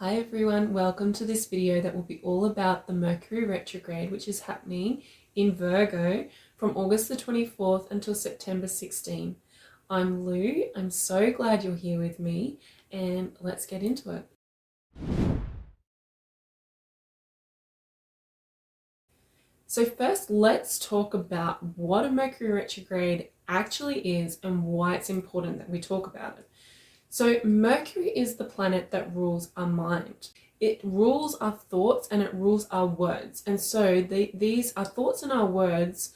Hi everyone, welcome to this video that will be all about the Mercury Retrograde, which is happening in Virgo from August the 24th until September 16. I'm Lou, I'm so glad you're here with me, and let's get into it. So first, let's talk about what a Mercury Retrograde actually is and why it's important that we talk about it. So Mercury is the planet that rules our mind. It rules our thoughts and it rules our words. And so these our thoughts and our words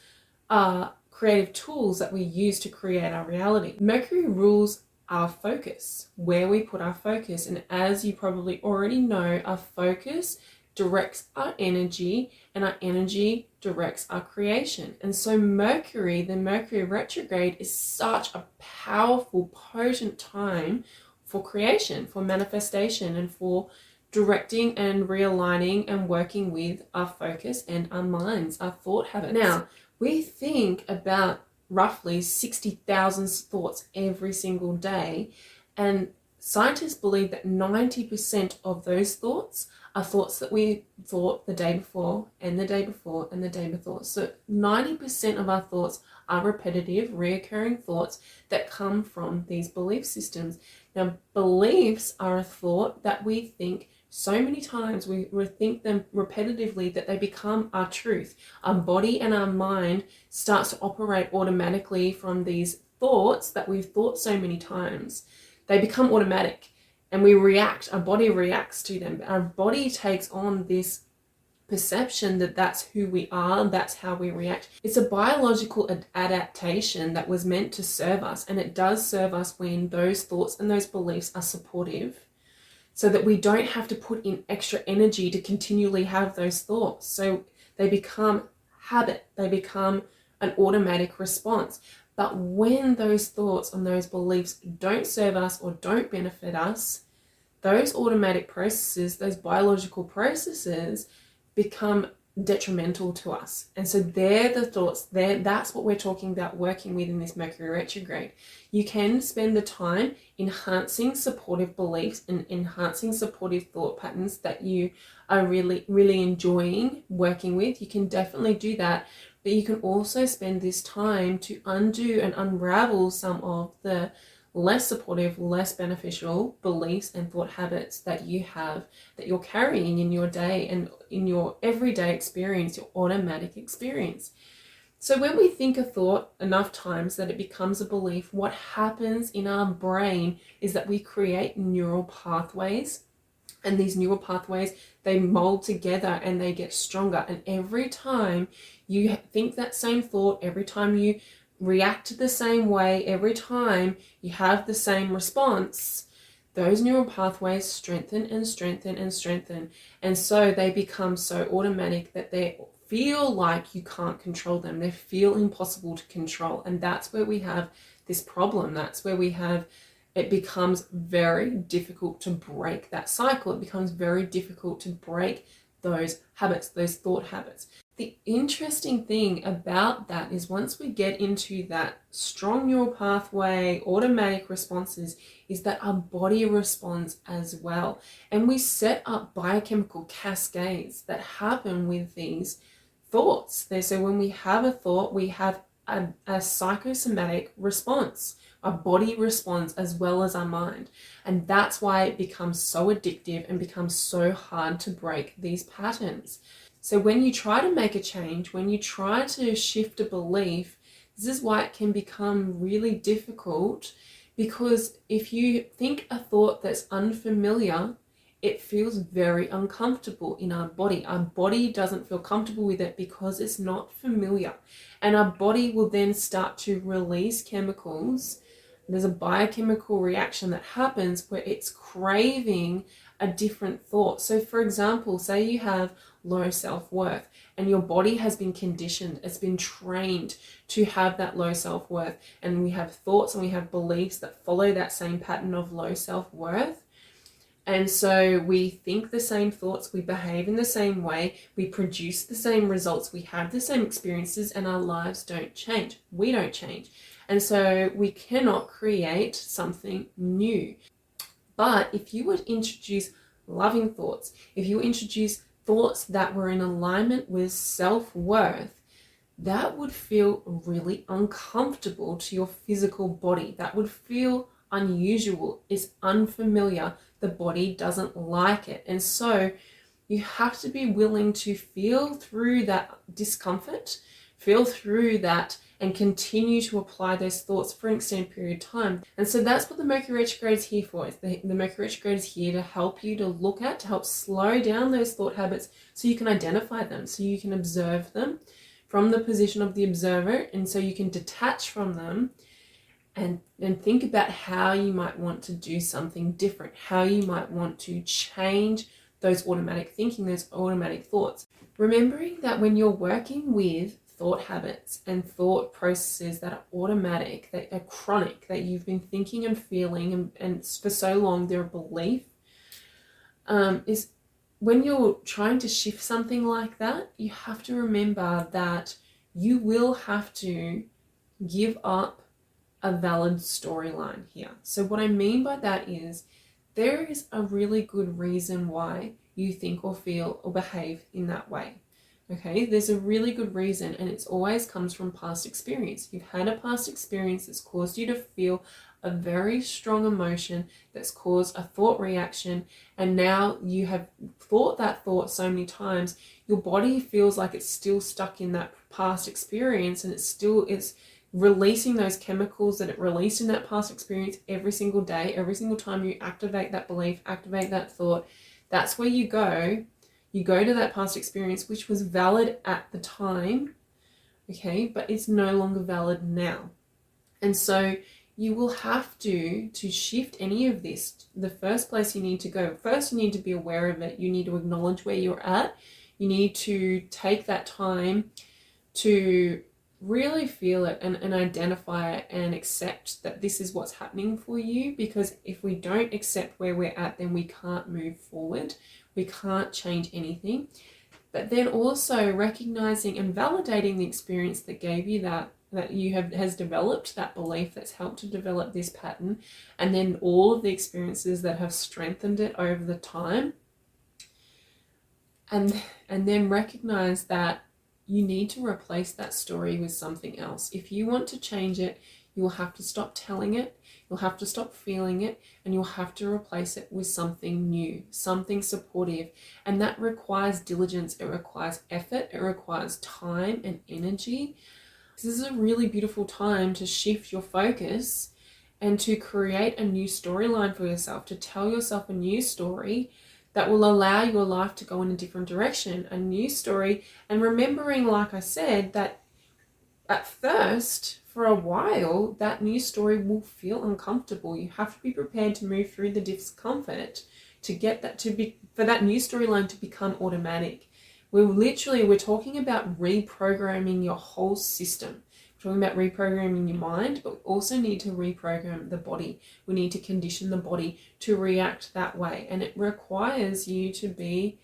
are creative tools that we use to create our reality. Mercury rules our focus, where we put our focus. And as you probably already know, our focus directs our energy and our energy directs our creation. And so Mercury, the Mercury retrograde, is such a powerful, potent time for creation, for manifestation, and for directing and realigning and working with our focus and our minds, our thought habits. Now, we think about roughly 60,000 thoughts every single day, and scientists believe that 90% of those thoughts are thoughts that we thought the day before and the day before and the day before. So 90% of our thoughts are repetitive, reoccurring thoughts that come from these belief systems. Now, beliefs are a thought that we think so many times, we think them repetitively that they become our truth. Our body and our mind starts to operate automatically from these thoughts that we've thought so many times. They become automatic. And we react, our body reacts to them. Our body takes on this perception that that's who we are, that's how we react. It's a biological adaptation that was meant to serve us, and it does serve us when those thoughts and those beliefs are supportive, so that we don't have to put in extra energy to continually have those thoughts. So they become habit, they become an automatic response. But when those thoughts and those beliefs don't serve us or don't benefit us, those automatic processes, those biological processes become detrimental to us. And so they're the thoughts, that's what we're talking about working with in this Mercury retrograde. You can spend the time enhancing supportive beliefs and enhancing supportive thought patterns that you are really, really enjoying working with. You can definitely do that. But you can also spend this time to undo and unravel some of the less supportive, less beneficial beliefs and thought habits that you have, that you're carrying in your day and in your everyday experience, your automatic experience. So when we think a thought enough times that it becomes a belief, what happens in our brain is that we create neural pathways. And these neural pathways, they mold together and they get stronger. And every time you think that same thought, every time you react the same way, every time you have the same response, those neural pathways strengthen and strengthen and strengthen. And so they become so automatic that they feel like you can't control them. They feel impossible to control. And that's where we have this problem. That's where we have it becomes very difficult to break that cycle. It becomes very difficult to break those habits, those thought habits. The interesting thing about that is once we get into that strong neural pathway, automatic responses, is that our body responds as well. And we set up biochemical cascades that happen with these thoughts. So when we have a thought, we have a psychosomatic response. Our body responds as well as our mind. And that's why it becomes so addictive and becomes so hard to break these patterns. So when you try to make a change, when you try to shift a belief, this is why it can become really difficult, because if you think a thought that's unfamiliar, it feels very uncomfortable in our body. Our body doesn't feel comfortable with it because it's not familiar. And our body will then start to release chemicals. There's a biochemical reaction that happens where it's craving a different thought. So for example, say you have low self-worth and your body has been conditioned, it's been trained to have that low self-worth. And we have thoughts and we have beliefs that follow that same pattern of low self-worth. And so we think the same thoughts, we behave in the same way, we produce the same results, we have the same experiences, and our lives don't change. We don't change. And so we cannot create something new. But if you would introduce loving thoughts, if you introduce thoughts that were in alignment with self-worth, that would feel really uncomfortable to your physical body. That would feel unusual. It's unfamiliar. The body doesn't like it. And so you have to be willing to feel through that discomfort, feel through that, and continue to apply those thoughts for an extended period of time. And so that's what the Mercury Retrograde is here for. The Mercury Retrograde is here to help you to look at, to help slow down those thought habits so you can identify them, so you can observe them from the position of the observer, and so you can detach from them and think about how you might want to do something different, how you might want to change those automatic thinking, those automatic thoughts. Remembering that when you're working with thought habits and thought processes that are automatic, that are chronic, that you've been thinking and feeling and for so long they're a belief, is when you're trying to shift something like that, you have to remember that you will have to give up a valid storyline here. So what I mean by that is there is a really good reason why you think or feel or behave in that way. Okay, there's a really good reason, and it always comes from past experience. You've had a past experience that's caused you to feel a very strong emotion, that's caused a thought reaction, and now you have thought that thought so many times, your body feels like it's still stuck in that past experience, and it's releasing those chemicals that it released in that past experience every single day, every single time you activate that belief, activate that thought. That's where you go. You go to that past experience, which was valid at the time, okay, but it's no longer valid now. And so you will have to shift any of this. The first place you need to go, first you need to be aware of it. You need to acknowledge where you're at. You need to take that time to really feel it and identify it and accept that this is what's happening for you, because if we don't accept where we're at, then we can't move forward. We can't change anything. But then also recognizing and validating the experience that gave you that has developed that belief, that's helped to develop this pattern, and then all of the experiences that have strengthened it over the time. And then recognize that you need to replace that story with something else. If you want to change it, you will have to stop telling it, you'll have to stop feeling it, and you'll have to replace it with something new, something supportive. And that requires diligence, it requires effort, it requires time and energy. This is a really beautiful time to shift your focus and to create a new storyline for yourself, to tell yourself a new story that will allow your life to go in a different direction, a new story. And remembering, like I said, that at first, for a while, that new story will feel uncomfortable. You have to be prepared to move through the discomfort to get that for that new storyline to become automatic. We're talking about reprogramming your whole system. We're talking about reprogramming your mind, but we also need to reprogram the body. We need to condition the body to react that way. And it requires you to be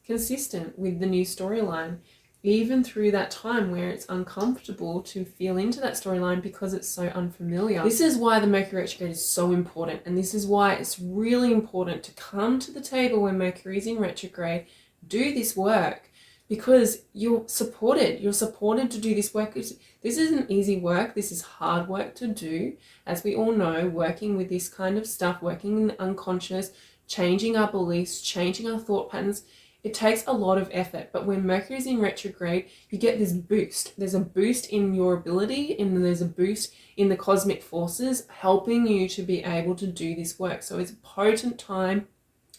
consistent with the new storyline, even through that time where it's uncomfortable to feel into that storyline because it's so unfamiliar. This is why the Mercury Retrograde is so important, and this is why it's really important to come to the table when Mercury is in retrograde, do this work, because you're supported. You're supported to do this work. This isn't easy work. This is hard work to do. As we all know, working with this kind of stuff, working in the unconscious, changing our beliefs, changing our thought patterns, it takes a lot of effort. But when Mercury is in retrograde, you get this boost. There's a boost in your ability, and there's a boost in the cosmic forces helping you to be able to do this work. So it's a potent time.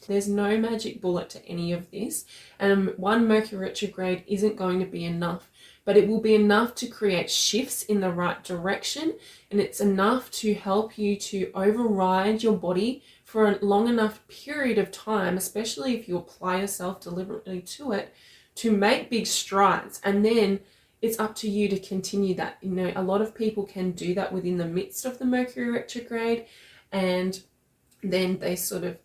There's no magic bullet to any of this. And one Mercury retrograde isn't going to be enough, but it will be enough to create shifts in the right direction. And it's enough to help you to override your body for a long enough period of time, especially if you apply yourself deliberately to it, to make big strides. And then it's up to you to continue that. You know, a lot of people can do that within the midst of the Mercury retrograde, and then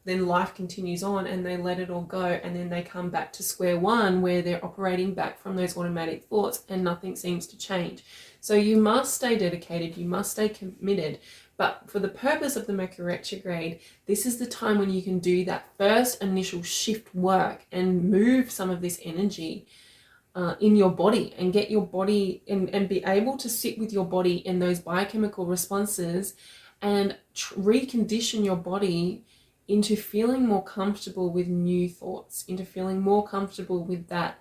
then life continues on and they let it all go, and then they come back to square one where they're operating back from those automatic thoughts and nothing seems to change. So you must stay dedicated, you must stay committed, But for the purpose of the Mercury retrograde, this is the time when you can do that first initial shift work and move some of this energy in your body, and get your body and be able to sit with your body in those biochemical responses and recondition your body into feeling more comfortable with new thoughts, into feeling more comfortable with that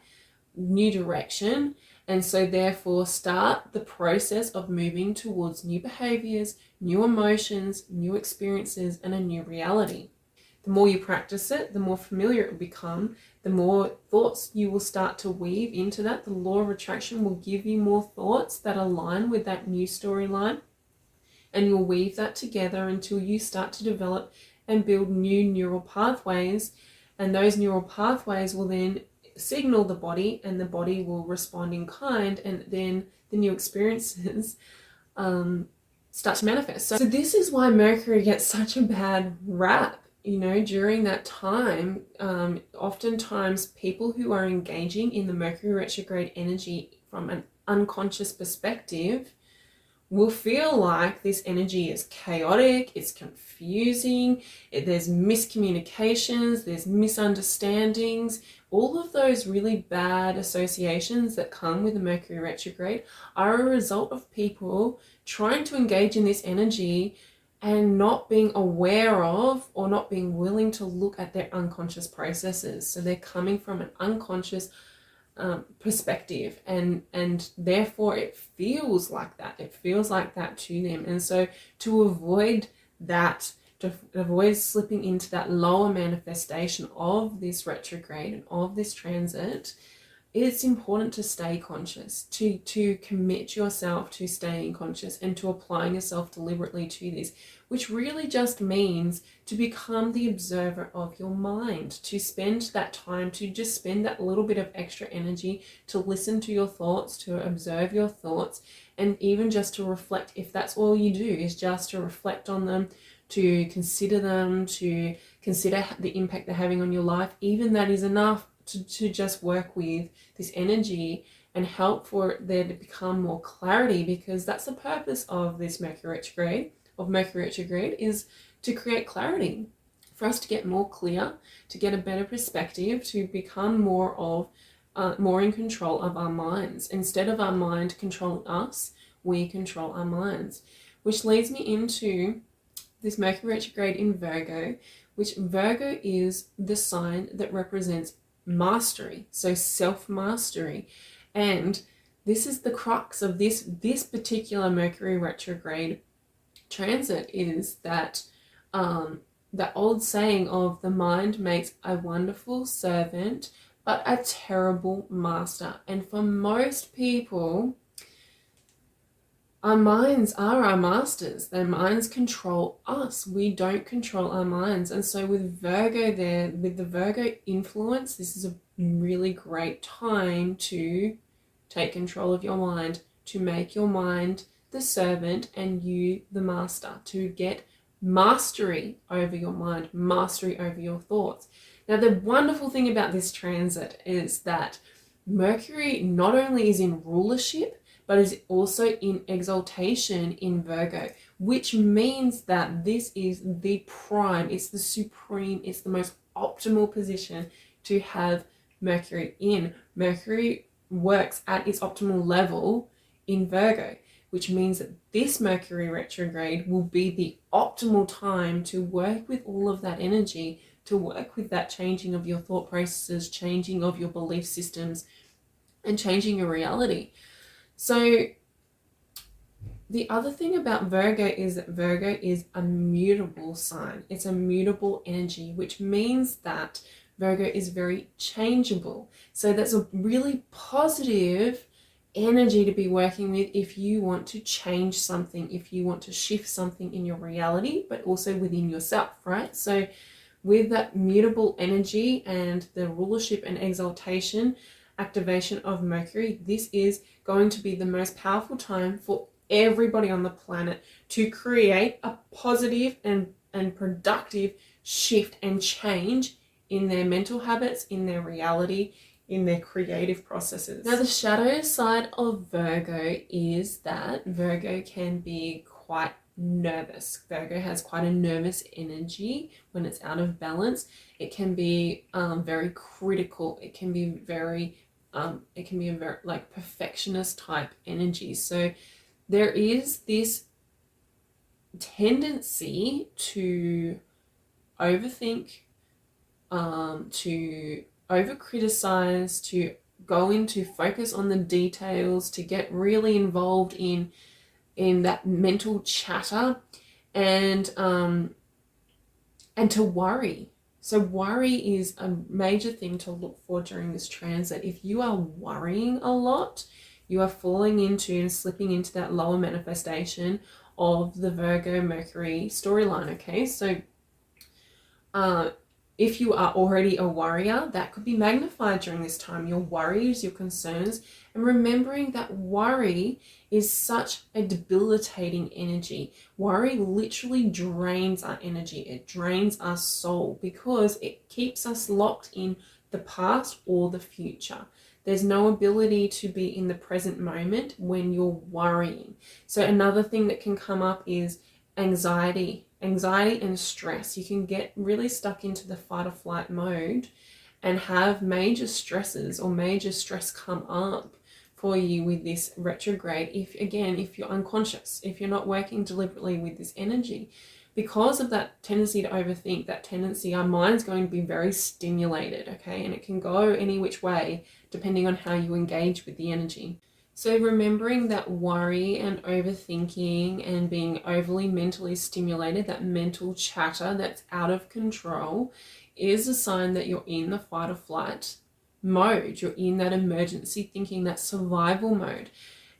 new direction. And so therefore start the process of moving towards new behaviors, new emotions, new experiences, and a new reality. The more you practice it, the more familiar it will become, the more thoughts you will start to weave into that. The law of attraction will give you more thoughts that align with that new storyline, and you'll weave that together until you start to develop and build new neural pathways. And those neural pathways will then signal the body, and the body will respond in kind, and then the new experiences start to manifest. So this is why Mercury gets such a bad rap, you know, during that time. Oftentimes people who are engaging in the Mercury retrograde energy from an unconscious perspective will feel like this energy is chaotic, it's confusing, there's miscommunications, there's misunderstandings. All of those really bad associations that come with the Mercury retrograde are a result of people trying to engage in this energy and not being aware of, or not being willing to look at their unconscious processes. So they're coming from an unconscious perspective, and therefore it feels like that. It feels like that to them. And so to avoid that, to avoid slipping into that lower manifestation of this retrograde and of this transit, it's important to stay conscious, to commit yourself to staying conscious and to applying yourself deliberately to this, which really just means to become the observer of your mind, to spend that time, to just spend that little bit of extra energy to listen to your thoughts, to observe your thoughts, and even just to reflect. If that's all you do is just to reflect on them, to consider them, to consider the impact they're having on your life, even that is enough to just work with this energy and help for there to become more clarity, because that's the purpose of this Mercury retrograde, is to create clarity, for us to get more clear, to get a better perspective, to become more in control of our minds. Instead of our mind controlling us, we control our minds, which leads me into this Mercury retrograde in Virgo, which Virgo is the sign that represents mastery, so self-mastery. And this is the crux of this particular Mercury retrograde transit, is that the old saying of the mind makes a wonderful servant but a terrible master. And for most people, our minds are our masters. Their minds control us. We don't control our minds. And so with Virgo there, with the Virgo influence, this is a really great time to take control of your mind, to make your mind the servant and you the master, to get mastery over your mind, mastery over your thoughts. Now, the wonderful thing about this transit is that Mercury not only is in rulership, but is also in exaltation in Virgo, which means that this is the prime, it's the supreme, it's the most optimal position to have Mercury in. Mercury works at its optimal level in Virgo, which means that this Mercury retrograde will be the optimal time to work with all of that energy, to work with that changing of your thought processes, changing of your belief systems, and changing your reality. So the other thing about Virgo is that Virgo is a mutable sign. It's a mutable energy, which means that Virgo is very changeable. So that's a really positive energy to be working with if you want to change something, if you want to shift something in your reality, but also within yourself, right? So with that mutable energy and the rulership and exaltation activation of Mercury, this is going to be the most powerful time for everybody on the planet to create a positive and productive shift and change in their mental habits, in their reality, in their creative processes. Now, the shadow side of Virgo is that Virgo can be quite nervous. Virgo has quite a nervous energy when it's out of balance. It can be very critical. It can be very like perfectionist type energy. So there is this tendency to overthink, to over criticize, to go into focus on the details, to get really involved in that mental chatter, and to worry. So worry is a major thing to look for during this transit. If you are worrying a lot, you are falling into and slipping into that lower manifestation of the Virgo Mercury storyline. Okay, so if you are already a worrier, that could be magnified during this time. Your worries, your concerns, and remembering that worry is such a debilitating energy. Worry literally drains our energy. It drains our soul because it keeps us locked in the past or the future. There's no ability to be in the present moment when you're worrying. So another thing that can come up is anxiety and stress. You can get really stuck into the fight or flight mode and have major stresses or major stress come up for you with this retrograde. If you're unconscious, if you're not working deliberately with this energy, because of that tendency to overthink, that tendency, our mind's going to be very stimulated, okay? And it can go any which way depending on how you engage with the energy. So remembering that worry and overthinking and being overly mentally stimulated, that mental chatter that's out of control, is a sign that you're in the fight or flight mode. You're in that emergency thinking, that survival mode.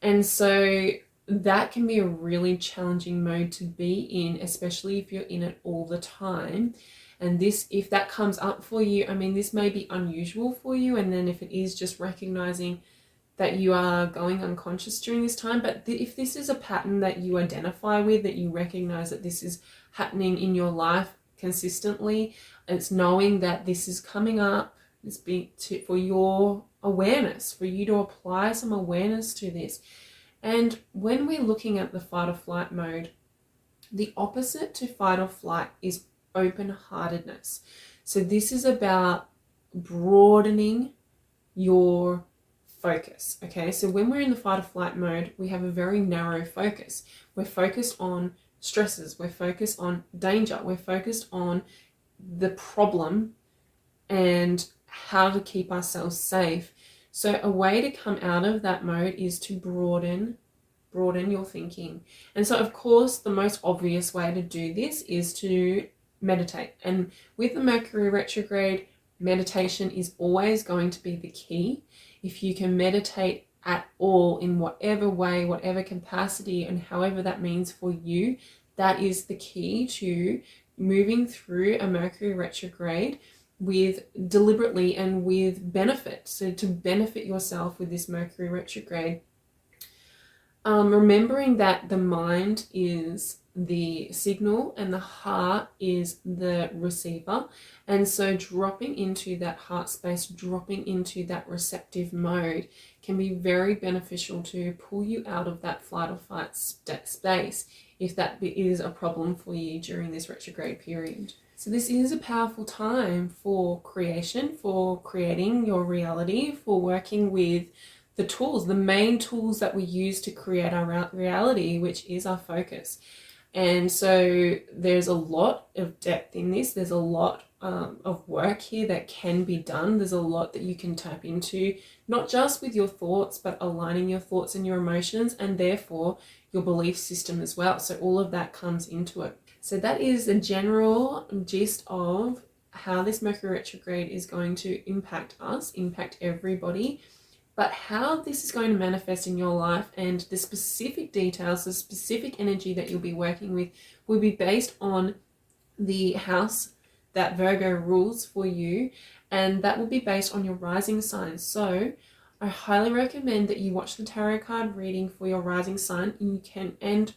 And so that can be a really challenging mode to be in, especially if you're in it all the time. And this, if that comes up for you, I mean, this may be unusual for you. And then if it is, just recognizing that you are going unconscious during this time. But if this is a pattern that you identify with, that you recognize that this is happening in your life consistently, it's knowing that this is coming up, it's for your awareness, for you to apply some awareness to this. And when we're looking at the fight or flight mode, the opposite to fight or flight is open-heartedness. So this is about broadening your focus. Okay, so when we're in the fight or flight mode, we have a very narrow focus. We're focused on stresses, we're focused on danger, we're focused on the problem and how to keep ourselves safe. So a way to come out of that mode is to broaden your thinking. And so of course the most obvious way to do this is to meditate. And with the Mercury retrograde, meditation is always going to be the key. If you can meditate at all, in whatever way, whatever capacity, and however that means for you, that is the key to moving through a Mercury retrograde with deliberately and with benefit. So to benefit yourself with this Mercury retrograde, remembering that the mind is the signal and the heart is the receiver. And so dropping into that heart space, dropping into that receptive mode can be very beneficial to pull you out of that flight or fight space if that is a problem for you during this retrograde period. So this is a powerful time for creation, for creating your reality, for working with the tools, the main tools that we use to create our reality, which is our focus. And so there's a lot of depth in this. There's a lot of work here that can be done. There's a lot that you can tap into, not just with your thoughts, but aligning your thoughts and your emotions, and therefore your belief system as well. So all of that comes into it. So that is a general gist of how this Mercury retrograde is going to impact us, impact everybody. But how this is going to manifest in your life and the specific details, the specific energy that you'll be working with will be based on the house that Virgo rules for you, and that will be based on your rising sign. So I highly recommend that you watch the tarot card reading for your rising sign. You can and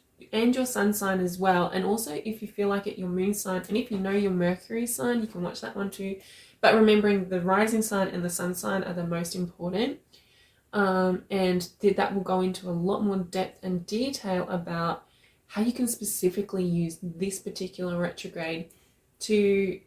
your sun sign as well, and also if you feel like it, your moon sign, and if you know your Mercury sign, you can watch that one too. But remembering the rising sign and the sun sign are the most important. And that will go into a lot more depth and detail about how you can specifically use this particular retrograde to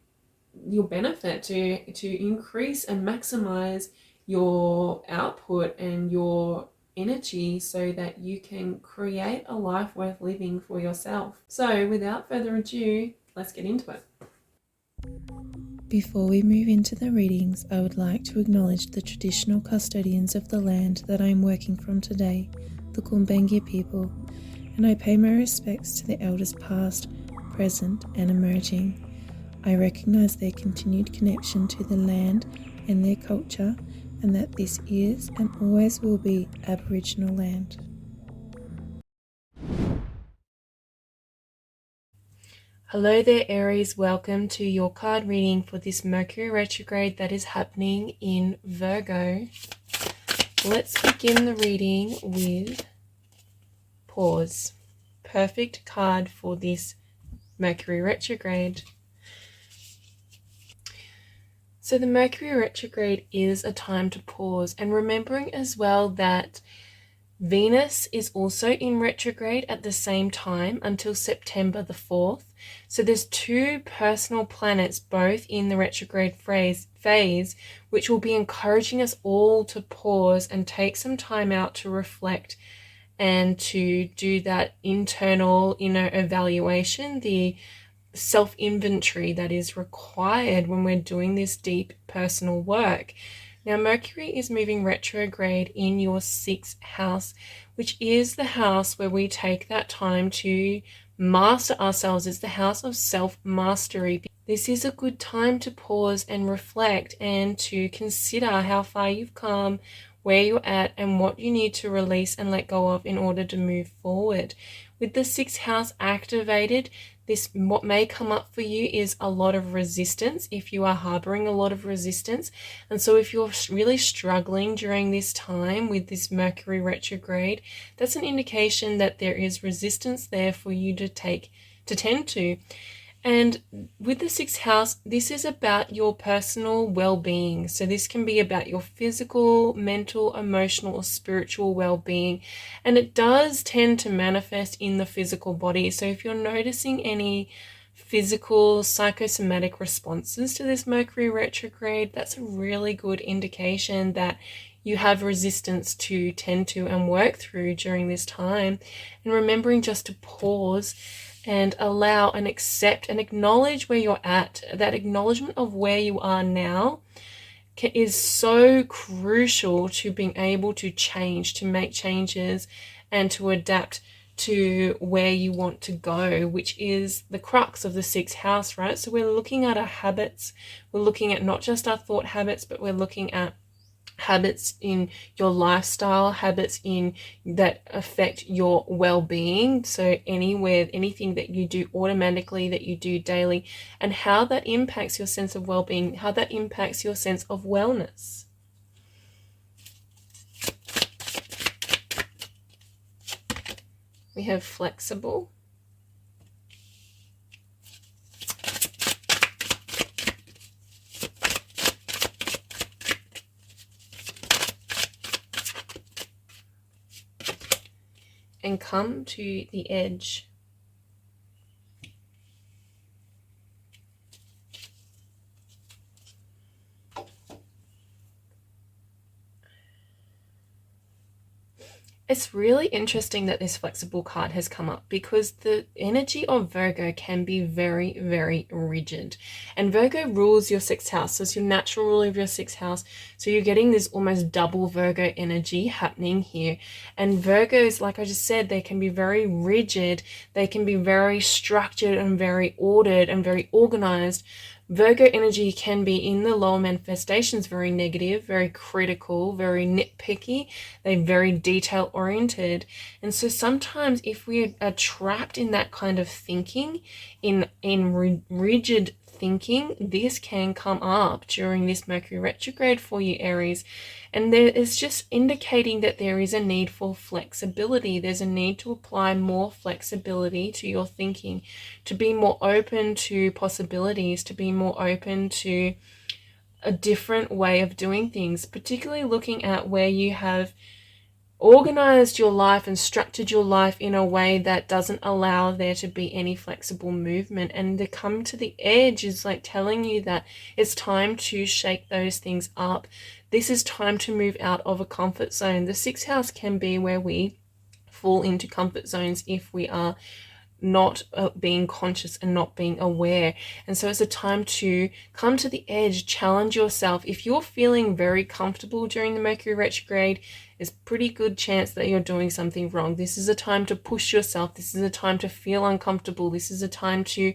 your benefit, to increase and maximize your output and your energy so that you can create a life worth living for yourself. So without further ado, let's get into it. Before we move into the readings, I would like to acknowledge the traditional custodians of the land that I am working from today, the Kumbengi people, and I pay my respects to the elders past, present, and emerging. I recognize their continued connection to the land and their culture, and that this is and always will be Aboriginal land. Hello there, Aries. Welcome to your card reading for this Mercury retrograde that is happening in Virgo. Let's begin the reading with pause. Perfect card for this Mercury retrograde. So the Mercury retrograde is a time to pause, and remembering as well that Venus is also in retrograde at the same time until September the 4th. So there's two personal planets both in the retrograde phase, which will be encouraging us all to pause and take some time out to reflect and to do that internal inner evaluation, the self-inventory that is required when we're doing this deep personal work. Now, Mercury is moving retrograde in your 6th house, which is the house where we take that time to master ourselves. It's the house of self-mastery. This is a good time to pause and reflect and to consider how far you've come, where you're at, and what you need to release and let go of in order to move forward. With the 6th house activated, what may come up for you is a lot of resistance if you are harboring a lot of resistance. And so if you're really struggling during this time with this Mercury retrograde, that's an indication that there is resistance there for you to tend to. And with the 6th house, this is about your personal well-being. So this can be about your physical, mental, emotional, or spiritual well-being. And it does tend to manifest in the physical body. So if you're noticing any physical, psychosomatic responses to this Mercury retrograde, that's a really good indication that you have resistance to tend to and work through during this time. And remembering just to pause and allow and accept and acknowledge where you're at. That acknowledgement of where you are now is so crucial to being able to change, to make changes, and to adapt to where you want to go, which is the crux of the 6th house, right? So we're looking at our habits. We're looking at not just our thought habits, but we're looking at habits in your lifestyle, habits in that affect your well-being. So anything that you do automatically, that you do daily, and how that impacts your sense of well-being, how that impacts your sense of wellness. We have flexible. And come to the edge. It's really interesting that this flexible card has come up because the energy of Virgo can be very, very rigid. And Virgo rules your 6th house. So it's your natural ruler of your 6th house. So you're getting this almost double Virgo energy happening here. And Virgos, like I just said, they can be very rigid. They can be very structured and very ordered and very organized. Virgo energy can be in the lower manifestations very negative, very critical, very nitpicky. They're very detail oriented. And so sometimes if we are trapped in that kind of thinking, in rigid thinking, this can come up during this Mercury retrograde for you, Aries. And there is just indicating that there is a need for flexibility. There's a need to apply more flexibility to your thinking, to be more open to possibilities, to be more open to a different way of doing things, particularly looking at where you have organized your life and structured your life in a way that doesn't allow there to be any flexible movement. And to come to the edge is like telling you that it's time to shake those things up. This is time to move out of a comfort zone. The sixth house can be where we fall into comfort zones if we are not being conscious and not being aware. And so it's a time to come to the edge, challenge yourself. If you're feeling very comfortable during the Mercury retrograde, there's a pretty good chance that you're doing something wrong. This is a time to push yourself. This is a time to feel uncomfortable. This is a time to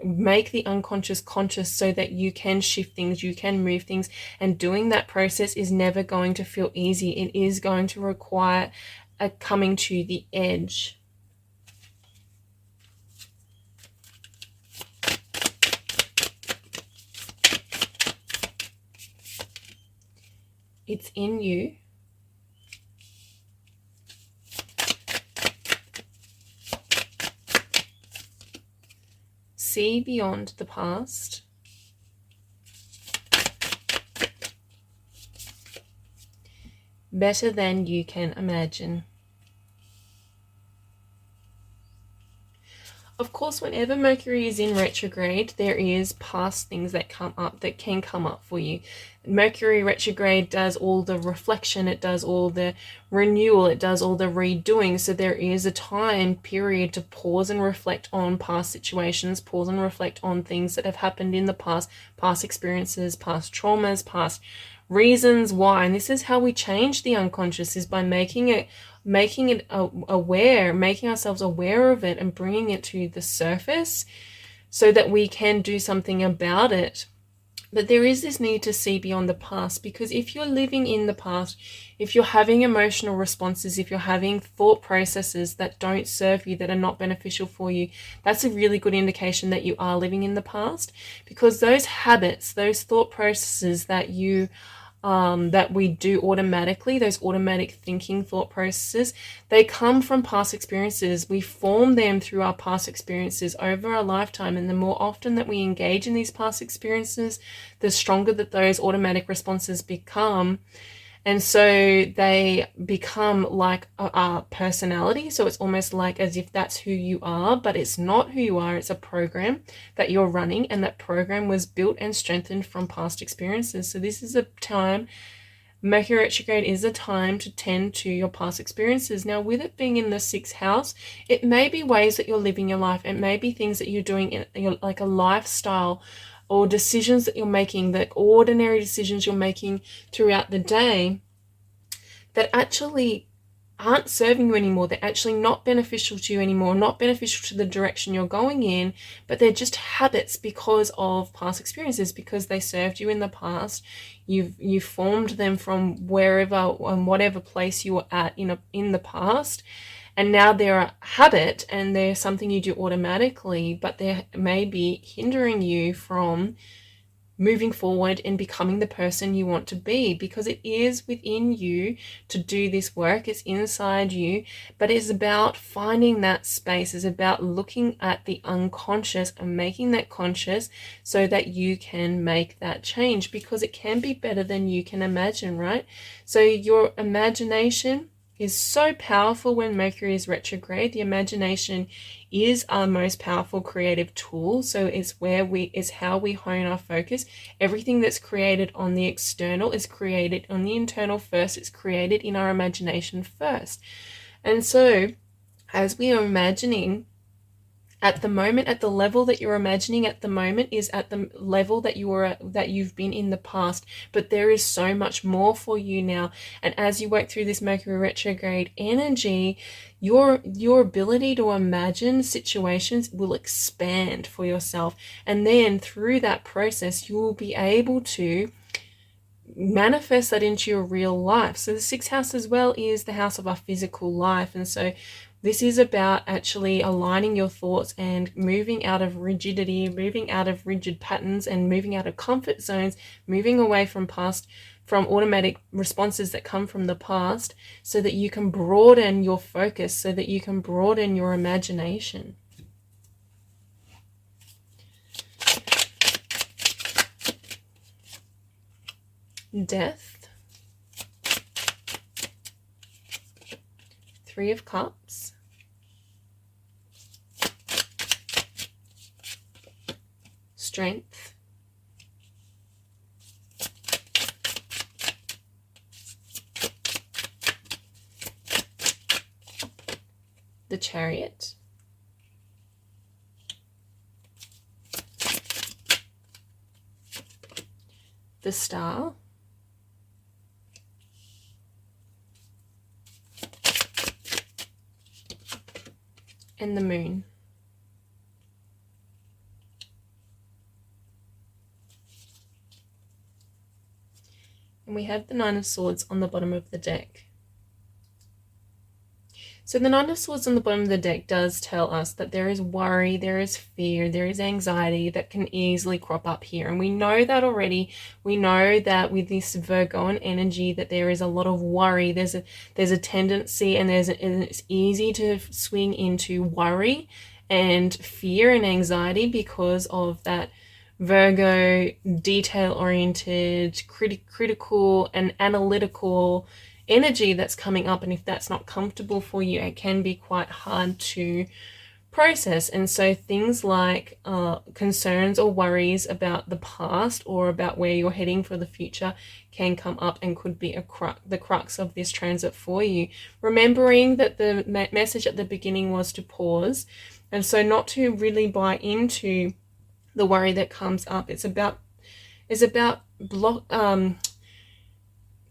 make the unconscious conscious so that you can shift things, you can move things. And doing that process is never going to feel easy. It is going to require a coming to the edge. It's in you. See beyond the past. Better than you can imagine. Of course, whenever Mercury is in retrograde, there is past things that come up, that can come up for you. Mercury retrograde does all the reflection, it does all the renewal, it does all the redoing. So there is a time period to pause and reflect on past situations, pause and reflect on things that have happened in the past experiences, past traumas, past reasons why. And this is how we change the unconscious, is by making it aware, making ourselves aware of it and bringing it to the surface so that we can do something about it. But there is this need to see beyond the past, because if you're living in the past, if you're having emotional responses, if you're having thought processes that don't serve you, that are not beneficial for you, that's a really good indication that you are living in the past. Because those habits, those thought processes that that we do automatically, those automatic thinking thought processes, they come from past experiences. We form them through our past experiences over our lifetime, and the more often that we engage in these past experiences, the stronger that those automatic responses become. And so they become like our personality. So it's almost like as if that's who you are, but it's not who you are. It's a program that you're running, and that program was built and strengthened from past experiences. So this is a time, Mercury retrograde is a time to tend to your past experiences. Now, with it being in the sixth house, it may be ways that you're living your life. It may be things that you're doing in like a lifestyle, or decisions that you're making, the ordinary decisions you're making throughout the day that actually aren't serving you anymore. They're actually not beneficial to you anymore, not beneficial to the direction you're going in, but they're just habits because of past experiences, because they served you in the past. You've formed them from wherever and whatever place you were at in the past. And now they're a habit and they're something you do automatically, but they may be hindering you from moving forward and becoming the person you want to be, because it is within you to do this work. It's inside you, but it's about finding that space. It's about looking at the unconscious and making that conscious so that you can make that change, because it can be better than you can imagine, right? So your imagination is so powerful when Mercury is retrograde. The imagination is our most powerful creative tool. So it's how we hone our focus. Everything that's created on the external is created on the internal first. It's created in our imagination first. And so as we are imagining at the moment, at the level that you're imagining at the moment is at the level that you've been in the past, but there is so much more for you now. And as you work through this Mercury retrograde energy, your ability to imagine situations will expand for yourself, and then through that process you will be able to manifest that into your real life. So the sixth house as well is the house of our physical life, and so this is about actually aligning your thoughts and moving out of rigidity, moving out of rigid patterns, and moving out of comfort zones, moving away from automatic responses that come from the past, so that you can broaden your focus, so that you can broaden your imagination. Death. Three of Cups, Strength, the Chariot, the Star, and the Moon. And we have the Nine of Swords on the bottom of the deck. So the Nine of Swords on the bottom of the deck does tell us that there is worry, there is fear, there is anxiety that can easily crop up here. And we know that already. We know that with this Virgoan energy that there is a lot of worry. There's a tendency, and it's easy to swing into worry and fear and anxiety because of that Virgo detail-oriented, critical and analytical energy that's coming up. And if that's not comfortable for you, it can be quite hard to process. And so things like concerns or worries about the past or about where you're heading for the future can come up and could be the crux of this transit for you. Remembering that the message at the beginning was to pause, and so not to really buy into the worry that comes up. It's about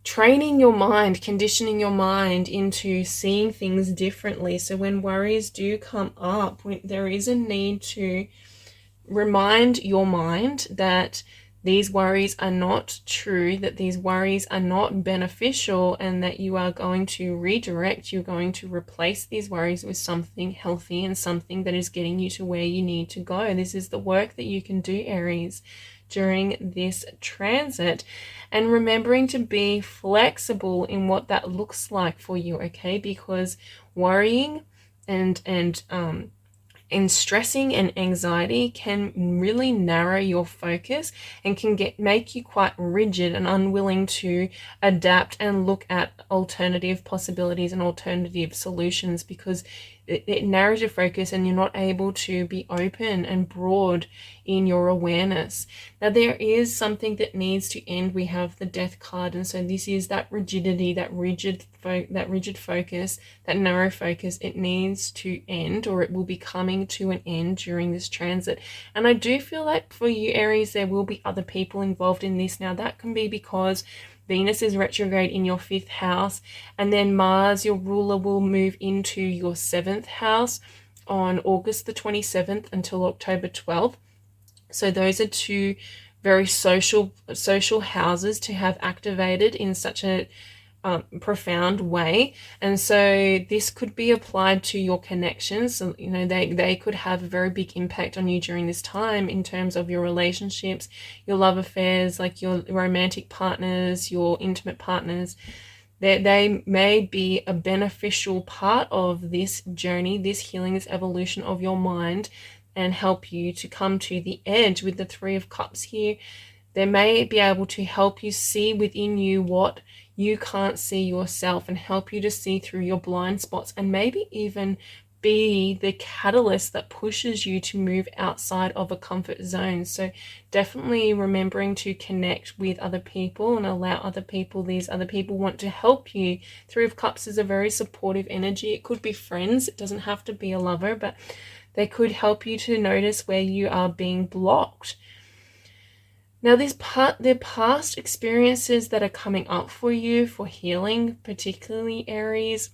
training your mind, conditioning your mind into seeing things differently. So when worries do come up, there is a need to remind your mind that these worries are not true, that these worries are not beneficial, and that you are going to redirect, you're going to replace these worries with something healthy and something that is getting you to where you need to go. This is the work that you can do, Aries, during this transit, and remembering to be flexible in what that looks like for you, okay? Because worrying and stressing and anxiety can really narrow your focus and can make you quite rigid and unwilling to adapt and look at alternative possibilities and alternative solutions, because it narrows your focus and you're not able to be open and broad in your awareness. Now there is something that needs to end. We have the Death card, and so this is that rigidity, that rigid focus, that narrow focus. It needs to end, or it will be coming to an end during this transit. And I do feel like for you, Aries, there will be other people involved in this. Now that can be because Venus is retrograde in your 5th house, and then Mars, your ruler, will move into your 7th house on August the 27th until October 12th. So those are two very social houses to have activated in such a profound way. And so this could be applied to your connections. So, you know, they could have a very big impact on you during this time in terms of your relationships, your love affairs, like your romantic partners, your intimate partners. They may be a beneficial part of this journey, this healing, this evolution of your mind, and help you to come to the edge. With the Three of Cups here, they may be able to help you see within you what you can't see yourself, and help you to see through your blind spots, and maybe even be the catalyst that pushes you to move outside of a comfort zone. So definitely remembering to connect with other people and allow other people, these other people want to help you. Three of Cups is a very supportive energy. It could be friends, it doesn't have to be a lover, but they could help you to notice where you are being blocked. Now, the past experiences that are coming up for you for healing, particularly Aries,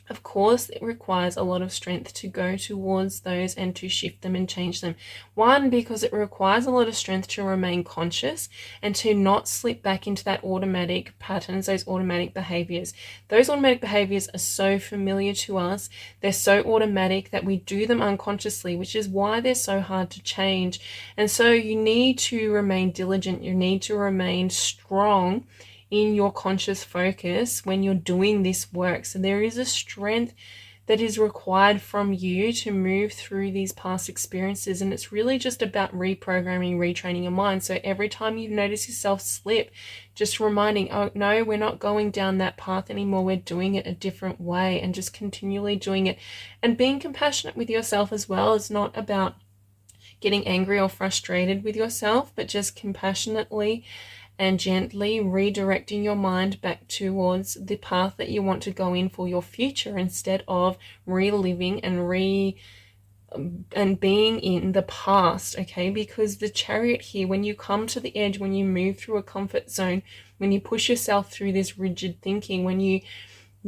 of course, it requires a lot of strength to go towards those and to shift them and change them. One, because it requires a lot of strength to remain conscious and to not slip back into that automatic patterns, those automatic behaviors. Those automatic behaviors are so familiar to us. They're so automatic that we do them unconsciously, which is why they're so hard to change. And so you need to remain diligent. You need to remain strong in your conscious focus when you're doing this work. So there is a strength that is required from you to move through these past experiences. And it's really just about reprogramming, retraining your mind. So every time you notice yourself slip, just reminding, oh no, we're not going down that path anymore, we're doing it a different way, and just continually doing it. And being compassionate with yourself as well. It's not about getting angry or frustrated with yourself, but just compassionately and gently redirecting your mind back towards the path that you want to go in for your future, instead of reliving and being in the past. Okay, because the Chariot here, when you come to the edge, when you move through a comfort zone, when you push yourself through this rigid thinking, when you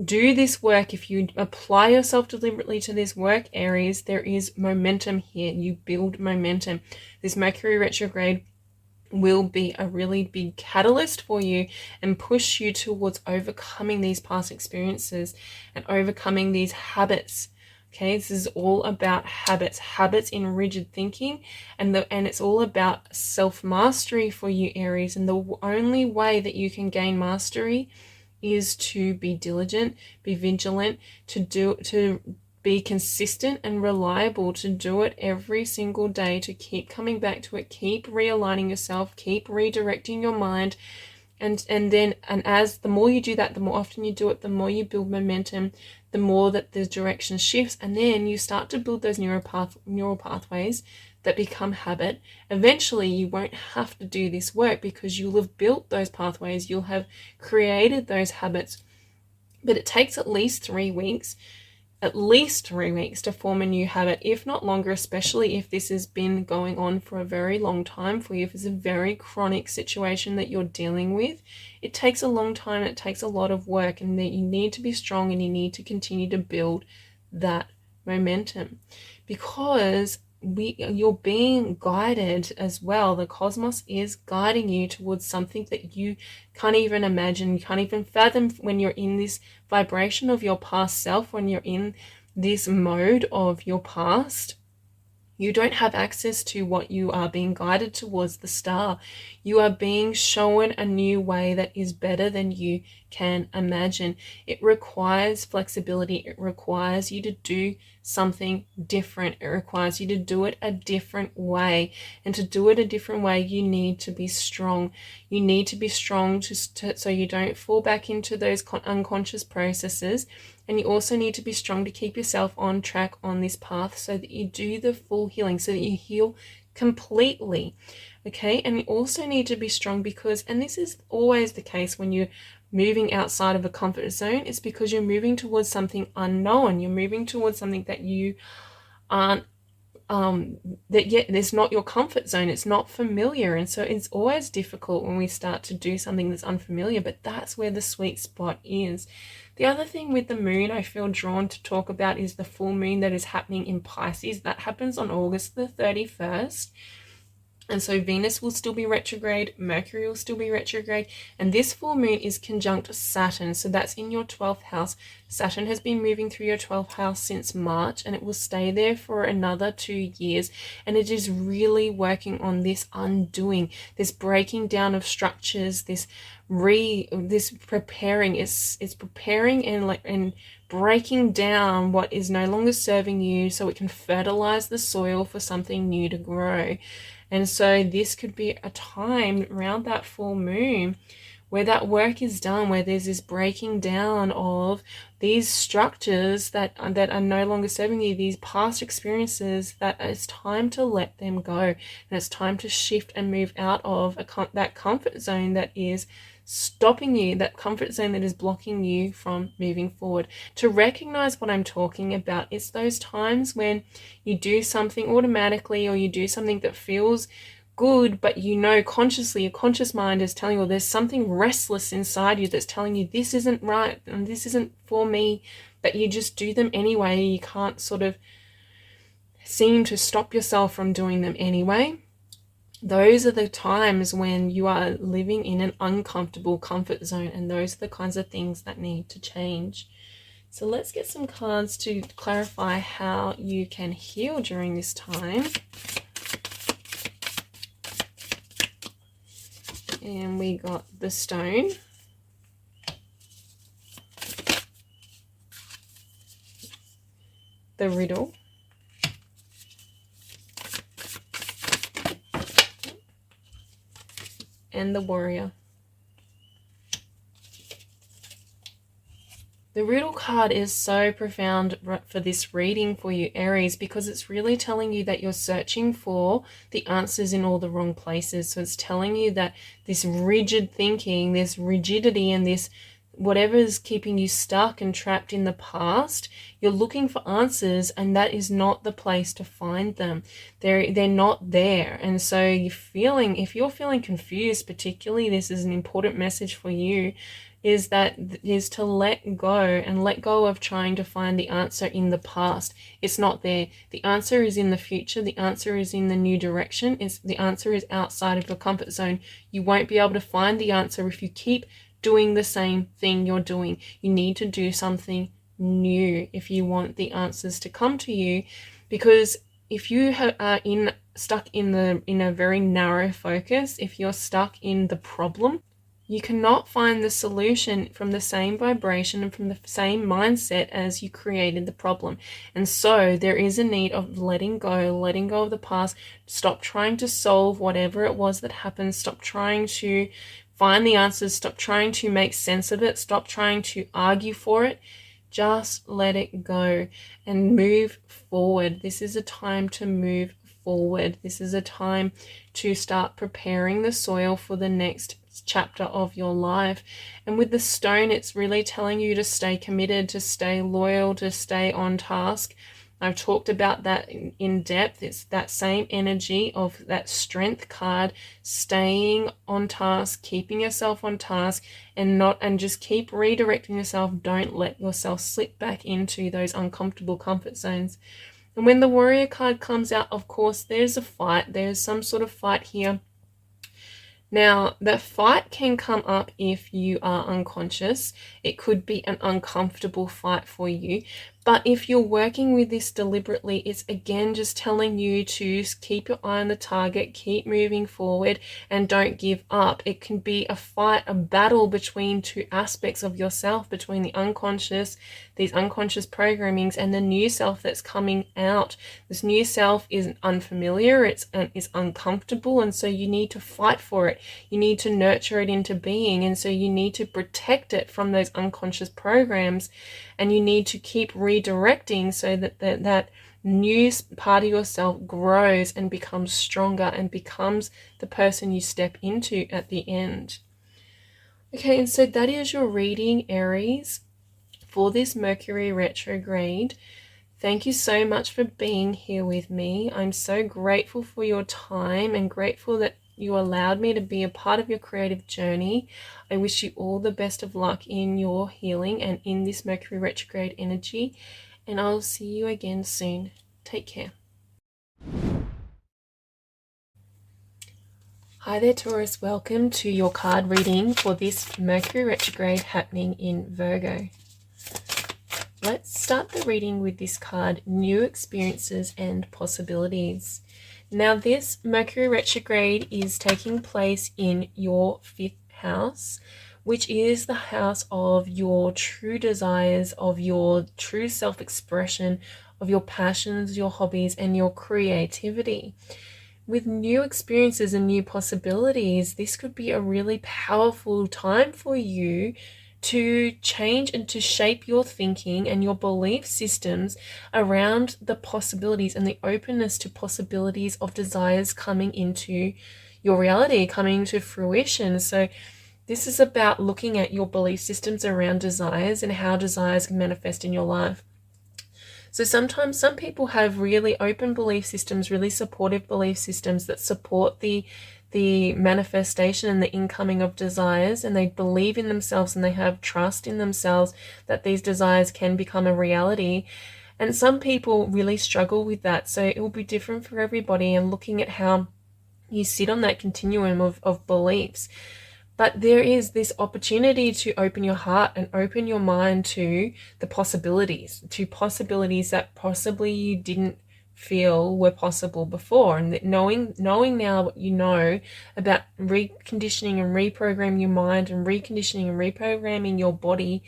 do this work, if you apply yourself deliberately to this work, Aries, there is momentum here. You build momentum. This Mercury retrograde will be a really big catalyst for you and push you towards overcoming these past experiences and overcoming these habits. Okay, this is all about habits in rigid thinking, and it's all about self-mastery for you, Aries. And the only way that you can gain mastery is to be diligent, be vigilant, to be consistent and reliable, to do it every single day, to keep coming back to it, keep realigning yourself, keep redirecting your mind. And as the more you do that, the more often you do it, the more you build momentum, the more that the direction shifts, and then you start to build those neural pathways that become habit. Eventually you won't have to do this work because you'll have built those pathways, you'll have created those habits. But it takes at least 3 weeks to form a new habit, if not longer, especially if this has been going on for a very long time for you. If it's a very chronic situation that you're dealing with, it takes a long time, it takes a lot of work, and that you need to be strong and you need to continue to build that momentum, because you're being guided as well. The cosmos is guiding you towards something that you can't even imagine, you can't even fathom when you're in this vibration of your past self, when you're in this mode of your past. You don't have access to what you are being guided towards, the star. You are being shown a new way that is better than you can imagine. It requires flexibility. It requires you to do something different. It requires you to do it a different way. And to do it a different way, you need to be strong. You need to be strong so you don't fall back into those unconscious processes. And you also need to be strong to keep yourself on track on this path, so that you do the full healing, so that you heal completely. Okay, and you also need to be strong because, and this is always the case when you're moving outside of a comfort zone, it's because you're moving towards something unknown. You're moving towards something that you aren't, there's not your comfort zone. It's not familiar. And so it's always difficult when we start to do something that's unfamiliar, but that's where the sweet spot is. The other thing with the moon I feel drawn to talk about is the full moon that is happening in Pisces. That happens on August the 31st. And so Venus will still be retrograde, Mercury will still be retrograde, and this full moon is conjunct Saturn. So that's in your 12th house. Saturn has been moving through your 12th house since March, and it will stay there for another 2 years. And it is really working on this undoing, this breaking down of structures, this preparing. It's preparing and breaking down what is no longer serving you, so it can fertilize the soil for something new to grow. And so this could be a time around that full moon where that work is done, where there's this breaking down of these structures that are no longer serving you, these past experiences, that it's time to let them go. And it's time to shift and move out of that comfort zone that is stopping you, that comfort zone that is blocking you from moving forward. To recognize what I'm talking about, it's those times when you do something automatically, or you do something that feels good, but you know consciously, your conscious mind is telling you, there's something restless inside you that's telling you this isn't right and this isn't for me, but you just do them anyway. You can't sort of seem to stop yourself from doing them anyway. Those are the times when you are living in an uncomfortable comfort zone, and those are the kinds of things that need to change. So let's get some cards to clarify how you can heal during this time. And we got the stone. the Riddle. And the Warrior. The Riddle card is so profound for this reading for you, Aries, because it's really telling you that you're searching for the answers in all the wrong places. So it's telling you that this rigid thinking, this rigidity, and this whatever is keeping you stuck and trapped in the past, you're looking for answers, and that is not the place to find them. They're not there. And so if you're feeling confused, particularly, this is an important message for you, is to let go, and let go of trying to find the answer in the past. It's not there. The answer is in the future. The answer is in the new direction. The answer is outside of your comfort zone. You won't be able to find the answer if you keep doing the same thing you're doing. You need to do something new if you want the answers to come to you, because if you are stuck in a very narrow focus, if you're stuck in the problem, you cannot find the solution from the same vibration and from the same mindset as you created the problem. And so there is a need of letting go of the past. Stop trying to solve whatever it was that happened. Stop trying to find the answers. Stop trying to make sense of it. Stop trying to argue for it. Just let it go and move forward. This is a time to move forward. This is a time to start preparing the soil for the next chapter of your life. And with the stone, it's really telling you to stay committed, to stay loyal, to stay on task. I've talked about that in depth. It's that same energy of that strength card, staying on task, keeping yourself on task, and just keep redirecting yourself. Don't let yourself slip back into those uncomfortable comfort zones. And when the Warrior card comes out, of course, there's a fight. There's some sort of fight here. Now, the fight can come up if you are unconscious. It could be an uncomfortable fight for you. But if you're working with this deliberately, it's again just telling you to keep your eye on the target, keep moving forward, and don't give up. It can be a fight, a battle between two aspects of yourself, between the unconscious, these unconscious programmings, and the new self that's coming out. This new self is unfamiliar, it's uncomfortable, and so you need to fight for it. You need to nurture it into being, and so you need to protect it from those unconscious programs, and you need to keep redirecting so that new part of yourself grows and becomes stronger and becomes the person you step into at the end. Okay, and so that is your reading, Aries, for this Mercury retrograde. Thank you so much for being here with me. I'm so grateful for your time and grateful that you allowed me to be a part of your creative journey. I wish you all the best of luck in your healing and in this Mercury retrograde energy, and I'll see you again soon. Take care. Hi there, Taurus. Welcome to your card reading for this Mercury retrograde happening in Virgo. Let's start the reading with this card, New Experiences and Possibilities. Now, this Mercury retrograde is taking place in your 5th house, which is the house of your true desires, of your true self-expression, of your passions, your hobbies, and your creativity. With new experiences and new possibilities, this could be a really powerful time for you to change and to shape your thinking and your belief systems around the possibilities and the openness to possibilities of desires coming into your reality, coming to fruition. So this is about looking at your belief systems around desires and how desires can manifest in your life. So sometimes some people have really open belief systems, really supportive belief systems that support the manifestation and the incoming of desires, and they believe in themselves and they have trust in themselves that these desires can become a reality. And some people really struggle with that. So it will be different for everybody, and looking at how you sit on that continuum of beliefs. But there is this opportunity to open your heart and open your mind to the possibilities, that possibly you didn't feel were possible before. And that knowing now what you know about reconditioning and reprogramming your mind and reconditioning and reprogramming your body,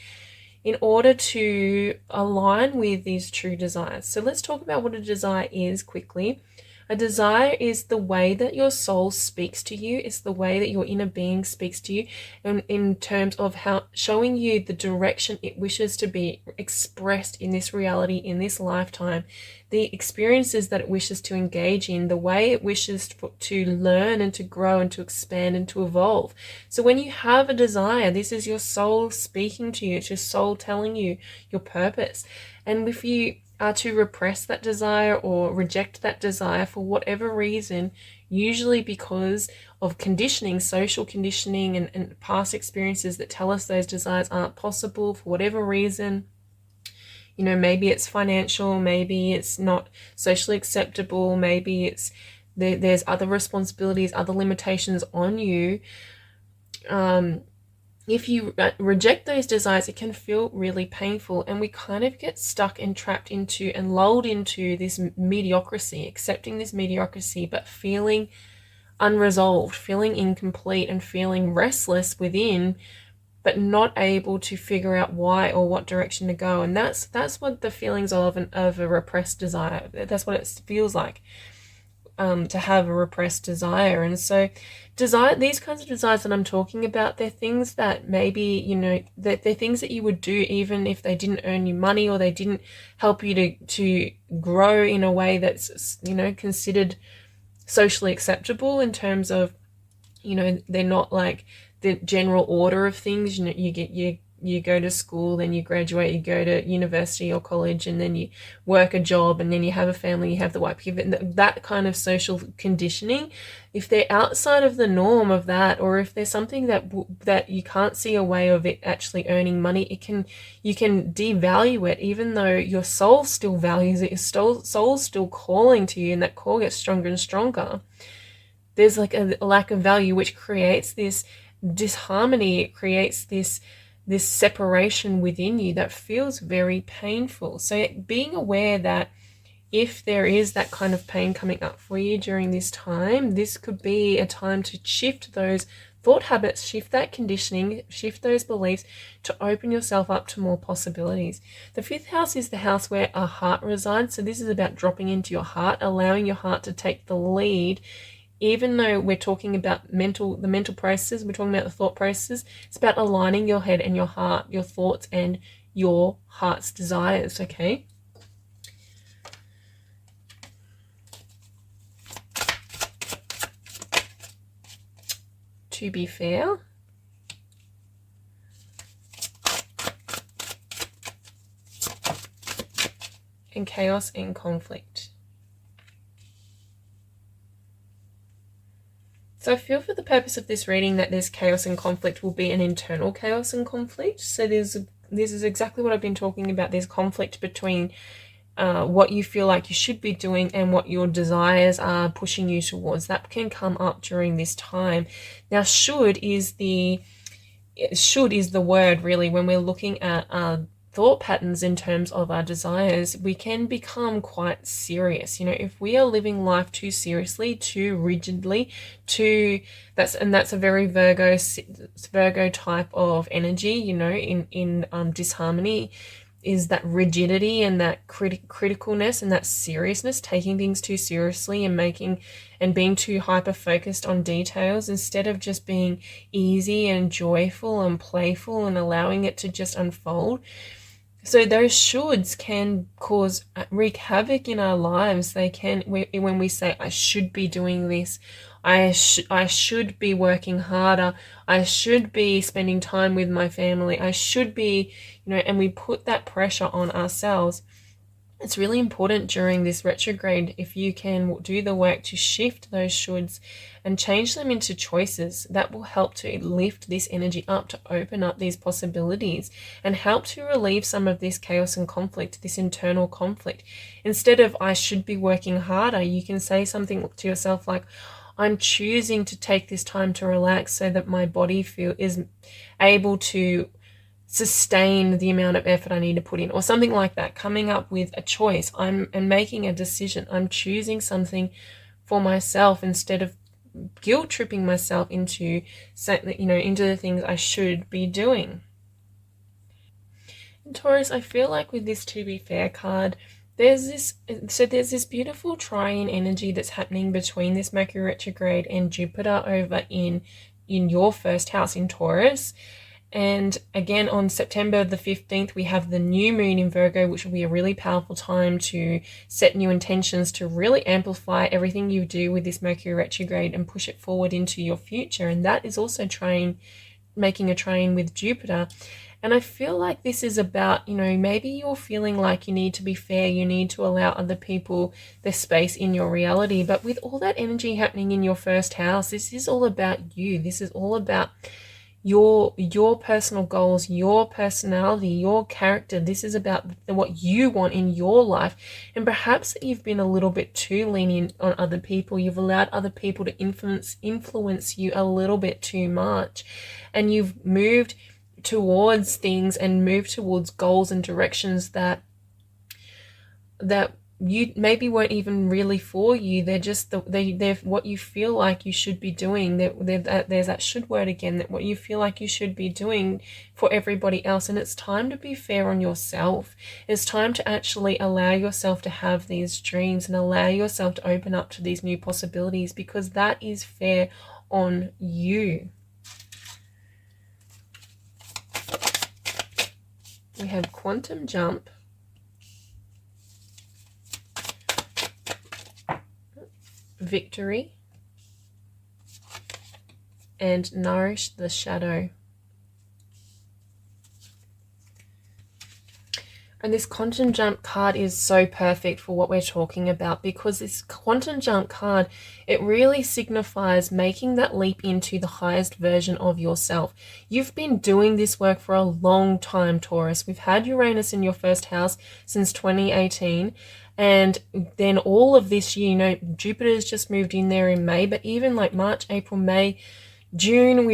in order to align with these true desires. So let's talk about what a desire is quickly. A desire is the way that your soul speaks to you. It's the way that your inner being speaks to you, and in terms of how showing you the direction it wishes to be expressed in this reality, in this lifetime, the experiences that it wishes to engage in, the way it wishes to learn and to grow and to expand and to evolve. So when you have a desire, this is your soul speaking to you. It's your soul telling you your purpose. And if you are to repress that desire or reject that desire for whatever reason, usually because of conditioning, social conditioning, and past experiences that tell us those desires aren't possible for whatever reason. Maybe it's financial, maybe it's not socially acceptable, maybe it's there's other responsibilities, other limitations on you. If you reject those desires, it can feel really painful, and we kind of get stuck and trapped into and lulled into this mediocrity, accepting this mediocrity, but feeling unresolved, feeling incomplete, and feeling restless within, but not able to figure out why or what direction to go. And that's what the feelings of a repressed desire, that's what it feels like. To have a repressed desire. And so these kinds of desires that I'm talking about, they're things that maybe, they're things that you would do even if they didn't earn you money, or they didn't help you to grow in a way that's, considered socially acceptable, in terms of, they're not like the general order of things. You go to school, then you graduate, you go to university or college, and then you work a job, and then you have a family, you have the wife, that kind of social conditioning. If they're outside of the norm of that, or if there's something that you can't see a way of it actually earning money, you can devalue it, even though your soul still values it, your soul's still calling to you, and that call gets stronger and stronger. There's like a lack of value, which creates this disharmony. It creates this separation within you that feels very painful. So being aware that if there is that kind of pain coming up for you during this time, this could be a time to shift those thought habits, shift that conditioning, shift those beliefs, to open yourself up to more possibilities. The 5th house is the house where our heart resides. So this is about dropping into your heart, allowing your heart to take the lead. Even though we're talking about the mental processes, we're talking about the thought processes, it's about aligning your head and your heart, your thoughts and your heart's desires, okay? To be fair, and chaos and conflict. So I feel for the purpose of this reading that this chaos and conflict will be an internal chaos and conflict. So this is exactly what I've been talking about. There's conflict between what you feel like you should be doing and what your desires are pushing you towards. That can come up during this time. Now, should is the word, really, when we're looking at thought patterns in terms of our desires. We can become quite serious. If we are living life too seriously, too rigidly, that's a very Virgo type of energy, in disharmony, is that rigidity and that criticalness and that seriousness, taking things too seriously and being too hyper focused on details, instead of just being easy and joyful and playful and allowing it to just unfold. So those shoulds can wreak havoc in our lives. They can, when we say, I should be doing this, I should be working harder, I should be spending time with my family, I should be, and we put that pressure on ourselves. It's really important during this retrograde, if you can do the work to shift those shoulds and change them into choices, that will help to lift this energy up, to open up these possibilities and help to relieve some of this chaos and conflict, this internal conflict. Instead of I should be working harder, you can say something to yourself like, I'm choosing to take this time to relax so that my body is able to sustain the amount of effort I need to put in, or something like that. Coming up with a choice, and making a decision. I'm choosing something for myself instead of guilt tripping myself into the things I should be doing. And Taurus, I feel like with this To Be Fair card, there's this beautiful trine energy that's happening between this Mercury retrograde and Jupiter over in your first house in Taurus. And again, on September the 15th, we have the new moon in Virgo, which will be a really powerful time to set new intentions, to really amplify everything you do with this Mercury retrograde and push it forward into your future. And that is also making a trine with Jupiter. And I feel like this is about, maybe you're feeling like you need to be fair, you need to allow other people their space in your reality. But with all that energy happening in your first house, this is all about you. This is all about your personal goals, your personality, your character. This is about what you want in your life. And perhaps you've been a little bit too lenient on other people. You've allowed other people to influence you a little bit too much. And you've moved towards things and moved towards goals and directions that you maybe weren't even really for you. They're just they're what you feel like you should be doing. There's that should word again, that what you feel like you should be doing for everybody else. And it's time to be fair on yourself. It's time to actually allow yourself to have these dreams and allow yourself to open up to these new possibilities, because that is fair on you. We have Quantum Jump, Victory, and Nourish the Shadow. And this Quantum Jump card is so perfect for what we're talking about, because this Quantum Jump card, it really signifies making that leap into the highest version of yourself. You've been doing this work for a long time, Taurus. We've had Uranus in your first house since 2018. And then all of this year, Jupiter's just moved in there in May, but even like March, April, May, June,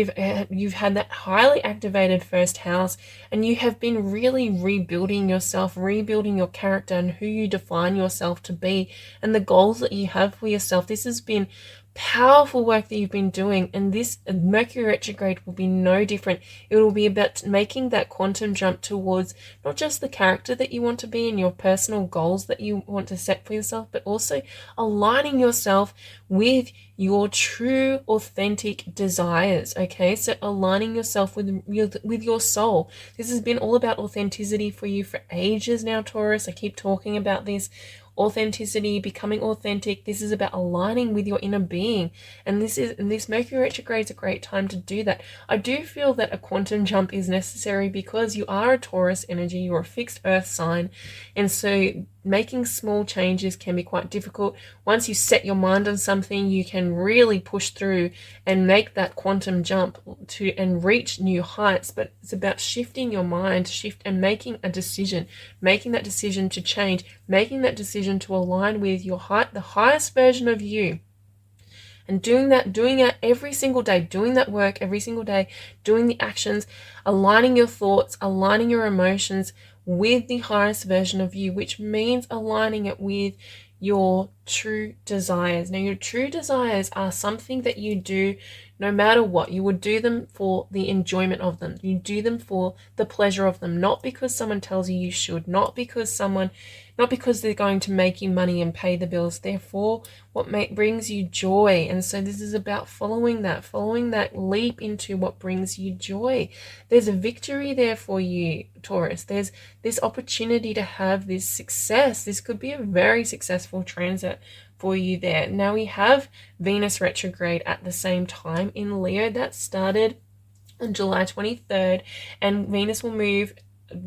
you've had that highly activated first house, and you have been really rebuilding yourself, rebuilding your character and who you define yourself to be and the goals that you have for yourself. This has been powerful work that you've been doing, and this Mercury retrograde will be no different. It will be about making that quantum jump towards not just the character that you want to be and your personal goals that you want to set for yourself, but also aligning yourself with your true authentic desires. Okay, so aligning yourself with your soul. This has been all about authenticity for you for ages now, Taurus. I keep talking about this authenticity, becoming authentic. This is about aligning with your inner being, and this Mercury retrograde is a great time to do that. I do feel that a quantum jump is necessary because you are a Taurus energy, you're a fixed earth sign, and so making small changes can be quite difficult. Once you set your mind on something, you can really push through and make that quantum jump and reach new heights. But it's about shifting your mind, and making a decision, making that decision to change, making that decision to align with the highest version of you. And doing it every single day, doing that work every single day, doing the actions, aligning your thoughts, aligning your emotions with the highest version of you, which means aligning it with your true desires. Now, your true desires are something that you do no matter what. You would do them for the enjoyment of them. You do them for the pleasure of them, not because someone tells you you should, not because they're going to make you money and pay the bills. Therefore, what brings you joy. And so this is about following that leap into what brings you joy. There's a victory there for you, Taurus. There's this opportunity to have this success. This could be a very successful transit for you there. Now we have Venus retrograde at the same time in Leo. That started on July 23rd, and Venus will move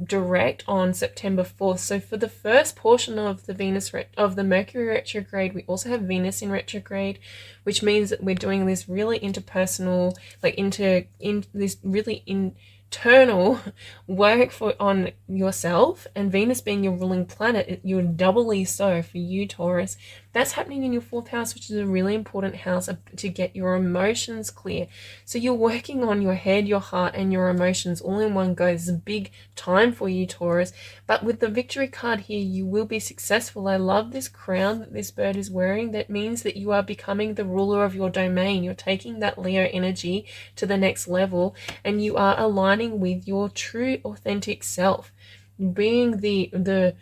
direct on September 4th. So for the first portion of the Mercury retrograde, we also have Venus in retrograde, which means that we're doing this really interpersonal, this really internal work on yourself, and Venus being your ruling planet, you're doubly so for you, Taurus. That's happening in your fourth house, which is a really important house to get your emotions clear. So you're working on your head, your heart, and your emotions all in one go. It's a big time for you, Taurus. But with the victory card here, you will be successful. I love this crown that this bird is wearing. That means that you are becoming the ruler of your domain. You're taking that Leo energy to the next level, and you are aligning with your true authentic self. being the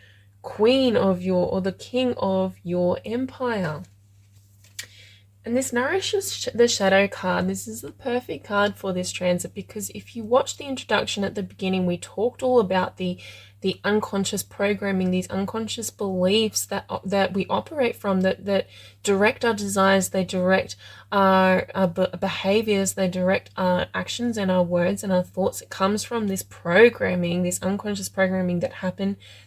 queen of your, or the king of your empire. And this nourishes the shadow card. This is the perfect card for this transit, because if you watch the introduction at the beginning, we talked all about the unconscious programming, these unconscious beliefs that we operate from, that direct our desires, they direct our behaviors, they direct our actions and our words and our thoughts. It comes from this programming, this unconscious programming that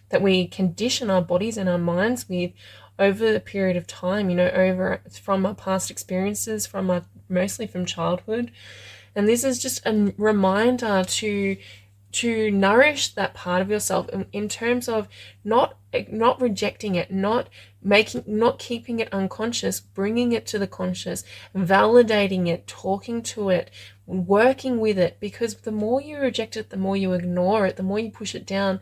that we condition our bodies and our minds with over a period of time, over from our past experiences, mostly from childhood. And this is just a reminder to nourish that part of yourself in terms of not rejecting it, not keeping it unconscious, bringing it to the conscious, validating it, talking to it, working with it. Because the more you reject it, the more you ignore it, the more you push it down,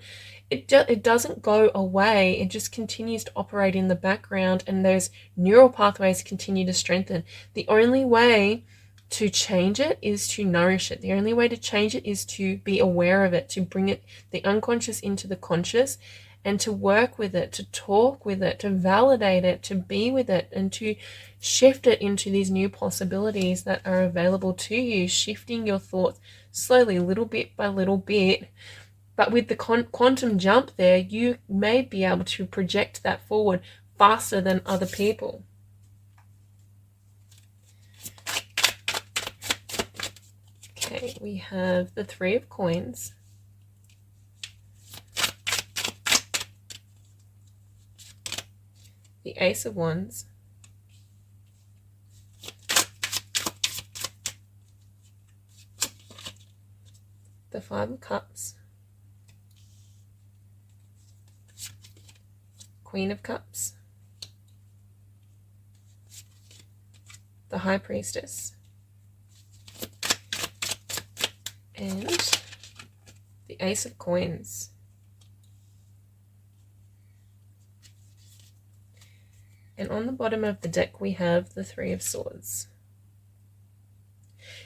it doesn't go away. It just continues to operate in the background, and those neural pathways continue to strengthen. The only way to change it is to nourish it. The only way to change it is to be aware of it, to bring it, the unconscious, into the conscious, and to work with it, to talk with it, to validate it, to be with it, and to shift it into these new possibilities that are available to you, shifting your thoughts slowly, little bit by little bit. But with the quantum jump there, you may be able to project that forward faster than other people. Okay, we have the Three of Coins, the Ace of Wands, the Five of Cups, Queen of Cups, the High Priestess, and the Ace of Coins. And on the bottom of the deck we have the Three of Swords.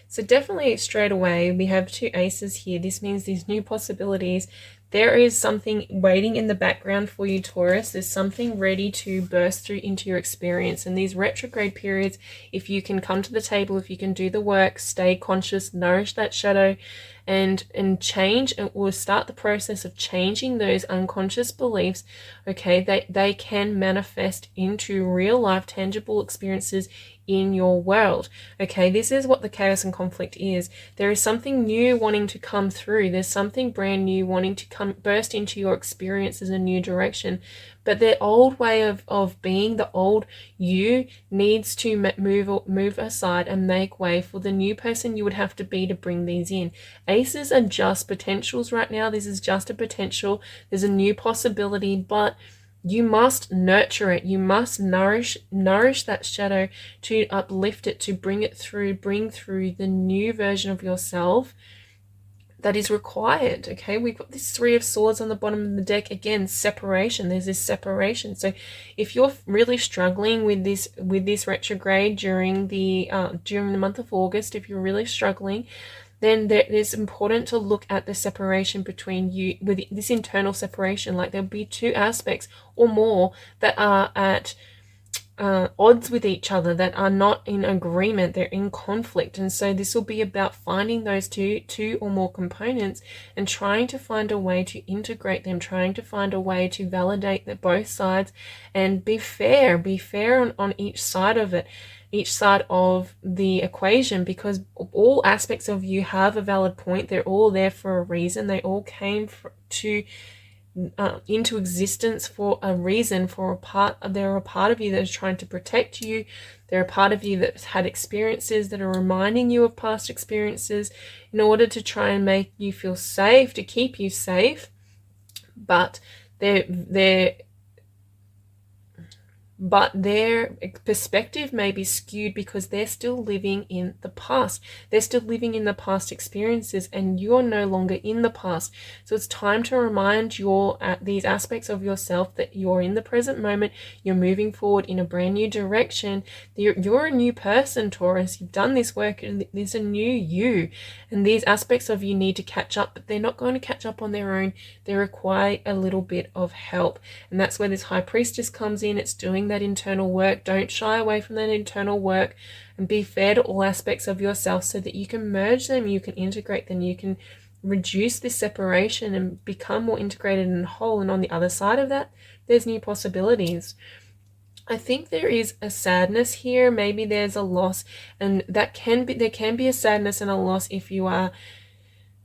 So definitely straight away we have two aces here. This means these new possibilities. There is something waiting in the background for you, Taurus. There's something ready to burst through into your experience. And these retrograde periods, if you can come to the table, if you can do the work, stay conscious, nourish that shadow, and change, and will start the process of changing those unconscious beliefs, okay, they can manifest into real life tangible experiences in your world. Okay, this is what the chaos and conflict is. There is something new wanting to come through. There's something brand new wanting to burst into your experience as a new direction. But the old way of being, the old you, needs to move aside and make way for the new person you would have to be to bring these in. Aces are just potentials right now. This is just a potential. There's a new possibility, but you must nurture it. You must nourish that shadow to uplift it, to bring through the new version of yourself that is required. Okay, we've got this Three of Swords on the bottom of the deck. Again, separation. There's this separation. So if you're really struggling with this retrograde during the month of August, if you're really struggling, then it's important to look at the separation between you, with this internal separation. Like there'll be two aspects or more that are at odds with each other, that are not in agreement, they're in conflict. And so this will be about finding those two or more components and trying to find a way to integrate them, trying to find a way to validate that both sides, and be fair on each side of it, each side of the equation, because all aspects of you have a valid point. They're all there for a reason. They all came into existence for a reason, they're a part of you that is trying to protect you. They're a part of you that's had experiences that are reminding you of past experiences in order to try and make you feel safe, to keep you safe. But they're but their perspective may be skewed because they're still living in the past. They're still living in the past experiences, and you're no longer in the past. So it's time to remind these aspects of yourself that you're in the present moment. You're moving forward in a brand new direction. You're a new person, Taurus. You've done this work, and there's a new you. And these aspects of you need to catch up, but they're not going to catch up on their own. They require a little bit of help. And that's where this High Priestess comes in. It's doing that internal work. Don't shy away from that internal work, and be fair to all aspects of yourself so that you can merge them, you can integrate them, you can reduce this separation and become more integrated and whole. And on the other side of that, there's new possibilities. I think there is a sadness here. Maybe there's a loss, and there can be a sadness and a loss if you are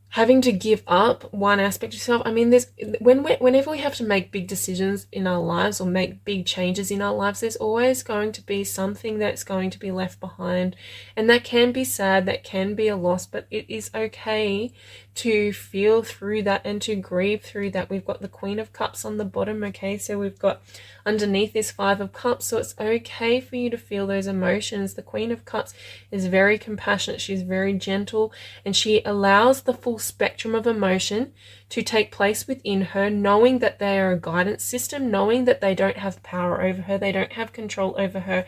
having to give up one aspect of yourself. I mean, whenever we have to make big decisions in our lives or make big changes in our lives, there's always going to be something that's going to be left behind. And that can be sad, that can be a loss, but it is okay to feel through that and to grieve through that. We've got the Queen of Cups on the bottom, okay? So we've got underneath this Five of Cups, so it's okay for you to feel those emotions. The Queen of Cups is very compassionate, she's very gentle, and she allows the full spectrum of emotion to take place within her, knowing that they are a guidance system, knowing that they don't have power over her, they don't have control over her.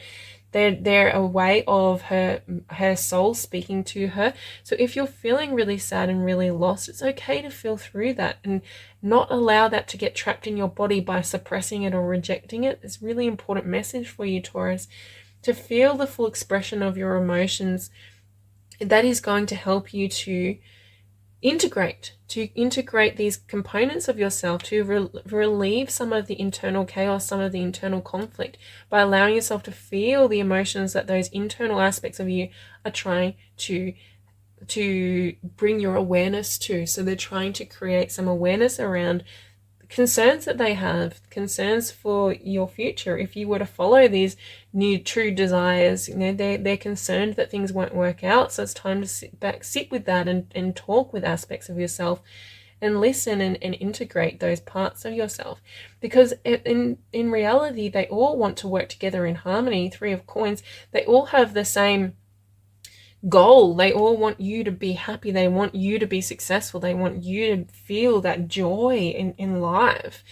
They're a way of her soul speaking to her. So if you're feeling really sad and really lost, it's okay to feel through that and not allow that to get trapped in your body by suppressing it or rejecting it. It's a really important message for you, Taurus, to feel the full expression of your emotions. That is going to help you to integrate these components of yourself, to relieve some of the internal chaos, some of the internal conflict, by allowing yourself to feel the emotions that those internal aspects of you are trying to bring your awareness to. So they're trying to create some awareness around concerns that they have, concerns for your future. If you were to follow these new true desires, you know, they're concerned that things won't work out. So it's time to sit with that and talk with aspects of yourself and listen and integrate those parts of yourself, because in reality they all want to work together in harmony. Three of Coins, they all have the same goal. They all want you to be happy, they want you to be successful, they want you to feel that joy in life,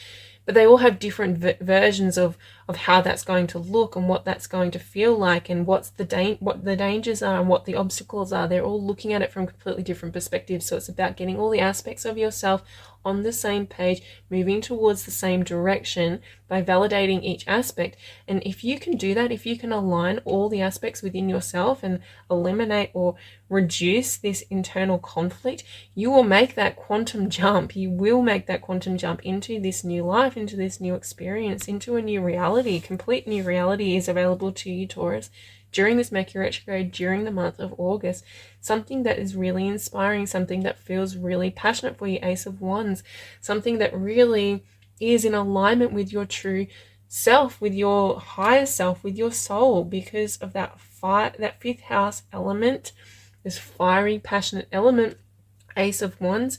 but they all have different versions of how that's going to look and what that's going to feel like, and what the dangers are and what the obstacles are. They're all looking at it from completely different perspectives. So it's about getting all the aspects of yourself on the same page, moving towards the same direction by validating each aspect. And if you can do that, if you can align all the aspects within yourself and eliminate or reduce this internal conflict, you will make that quantum jump. You will make that quantum jump into this new life, into this new experience, into a new reality. Complete new reality is available to you, Taurus, during this Mercury retrograde, during the month of August. Something that is really inspiring, something that feels really passionate for you, Ace of Wands, something that really is in alignment with your true self, with your higher self, with your soul, because of that fifth house element, this fiery, passionate element, Ace of Wands.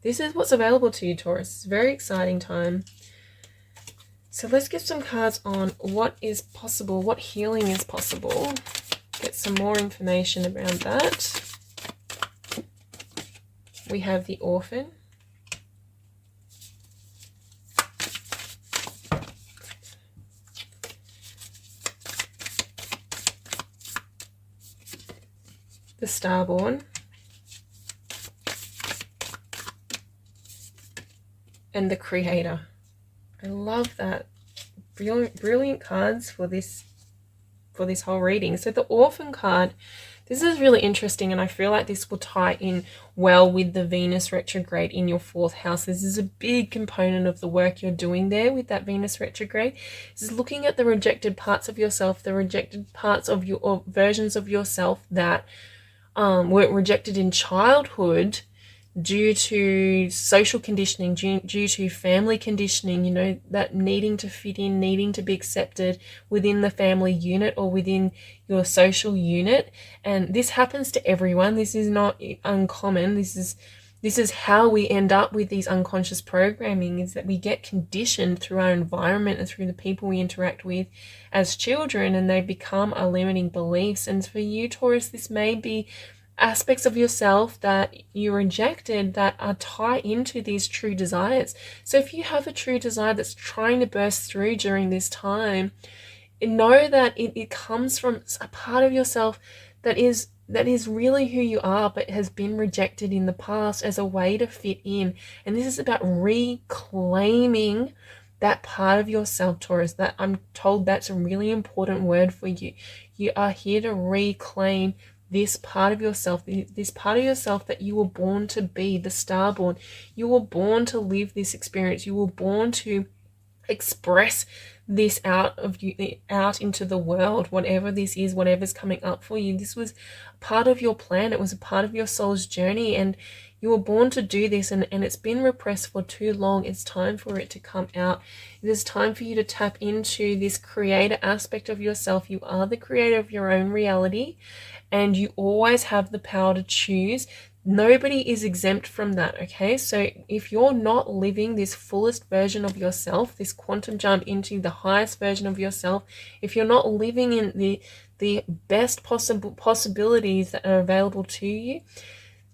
This is what's available to you, Taurus. It's a very exciting time. So let's get some cards on what is possible, what healing is possible. Get some more information around that. We have the Orphan. The Starborn. And the Creator. I love that. Brilliant cards for this whole reading. So the Orphan card, this is really interesting, and I feel like this will tie in well with the Venus retrograde in your 4th house. This is a big component of the work you're doing there with that Venus retrograde. This is looking at the rejected parts of yourself, the rejected parts of your, or versions of yourself that were rejected in childhood, due to social conditioning, due to family conditioning, you know, that needing to fit in, needing to be accepted within the family unit or within your social unit. And this happens to everyone. This is not uncommon. This This is how we end up with these unconscious programming, is that we get conditioned through our environment and through the people we interact with as children, and they become our limiting beliefs. And for you, Taurus, this may be aspects of yourself that you rejected that are tied into these true desires. So if you have a true desire that's trying to burst through during this time, know that it comes from a part of yourself that is really who you are, but has been rejected in the past as a way to fit in. And this is about reclaiming that part of yourself, Taurus. That I'm told that's a really important word for you. You are here to reclaim this part of yourself, this part of yourself that you were born to be, the starborn. You were born to live this experience. You were born to express this out of you, out into the world, whatever this is, whatever's coming up for you. This was part of your plan. It was a part of your soul's journey, and you were born to do this, and it's been repressed for too long. It's time for it to come out. It is time for you to tap into this creator aspect of yourself. You are the creator of your own reality, and you always have the power to choose. Nobody is exempt from that, okay? So if you're not living this fullest version of yourself, this quantum jump into the highest version of yourself, if you're not living in the best possible possibilities that are available to you,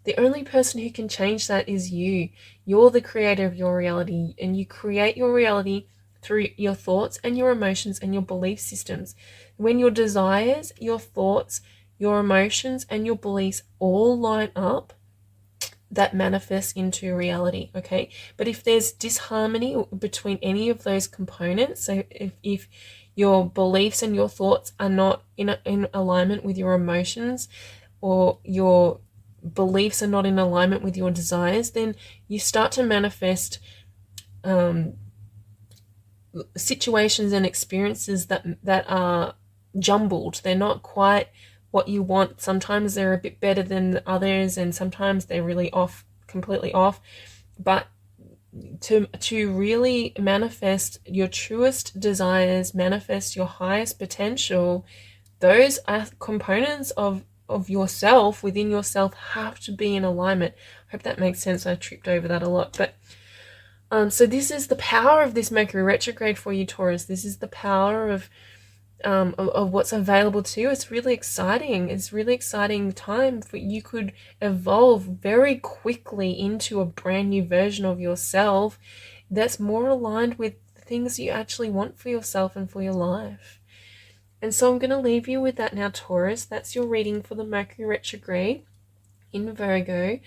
the only person who can change that is you. You're the creator of your reality, and you create your reality through your thoughts and your emotions and your belief systems. When your desires, your thoughts, your emotions, and your beliefs all line up, that manifests into reality, okay? But if there's disharmony between any of those components, so if your beliefs and your thoughts are not in alignment with your emotions, or your beliefs are not in alignment with your desires, then you start to manifest situations and experiences that are jumbled. They're not quite what you want. Sometimes they're a bit better than others, and sometimes they're really off, completely off. But to really manifest your truest desires, manifest your highest potential, those are components of yourself, within yourself, have to be in alignment. I hope that makes sense. I tripped over that a lot. But so this is the power of this Mercury retrograde for you, Taurus. This is the power of what's available to you. It's really exciting. It's really exciting time for you. Could evolve very quickly into a brand new version of yourself that's more aligned with the things you actually want for yourself and for your life. And so I'm going to leave you with that now, Taurus. That's your reading for the Mercury retrograde in Virgo.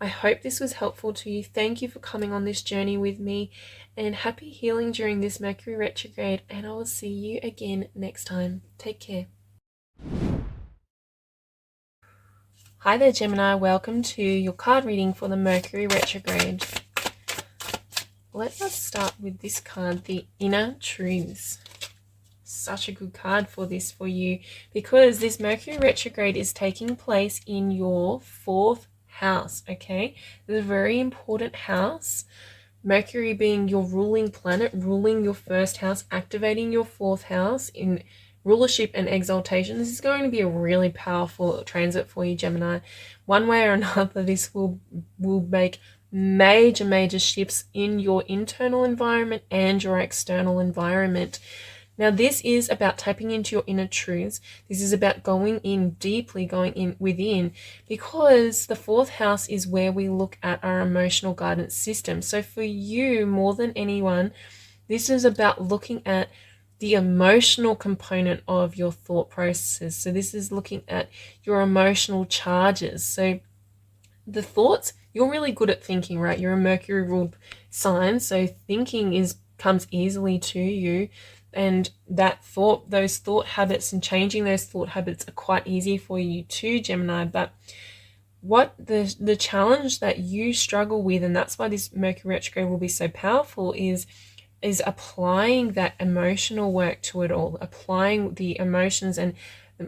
I hope this was helpful to you. Thank you for coming on this journey with me, and happy healing during this Mercury retrograde, and I will see you again next time. Take care. Hi there, Gemini. Welcome to your card reading for the Mercury retrograde. Let us start with this card, the Inner Truths. Such a good card for this for you, because this Mercury retrograde is taking place in your 4th house, okay? It's a very important house. Mercury being your ruling planet, ruling your 1st house, activating your 4th house in rulership and exaltation. This is going to be a really powerful transit for you, Gemini. One way or another, this will make major shifts in your internal environment and your external environment. Now, this is about tapping into your inner truths. This is about going in deeply, going in within, because the 4th house is where we look at our emotional guidance system. So for you, more than anyone, this is about looking at the emotional component of your thought processes. So this is looking at your emotional charges. So the thoughts, you're really good at thinking, right? You're a Mercury ruled sign, so thinking comes easily to you. And those thought habits and changing those thought habits are quite easy for you too, Gemini. But what the challenge that you struggle with, and that's why this Mercury retrograde will be so powerful, is applying that emotional work to it all, applying the emotions. And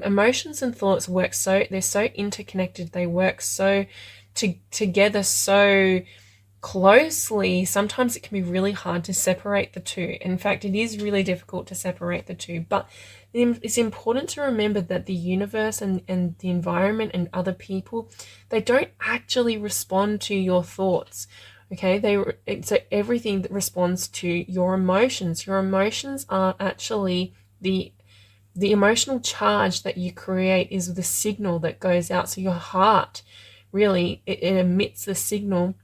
emotions and thoughts work they're so interconnected. They work so together so closely. Sometimes it can be really hard to separate the two. In fact, it is really difficult to separate the two, but it's important to remember that the universe and the environment and other people, they don't actually respond to your thoughts. Okay, so everything that responds to your emotions. Your emotions are actually the emotional charge that you create is the signal that goes out. So your heart really it emits the signal,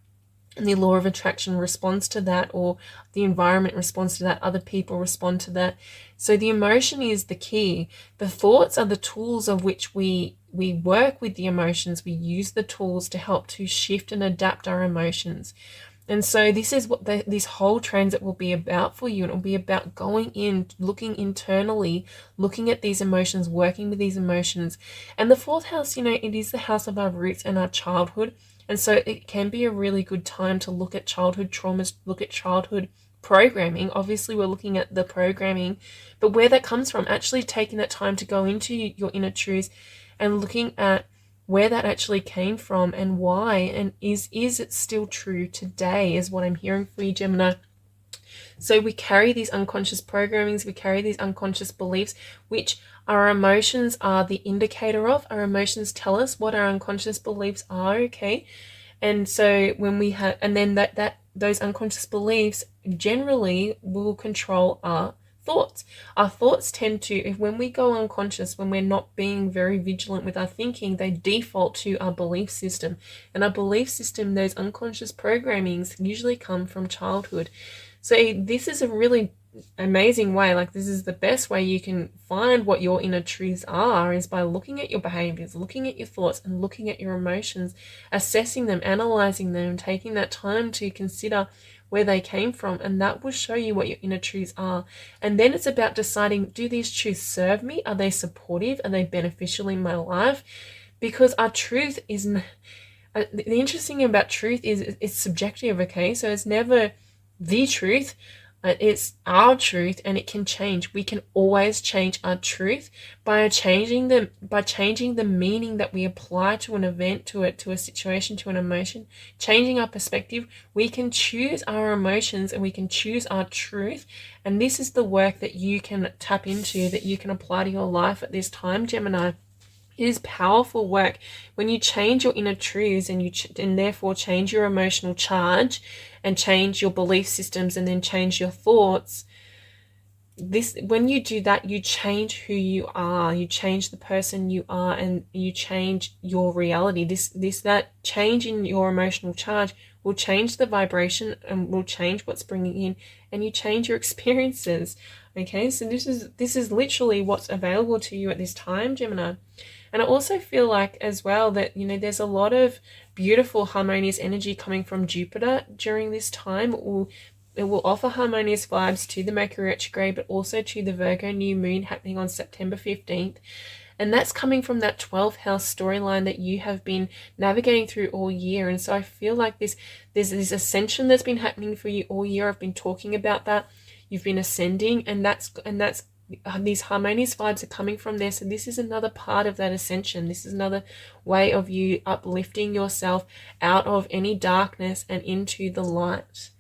and the law of attraction responds to that, or the environment responds to that, other people respond to that. So the emotion is the key. The thoughts are the tools of which we work with the emotions. We use the tools to help to shift and adapt our emotions. And so this is what this whole transit will be about for you. And it will be about going in, looking internally, looking at these emotions, working with these emotions. And the fourth house, it is the house of our roots and our childhood. And so it can be a really good time to look at childhood traumas, look at childhood programming. Obviously, we're looking at the programming, but where that comes from, actually taking that time to go into your inner truths and looking at where that actually came from and why, and is it still true today, is what I'm hearing for you, Gemini. So we carry these unconscious programmings, we carry these unconscious beliefs, which our emotions are the indicator of. Our emotions tell us what our unconscious beliefs are, okay? And so when we have, and then those unconscious beliefs generally will control our thoughts. Our thoughts tend to, when we go unconscious, when we're not being very vigilant with our thinking, they default to our belief system. And our belief system, those unconscious programmings, usually come from childhood. So this is a really amazing way, like this is the best way you can find what your inner truths are, is by looking at your behaviors, looking at your thoughts, and looking at your emotions, assessing them, analyzing them, taking that time to consider where they came from, and that will show you what your inner truths are. And then it's about deciding, do these truths serve me? Are they supportive? Are they beneficial in my life? Because our truth is the interesting thing about truth is it's subjective, okay? So it's never the truth. It's our truth, and it can change. We can always change our truth by changing the meaning that we apply to an event, to a situation, to an emotion. Changing our perspective, we can choose our emotions and we can choose our truth. And this is the work that you can tap into, that you can apply to your life at this time, Gemini. It is powerful work when you change your inner truths and and therefore change your emotional charge and change your belief systems and then change your thoughts. When you do that, you change who you are, you change the person you are, and you change your reality. That change in your emotional charge will change the vibration and will change what's bringing in, and you change your experiences. Okay, so this is literally what's available to you at this time, Gemini. And I also feel like as well that, there's a lot of beautiful harmonious energy coming from Jupiter during this time. It will offer harmonious vibes to the Mercury Retrograde, but also to the Virgo new moon happening on September 15th. And that's coming from that 12th house storyline that you have been navigating through all year. And so I feel like there's this ascension that's been happening for you all year. I've been talking about that. You've been ascending, and that's these harmonious vibes are coming from there. So this is another part of that ascension. This is another way of you uplifting yourself out of any darkness and into the light.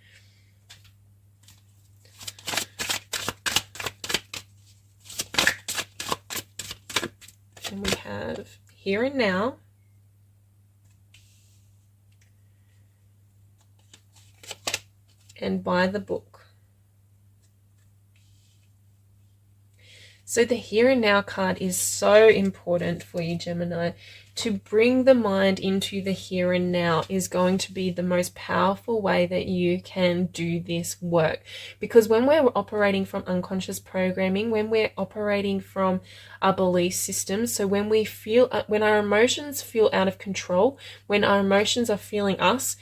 And we have here and now, and by the book. So the here and now card is so important for you, Gemini. To bring the mind into the here and now is going to be the most powerful way that you can do this work. Because when we're operating from unconscious programming, when we're operating from our belief systems, so when our emotions feel out of control, when our emotions are feeling us,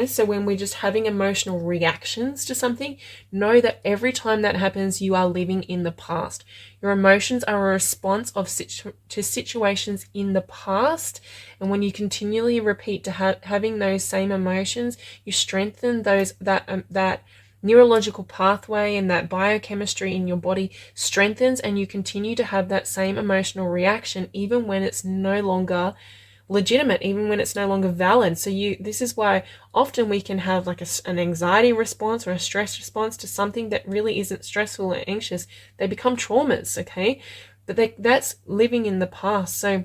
so when we're just having emotional reactions to something, know that every time that happens, you are living in the past. Your emotions are a response to situations in the past. And when you continually repeat to having those same emotions, you strengthen that neurological pathway, and that biochemistry in your body strengthens, and you continue to have that same emotional reaction even when it's no longer legitimate, even when it's no longer valid. So this is why often we can have like an anxiety response or a stress response to something that really isn't stressful or anxious. They become traumas, okay? But that's living in the past. So,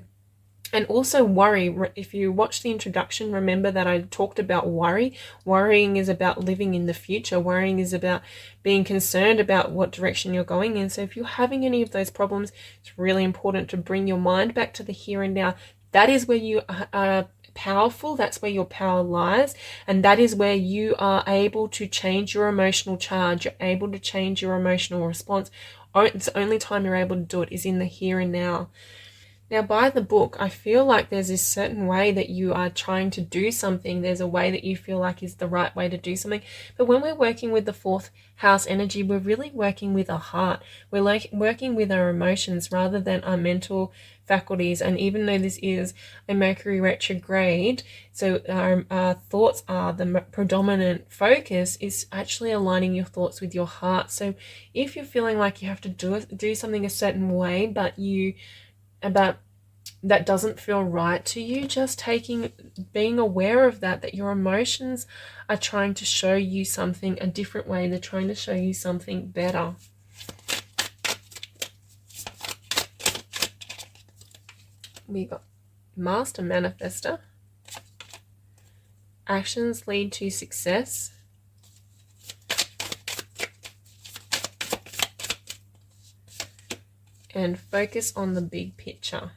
and also worry. If you watch the introduction, remember that I talked about worry. Worrying is about living in the future. Worrying is about being concerned about what direction you're going in. So if you're having any of those problems, it's really important to bring your mind back to the here and now. That is where you are powerful. That's where your power lies. And that is where you are able to change your emotional charge. You're able to change your emotional response. It's the only time you're able to do it is in the here and now. Now, by the book, I feel like there's this certain way that you are trying to do something. There's a way that you feel like is the right way to do something. But when we're working with the fourth house energy, we're really working with our heart. We're like working with our emotions rather than our mental faculties. And even though this is a Mercury retrograde, so our thoughts are the predominant focus, is actually aligning your thoughts with your heart. So if you're feeling like you have to do something a certain way, but that doesn't feel right to you, just being aware of that your emotions are trying to show you something a different way. They're trying to show you something better. We got Master Manifester. Actions lead to success. And focus on the big picture.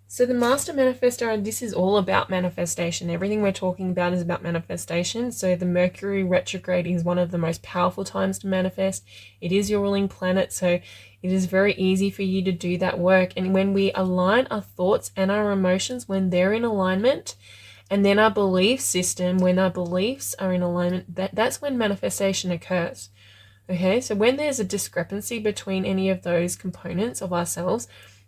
So the Master Manifester, this is all about manifestation. Everything we're talking about is about manifestation. So the Mercury retrograde is one of the most powerful times to manifest. It is your ruling planet, so it is very easy for you to do that work. And when we align our thoughts and our emotions, when they're in alignment, and then our belief system, when our beliefs are in alignment, that's when manifestation occurs. Okay, so when there's a discrepancy between any of those components of ourselves,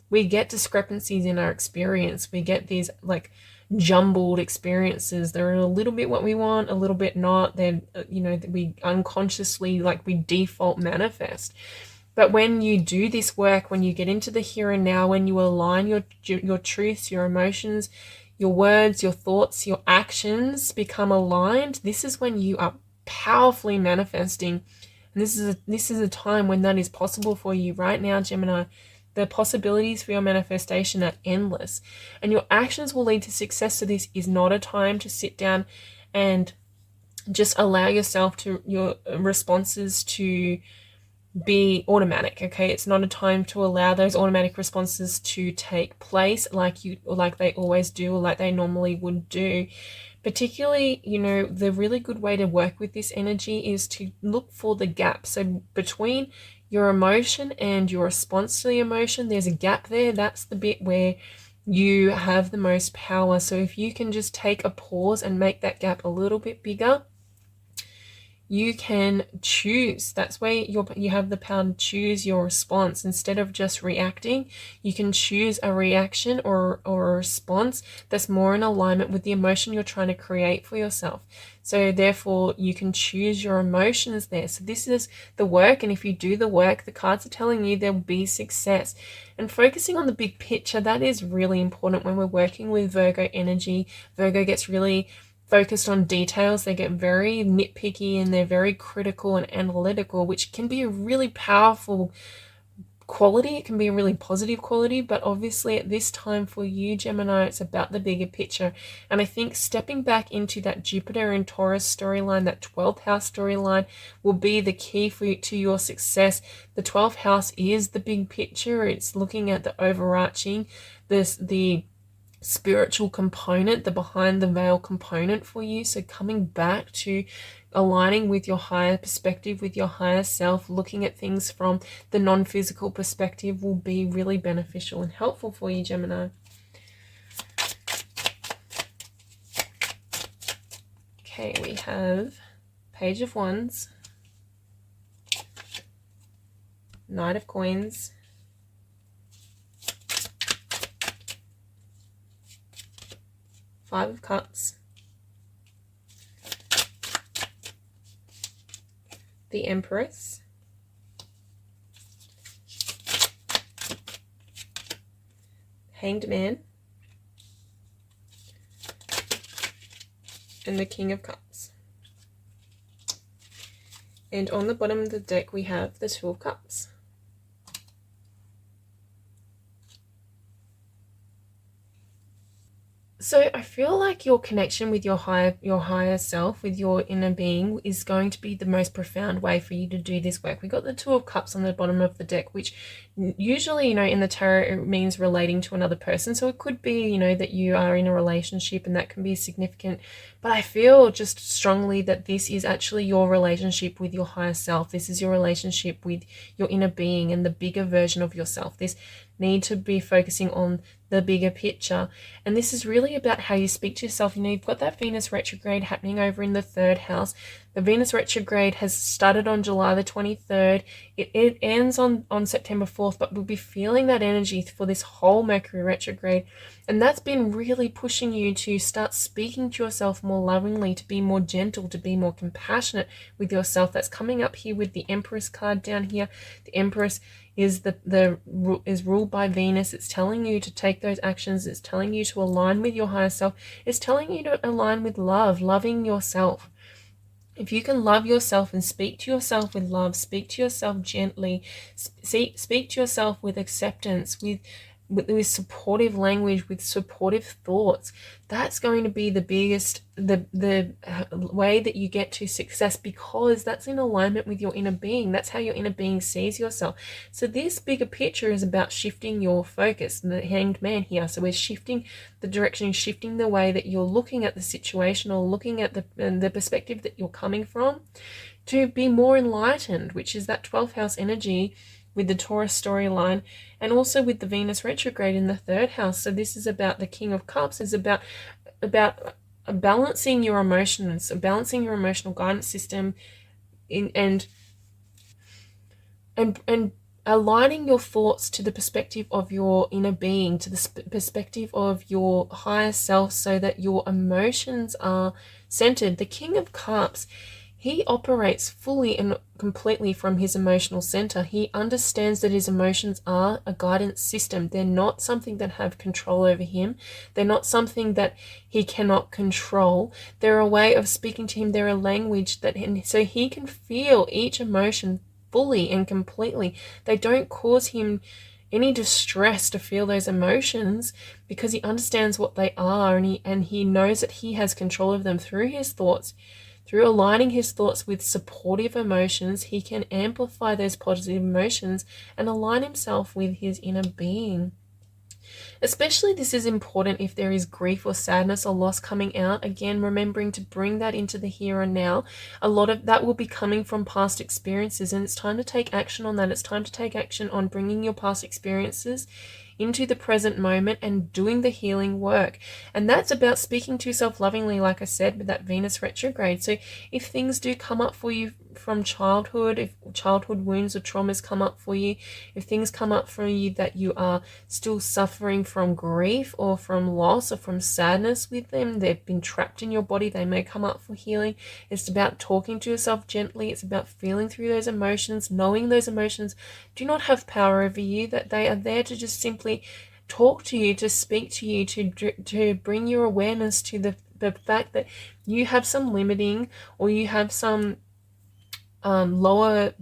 we get discrepancies in our experience. We get these like jumbled experiences. They're a little bit what we want, a little bit not. Then, we unconsciously, we default manifest. But when you do this work, when you get into the here and now, when you align your truths, your emotions, your words, your thoughts, your actions become aligned, this is when you are powerfully manifesting. And this is a time when that is possible for you right now, Gemini. The possibilities for your manifestation are endless, and your actions will lead to success. So this is not a time to sit down and just allow yourself to your responses to be automatic. Okay, it's not a time to allow those automatic responses to take place like they always do, or like they normally would do. Particularly, the really good way to work with this energy is to look for the gap. So between your emotion and your response to the emotion, there's a gap there. That's the bit where you have the most power. So if you can just take a pause and make that gap a little bit bigger, you can choose. That's where you have the power to choose your response. Instead of just reacting, you can choose a reaction or a response that's more in alignment with the emotion you're trying to create for yourself. So therefore, you can choose your emotions there. So this is the work, and if you do the work, the cards are telling you there will be success. And focusing on the big picture, that is really important when we're working with Virgo energy. Virgo gets really focused on details. They get very nitpicky and they're very critical and analytical, which can be a really powerful quality. It can be a really positive quality, but obviously at this time for you, Gemini, it's about the bigger picture. And I think stepping back into that Jupiter and Taurus storyline, that 12th house storyline, will be the key to your success. The 12th house is the big picture. It's looking at the overarching, the spiritual component, the behind the veil component for you. So coming back to aligning with your higher perspective, with your higher self, looking at things from the non-physical perspective will be really beneficial and helpful for you, Gemini. Okay, we have Page of Wands, Knight of Coins, Five of Cups, the Empress, Hanged Man, and the King of Cups. And on the bottom of the deck we have the Two of Cups. So I feel like your connection with your higher self, with your inner being, is going to be the most profound way for you to do this work. We got the Two of Cups on the bottom of the deck, which usually, you know, in the tarot, it means relating to another person. So it could be, you know, that you are in a relationship, and that can be significant. But I feel just strongly that this is actually your relationship with your higher self. This is your relationship with your inner being and the bigger version of yourself. This need to be focusing on the bigger picture, and this is really about how you speak to yourself. You know, you've got that Venus retrograde happening over in the 3rd house. The Venus retrograde has started on July the 23rd. It ends on September 4th, but we'll be feeling that energy for this whole Mercury retrograde, and that's been really pushing you to start speaking to yourself more lovingly, to be more gentle, to be more compassionate with yourself. That's coming up here with the Empress card down here. The Empress is is ruled by Venus. It's telling you to take those actions. It's telling you to align with your higher self. It's telling you to align with love, loving yourself. If you can love yourself and speak to yourself with love, speak to yourself gently, speak to yourself with acceptance, with supportive language, with supportive thoughts, that's going to be the biggest, the way that you get to success, because that's in alignment with your inner being. That's how your inner being sees yourself. So this bigger picture is about shifting your focus, the Hanged Man here. So we're shifting the direction, shifting the way that you're looking at the situation, or looking at the perspective that you're coming from, to be more enlightened, which is that 12th house energy with the Taurus storyline, and also with the Venus retrograde in the 3rd house. So this is about the King of Cups, is about balancing your emotions, balancing your emotional guidance system, and aligning your thoughts to the perspective of your inner being, to the perspective of your higher self, so that your emotions are centered. The King of Cups, he operates fully and completely from his emotional center. He understands that his emotions are a guidance system. They're not something that have control over him. They're not something that he cannot control. They're a way of speaking to him. They're a language that, so he can feel each emotion fully and completely. They don't cause him any distress to feel those emotions, because he understands what they are, and he knows that he has control of them through his thoughts. Through aligning his thoughts with supportive emotions, he can amplify those positive emotions and align himself with his inner being. Especially this is important if there is grief or sadness or loss coming out. Again, remembering to bring that into the here and now. A lot of that will be coming from past experiences, and it's time to take action on that. It's time to take action on bringing your past experiences into the present moment and doing the healing work. And that's about speaking to yourself lovingly, like I said, with that Venus retrograde. So if things do come up for you from childhood, if childhood wounds or traumas come up for you, if things come up for you that you are still suffering from grief or from loss or from sadness with them, they've been trapped in your body, they may come up for healing. It's about talking to yourself gently. It's about feeling through those emotions, knowing those emotions do not have power over you, that they are there to just simply talk to you, to speak to you, to bring your awareness to the fact that you have some limiting, or you have some lower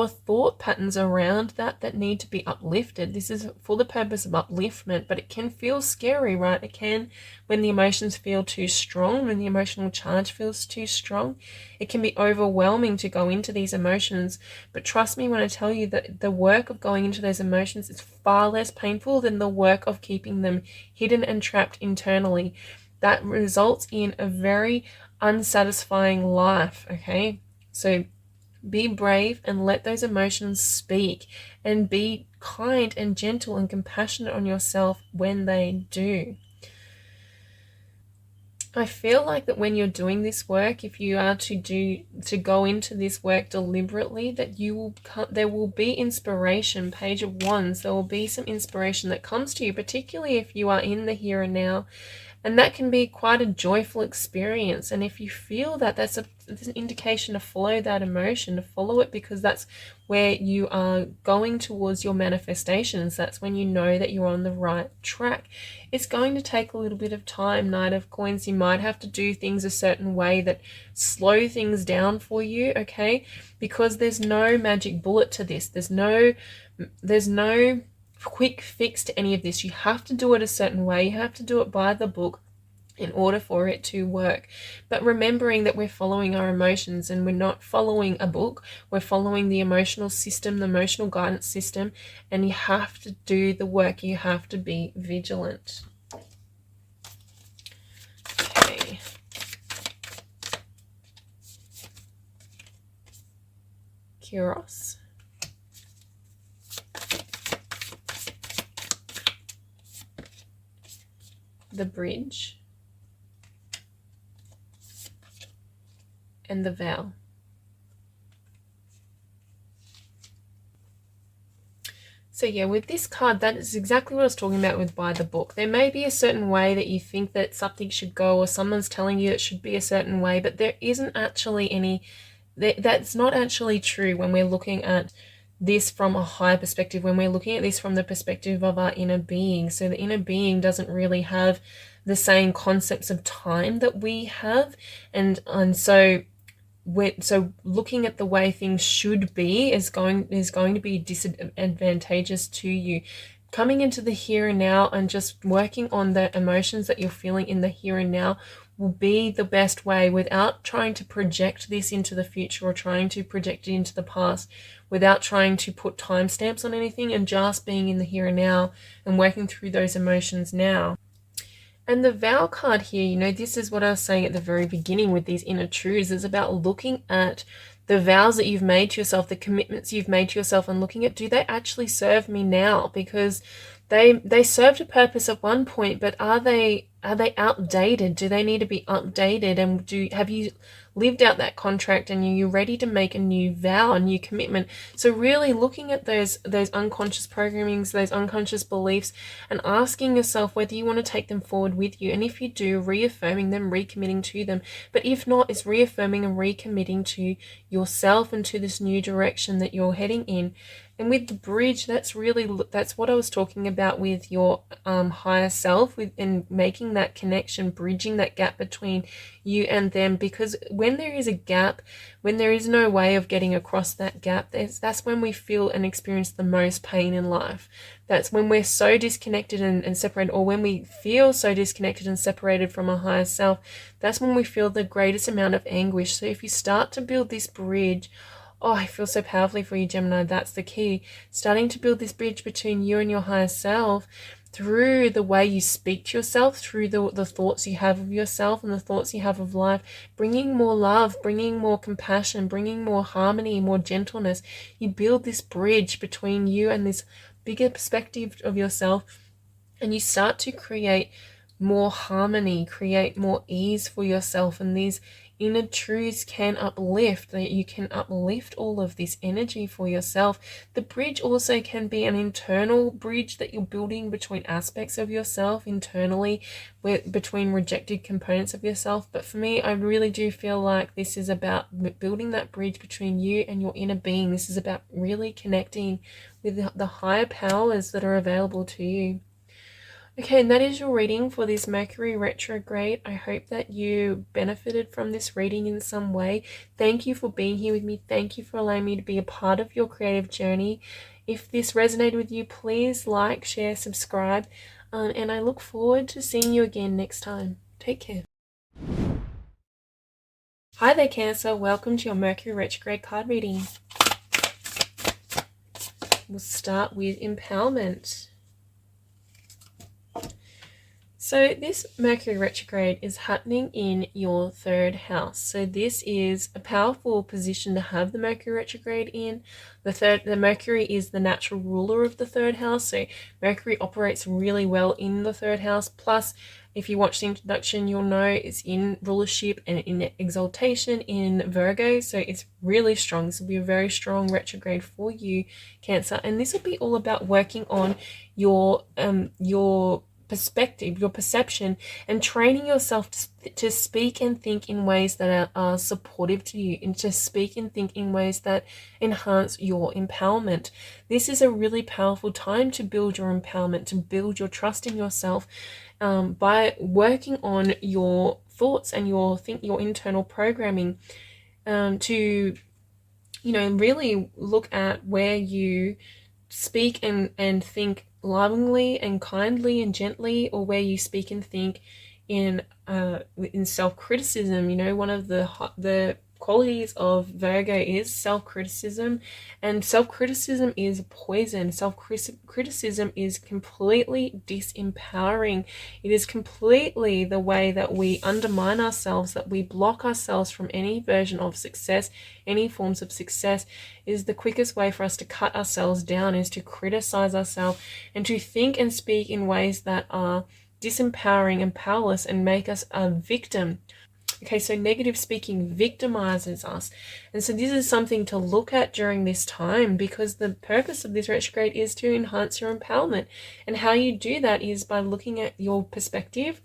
thought patterns around that need to be uplifted. This is for the purpose of upliftment, but it can feel scary, right? It can, when the emotions feel too strong, when the emotional charge feels too strong, it can be overwhelming to go into these emotions. But trust me when I tell you that the work of going into those emotions is far less painful than the work of keeping them hidden and trapped internally. That results in a very unsatisfying life, okay? So be brave and let those emotions speak, and be kind and gentle and compassionate on yourself when they do. I feel like that when you're doing this work, if you are to go into this work deliberately, that there will be inspiration. Page of Wands, there will be some inspiration that comes to you, particularly if you are in the here and now, And that can be quite a joyful experience. And if you feel that, that's an indication to follow that emotion, to follow it, because that's where you are going towards your manifestations. That's when you know that you're on the right track. It's going to take a little bit of time. Knight of Coins, you might have to do things a certain way that slow things down for you, okay? Because there's no magic bullet to this. There's no quick fix to any of this. You have to do it a certain way. You have to do it by the book in order for it to work. But remembering that we're following our emotions, and we're not following a book, we're following the emotional system, the emotional guidance system, and you have to do the work. You have to be vigilant. Okay. Kyros. The Bridge. And the Vow. So yeah, with this card, that is exactly what I was talking about with by the book. There may be a certain way that you think that something should go, or someone's telling you it should be a certain way, but there isn't actually any, that's not actually true when we're looking at this from a higher perspective, when we're looking at this from the perspective of our inner being. So the inner being doesn't really have the same concepts of time that we have, and so looking at the way things should be is going to be disadvantageous to you. Coming into the here and now and just working on the emotions that you're feeling in the here and now will be the best way, without trying to project this into the future or trying to project it into the past, without trying to put timestamps on anything, and just being in the here and now and working through those emotions now. And the Vow card here, you know, this is what I was saying at the very beginning with these inner truths. It's about looking at the vows that you've made to yourself, the commitments you've made to yourself, and looking at, do they actually serve me now? Because they served a purpose at one point, but are they outdated? Do they need to be updated? And have you lived out that contract, and you're ready to make a new vow, a new commitment? So really looking at those unconscious programmings, those unconscious beliefs, and asking yourself whether you want to take them forward with you. And if you do, reaffirming them, recommitting to them. But if not, it's reaffirming and recommitting to yourself and to this new direction that you're heading in. And with the Bridge, that's what I was talking about with your higher self, and making that connection, bridging that gap between you and them. Because when there is a gap, when there is no way of getting across that gap, that's when we feel and experience the most pain in life. That's when we're so disconnected and separated, or when we feel so disconnected and separated from our higher self, that's when we feel the greatest amount of anguish. So if you start to build this bridge, oh, I feel so powerfully for you, Gemini. That's the key. Starting to build this bridge between you and your higher self through the way you speak to yourself, through the thoughts you have of yourself and the thoughts you have of life, bringing more love, bringing more compassion, bringing more harmony, more gentleness. You build this bridge between you and this bigger perspective of yourself, and you start to create more harmony, create more ease for yourself, and these inner truths can uplift, that you can uplift all of this energy for yourself. The bridge also can be an internal bridge that you're building between aspects of yourself internally, between rejected components of yourself. But for me, I really do feel like this is about building that bridge between you and your inner being. This is about really connecting with the higher powers that are available to you. Okay, and that is your reading for this Mercury retrograde. I hope that you benefited from this reading in some way. Thank you for being here with me. Thank you for allowing me to be a part of your creative journey. If this resonated with you, please like, share, subscribe, and I look forward to seeing you again next time. Take care. Hi there, Cancer. Welcome to your Mercury retrograde card reading. We'll start with empowerment. So this Mercury retrograde is happening in your third house. So this is a powerful position to have the Mercury retrograde in. The Mercury is the natural ruler of the third house. So Mercury operates really well in the third house. Plus, if you watch the introduction, you'll know it's in rulership and in exaltation in Virgo. So it's really strong. This will be a very strong retrograde for you, Cancer. And this will be all about working on your perspective, your perception, and training yourself to speak and think in ways that are supportive to you, and to speak and think in ways that enhance your empowerment. This is a really powerful time to build your empowerment, to build your trust in yourself, by working on your thoughts and your internal programming, to really look at where you speak and think lovingly and kindly and gently, or where you speak and think in self-criticism. One of the qualities of Virgo is self-criticism, and self-criticism is poison. Self-criticism is completely disempowering. It is completely the way that we undermine ourselves, that we block ourselves from any version of success, any forms of success. Is the quickest way for us to cut ourselves down, is to criticize ourselves and to think and speak in ways that are disempowering and powerless and make us a victim. Okay, so negative speaking victimizes us. And so this is something to look at during this time, because the purpose of this retrograde is to enhance your empowerment. And how you do that is by looking at your perspective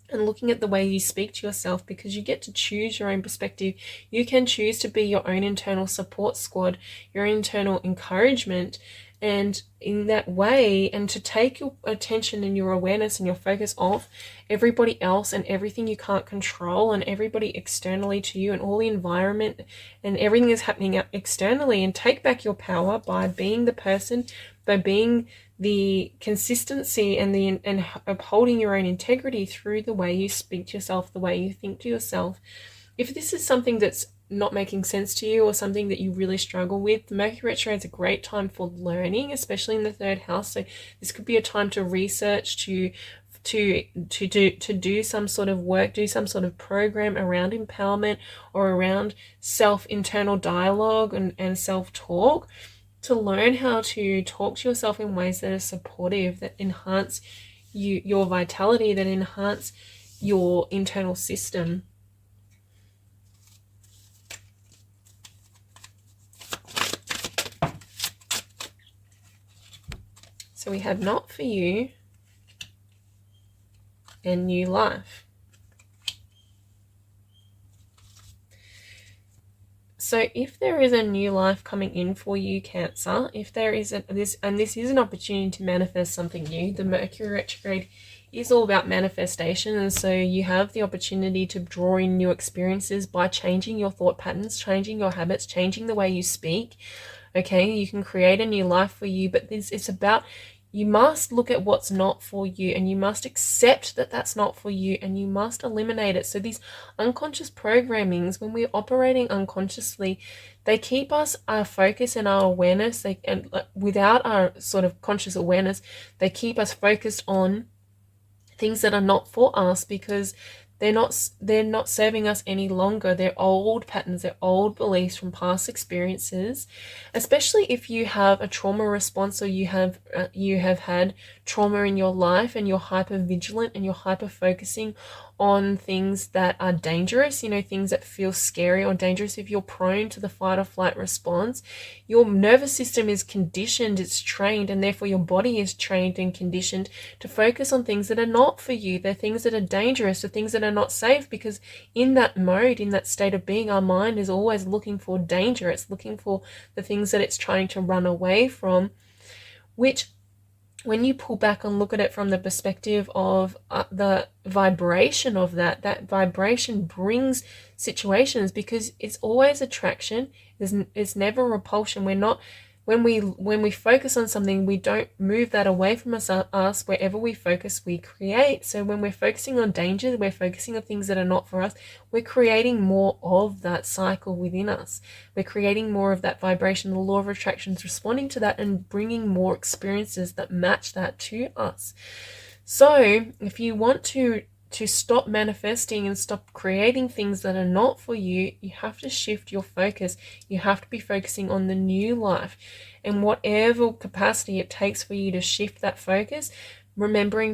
and looking at the way you speak to yourself, because you get to choose your own perspective. You can choose to be your own internal support squad, your internal encouragement, and in that way, and to take your attention and your awareness and your focus off everybody else and everything you can't control, and everybody externally to you, and all the environment and everything is happening externally, and take back your power by being the person, by being the consistency and upholding your own integrity through the way you speak to yourself, the way you think to yourself. If this is something that's not making sense to you, or something that you really struggle with, the Mercury retrograde is a great time for learning, especially in the third house. So this could be a time to research, to do some sort of work, do some sort of program around empowerment, or around internal dialogue and self-talk, to learn how to talk to yourself in ways that are supportive, that enhance your vitality, that enhance your internal system. So we have not for you and new life. So if there is a new life coming in for you, Cancer, if there is this is an opportunity to manifest something new. The Mercury retrograde is all about manifestation, and so you have the opportunity to draw in new experiences by changing your thought patterns, changing your habits, changing the way you speak. Okay, you can create a new life for you, but it's about, you must look at what's not for you, and you must accept that that's not for you, and you must eliminate it. So these unconscious programmings, when we're operating unconsciously, they keep our focus and our awareness, and without our sort of conscious awareness, they keep us focused on things that are not for us, because they're not serving us any longer. They're old patterns, they're old beliefs from past experiences. Especially if you have a trauma response, or you have had trauma in your life, and you're hyper vigilant and you're hyper focusing on things that are dangerous, things that feel scary or dangerous. If you're prone to the fight or flight response, your nervous system is conditioned, it's trained, and therefore your body is trained and conditioned to focus on things that are not for you. They're things that are dangerous, or things that are not safe, because in that mode, in that state of being, our mind is always looking for danger. It's looking for the things that it's trying to run away from, which, when you pull back and look at it from the perspective of the vibration of that vibration brings situations, because it's always attraction. It's never repulsion. We're not, when we focus on something, we don't move that away from us. Wherever we focus, we create. So when we're focusing on danger, we're focusing on things that are not for us, we're creating more of that cycle within us. We're creating more of that vibration. The law of attraction is responding to that and bringing more experiences that match that to us. So if you want to stop manifesting and stop creating things that are not for you, you have to shift your focus. You have to be focusing on the new life, and whatever capacity it takes for you to shift that focus, remembering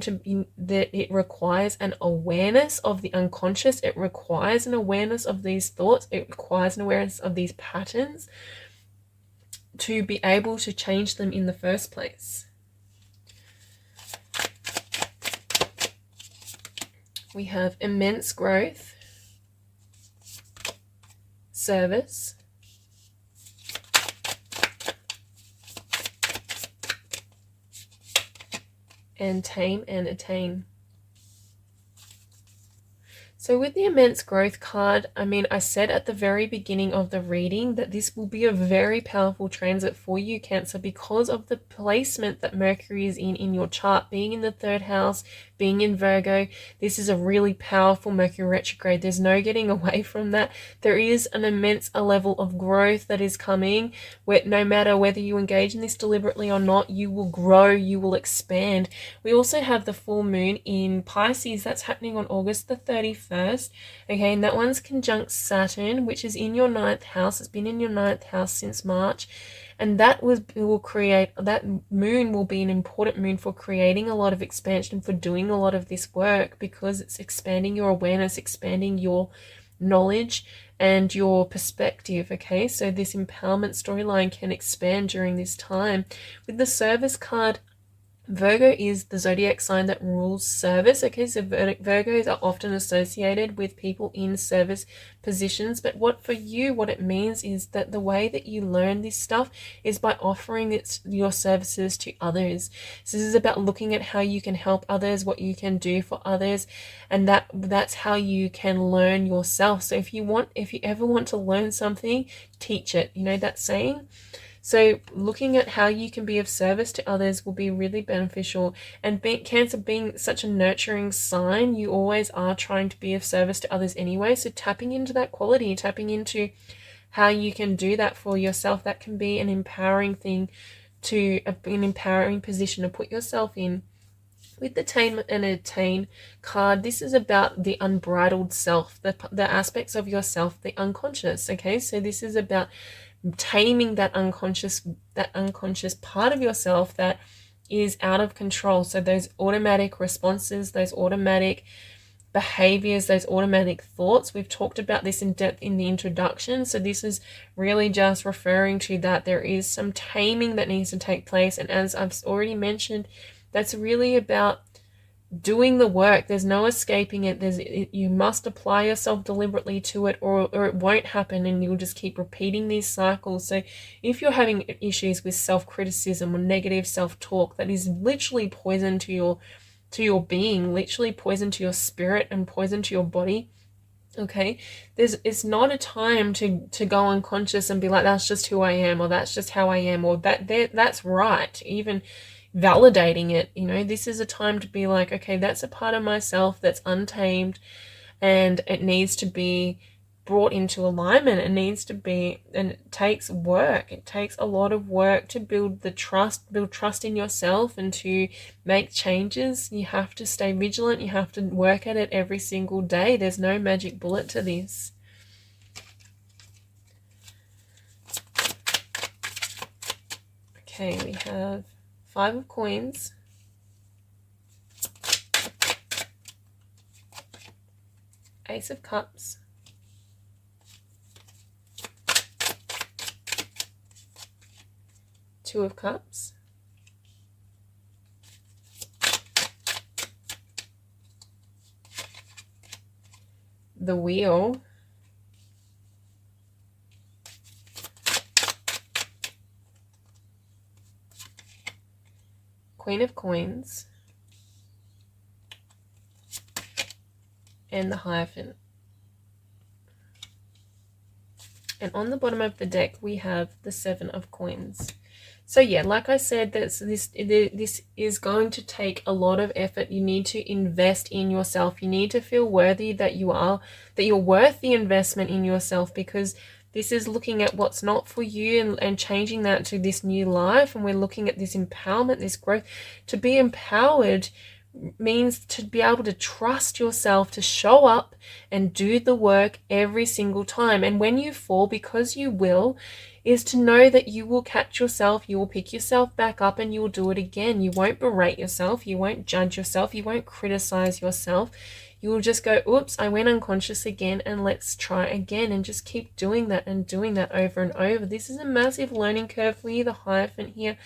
that it requires an awareness of the unconscious. It requires an awareness of these thoughts. It requires an awareness of these patterns to be able to change them in the first place. we have immense growth, service, and tame and attain. So with the immense growth card, I mean, I said at the very beginning of the reading that this will be a very powerful transit for you, Cancer, because of the placement that Mercury is in your chart, being in the 3rd house, being in Virgo. This is a really powerful Mercury retrograde. There's no getting away from that. There is an immense level of growth that is coming, where no matter whether you engage in this deliberately or not, you will grow, you will expand. We also have the full moon in Pisces. That's happening on August the 31st. Okay, and that one's conjunct Saturn, which is in your 9th house. It's been in your 9th house since March. And that moon will be an important moon for creating a lot of expansion, for doing a lot of this work, because it's expanding your awareness, expanding your knowledge and your perspective. Okay, so this empowerment storyline can expand during this time. With the service card, Virgo is the zodiac sign that rules service. Okay, so Virgos are often associated with people in service positions, but what it means is that the way that you learn this stuff is by offering your services to others. So this is about looking at how you can help others, what you can do for others, and that's how you can learn yourself. So if you ever want to learn something, teach it. You know that saying? So looking at how you can be of service to others will be really beneficial. And Cancer being such a nurturing sign, you always are trying to be of service to others anyway. So tapping into that quality, tapping into how you can do that for yourself, that can be an empowering thing, an empowering position to put yourself in. With the tame and attain card, this is about the unbridled self, the aspects of yourself, the unconscious. Okay, so this is about taming that unconscious part of yourself that is out of control. So those automatic responses, those automatic behaviors, those automatic thoughts, we've talked about this in depth in the introduction. So this is really just referring to that there is some taming that needs to take place. And as I've already mentioned, that's really about doing the work. There's no escaping it. You must apply yourself deliberately to it, or it won't happen, and you'll just keep repeating these cycles. So if you're having issues with self-criticism or negative self-talk, that is literally poison to your being, literally poison to your spirit and poison to your body. Okay, it's not a time to go unconscious and be like, that's just who I am, or that's just how I am, or that's right. Even validating it, this is a time to be like, okay, that's a part of myself that's untamed, and it needs to be brought into alignment. It needs to be, and it takes work. It takes a lot of work to build trust in yourself and to make changes. You have to stay vigilant. You have to work at it every single day. There's no magic bullet to this. Okay, we have 5 of coins, Ace of Cups, Two of Cups, the Wheel, Queen of Coins, and the Hierophant. And on the bottom of the deck, we have the 7 of Coins. So yeah, like I said, this is going to take a lot of effort. You need to invest in yourself. You need to feel worthy that you're worth the investment in yourself, because this is looking at what's not for you and changing that to this new life. And we're looking at this empowerment, this growth. To be empowered means to be able to trust yourself, to show up and do the work every single time. And when you fall, because you will, is to know that you will catch yourself, you will pick yourself back up, and you will do it again. You won't berate yourself, you won't judge yourself, you won't criticize yourself. You will just go, oops, I went unconscious again, and let's try again, and just keep doing that and doing that over and over. This is a massive learning curve for you, the Hierophant here.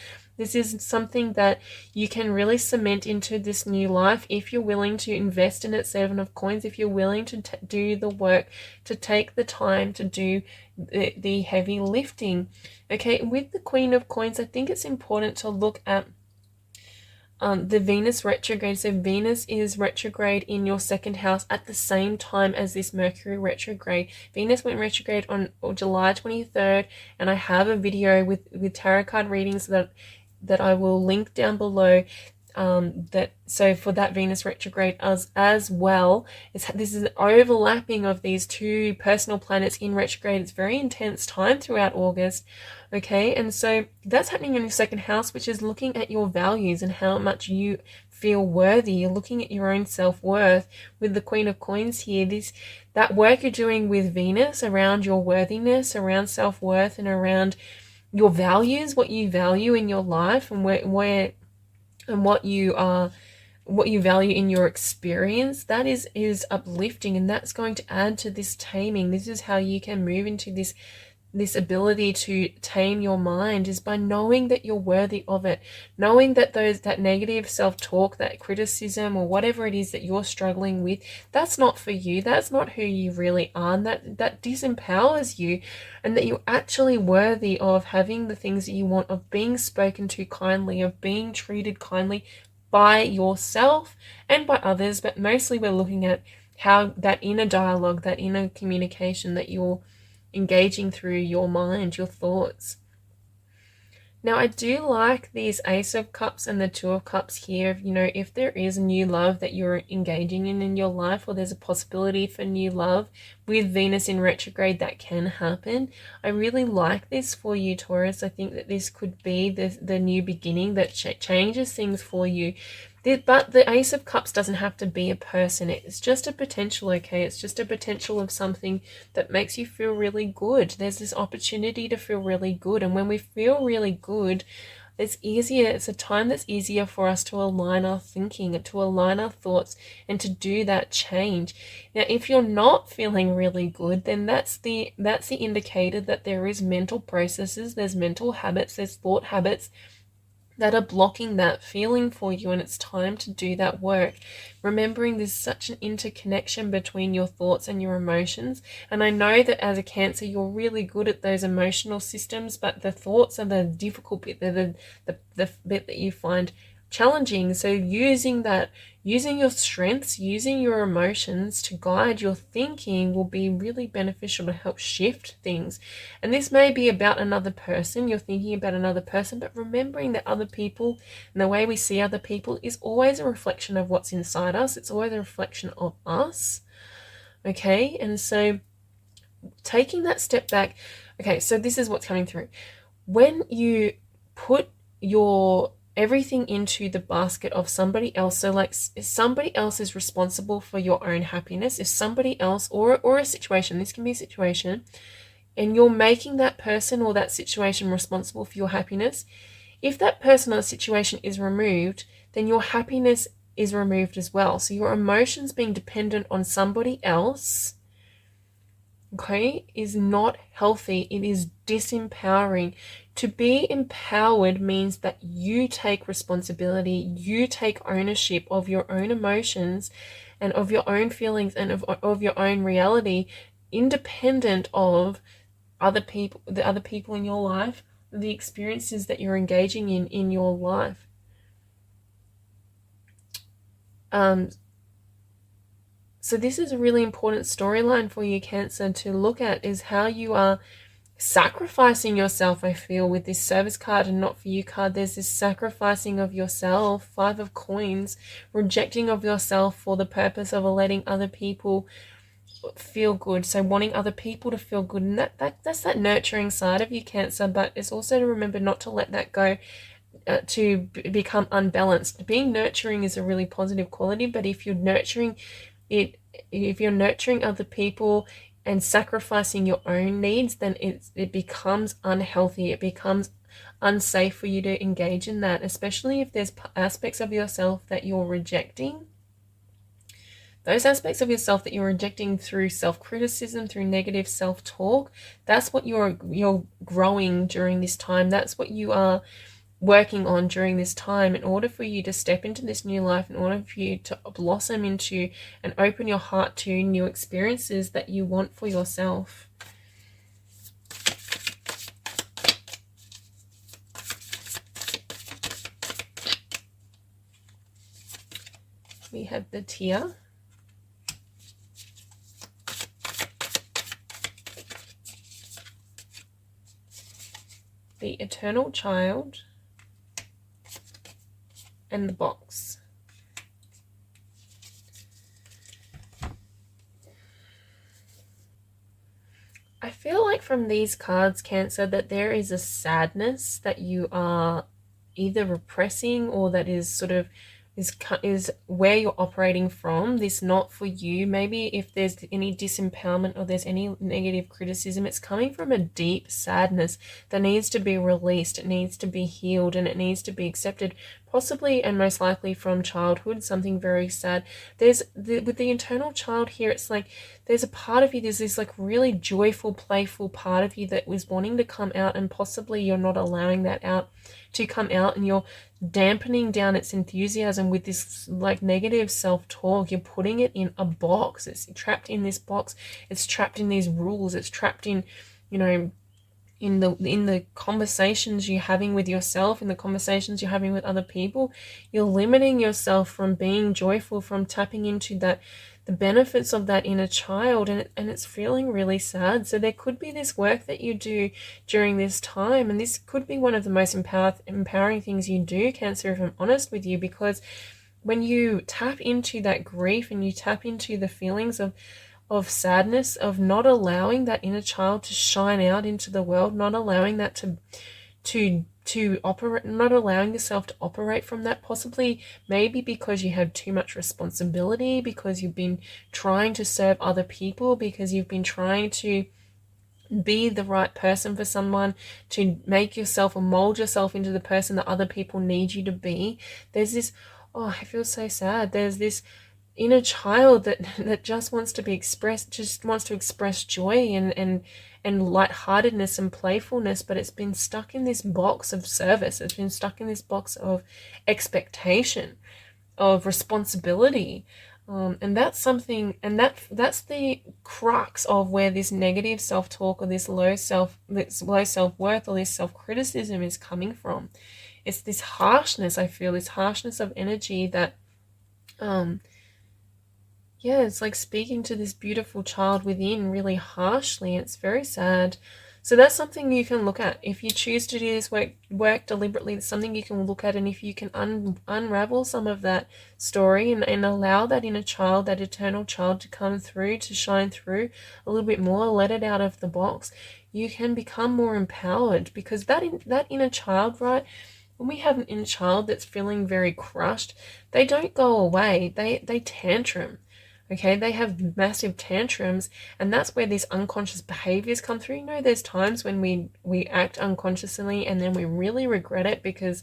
This is something that you can really cement into this new life if you're willing to invest in it. Seven of Coins, if you're willing to do the work, to take the time to do the heavy lifting. Okay, with the Queen of Coins, I think it's important to look at the Venus retrograde. So Venus is retrograde in your second house at the same time as this Mercury retrograde. Venus went retrograde on July 23rd, and I have a video with tarot card readings that I will link down below. So for that Venus retrograde as well, this is an overlapping of these two personal planets in retrograde. It's very intense time throughout August. Okay, and so that's happening in your second house, which is looking at your values and how much you feel worthy. You're looking at your own self-worth with the Queen of Coins here. That work you're doing with Venus around your worthiness, around self-worth, and around your values, what you value in your life, and where and what you value in your experience, that is uplifting, and that's going to add to this taming. This is how you can move into this ability to tame your mind, is by knowing that you're worthy of it, knowing that that negative self-talk, that criticism, or whatever it is that you're struggling with, that's not for you. That's not who you really are, and that disempowers you, and that you're actually worthy of having the things that you want, of being spoken to kindly, of being treated kindly by yourself and by others. But mostly we're looking at how that inner dialogue, that inner communication that you're engaging through your mind, your thoughts. Now, I do like these Ace of Cups and the Two of Cups here. You know, if there is new love that you're engaging in your life, or there's a possibility for new love with Venus in retrograde, that can happen. I really like this for you, Taurus. I think that this could be the new beginning that changes things for you. But the Ace of Cups doesn't have to be a person. It's just a potential, okay? It's just a potential of something that makes you feel really good. There's this opportunity to feel really good. And when we feel really good, it's easier. It's a time that's easier for us to align our thinking, to align our thoughts, and to do that change. Now, if you're not feeling really good, then that's the indicator that there is mental processes, there's mental habits, there's thought habits that are blocking that feeling for you, and it's time to do that work. Remembering there's such an interconnection between your thoughts and your emotions, and I know that as a Cancer you're really good at those emotional systems, but the thoughts are the difficult bit. They're the bit that you find challenging. So using your strengths, using your emotions to guide your thinking will be really beneficial to help shift things. And this may be about another person. You're thinking about another person, but remembering that other people and the way we see other people is always a reflection of what's inside us. It's always a reflection of us. Okay, and so taking that step back. Okay, so this is what's coming through. When you put your everything into the basket of somebody else, so like if somebody else is responsible for your own happiness, if somebody else or a situation, this can be a situation, and you're making that person or that situation responsible for your happiness, if that person or situation is removed, then your happiness is removed as well. So your emotions being dependent on somebody else, okay, is not healthy. It is disempowering. To be empowered means that you take responsibility, you take ownership of your own emotions and of your own feelings and of your own reality, independent of the other people in your life, the experiences that you're engaging in your life. So this is a really important storyline for you, Cancer, to look at, is how you are sacrificing yourself. I feel with this Service card and Not For You card, there's this sacrificing of yourself, Five of Coins, rejecting of yourself for the purpose of letting other people feel good. So wanting other people to feel good, and that's that nurturing side of you, Cancer, but it's also to remember not to let that go to become unbalanced. Being nurturing is a really positive quality, but if you're nurturing other people and sacrificing your own needs, then it becomes unhealthy. It becomes unsafe for you to engage in that, especially if there's aspects of yourself that you're rejecting. Those aspects of yourself that you're rejecting through self-criticism, through negative self-talk, that's what you're growing during this time. That's what you are working on during this time in order for you to step into this new life, in order for you to blossom into and open your heart to new experiences that you want for yourself. We have the tear. The eternal child. And the box. I feel like from these cards, Cancer, that there is a sadness that you are either repressing, or that is sort of is where you're operating from. This not for you. Maybe if there's any disempowerment or there's any negative criticism, it's coming from a deep sadness that needs to be released. It needs to be healed, and it needs to be accepted, possibly and most likely from childhood, something very sad. With the internal child here, it's like there's a part of you, there's this like really joyful, playful part of you that was wanting to come out, and possibly you're not allowing that out to come out, and you're dampening down its enthusiasm with this like negative self-talk. You're putting it in a box. It's trapped in this box. It's trapped in these rules. It's trapped in, you know, in the conversations you're having with yourself, in the conversations you're having with other people. You're limiting yourself from being joyful, from tapping into that, the benefits of that inner child, and it's feeling really sad. So there could be this work that you do during this time, and this could be one of the most empowering things you do, Cancer, if I'm honest with you, because when you tap into that grief and you tap into the feelings of sadness, of not allowing that inner child to shine out into the world, not allowing that to operate, not allowing yourself to operate from that, possibly maybe because you have too much responsibility, because you've been trying to serve other people, because you've been trying to be the right person for someone, to make yourself or mold yourself into the person that other people need you to be. There's this, oh, I feel so sad. There's this inner child that just wants to be expressed, just wants to express joy and lightheartedness and playfulness, but it's been stuck in this box of service. It's been stuck in this box of expectation, of responsibility, and that's something, and that's the crux of where this negative self-talk, or this low self-worth, or this self-criticism is coming from. It's this harshness. I feel this harshness of energy that yeah, it's like speaking to this beautiful child within really harshly. It's very sad. So that's something you can look at. If you choose to do this work deliberately, it's something you can look at, and if you can unravel some of that story and allow that inner child, that eternal child, to come through, to shine through a little bit more, let it out of the box, you can become more empowered. Because that inner child, right, when we have an inner child that's feeling very crushed, they don't go away. They tantrum. Okay, they have massive tantrums, and that's where these unconscious behaviors come through. You know, there's times when we act unconsciously and then we really regret it because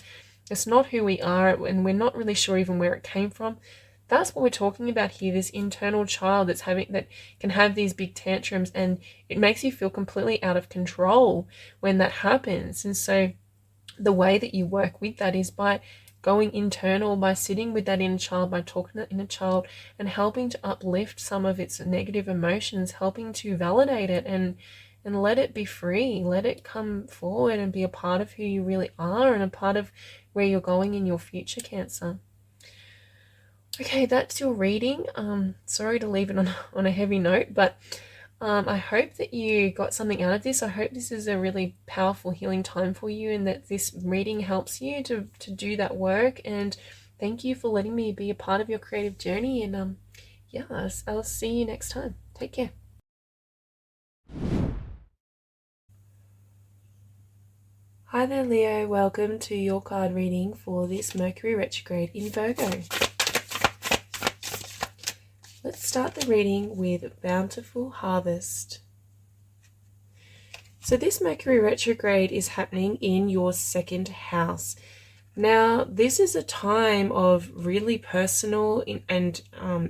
it's not who we are, and we're not really sure even where it came from. That's what we're talking about here, this internal child that can have these big tantrums, and it makes you feel completely out of control when that happens. And so the way that you work with that is by going internal, by sitting with that inner child, by talking to that inner child and helping to uplift some of its negative emotions, helping to validate it and let it be free, let it come forward and be a part of who you really are and a part of where you're going in your future, Cancer. Okay, that's your reading. Sorry to leave it on a heavy note, but I hope that you got something out of this. I hope this is a really powerful healing time for you, and that this reading helps you to do that work. And thank you for letting me be a part of your creative journey. And yeah, I'll see you next time. Take care. Hi there, Leo. Welcome to your card reading for this Mercury retrograde in Virgo. Let's start the reading with Bountiful Harvest. So this Mercury retrograde is happening in your second house. Now, this is a time of really personal and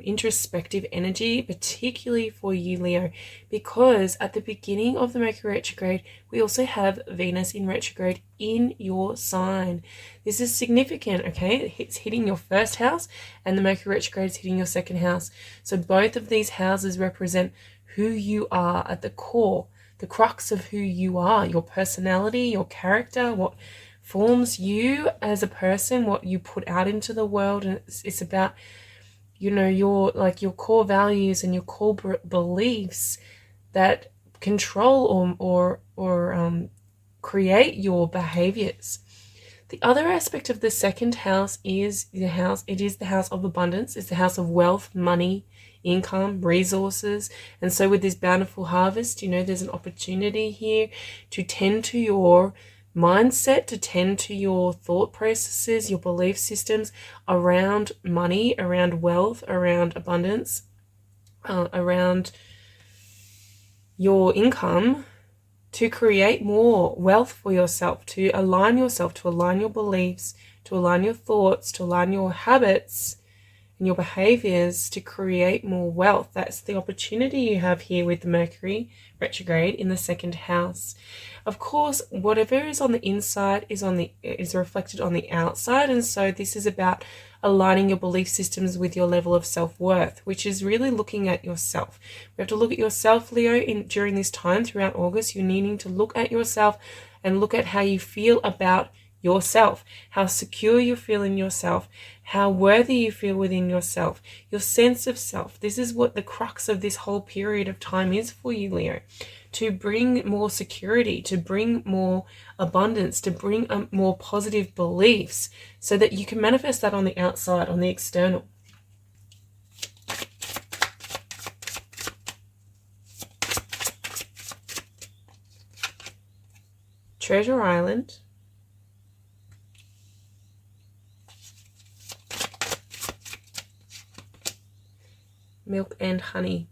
introspective energy, particularly for you, Leo, because at the beginning of the Mercury retrograde, we also have Venus in retrograde in your sign. This is significant, okay? It's hitting your first house, and the Mercury retrograde is hitting your second house. So both of these houses represent who you are at the core, the crux of who you are, your personality, your character, what forms you as a person, what you put out into the world. And it's about, you know, your core values and your core beliefs that control or create your behaviors. The other aspect of the second house is the house of abundance. It's the house of wealth, money, income, resources. And so with this bountiful harvest, you know, there's an opportunity here to tend to your mindset, to tend to your thought processes, your belief systems around money, around wealth, around abundance, around your income, to create more wealth for yourself, to align yourself, to align your beliefs, to align your thoughts, to align your habits and your behaviors to create more wealth. That's the opportunity you have here with the Mercury retrograde in the second house. Of course, whatever is on the inside is reflected on the outside, and so this is about aligning your belief systems with your level of self-worth, which is really looking at yourself. We have to look at yourself, Leo, during this time throughout August. You're needing to look at yourself and look at how you feel about yourself, how secure you feel in yourself, how worthy you feel within yourself, your sense of self. This is what the crux of this whole period of time is for you, Leo. To bring more security, to bring more abundance, to bring more positive beliefs so that you can manifest that on the outside, on the external. Treasure Island. Milk and honey.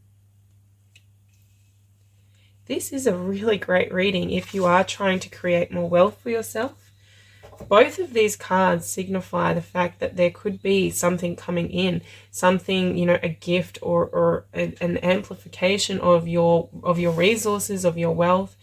This is a really great reading if you are trying to create more wealth for yourself. Both of these cards signify the fact that there could be something coming in, something, you know, a gift or an amplification of your resources, of your wealth.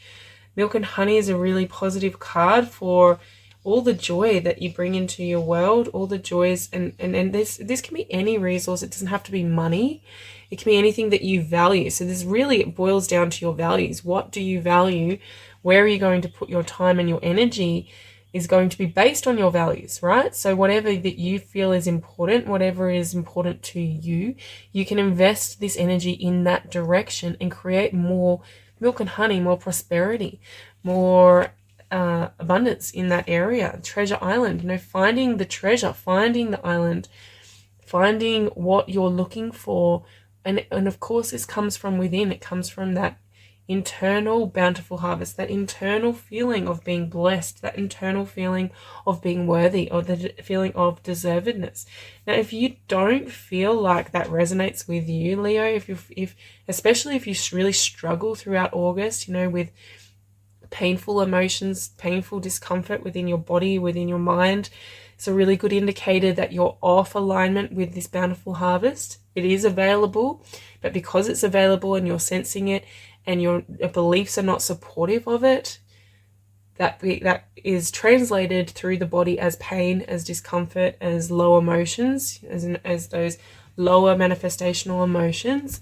Milk and honey is a really positive card for all the joy that you bring into your world, all the joys, and this can be any resource. It doesn't have to be money. It can be anything that you value. So this really boils down to your values. What do you value? Where are you going to put your time and your energy is going to be based on your values, right? So whatever that you feel is important, whatever is important to you, you can invest this energy in that direction and create more milk and honey, more prosperity, more abundance in that area. Treasure Island, you know, finding the treasure, finding the island, finding what you're looking for. And of course, this comes from within. It comes from that internal bountiful harvest, that internal feeling of being blessed, that internal feeling of being worthy, or the feeling of deservedness. Now, if you don't feel like that resonates with you, Leo, especially if you really struggle throughout August, you know, with painful emotions, painful discomfort within your body, within your mind, it's a really good indicator that you're off alignment with this bountiful harvest. It is available, but because it's available and you're sensing it and your beliefs are not supportive of it, that is translated through the body as pain, as discomfort, as low emotions, as those lower manifestational emotions.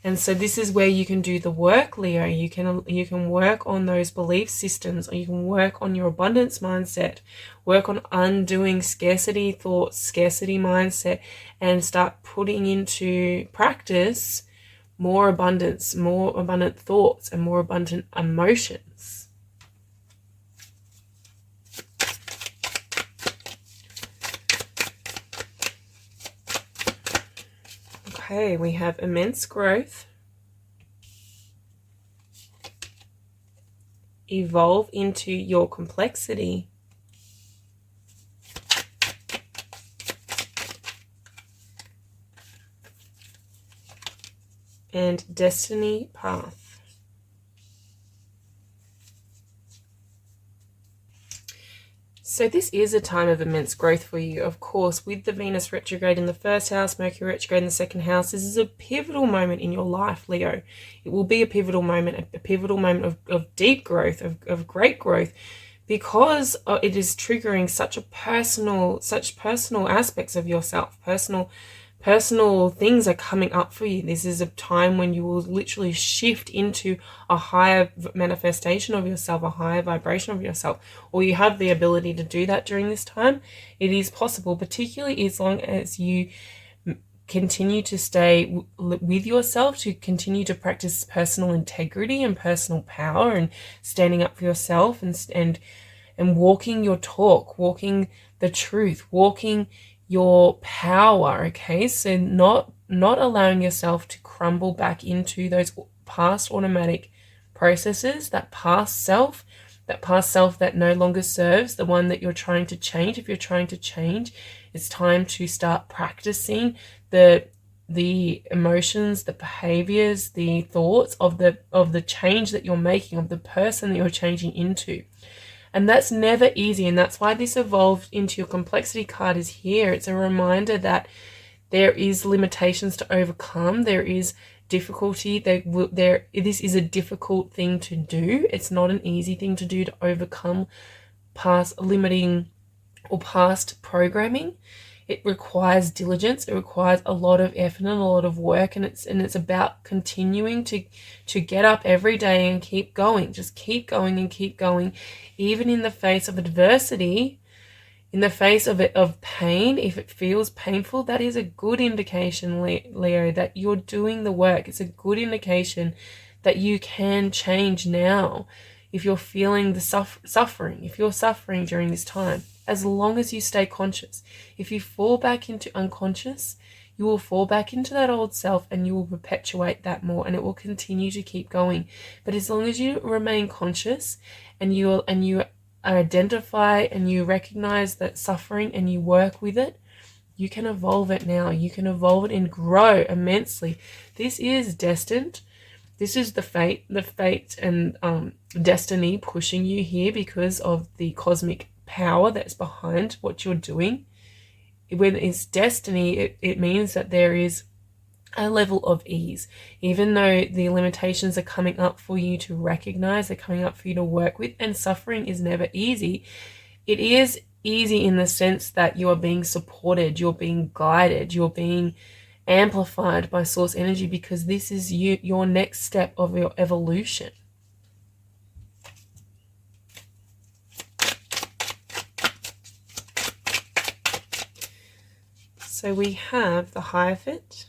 And so this is where you can do the work, Leo. You can work on those belief systems, or you can work on your abundance mindset, work on undoing scarcity thoughts, scarcity mindset, and start putting into practice more abundance, more abundant thoughts, and more abundant emotions. Okay, we have immense growth, evolve into your complexity, and destiny path. So this is a time of immense growth for you, of course, with the Venus retrograde in the first house, Mercury retrograde in the second house. This is a pivotal moment in your life, Leo. It will be a pivotal moment of deep growth, of great growth, because it is triggering such personal aspects of yourself, personal things are coming up for you. This is a time when you will literally shift into a higher manifestation of yourself, a higher vibration of yourself, or you have the ability to do that during this time. It is possible, particularly as long as you continue to stay with yourself, to continue to practice personal integrity and personal power and standing up for yourself and walking your talk, walking the truth, walking your power. Okay, so not allowing yourself to crumble back into those past automatic processes, that past self that no longer serves, the one that you're trying to change. If you're trying to change, it's time to start practicing the emotions, the behaviors, the thoughts of the change that you're making, of the person that you're changing into. And that's never easy, and that's why this evolved into your complexity card is here. It's a reminder that there is limitations to overcome. There is difficulty. This is a difficult thing to do. It's not an easy thing to do, to overcome past limiting or past programming. It requires diligence. It requires a lot of effort and a lot of work, and it's about continuing to get up every day and keep going. Just keep going and keep going, even in the face of adversity, in the face of pain. If it feels painful, that is a good indication, Leo, that you're doing the work. It's a good indication that you can change now. If you're feeling the suffering, if you're suffering during this time, as long as you stay conscious. If you fall back into unconscious, you will fall back into that old self and you will perpetuate that more, and it will continue to keep going. But as long as you remain conscious and you identify and you recognize that suffering and you work with it, you can evolve it now. You can evolve it and grow immensely. This is destined. This is the fate and destiny pushing you here because of the cosmic power that's behind what you're doing. When it's destiny, it means that there is a level of ease, even though the limitations are coming up for you to recognize, they're coming up for you to work with. And suffering is never easy. It is easy in the sense that you are being supported, you're being guided, you're being amplified by source energy, because this is your next step of your evolution. So we have the Hierophant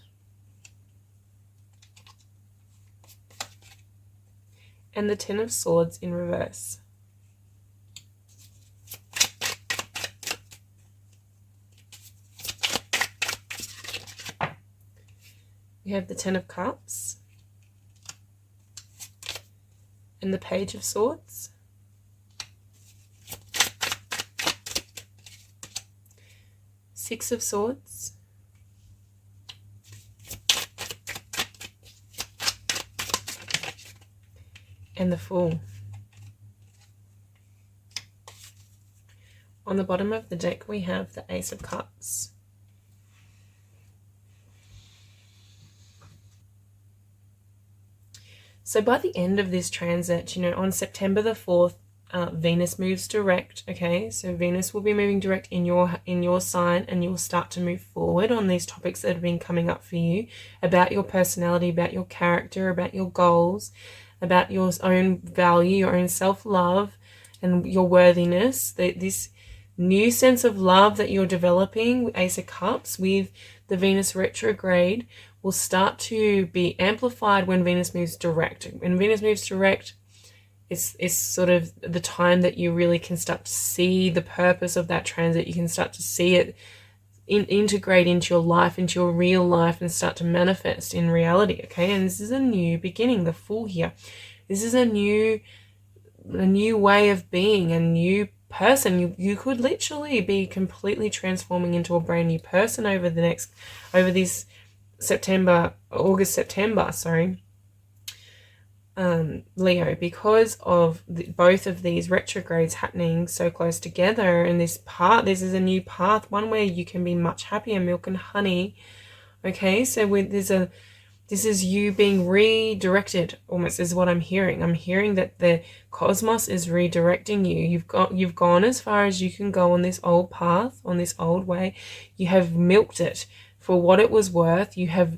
and the Ten of Swords in reverse. We have the Ten of Cups and the Page of Swords. Six of Swords. And the Fool. On the bottom of the deck we have the Ace of Cups. So by the end of this transit, on September the 4th, Venus moves direct, okay? So Venus will be moving direct in your sign, and you'll start to move forward on these topics that have been coming up for you, about your personality, about your character, about your goals, about your own value, your own self-love, and your worthiness. This new sense of love that you're developing with Ace of Cups with the Venus retrograde will start to be amplified when Venus moves direct. When Venus moves direct, it's sort of the time that you really can start to see the purpose of that transit. You can start to see it integrate into your life, into your real life, and start to manifest in reality, okay? And this is a new beginning, the Fool here. This is a new way of being, a new person. You could literally be completely transforming into a brand new person over this August, September, sorry. Leo, because of both of these retrogrades happening so close together, and this is a new path, one where you can be much happier, milk and honey. Okay, so this is you being redirected, almost, is what I'm hearing. I'm hearing that the cosmos is redirecting you. You've gone as far as you can go on this old path, on this old way. You have milked it for what it was worth. You have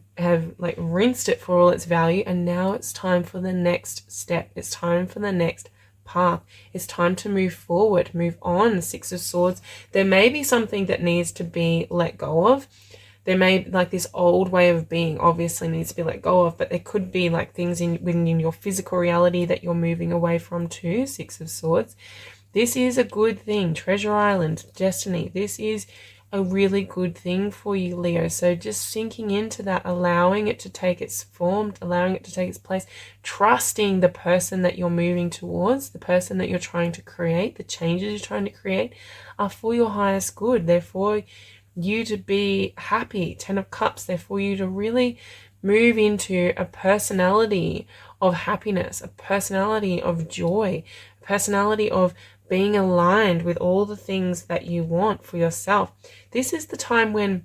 like rinsed it for all its value, and now it's time for the next step. It's time for the next path. It's time to move forward, move on. 6 of Swords. There may be something that needs to be let go of. There may, like, this old way of being obviously needs to be let go of, but there could be like things within your physical reality that you're moving away from too. 6 of Swords. This is a good thing. Treasure Island, destiny. This is a really good thing for you, Leo. So just sinking into that, allowing it to take its form, allowing it to take its place, trusting the person that you're moving towards, the person that you're trying to create, the changes you're trying to create are for your highest good. They're for you to be happy. 10 of Cups. They're for you to really move into a personality of happiness, a personality of joy, a personality of being aligned with all the things that you want for yourself. This is the time when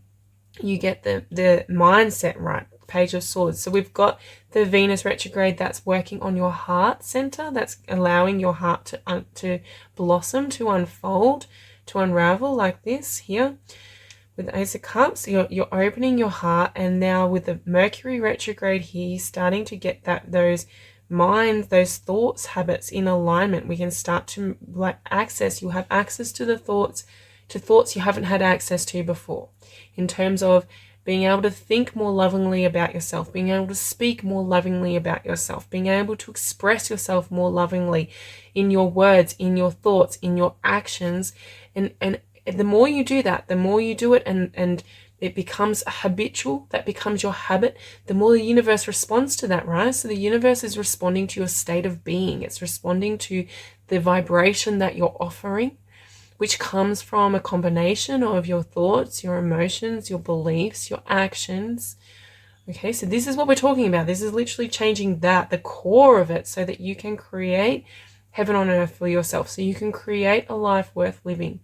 you get the mindset right. Page of Swords. So we've got the Venus retrograde that's working on your heart center, that's allowing your heart to blossom, to unfold, to unravel, like this here. With the Ace of Cups, you're opening your heart, and now with the Mercury retrograde here, you're starting to get those thoughts, habits in alignment. We can start to you'll have access to thoughts you haven't had access to before, in terms of being able to think more lovingly about yourself, being able to speak more lovingly about yourself, being able to express yourself more lovingly in your words, in your thoughts, in your actions, and the more you do that, the more you do it, and it becomes habitual, that becomes your habit, the more the universe responds to that, right? So the universe is responding to your state of being. It's responding to the vibration that you're offering, which comes from a combination of your thoughts, your emotions, your beliefs, your actions. Okay, so this is what we're talking about. This is literally changing the core of it, so that you can create heaven on earth for yourself, so you can create a life worth living.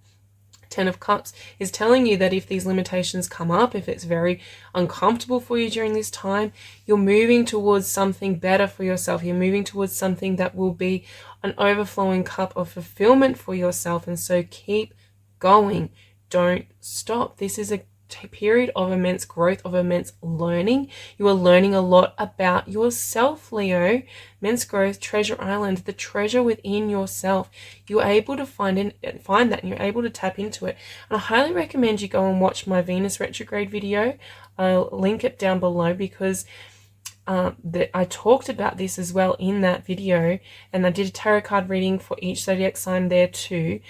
10 of Cups is telling you that if these limitations come up, if it's very uncomfortable for you during this time, you're moving towards something better for yourself. You're moving towards something that will be an overflowing cup of fulfillment for yourself. And so keep going. Don't stop. This is a period of immense growth, of immense learning. You are learning a lot about yourself, Leo. Immense growth, Treasure Island, the treasure within yourself. You're able to find that, and you're able to tap into it. And I highly recommend you go and watch my Venus retrograde video. I'll link it down below, because I talked about this as well in that video, and I did a tarot card reading for each zodiac sign there too.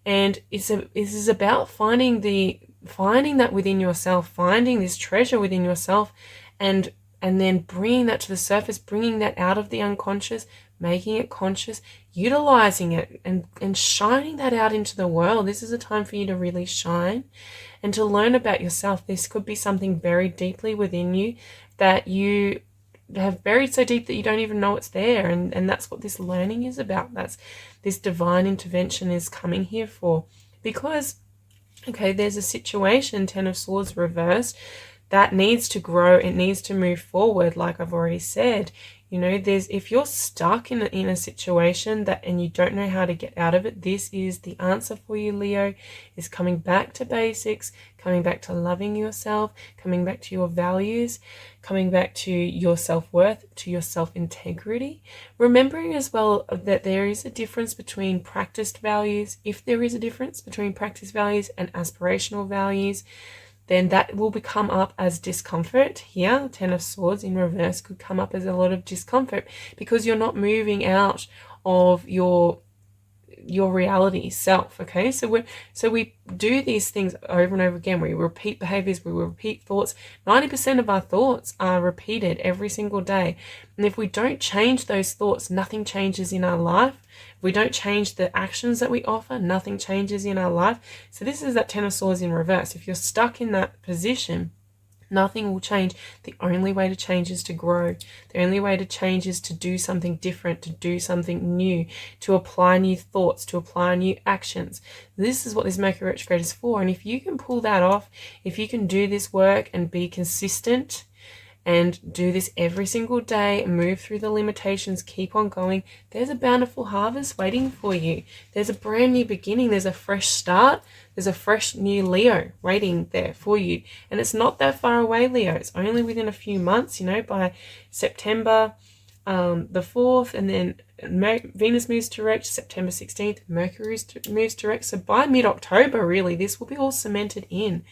And this is about finding that within yourself, finding this treasure within yourself, and then bringing that to the surface, bringing that out of the unconscious, making it conscious, utilizing it, and shining that out into the world. This is a time for you to really shine and to learn about yourself. This could be something buried deeply within you that you have buried so deep that you don't even know it's there, and that's what this learning is about. That's this divine intervention is coming here for, because okay, there's a situation, 10 of Swords reversed, that needs to grow. It needs to move forward, like I've already said. You know, if you're stuck in a situation and you don't know how to get out of it, this is the answer for you, Leo. Is coming back to basics, coming back to loving yourself, coming back to your values, coming back to your self-worth, to your self-integrity. Remembering as well that there is a difference between practiced values. If there is a difference between practiced values and aspirational values, then that will come up as discomfort. Here, 10 of Swords in reverse could come up as a lot of discomfort, because you're not moving out of your reality self. Okay, so we do these things over and over again. We repeat behaviors, we repeat thoughts. 90% of our thoughts are repeated every single day, and if we don't change those thoughts, nothing changes in our life. If we don't change the actions that we offer, nothing changes in our life. So this is that 10 of Swords in reverse. If you're stuck in that position, Nothing will change. The only way to change is to grow. The only way to change is to do something different, to do something new, to apply new thoughts, to apply new actions. This is what this Mercury retrograde is for. And if you can pull that off, if you can do this work and be consistent and do this every single day and move through the limitations, keep on going, there's a bountiful harvest waiting for you. There's a brand new beginning. There's a fresh start. There's a fresh new Leo waiting there for you. And it's not that far away, Leo. It's only within a few months, you know, by September the 4th, and then Venus moves direct September 16th, Mercury moves direct. So by mid-October, really, this will be all cemented in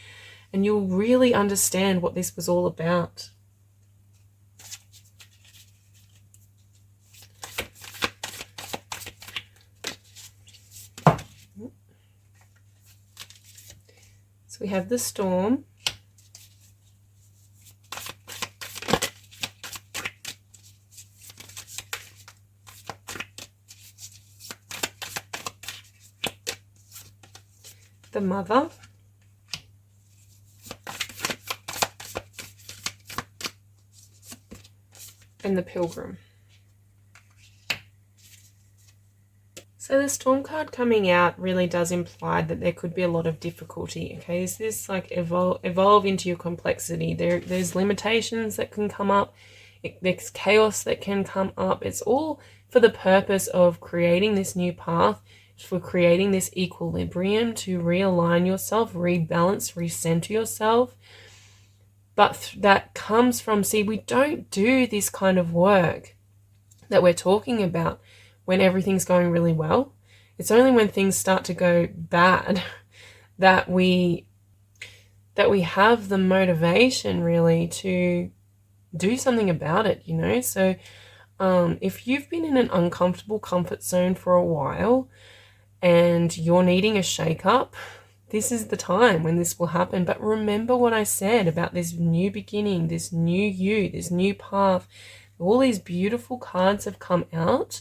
and you'll really understand what this was all about. So we have the storm. The mother. And the pilgrim. So the storm card coming out really does imply that there could be a lot of difficulty. Okay, is this like evolve into your complexity? There's limitations that can come up. There's chaos that can come up. It's all for the purpose of creating this new path, for creating this equilibrium, to realign yourself, rebalance, recenter yourself. But that comes from, see, we don't do this kind of work that we're talking about when everything's going really well. It's only when things start to go bad that we have the motivation really to do something about it, you know. So if you've been in an uncomfortable comfort zone for a while and you're needing a shake-up, this is the time when this will happen. But remember what I said about this new beginning, this new you, this new path. All these beautiful cards have come out.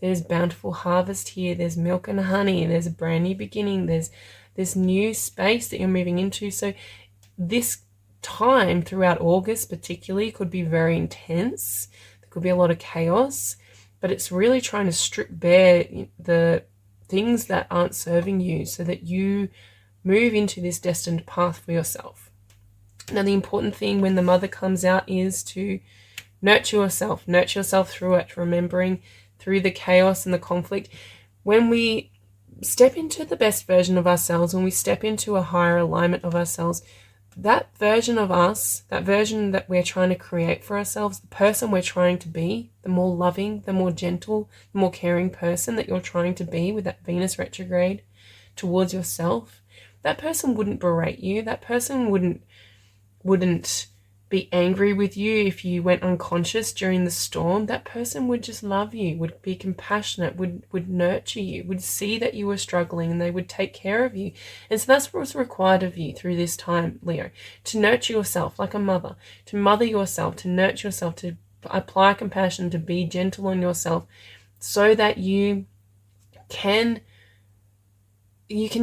There's bountiful harvest here. There's milk and honey. There's a brand new beginning. There's this new space that you're moving into. So this time throughout August particularly could be very intense. There could be a lot of chaos, but it's really trying to strip bare the things that aren't serving you so that you move into this destined path for yourself. Now, the important thing when the mother comes out is to nurture yourself through it, remembering through the chaos and the conflict. When we step into the best version of ourselves, when we step into a higher alignment of ourselves, that version of us, that version that we're trying to create for ourselves, the person we're trying to be, the more loving, the more gentle, the more caring person that you're trying to be with that Venus retrograde towards yourself, that person wouldn't berate you. That person wouldn't be angry with you if you went unconscious during the storm. That person would just love you, would be compassionate, would nurture you, would see that you were struggling, and they would take care of you. And so that's what's required of you through this time, Leo, to nurture yourself like a mother, to mother yourself, to nurture yourself, to apply compassion, to be gentle on yourself, so that you can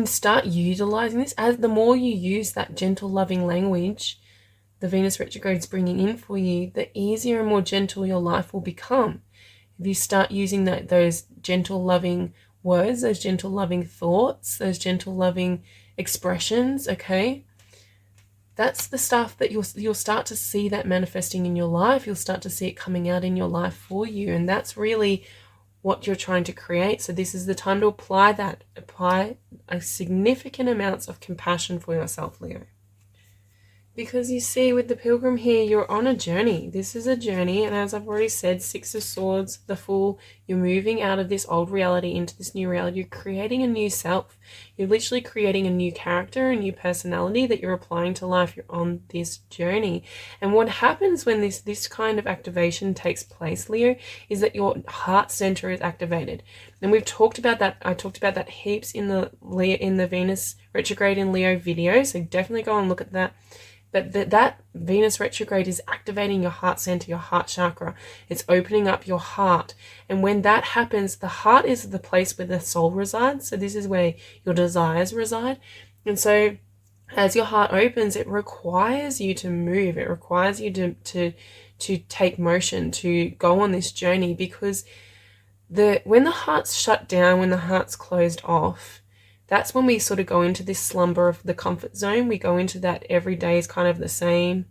start utilizing this. As the more you use that gentle, loving language the Venus retrograde is bringing in for you, the easier and more gentle your life will become. If you start using those gentle, loving words, those gentle, loving thoughts, those gentle, loving expressions, okay, that's the stuff that you'll start to see that manifesting in your life. You'll start to see it coming out in your life for you, and that's really what you're trying to create. So this is the time to apply a significant amounts of compassion for yourself, Leo. Because you see, with the Pilgrim here, you're on a journey. This is a journey, and as I've already said, Six of Swords, the Fool, you're moving out of this old reality into this new reality. You're creating a new self. You're literally creating a new character, a new personality that you're applying to life. You're on this journey. And what happens when this kind of activation takes place, Leo, is that your heart center is activated. And we've talked about that. I talked about that heaps in the Venus retrograde in Leo video, so definitely go and look at that. But that Venus retrograde is activating your heart center, your heart chakra. It's opening up your heart. And when that happens, the heart is the place where the soul resides. So this is where your desires reside. And so As your heart opens, it requires you to move. It requires you to take motion, to go on this journey, because when the heart's shut down, when the heart's closed off, that's when we sort of go into this slumber of the comfort zone. We go into that every day is kind of the same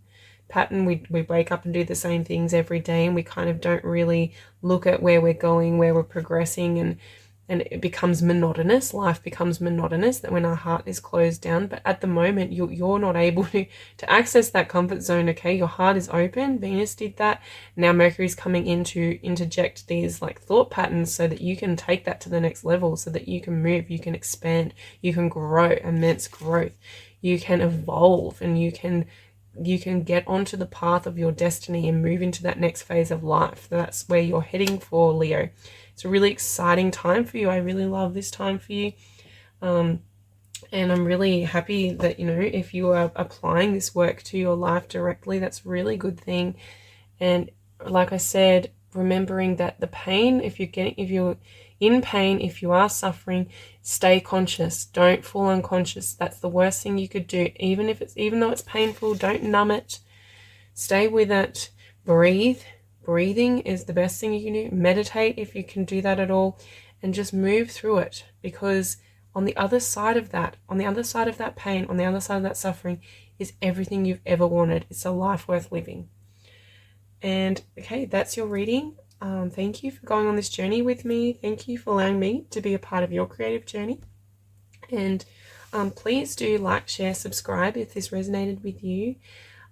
pattern. We wake up and do the same things every day, and we kind of don't really look at where we're going, where we're progressing, and it becomes monotonous. Life becomes monotonous that when our heart is closed down. But at the moment, you're not able to access that comfort zone, okay? Your heart is open. Venus did that. Now Mercury's coming in to interject these like thought patterns so that you can take that to the next level, so that you can move, you can expand, you can grow, immense growth. You can evolve, and you can get onto the path of your destiny and move into that next phase of life. That's where you're heading for, Leo. It's a really exciting time for you. I really love this time for you. And I'm really happy that, you know, if you are applying this work to your life directly, that's a really good thing. And like I said, remembering that the pain, if you're in pain, if you are suffering, stay conscious. Don't fall unconscious. That's the worst thing you could do. Even though it's painful, don't numb it. Stay with it. Breathe. Breathing is the best thing you can do. Meditate if you can do that at all, and just move through it, because on the other side of that pain, on the other side of that suffering, is everything you've ever wanted. It's a life worth living. And okay, that's your reading. Thank you for going on this journey with me. Thank you for allowing me to be a part of your creative journey. And please do like, share, subscribe if this resonated with you.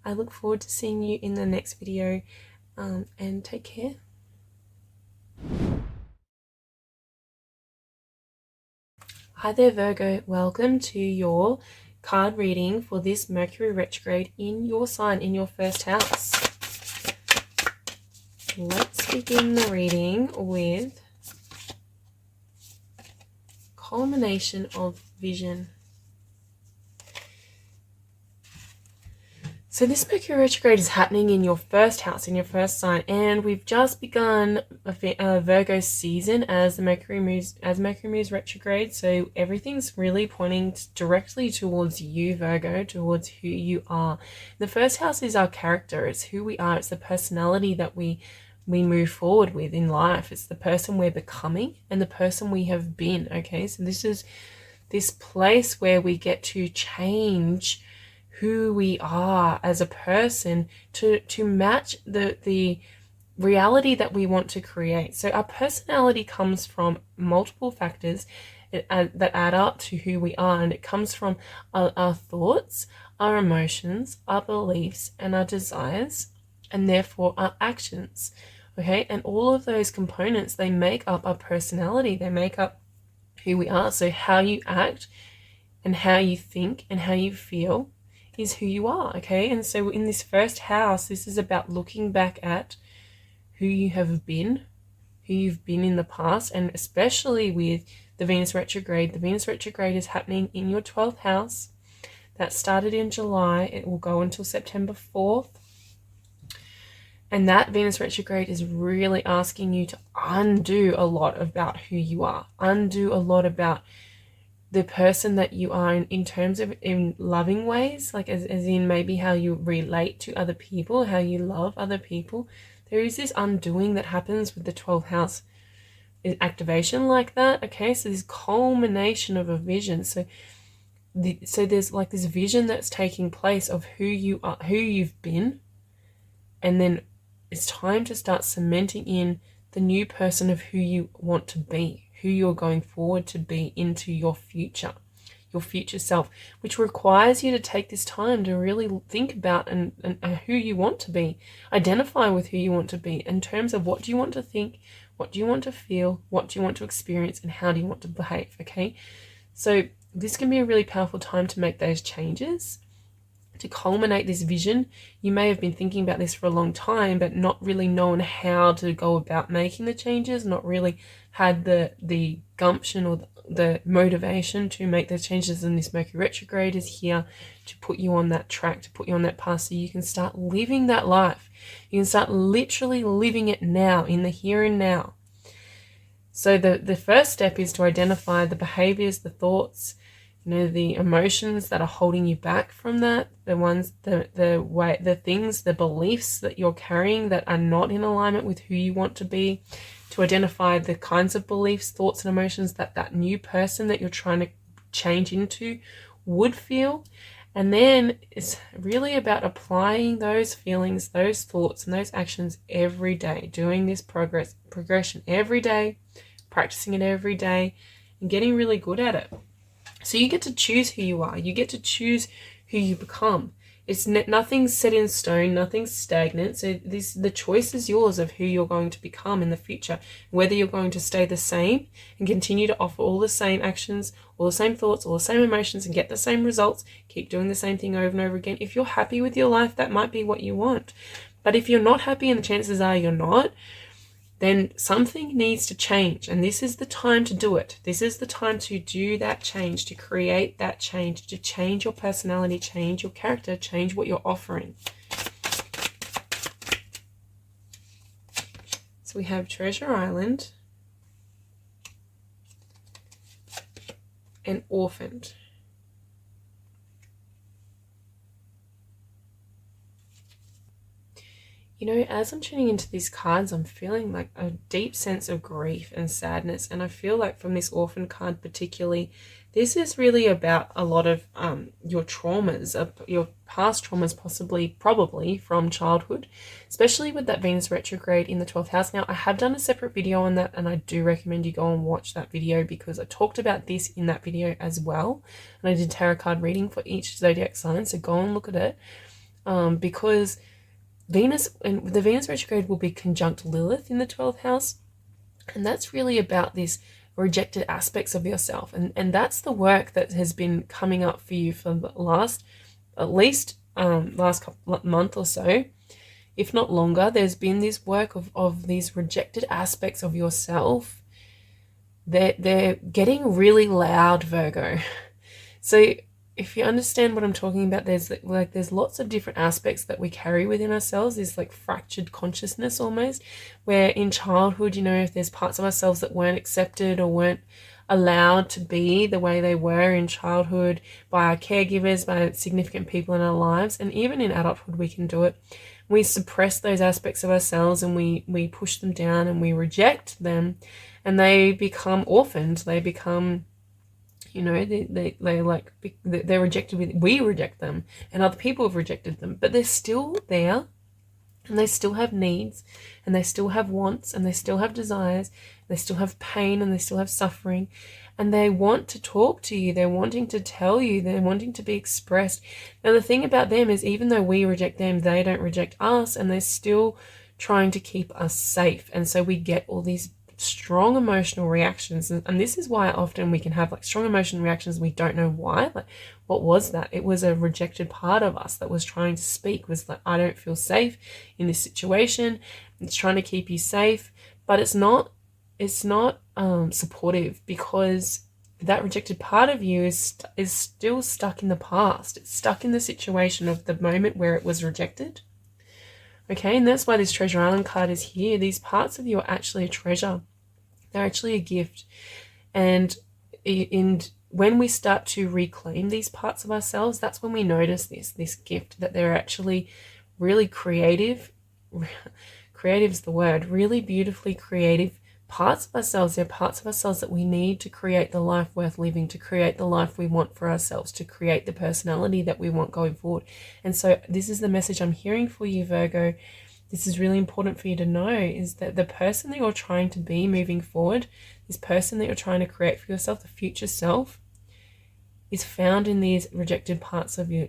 I look forward to seeing you in the next video. And take care. Hi there, Virgo. Welcome to your card reading for this Mercury retrograde in your sign, in your first house. Let's begin the reading with culmination of vision. So this Mercury retrograde is happening in your first house, in your first sign, and we've just begun a Virgo season as Mercury moves retrograde. So everything's really pointing directly towards you, Virgo, towards who you are. The first house is our character. It's who we are. It's the personality that we move forward with in life. It's the person we're becoming and the person we have been. Okay, so this is this place where we get to change who we are as a person to match the reality that we want to create. So our personality comes from multiple factors that add up to who we are, and it comes from our thoughts, our emotions, our beliefs, and our desires, and therefore our actions. Okay, and all of those components, they make up our personality. They make up who we are. So how you act and how you think and how you feel is who you are. Okay, and so in this first house, this is about looking back at who you have been, who you've been in the past, and especially with the Venus retrograde. The Venus retrograde is happening in your 12th house. That started in July. It will go until September 4th. And that Venus retrograde is really asking you to undo a lot about who you are, undo a lot about the person that you are in terms of in loving ways, like as in maybe how you relate to other people, how you love other people. There is this undoing that happens with the 12th house activation like that. Okay, so this culmination of a vision. So there's like this vision that's taking place of who you are, who you've been, and then it's time to start cementing in the new person of who you want to be, who you're going forward to be into your future self, which requires you to take this time to really think about and who you want to be, identify with who you want to be in terms of what do you want to think, what do you want to feel, what do you want to experience, and how do you want to behave. Okay, so this can be a really powerful time to make those changes, to culminate this vision. You may have been thinking about this for a long time, but not really known how to go about making the changes, not really had the gumption or the motivation to make those changes. And this Mercury retrograde is here to put you on that track, to put you on that path, so you can start living that life. You can start literally living it now, in the here and now. So the first step is to identify the behaviors, the thoughts, the emotions that are holding you back from that, the things, the beliefs that you're carrying that are not in alignment with who you want to be, to identify the kinds of beliefs, thoughts, and emotions that new person that you're trying to change into would feel. And then it's really about applying those feelings, those thoughts, and those actions every day, doing this progression every day, practicing it every day, and getting really good at it. So you get to choose who you are. You get to choose who you become. It's nothing's set in stone, nothing's stagnant. So the choice is yours of who you're going to become in the future. Whether you're going to stay the same and continue to offer all the same actions, all the same thoughts, all the same emotions, and get the same results, keep doing the same thing over and over again. If you're happy with your life, that might be what you want. But if you're not happy, and the chances are you're not, then something needs to change. And this is the time to do it. This is the time to do that change, to create that change, to change your personality, change your character, change what you're offering. So we have Treasure Island and Orphaned. You know, as I'm tuning into these cards, I'm feeling like a deep sense of grief and sadness. And I feel like from this Orphan card particularly, this is really about a lot of your traumas, your past traumas, probably from childhood, especially with that Venus retrograde in the 12th house. Now, I have done a separate video on that, and I do recommend you go and watch that video because I talked about this in that video as well. And I did tarot card reading for each zodiac sign, so go and look at it because Venus and the Venus retrograde will be conjunct Lilith in the 12th house. And that's really about these rejected aspects of yourself. And that's the work that has been coming up for you for the last couple month or so, if not longer. There's been this work of these rejected aspects of yourself. They're getting really loud, Virgo. So if you understand what I'm talking about, there's lots of different aspects that we carry within ourselves, this like fractured consciousness almost, where in childhood, you know, if there's parts of ourselves that weren't accepted or weren't allowed to be the way they were in childhood by our caregivers, by significant people in our lives, and even in adulthood we can do it. We suppress those aspects of ourselves and we push them down and we reject them, and they become orphaned. They become, you know, they're rejected. We reject them, and other people have rejected them, but they're still there, and they still have needs, and they still have wants, and they still have desires, they still have pain, and they still have suffering, and they want to talk to you. They're wanting to tell you. They're wanting to be expressed. Now, the thing about them is, even though we reject them, they don't reject us, and they're still trying to keep us safe. And so we get all these strong emotional reactions, and this is why often we can have like strong emotional reactions. We don't know why. Like, what was that? It was a rejected part of us that was trying to speak, was like, I don't feel safe in this situation. It's trying to keep you safe, but it's not supportive, because that rejected part of you is still stuck in the past. It's stuck in the situation of the moment where it was rejected. Okay, and that's why this Treasure Island card is here. These parts of you are actually a treasure. They're actually a gift. And when we start to reclaim these parts of ourselves, that's when we notice this gift, that they're actually really creative. Creative is the word. Really beautifully creative parts of ourselves. They're parts of ourselves that we need to create the life worth living, to create the life we want for ourselves, to create the personality that we want going forward. And so this is the message I'm hearing for you, Virgo. This is really important for you to know, is that the person that you're trying to be moving forward, this person that you're trying to create for yourself, the future self, is found in these rejected parts of you.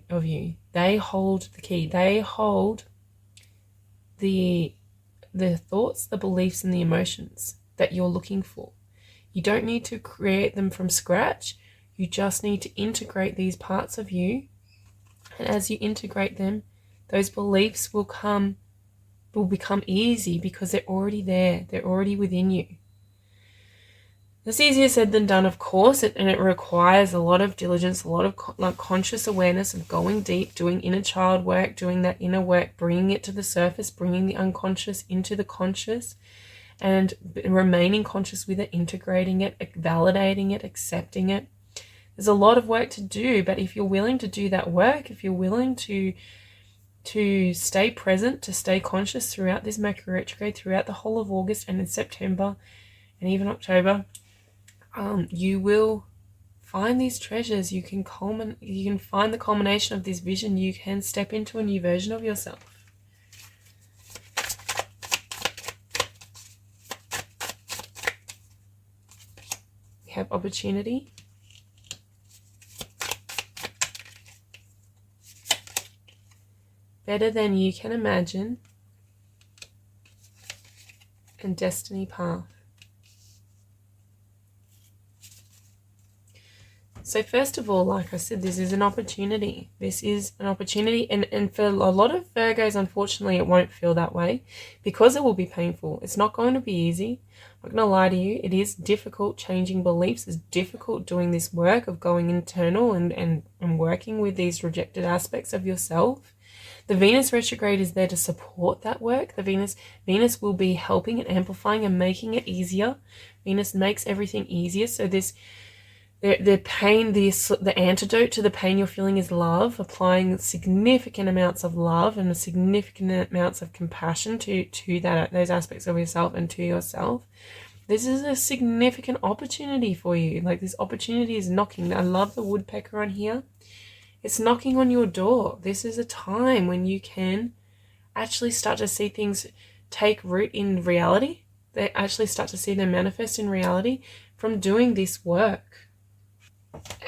They hold the key. They hold the thoughts, the beliefs, and the emotions that you're looking for. You don't need to create them from scratch. You just need to integrate these parts of you. And as you integrate them, those beliefs will become easy, because they're already there. They're already within you. It's easier said than done, of course, and it requires a lot of diligence, a lot of conscious awareness of going deep, doing inner child work, doing that inner work, bringing it to the surface, bringing the unconscious into the conscious, and remaining conscious with it, integrating it, validating it, accepting it. There's a lot of work to do, but if you're willing to do that work, if you're willing to stay present, to stay conscious throughout this Mercury retrograde, throughout the whole of August and in September and even October, you will find these treasures. You can find the culmination of this vision. You can step into a new version of yourself. We have opportunity. Better than you can imagine. And destiny path. So first of all, like I said, this is an opportunity. This is an opportunity. And for a lot of Virgos, unfortunately, it won't feel that way because it will be painful. It's not going to be easy. I'm not going to lie to you. It is difficult changing beliefs. It's difficult doing this work of going internal and working with these rejected aspects of yourself. The Venus retrograde is there to support that work. The Venus will be helping and amplifying and making it easier. Venus makes everything easier. So the pain, the antidote to the pain you're feeling is love, applying significant amounts of love and significant amounts of compassion to those aspects of yourself and to yourself. This is a significant opportunity for you. Like, this opportunity is knocking. I love the woodpecker on here. It's knocking on your door. This is a time when you can actually start to see things take root in reality. They actually start to see them manifest in reality from doing this work.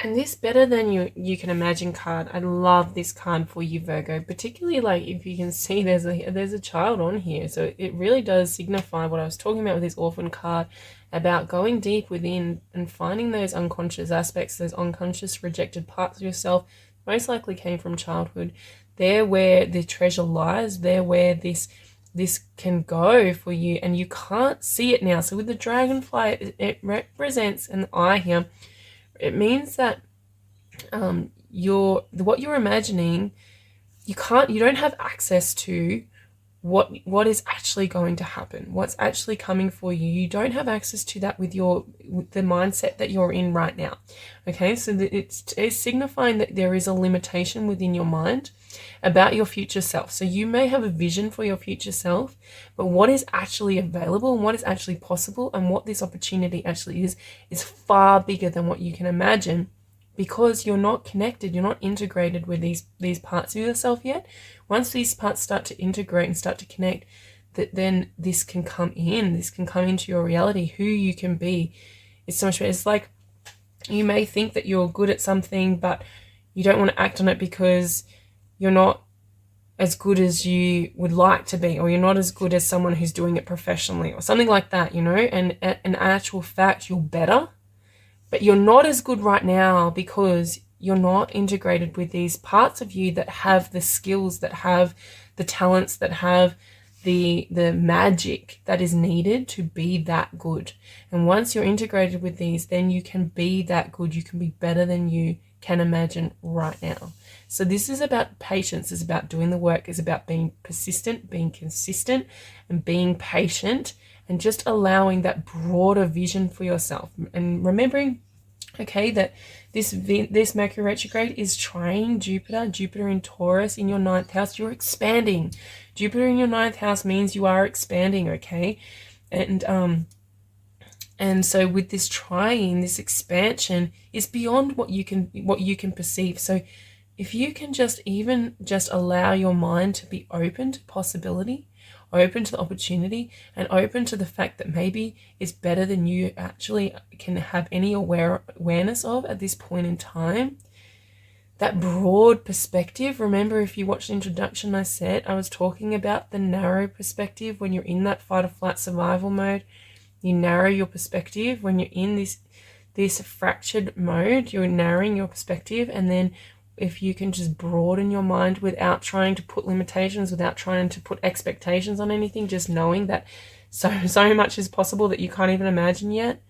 And this better than you can imagine card. I love this card for you, Virgo. Particularly, like, if you can see there's a child on here. So it really does signify what I was talking about with this orphan card, about going deep within and finding those unconscious aspects, those unconscious rejected parts of yourself. Most likely came from childhood. They're where the treasure lies. They're where this can go for you, and you can't see it now. So with the dragonfly, it represents an eye here. It means that what you're imagining, you don't have access to what is actually going to happen, what's actually coming for you. You don't have access to that with the mindset that you're in right now. Okay, so it's signifying that there is a limitation within your mind about your future self. So you may have a vision for your future self, but what is actually available and what is actually possible and what this opportunity actually is far bigger than what you can imagine, because you're not connected, you're not integrated with these parts of yourself yet. Once these parts start to integrate and start to connect, then this can come into your reality. Who you can be is so much better. It's like, you may think that you're good at something, but you don't want to act on it because you're not as good as you would like to be, or you're not as good as someone who's doing it professionally or something like that, and in actual fact, you're better, but you're not as good right now because you're not integrated with these parts of you that have the skills, that have the talents, that have the magic that is needed to be that good. And once you're integrated with these, then you can be that good. You can be better than you can imagine right now. So this is about patience. It's about doing the work. It's about being persistent, being consistent, and being patient, and just allowing that broader vision for yourself. And remembering, okay, that this Mercury retrograde is trying Jupiter in Taurus in your 9th house. You're expanding. Jupiter in your 9th house means you are expanding, okay? And so with this trying, this expansion is beyond what you can perceive. So if you can just allow your mind to be open to possibility, open to the opportunity, and open to the fact that maybe it's better than you actually can have any awareness of at this point in time. That broad perspective. Remember, if you watched the introduction, I said I was talking about the narrow perspective. When you're in that fight or flight survival mode, you narrow your perspective. When you're in this fractured mode, you're narrowing your perspective. And then if you can just broaden your mind without trying to put limitations, without trying to put expectations on anything, just knowing that so much is possible that you can't even imagine yet,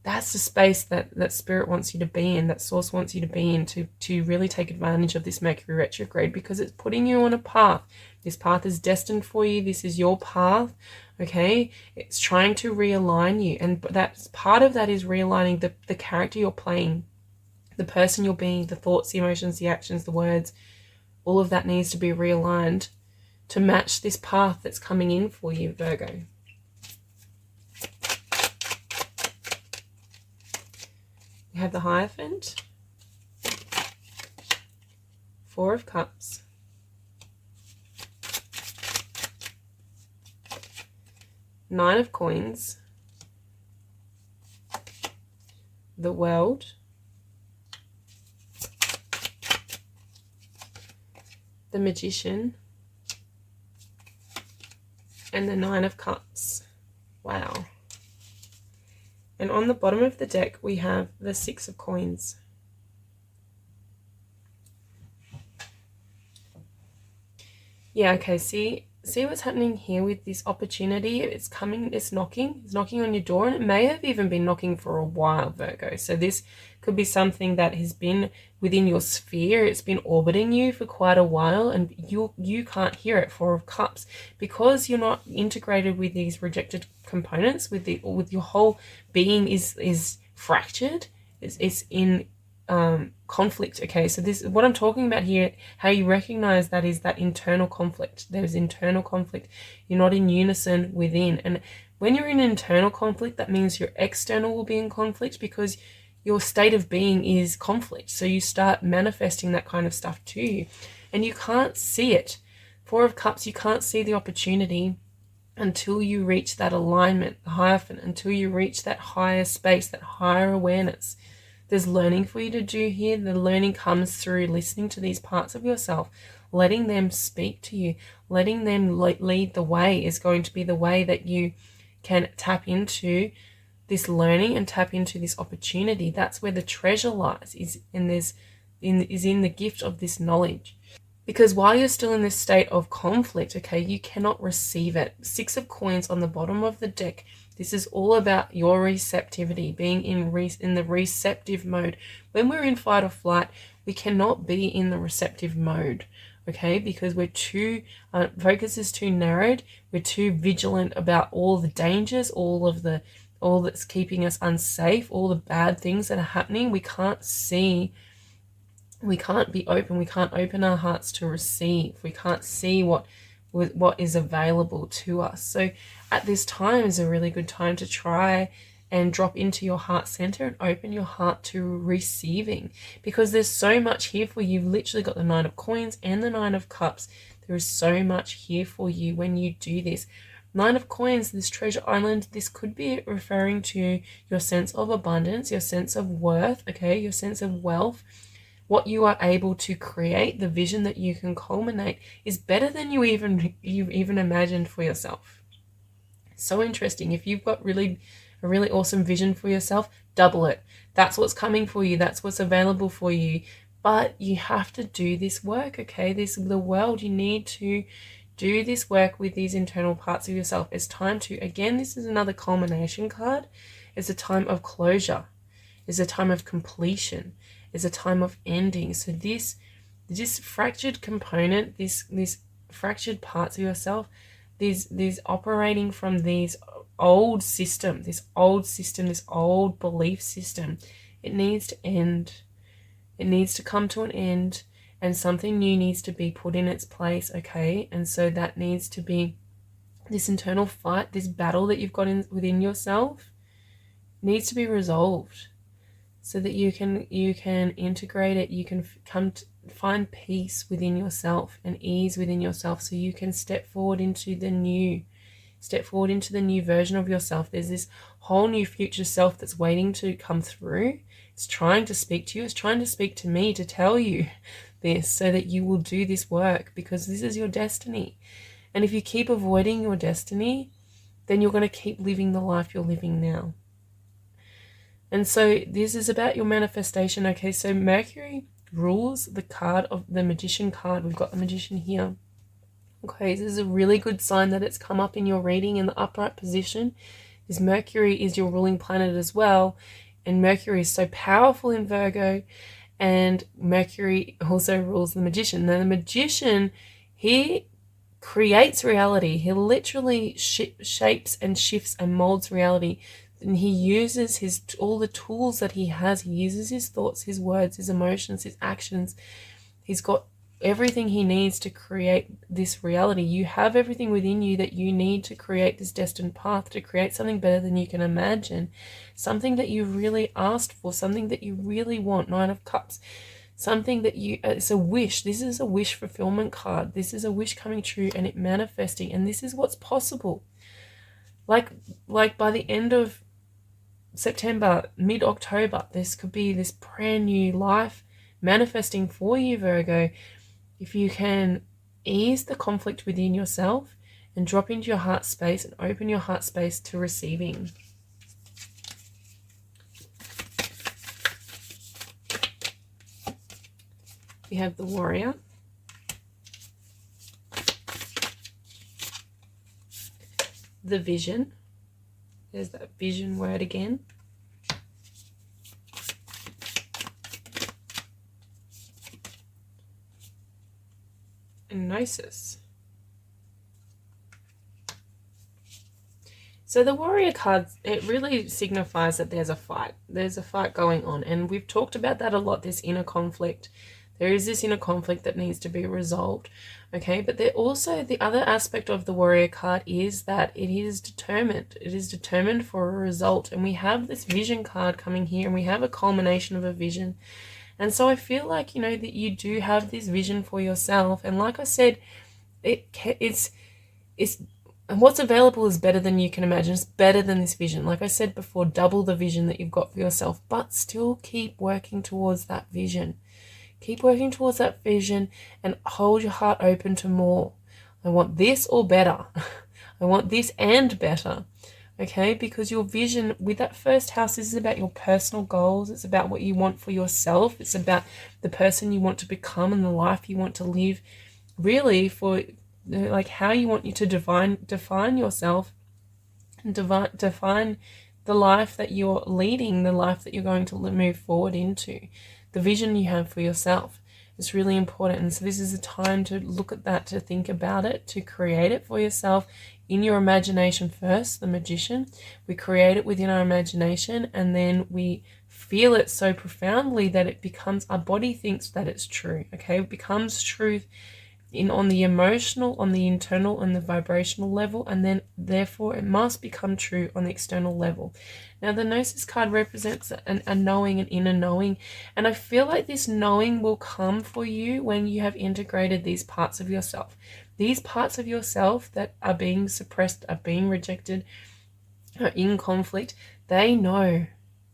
that's the space that Spirit wants you to be in, that Source wants you to be in, to really take advantage of this Mercury retrograde, because it's putting you on a path. This path is destined for you. This is your path, okay? It's trying to realign you, and that's part of that is realigning the character you're playing. the person you're being, the thoughts, the emotions, the actions, the words, all of that needs to be realigned to match this path that's coming in for you, Virgo. We have the Hierophant, Four of Cups, Nine of Coins, the World, the Magician, and the Nine of Cups. Wow. And on the bottom of the deck, we have the Six of Coins. Yeah, okay, see what's happening here with this opportunity? It's coming, it's knocking on your door, and it may have even been knocking for a while, Virgo. So this could be something that has been within your sphere. It's been orbiting you for quite a while, and you can't hear it. Four of Cups, because you're not integrated with these rejected components, with your whole being is fractured. It's in conflict. Okay, so this, what I'm talking about here, how you recognize that is that internal conflict. There's internal conflict. You're not in unison within, and when you're in internal conflict, that means your external will be in conflict, because your state of being is conflict. So you start manifesting that kind of stuff to you, and you can't see it. Four of Cups, you can't see the opportunity until you reach that alignment, the Hierophant, until you reach that higher space, that higher awareness. There's learning for you to do here. The learning comes through listening to these parts of yourself, letting them speak to you, letting them lead the way is going to be the way that you can tap into this learning and tap into this opportunity. That's where the treasure lies, is in the gift of this knowledge. Because while you're still in this state of conflict, okay, you cannot receive it. Six of Coins on the bottom of the deck. This is all about your receptivity, being in the receptive mode. When we're in fight or flight, we cannot be in the receptive mode, okay? Because we're too, focus is too narrowed. We're too vigilant about all the dangers, all that's keeping us unsafe, all the bad things that are happening. We can't see. We can't be open. We can't open our hearts to receive. We can't see what is available to us. So at this time is a really good time to try and drop into your heart center and open your heart to receiving, because there's so much here for you. You've literally got the Nine of Coins and the Nine of Cups. There is so much here for you when you do this. Nine of Coins, this treasure island, this could be referring to your sense of abundance, your sense of worth, okay, your sense of wealth. What you are able to create, the vision that you can culminate, is better than you've even imagined for yourself. So interesting. If you've got a really awesome vision for yourself, double it. That's what's coming for you. That's what's available for you. But you have to do this work, okay? The world, you need to do this work with these internal parts of yourself. It's time to, again, this is another culmination card. It's a time of closure. It's a time of completion. Is a time of ending. So this fractured component, these fractured parts of yourself, these operating from these old system, this old belief system, it needs to end. It needs to come to an end, and something new needs to be put in its place, okay? And so that needs to be this internal fight, this battle that you've got within yourself needs to be resolved, so that you can integrate it, you can come to find peace within yourself and ease within yourself, so you can step forward into the new version of yourself. There's this whole new future self that's waiting to come through. It's trying to speak to you. It's trying to speak to me to tell you this, so that you will do this work, because this is your destiny. And if you keep avoiding your destiny, then you're going to keep living the life you're living now. And so this is about your manifestation. Okay, so Mercury rules the card of the Magician card. We've got the Magician here. Okay, this is a really good sign that it's come up in your reading in the upright position. Is Mercury is your ruling planet as well. And Mercury is so powerful in Virgo. And Mercury also rules the Magician. Now the Magician, he creates reality. He literally shapes and shifts and molds reality and he uses all the tools that he has. He uses his thoughts, his words, his emotions, his actions. He's got everything he needs to create this reality. You have everything within you that you need to create this destined path, to create something better than you can imagine, something that you really asked for, something that you really want. 9 of Cups, something that it's a wish. This is a wish fulfillment card. This is a wish coming true and it manifesting, and this is what's possible. Like by the end of September, mid-October, this could be this brand new life manifesting for you, Virgo. If you can ease the conflict within yourself and drop into your heart space and open your heart space to receiving. We have the Warrior. The Vision. There's that vision word again. And Gnosis. So the Warrior card, it really signifies that there's a fight. There's a fight going on. And we've talked about that a lot, this inner conflict. There is this inner conflict that needs to be resolved. Okay, but there also, the other aspect of the Warrior card is that it is determined. It is determined for a result. And we have this Vision card coming here, and we have a culmination of a vision. And so I feel like, you know, that you do have this vision for yourself. And like I said, it's what's available is better than you can imagine. It's better than this vision. Like I said before, double the vision that you've got for yourself, but still keep working towards that vision. Keep working towards that vision and hold your heart open to more. I want this or better. I want this and better. Okay, because your vision with that first house, this is about your personal goals. It's about what you want for yourself. It's about the person you want to become and the life you want to live. Really, for like how you want you to define yourself and define the life that you're leading, the life that you're going to move forward into. The vision you have for yourself is really important. And so this is a time to look at that, to think about it, to create it for yourself in your imagination first. The Magician, we create it within our imagination, and then we feel it so profoundly that it becomes, our body thinks that it's true. Okay, it becomes truth on the emotional, on the internal, on the vibrational level, and then therefore it must become true on the external level. Now the Gnosis card represents a knowing, an inner knowing, and I feel like this knowing will come for you when you have integrated these parts of yourself. These parts of yourself that are being suppressed, are being rejected, are in conflict, they know.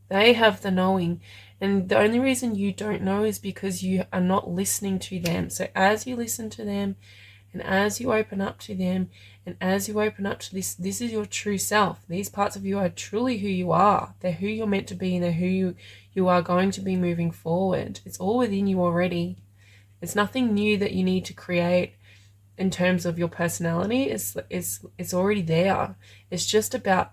They have the knowing. And the only reason you don't know is because you are not listening to them. So as you listen to them, and as you open up to them, and as you open up to this is your true self. These parts of you are truly who you are. They're who you're meant to be, and they're who you are going to be moving forward. It's all within you already. It's nothing new that you need to create in terms of your personality. It's already there. It's just about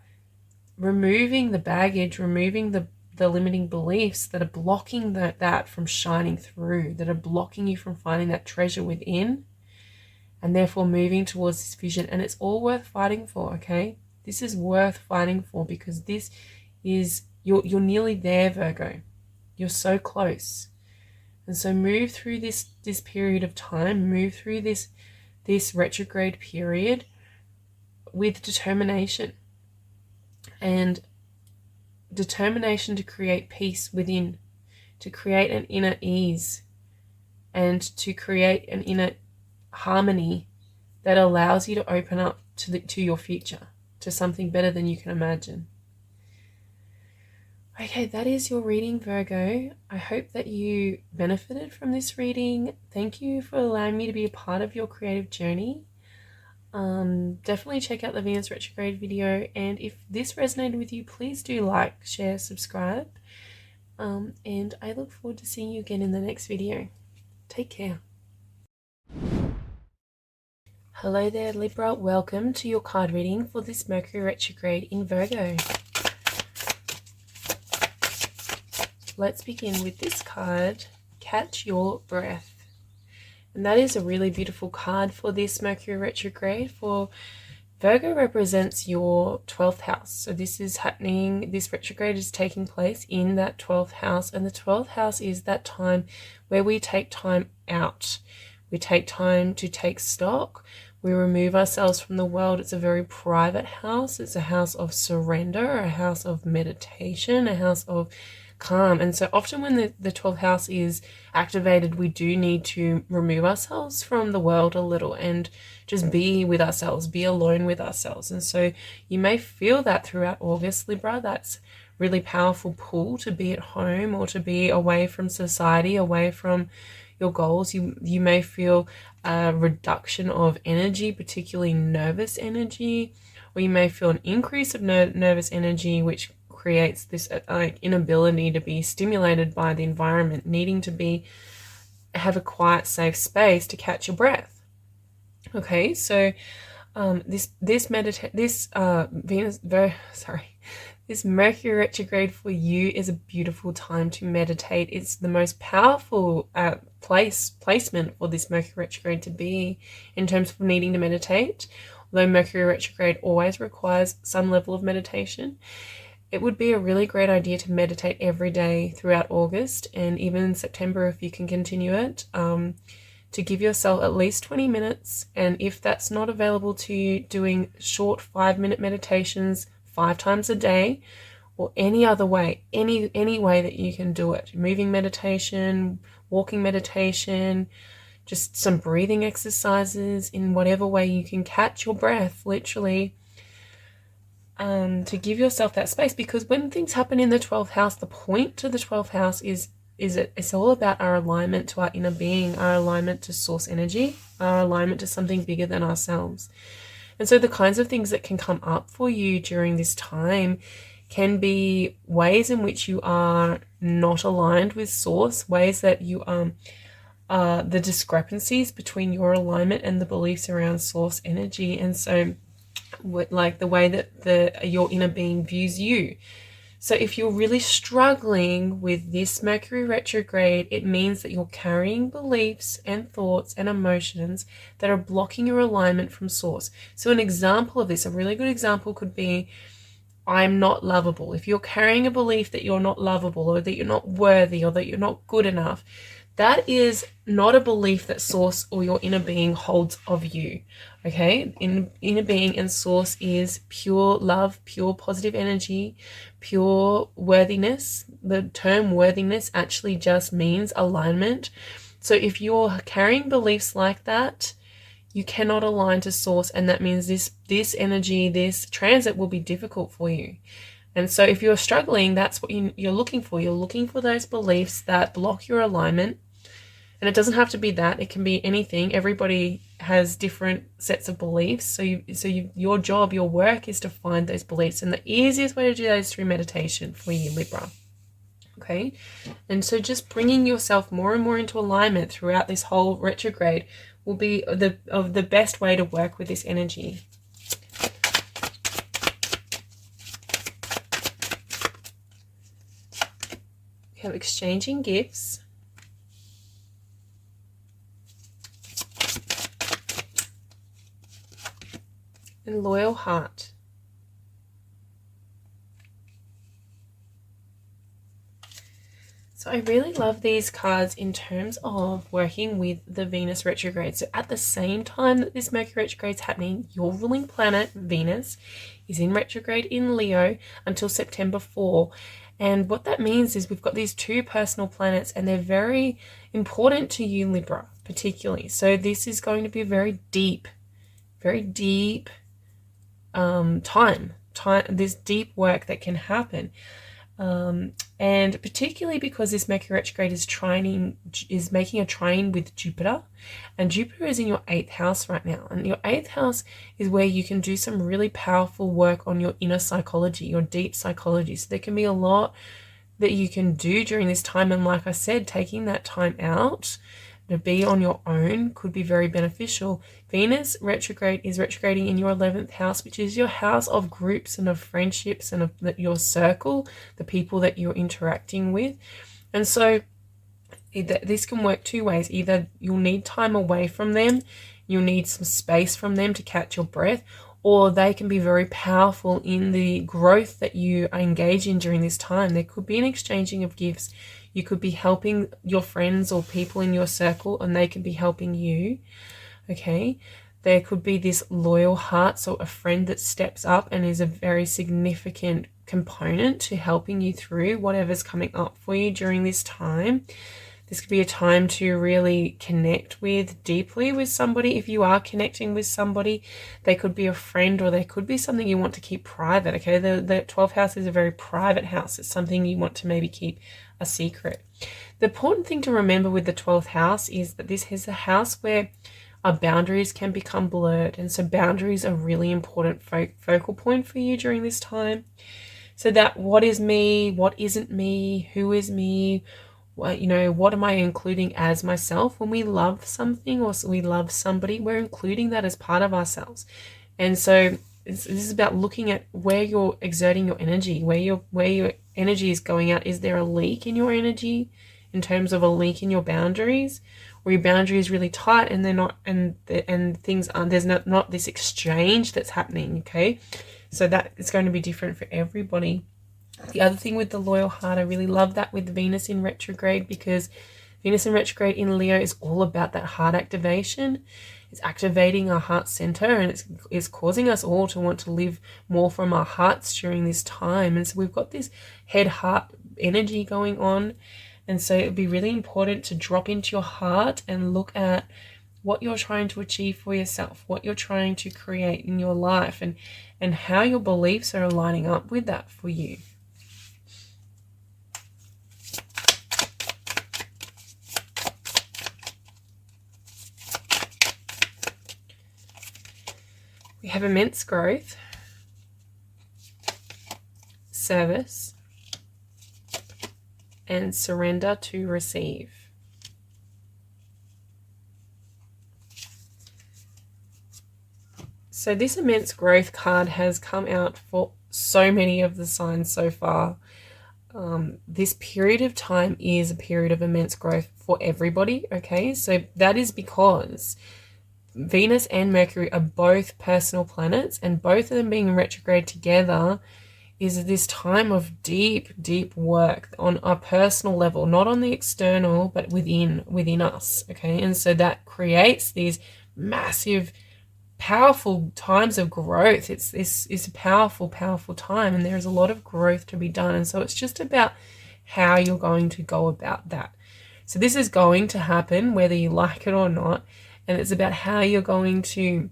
removing the baggage, removing the limiting beliefs that are blocking that from shining through, that are blocking you from finding that treasure within, and therefore moving towards this vision. And it's all worth fighting for, okay? This is worth fighting for, because this is, you're nearly there, Virgo. You're so close. And so move through this period of time, move through this retrograde period with determination. And determination to create peace within, to create an inner ease, and to create an inner harmony that allows you to open up to your future, to something better than you can imagine. Okay, that is your reading, Virgo. I hope that you benefited from this reading. Thank you for allowing me to be a part of your creative journey. Definitely check out the Venus retrograde video, and if this resonated with you, please do like, share, subscribe, and I look forward to seeing you again in the next video. Take care. Hello there, Libra. Welcome to your card reading for this Mercury retrograde in Virgo. Let's begin with this card, Catch Your Breath. And that is a really beautiful card for this Mercury retrograde, for Virgo represents your 12th house. So this is happening, this retrograde is taking place in that 12th house. And the 12th house is that time where we take time out. We take time to take stock. We remove ourselves from the world. It's a very private house. It's a house of surrender, a house of meditation, a house of calm. And so often when the 12th house is activated, we do need to remove ourselves from the world a little and just be with ourselves, be alone with ourselves. And so you may feel that throughout August, Libra. That's really powerful pull to be at home or to be away from society, away from your goals. You may feel a reduction of energy, particularly nervous energy, or you may feel an increase of nervous energy, which creates this inability to be stimulated by the environment, needing to have a quiet, safe space to catch your breath. Okay, so this Mercury retrograde for you is a beautiful time to meditate. It's the most powerful placement for this Mercury retrograde to be in terms of needing to meditate. Although Mercury retrograde always requires some level of meditation, it would be a really great idea to meditate every day throughout August and even September if you can continue it, to give yourself at least 20 minutes. And if that's not available to you, doing short 5-minute meditations 5 times a day, or any other way, any way that you can do it. Moving meditation, walking meditation, just some breathing exercises in whatever way you can catch your breath, literally, to give yourself that space. Because when things happen in the 12th house, the point to the 12th house is it's all about our alignment to our inner being, our alignment to source energy, our alignment to something bigger than ourselves. And so the kinds of things that can come up for you during this time can be ways in which you are not aligned with source, ways that you the discrepancies between your alignment and the beliefs around source energy. And so like the way that your inner being views you. So if you're really struggling with this Mercury retrograde, it means that you're carrying beliefs and thoughts and emotions that are blocking your alignment from source. So an example of this, a really good example could be, I'm not lovable. If you're carrying a belief that you're not lovable, or that you're not worthy, or that you're not good enough, that is not a belief that source or your inner being holds of you. Okay, inner being and source is pure love, pure positive energy, pure worthiness. The term worthiness actually just means alignment. So if you're carrying beliefs like that, you cannot align to source, and that means this energy, this transit will be difficult for you. And so if you're struggling, that's what you're looking for. You're looking for those beliefs that block your alignment. And it doesn't have to be that. It can be anything. Everybody has different sets of beliefs. So your job, your work is to find those beliefs. And the easiest way to do that is through meditation for you, Libra. Okay? And so just bringing yourself more and more into alignment throughout this whole retrograde will be the best way to work with this energy. We have exchanging gifts. And loyal heart. So I really love these cards in terms of working with the Venus retrograde. So at the same time that this Mercury retrograde is happening, your ruling planet, Venus, is in retrograde in Leo until September 4. And what that means is we've got these 2 personal planets, and they're very important to you, Libra, particularly. So this is going to be a very deep time, this deep work that can happen, and particularly because this Mercury retrograde is making a trine with Jupiter, and Jupiter is in your 8th house right now, and your 8th house is where you can do some really powerful work on your inner psychology, your deep psychology. So there can be a lot that you can do during this time, and like I said, taking that time out to be on your own could be very beneficial. Venus retrograde is retrograding in your 11th house, which is your house of groups and of friendships and of your circle, the people that you're interacting with. And so this can work 2 ways. Either you'll need time away from them, you'll need some space from them to catch your breath, or they can be very powerful in the growth that you engage in during this time. There could be an exchanging of gifts. You could be helping your friends or people in your circle, and they can be helping you. Okay, there could be this loyal heart, so a friend that steps up and is a very significant component to helping you through whatever's coming up for you during this time. This could be a time to really connect with deeply with somebody. If you are connecting with somebody, they could be a friend, or they could be something you want to keep private. Okay, the 12th house is a very private house. It's something you want to maybe keep a secret. The important thing to remember with the 12th house is that this is a house where our boundaries can become blurred, and so boundaries are a really important focal point for you during this time. So that what is me, what isn't me, who is me, what am I including as myself? When we love something or we love somebody, we're including that as part of ourselves. And so this is about looking at where you're exerting your energy, where your energy is going out. Is there a leak in your energy in terms of a leak in your boundaries, or your boundary is really tight and they're not, and things aren't, there's not this exchange that's happening. Okay, so that is going to be different for everybody. The other thing with the loyal heart, I really love that with Venus in retrograde, because Venus in retrograde in Leo is all about that heart activation. It's activating our heart center, and it's causing us all to want to live more from our hearts during this time. And so we've got this head-heart energy going on. And so it would be really important to drop into your heart and look at what you're trying to achieve for yourself, what you're trying to create in your life, and how your beliefs are lining up with that for you. We have immense growth, service, and surrender to receive. So this immense growth card has come out for so many of the signs so far. This period of time is a period of immense growth for everybody, okay? So that is because Venus and Mercury are both personal planets, and both of them being in retrograde together is this time of deep, deep work on a personal level, not on the external, but within us, okay? And so that creates these massive, powerful times of growth. It's a powerful, powerful time, and there's a lot of growth to be done. And so it's just about how you're going to go about that. So this is going to happen whether you like it or not. And it's about how you're going to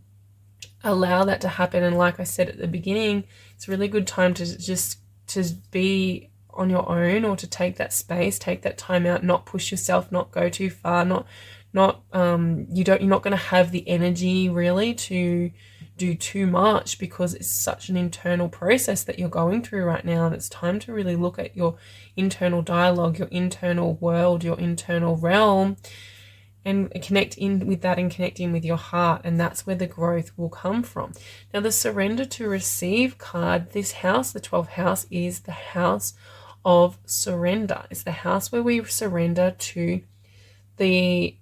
allow that to happen. And like I said at the beginning, it's a really good time to be on your own, or to take that space, take that time out, not push yourself, not go too far, you're not going to have the energy really to do too much, because it's such an internal process that you're going through right now. And it's time to really look at your internal dialogue, your internal world, your internal realm, and connect in with that, and connect in with your heart. And that's where the growth will come from. Now, the surrender to receive card, this house, the 12th house, is the house of surrender. It's the house where we surrender to the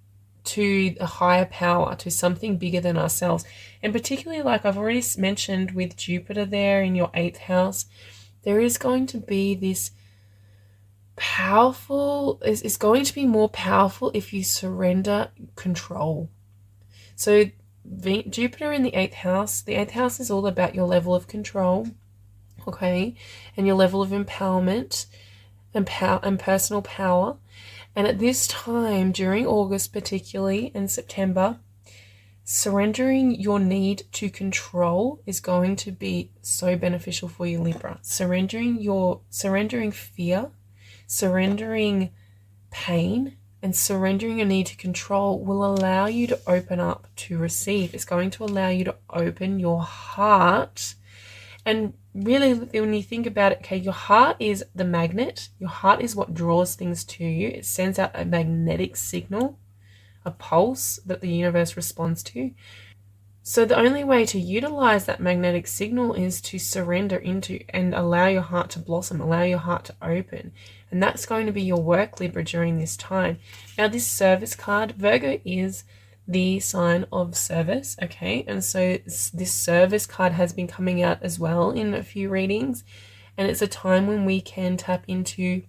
higher power, to something bigger than ourselves. And particularly, like I've already mentioned, with Jupiter there in your 8th house, there is going to be this powerful, it's going to be more powerful if you surrender control. So Jupiter in the 8th house is all about your level of control, okay, and your level of empowerment and personal power. And at this time, during August particularly, and September, surrendering your need to control is going to be so beneficial for you, Libra. Surrendering fear, surrendering pain, and surrendering your need to control will allow you to open up to receive. It's going to allow you to open your heart. And really, when you think about it, okay, your heart is the magnet. Your heart is what draws things to you. It sends out a magnetic signal, a pulse that the universe responds to. So the only way to utilize that magnetic signal is to surrender into and allow your heart to blossom, allow your heart to open. And that's going to be your work, Libra, during this time. Now, this service card, Virgo is the sign of service, okay? And so this service card has been coming out as well in a few readings, and it's a time when we can tap into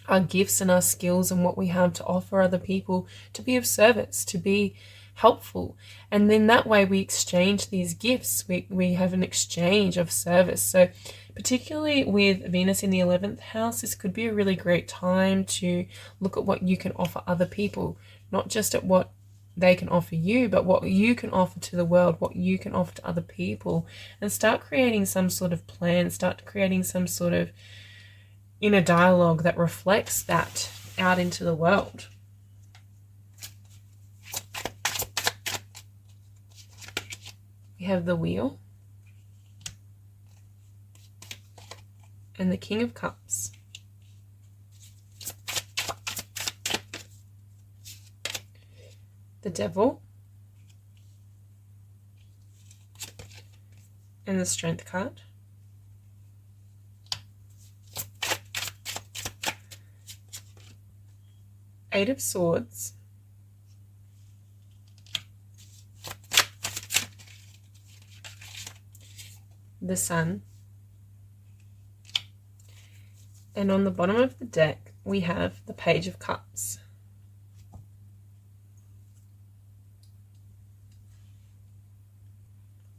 our gifts and our skills and what we have to offer other people, to be of service, to be helpful. And then that way we exchange these gifts. We have an exchange of service. So particularly with Venus in the 11th house, this could be a really great time to look at what you can offer other people, not just at what they can offer you, but what you can offer to the world, what you can offer to other people, and start creating some sort of plan, start creating some sort of inner dialogue that reflects that out into the world. We have the Wheel and the King of Cups. The Devil and the Strength card. Eight of Swords, the Sun, and on the bottom of the deck we have the Page of Cups.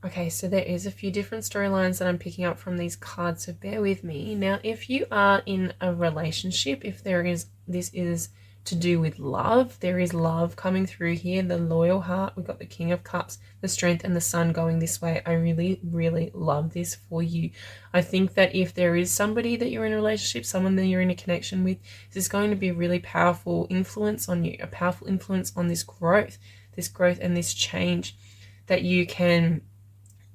Okay, so there is a few different storylines that I'm picking up from these cards, so bear with me. Now, if you are in a relationship, if this is to do with love, there is love coming through here, the loyal heart. We've got the King of Cups, the Strength, and the Sun going this way. I really, really love this for you. I think that if there is somebody that you're in a relationship, someone that you're in a connection with, this is going to be a really powerful influence on you, a powerful influence on this growth and this change that you can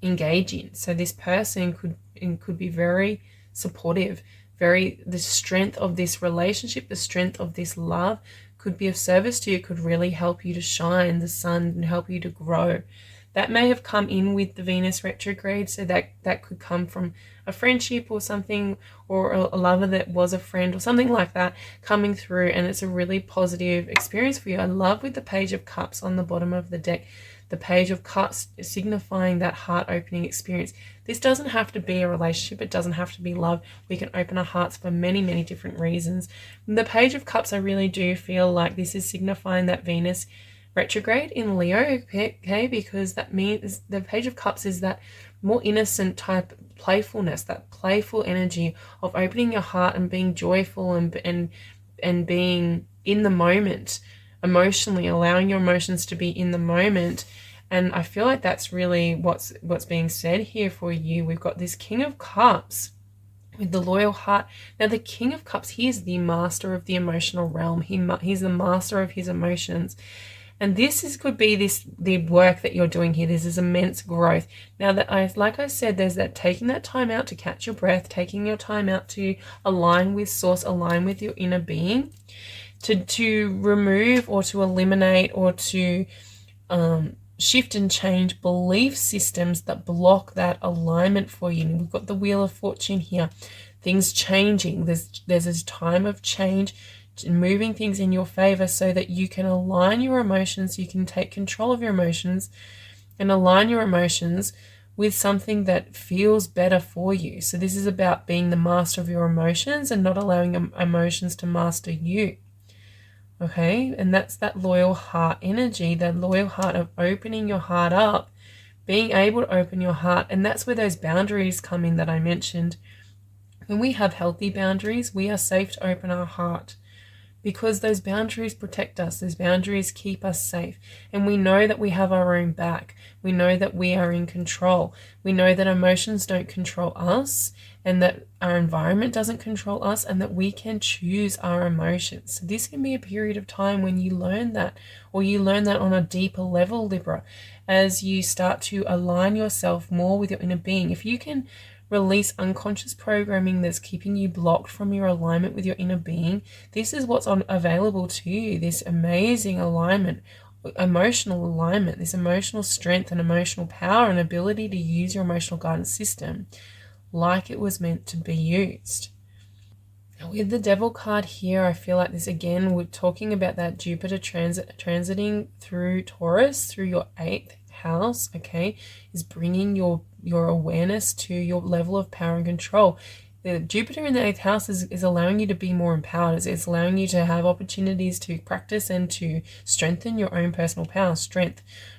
engage in. So this person could be very supportive, the strength of this relationship, the strength of this love could be of service to you, could really help you to shine, the sun, and help you to grow. That may have come in with the Venus retrograde, so that could come from a friendship or something, or a lover that was a friend or something like that coming through, and it's a really positive experience for you. I love with the Page of Cups on the bottom of the deck, the Page of Cups signifying that heart-opening experience. This doesn't have to be a relationship. It doesn't have to be love. We can open our hearts for many, many different reasons. The Page of Cups, I really do feel like this is signifying that Venus retrograde in Leo, okay? Because that means the Page of Cups is that more innocent type playfulness, that playful energy of opening your heart and being joyful and being in the moment, emotionally allowing your emotions to be in the moment. And I feel like that's really what's being said here for you. We've got this King of Cups with the loyal heart. Now the King of Cups, he is the master of the emotional realm. He's the master of his emotions. And could be the work that you're doing here. This is immense growth. Now like I said, there's that taking that time out to catch your breath, taking your time out to align with source, align with your inner being, to remove or to eliminate or to shift and change belief systems that block that alignment for you. And we've got the Wheel of Fortune here, things changing. There's this time of change, moving things in your favor so that you can align your emotions, you can take control of your emotions and align your emotions with something that feels better for you. So this is about being the master of your emotions and not allowing emotions to master you. Okay, and that's that loyal heart energy, that loyal heart of opening your heart up, being able to open your heart. And that's where those boundaries come in that I mentioned. When we have healthy boundaries, we are safe to open our heart because those boundaries protect us. Those boundaries keep us safe. And we know that we have our own back. We know that we are in control. We know that emotions don't control us and that our environment doesn't control us and that we can choose our emotions. So this can be a period of time when you learn that, or you learn that on a deeper level, Libra, as you start to align yourself more with your inner being. If you can release unconscious programming that's keeping you blocked from your alignment with your inner being, this is what's available to you, this amazing alignment, emotional alignment, this emotional strength and emotional power and ability to use your emotional guidance system like it was meant to be used. With the Devil card here, I feel like this again, we're talking about that Jupiter transiting through Taurus, through your 8th house, okay, is bringing your awareness to your level of power and control. The Jupiter in the 8th house is allowing you to be more empowered. It's allowing you to have opportunities to practice and to strengthen your own personal power,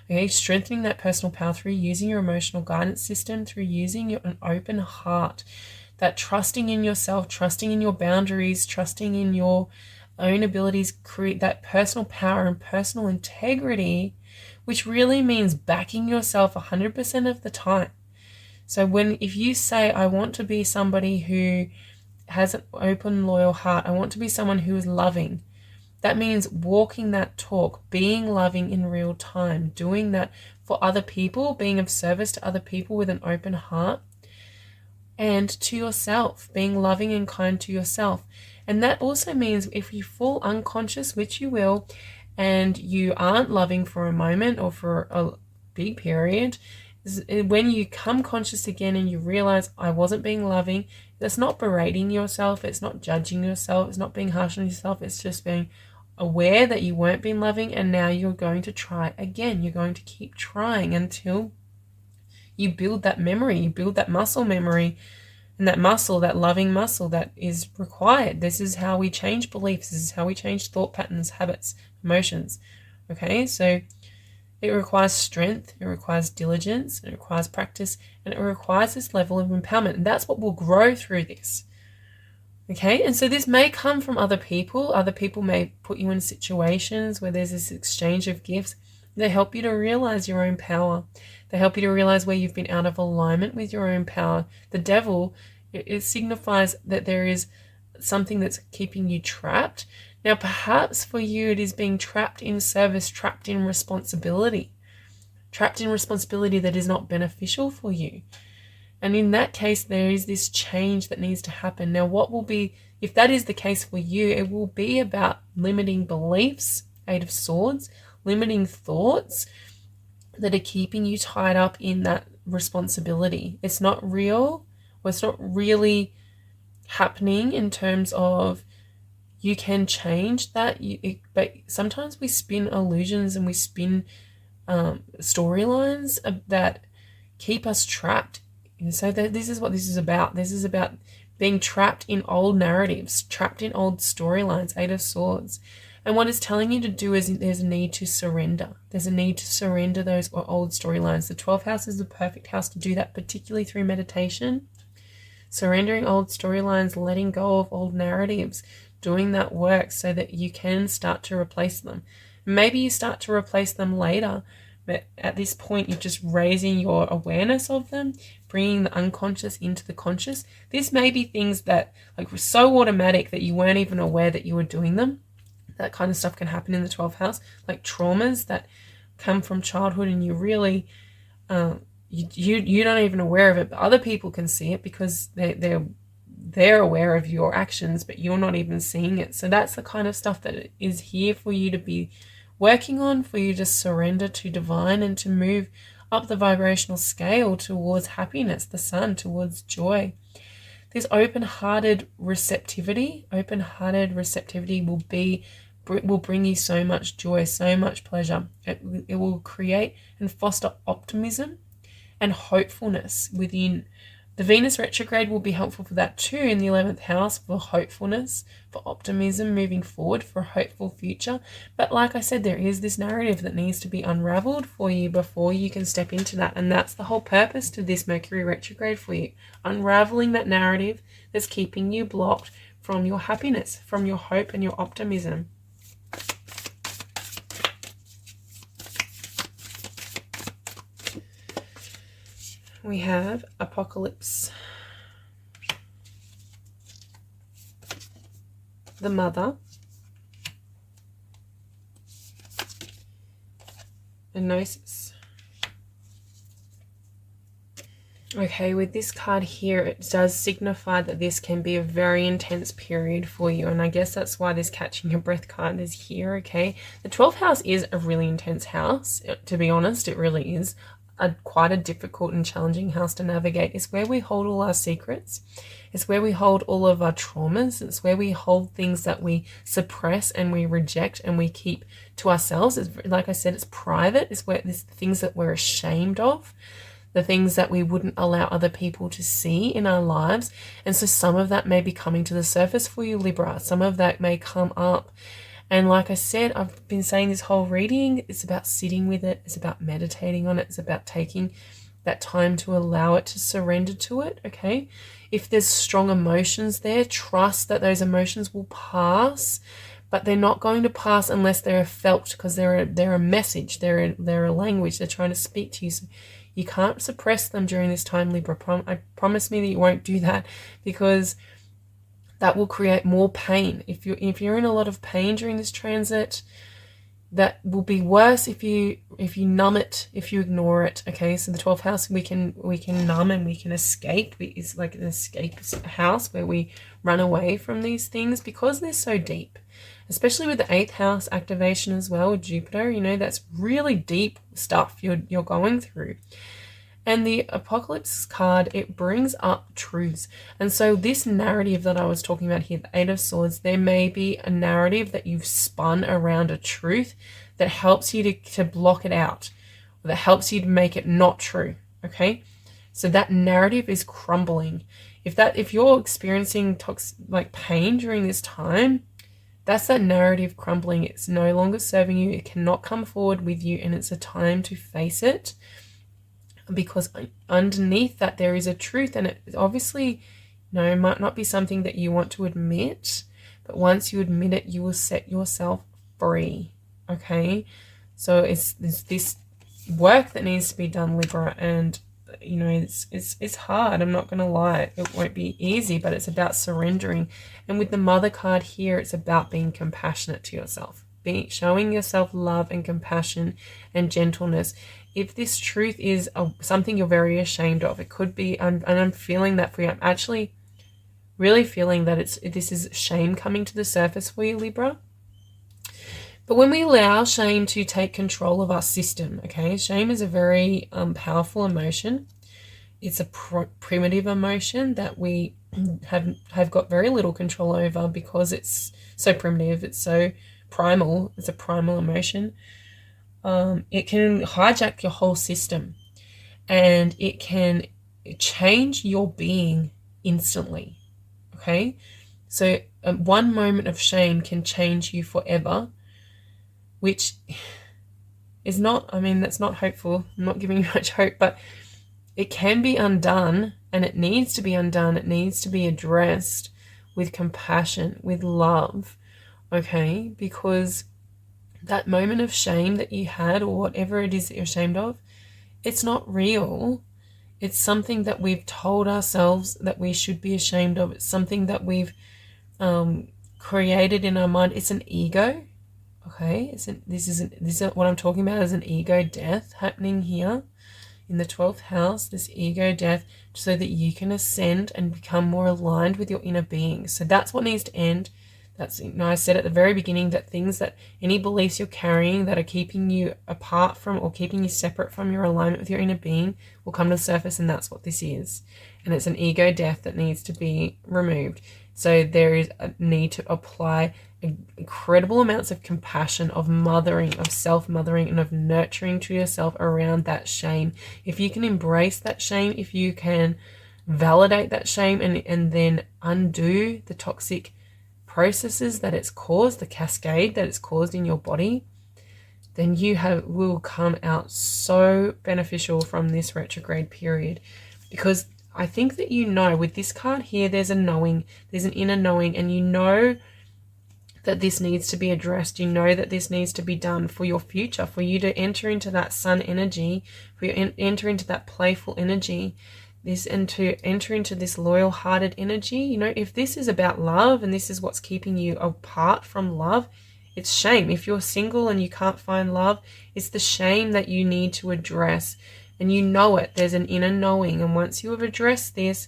okay, strengthening that personal power through using your emotional guidance system, through using an open heart, that trusting in yourself, trusting in your boundaries, trusting in your own abilities, create that personal power and personal integrity, which really means backing yourself 100% of the time. So if you say, I want to be somebody who has an open, loyal heart, I want to be someone who is loving, that means walking that talk, being loving in real time, doing that for other people, being of service to other people with an open heart, and to yourself, being loving and kind to yourself. And that also means if you fall unconscious, which you will, and you aren't loving for a moment or for a big period, when you come conscious again and you realize I wasn't being loving, that's not berating yourself, it's not judging yourself, it's not being harsh on yourself, it's just being aware that you weren't being loving, and now you're going to try again. You're going to keep trying until you build that memory, you build that muscle memory, and that muscle, that loving muscle that is required. This is how we change beliefs. This is how we change thought patterns, habits, emotions. Okay, so it requires strength, it requires diligence, it requires practice, and it requires this level of empowerment. And that's what will grow through this. Okay, and so this may come from other people. Other people may put you in situations where there's this exchange of gifts. They help you to realize your own power. They help you to realize where you've been out of alignment with your own power. The Devil, it signifies that there is something that's keeping you trapped. Now, perhaps for you, it is being trapped in service, trapped in responsibility that is not beneficial for you. And in that case, there is this change that needs to happen. Now, if that is the case for you, it will be about limiting beliefs, 8 of Swords, limiting thoughts that are keeping you tied up in that responsibility. It's not real, or it's not really happening in terms of you can change that. But sometimes we spin illusions and we spin storylines that keep us trapped. And so this is what this is about. This is about being trapped in old narratives, trapped in old storylines, 8 of Swords. And what it's telling you to do is there's a need to surrender. There's a need to surrender those old storylines. The 12th house is the perfect house to do that, particularly through meditation. Surrendering old storylines, letting go of old narratives, doing that work so that you can start to replace them. Maybe you start to replace them later, but at this point you're just raising your awareness of them, bringing the unconscious into the conscious. This may be things that were so automatic that you weren't even aware that you were doing them. That kind of stuff can happen in the 12th house, like traumas that come from childhood, and you really you don't even aware of it, but other people can see it because they're aware of your actions, but you're not even seeing it. So that's the kind of stuff that is here for you to be working on, for you to surrender to divine and to move up the vibrational scale towards happiness, the sun, towards joy. This open-hearted receptivity will bring you so much joy, so much pleasure. It will create and foster optimism and hopefulness within. The Venus retrograde will be helpful for that too in the 11th house, for hopefulness, for optimism moving forward, for a hopeful future. But like I said, there is this narrative that needs to be unraveled for you before you can step into that. And that's the whole purpose to this Mercury retrograde for you. Unraveling that narrative that's keeping you blocked from your happiness, from your hope and your optimism. We have Apocalypse, the Mother, and Gnosis. Okay, with this card here, it does signify that this can be a very intense period for you, and I guess that's why this catching your breath card is here, okay? The 12th house is a really intense house, to be honest, it really is. quite a difficult and challenging house to navigate. It's where we hold all our secrets. It's where we hold all of our traumas. It's where we hold things that we suppress and we reject and we keep to ourselves. It's, like I said, it's private. It's where there's things that we're ashamed of, the things that we wouldn't allow other people to see in our lives. And so some of that may be coming to the surface for you, Libra. Some of that may come up. And like I said, I've been saying this whole reading, it's about sitting with it. It's about meditating on it. It's about taking that time to allow it to surrender to it, okay? If there's strong emotions there, trust that those emotions will pass, but they're not going to pass unless they're felt, because they're a message, they're a language, they're trying to speak to you. So you can't suppress them during this time, Libra. I promise me that you won't do that, because that will create more pain. If you're in a lot of pain during this transit, that will be worse if you numb it, if you ignore it. Okay, so the 12th house, we can numb and we can escape. It's like an escape house where we run away from these things because they're so deep. Especially with the 8th house activation as well with Jupiter, you know, that's really deep stuff you're going through. And the Apocalypse card, it brings up truths. And so this narrative that I was talking about here, the 8 of Swords, there may be a narrative that you've spun around a truth that helps you to block it out, or that helps you to make it not true, okay? So that narrative is crumbling. If you're experiencing pain during this time, that's that narrative crumbling. It's no longer serving you. It cannot come forward with you, and it's a time to face it. Because underneath that there is a truth, and it obviously, it might not be something that you want to admit, but once you admit it, you will set yourself free, okay? So it's this work that needs to be done, Libra, and it's hard. I'm not going to lie. It won't be easy, but it's about surrendering. And with the Mother card here, it's about being compassionate to yourself, showing yourself love and compassion and gentleness. If this truth is something you're very ashamed of, it could be, and I'm feeling that for you. I'm actually really feeling that this is shame coming to the surface for you, Libra. But when we allow shame to take control of our system, okay, shame is a very powerful emotion. It's a primitive emotion that we have got very little control over because it's so primitive, it's so primal, it's a primal emotion. It can hijack your whole system, and it can change your being instantly, okay? So one moment of shame can change you forever, which is not, that's not hopeful. I'm not giving you much hope, but it can be undone, and it needs to be undone. It needs to be addressed with compassion, with love, okay? Because that moment of shame that you had, or whatever it is that you're ashamed of, it's not real. It's something that we've told ourselves that we should be ashamed of. It's something that we've created in our mind. It's an ego, okay? This is what I'm talking about, is an ego death happening here in the 12th house, this ego death, so that you can ascend and become more aligned with your inner being. So that's what needs to end. That's, I said at the very beginning that any beliefs you're carrying that are keeping you apart from, or keeping you separate from your alignment with your inner being, will come to the surface, and that's what this is. And it's an ego death that needs to be removed. So there is a need to apply incredible amounts of compassion, of mothering, of self-mothering, and of nurturing to yourself around that shame. If you can embrace that shame, if you can validate that shame and then undo the toxic processes that it's caused, the cascade that it's caused in your body, then you will come out so beneficial from this retrograde period. Because I think that with this card here, there's a knowing, there's an inner knowing, and you know that this needs to be addressed. You know that this needs to be done for your future, for you to enter into that sun energy, for you to enter into that playful energy, and to enter into this loyal-hearted energy. If this is about love and this is what's keeping you apart from love, it's shame. If you're single and you can't find love, it's the shame that you need to address. And you know it. There's an inner knowing. And once you have addressed this,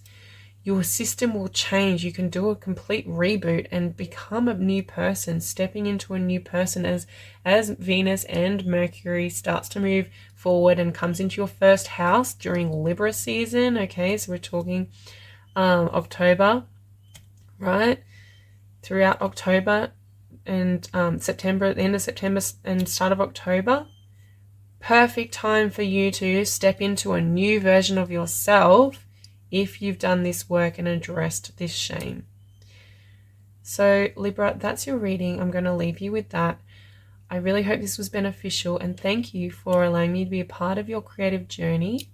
your system will change. You can do a complete reboot and become a new person, stepping into a new person as Venus and Mercury starts to move forward and comes into your first house during Libra season. Okay, so we're talking October, right? Throughout October and September, at the end of September and start of October. Perfect time for you to step into a new version of yourself if you've done this work and addressed this shame. So Libra, that's your reading. I'm going to leave you with that. I really hope this was beneficial, and thank you for allowing me to be a part of your creative journey.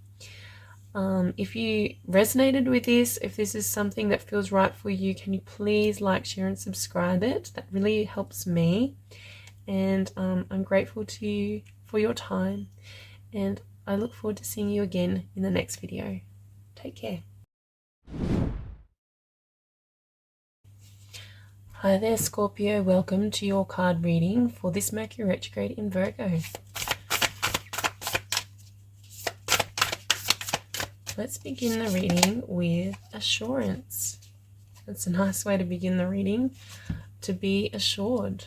If you resonated with this, if this is something that feels right for you, can you please like, share and subscribe it? That really helps me. And I'm grateful to you for your time, and I look forward to seeing you again in the next video. Take care. Hi there, Scorpio. Welcome to your card reading for this Mercury retrograde in Virgo. Let's begin the reading with assurance. That's a nice way to begin the reading, to be assured.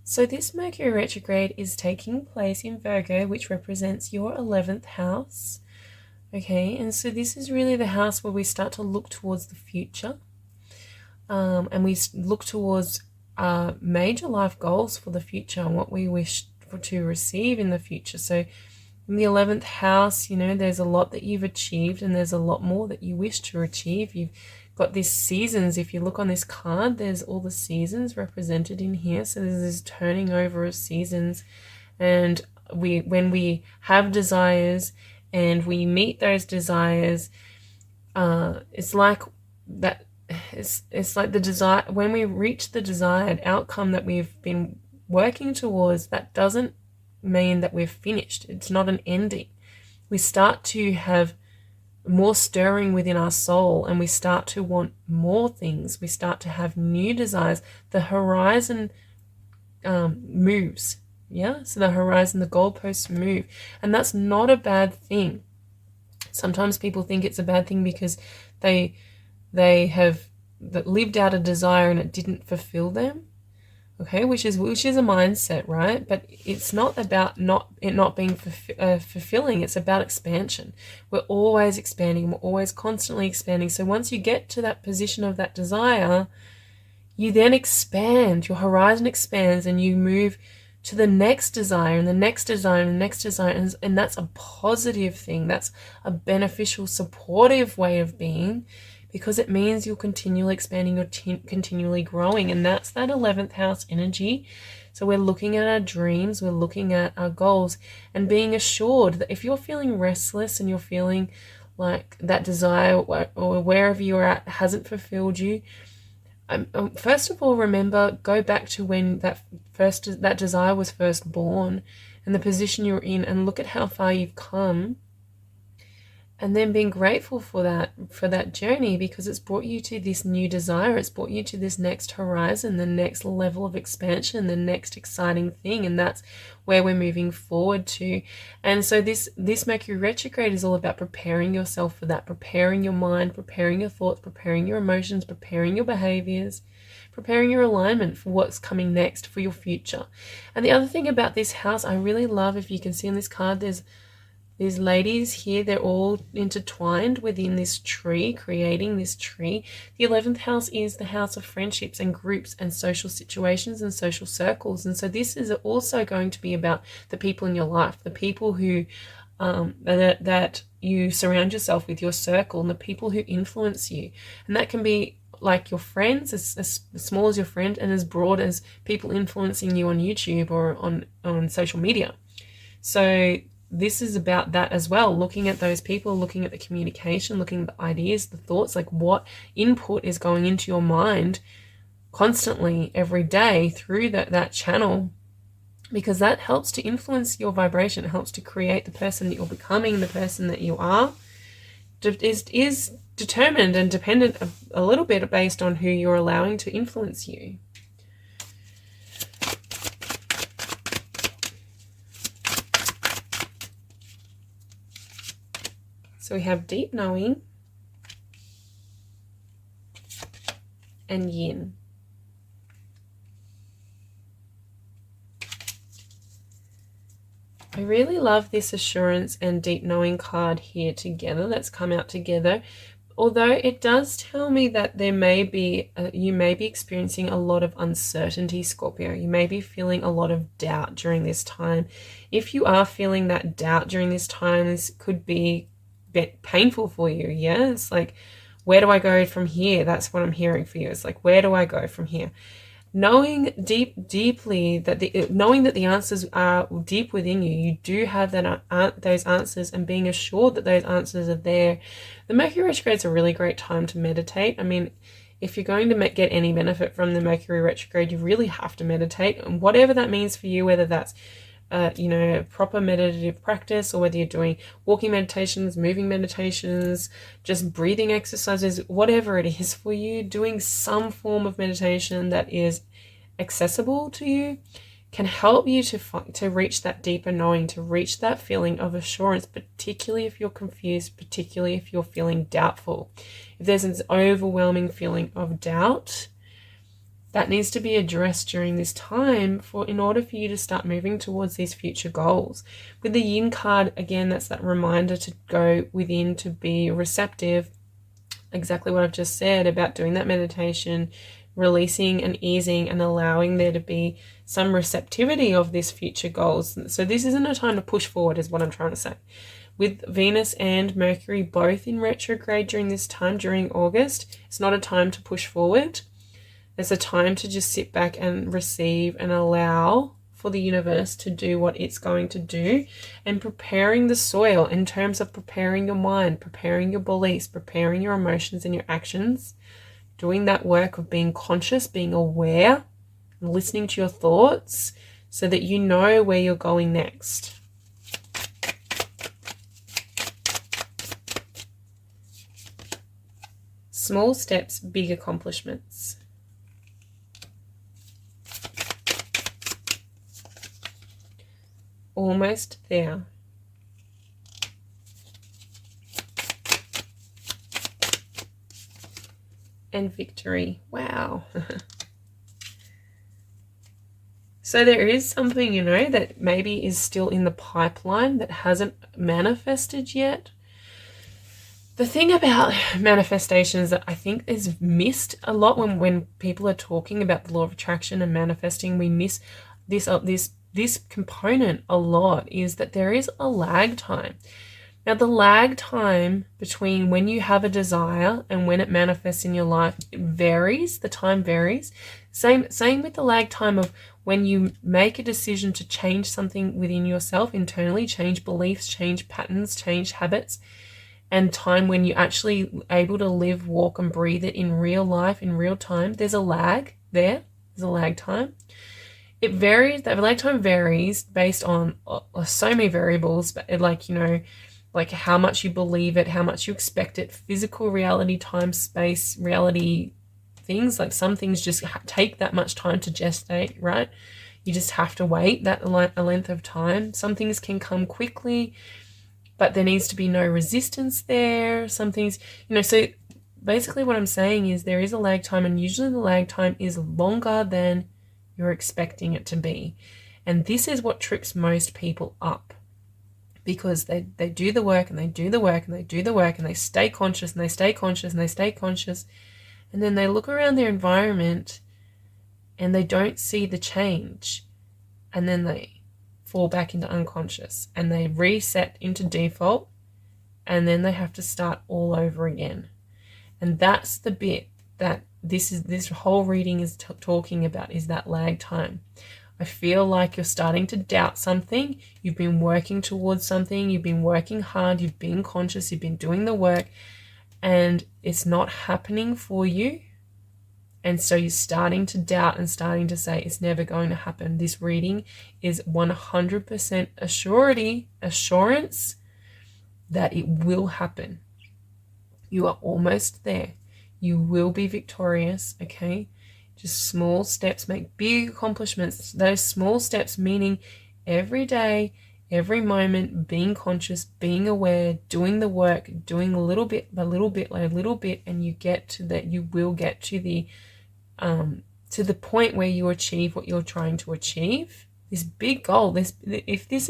So this Mercury retrograde is taking place in Virgo, which represents your 11th house. Okay, and so this is really the house where we start to look towards the future. And we look towards major life goals for the future and what we wish to receive in the future. So in the 11th house, you know, there's a lot that you've achieved and there's a lot more that you wish to achieve. You've got these seasons. If you look on this card, there's all the seasons represented in here. So there's this turning over of seasons. And when we have desires and we meet those desires, it's like that. It's like the desire, when we reach the desired outcome that we've been working towards, that doesn't mean that we're finished. It's not an ending. We start to have more stirring within our soul, and we start to want more things. We start to have new desires. The horizon moves. Yeah, so the horizon, the goalposts move, and that's not a bad thing. Sometimes people think it's a bad thing because they have lived out a desire and it didn't fulfill them. Okay, which is a mindset, right? But it's not about it not being fulfilling. It's about expansion. We're always expanding. We're always constantly expanding. So once you get to that position of that desire, you then expand. Your horizon expands, and you move to the next desire and the next desire and the next desire, and that's a positive thing. That's a beneficial, supportive way of being, because it means you're continually expanding, you're continually growing, and that's that 11th house energy. So we're looking at our dreams, we're looking at our goals, and being assured that if you're feeling restless and you're feeling like that desire or wherever you're at hasn't fulfilled you, first of all, remember, go back to when that desire was first born and the position you're in, and look at how far you've come. And then being grateful for that journey, because it's brought you to this new desire. It's brought you to this next horizon, the next level of expansion, the next exciting thing. And that's where we're moving forward to. And so this Mercury retrograde is all about preparing yourself for that, preparing your mind, preparing your thoughts, preparing your emotions, preparing your behaviors, preparing your alignment for what's coming next, for your future. And the other thing about this house, I really love, if you can see on this card, there's ladies here, they're all intertwined within this tree, creating this tree. The 11th house is the house of friendships and groups and social situations and social circles. And so this is also going to be about the people in your life, the people who that you surround yourself with, your circle, and the people who influence you. And that can be like your friends, as small as your friend, and as broad as people influencing you on YouTube or on social media. So this is about that as well, looking at those people, looking at the communication, looking at the ideas, the thoughts, like what input is going into your mind constantly every day through that channel, because that helps to influence your vibration. It helps to create the person that you're becoming, the person that you are. Is determined and dependent a little bit based on who you're allowing to influence you. So we have deep knowing, and yin. I really love this assurance and deep knowing card here together that's come out together. Although it does tell me that there may be, you may be experiencing a lot of uncertainty, Scorpio. You may be feeling a lot of doubt during this time. If you are feeling that doubt during this time, this could be a bit painful for you. Yeah, it's like, where do I go from here? That's what I'm hearing for you. It's like, where do I go from here? Knowing deeply that knowing that the answers are deep within you, you do have those answers, and being assured that those answers are there. The Mercury retrograde is a really great time to meditate. I mean, if you're going to get any benefit from the Mercury retrograde, you really have to meditate, and whatever that means for you, whether that's proper meditative practice, or whether you're doing walking meditations, moving meditations, just breathing exercises, whatever it is for you, doing some form of meditation that is accessible to you can help you to reach that deeper knowing, to reach that feeling of assurance, particularly if you're confused, particularly if you're feeling doubtful. If there's an overwhelming feeling of doubt, that needs to be addressed during this time in order for you to start moving towards these future goals. With the yin card, again, that's that reminder to go within, to be receptive. Exactly what I've just said about doing that meditation, releasing and easing and allowing there to be some receptivity of these future goals. So this isn't a time to push forward, is what I'm trying to say. With Venus and Mercury both in retrograde during this time, during August, it's not a time to push forward. There's a time to just sit back and receive and allow for the universe to do what it's going to do, and preparing the soil in terms of preparing your mind, preparing your beliefs, preparing your emotions and your actions, doing that work of being conscious, being aware, and listening to your thoughts so that you know where you're going next. Small steps, big accomplishments. Almost there. And victory. Wow. So there is something, that maybe is still in the pipeline that hasn't manifested yet. The thing about manifestations that I think is missed a lot when people are talking about the law of attraction and manifesting, we miss this component a lot, is that there is a lag time. Now, the lag time between when you have a desire and when it manifests in your life, it varies. The time varies. Same with the lag time of when you make a decision to change something within yourself internally, change beliefs, change patterns, change habits, and time when you're actually able to live, walk, and breathe it in real life, in real time. There's a lag there. There's a lag time. It varies. The lag time varies based on so many variables, but like how much you believe it, how much you expect it, physical reality, time, space, reality things. Like some things just take that much time to gestate, right? You just have to wait that a length of time. Some things can come quickly, but there needs to be no resistance there. Some things, so basically what I'm saying is there is a lag time, and usually the lag time is longer than you're expecting it to be. And this is what trips most people up, because they do the work and they do the work and they do the work and they stay conscious and they stay conscious and they stay conscious. And then they look around their environment and they don't see the change. And then they fall back into unconscious and they reset into default, and then they have to start all over again. And that's the bit that this whole reading is talking about, is that lag time. I feel like you're starting to doubt something. You've been working towards something. You've been working hard. You've been conscious. You've been doing the work, and it's not happening for you. And so you're starting to doubt and starting to say it's never going to happen. This reading is 100% assurance that it will happen. You are almost there. You will be victorious, okay? Just small steps make big accomplishments. Those small steps meaning every day, every moment, being conscious, being aware, doing the work, doing a little bit by little bit by little bit, and you get to that. You will get to the to the point where you achieve what you're trying to achieve. This big goal, if this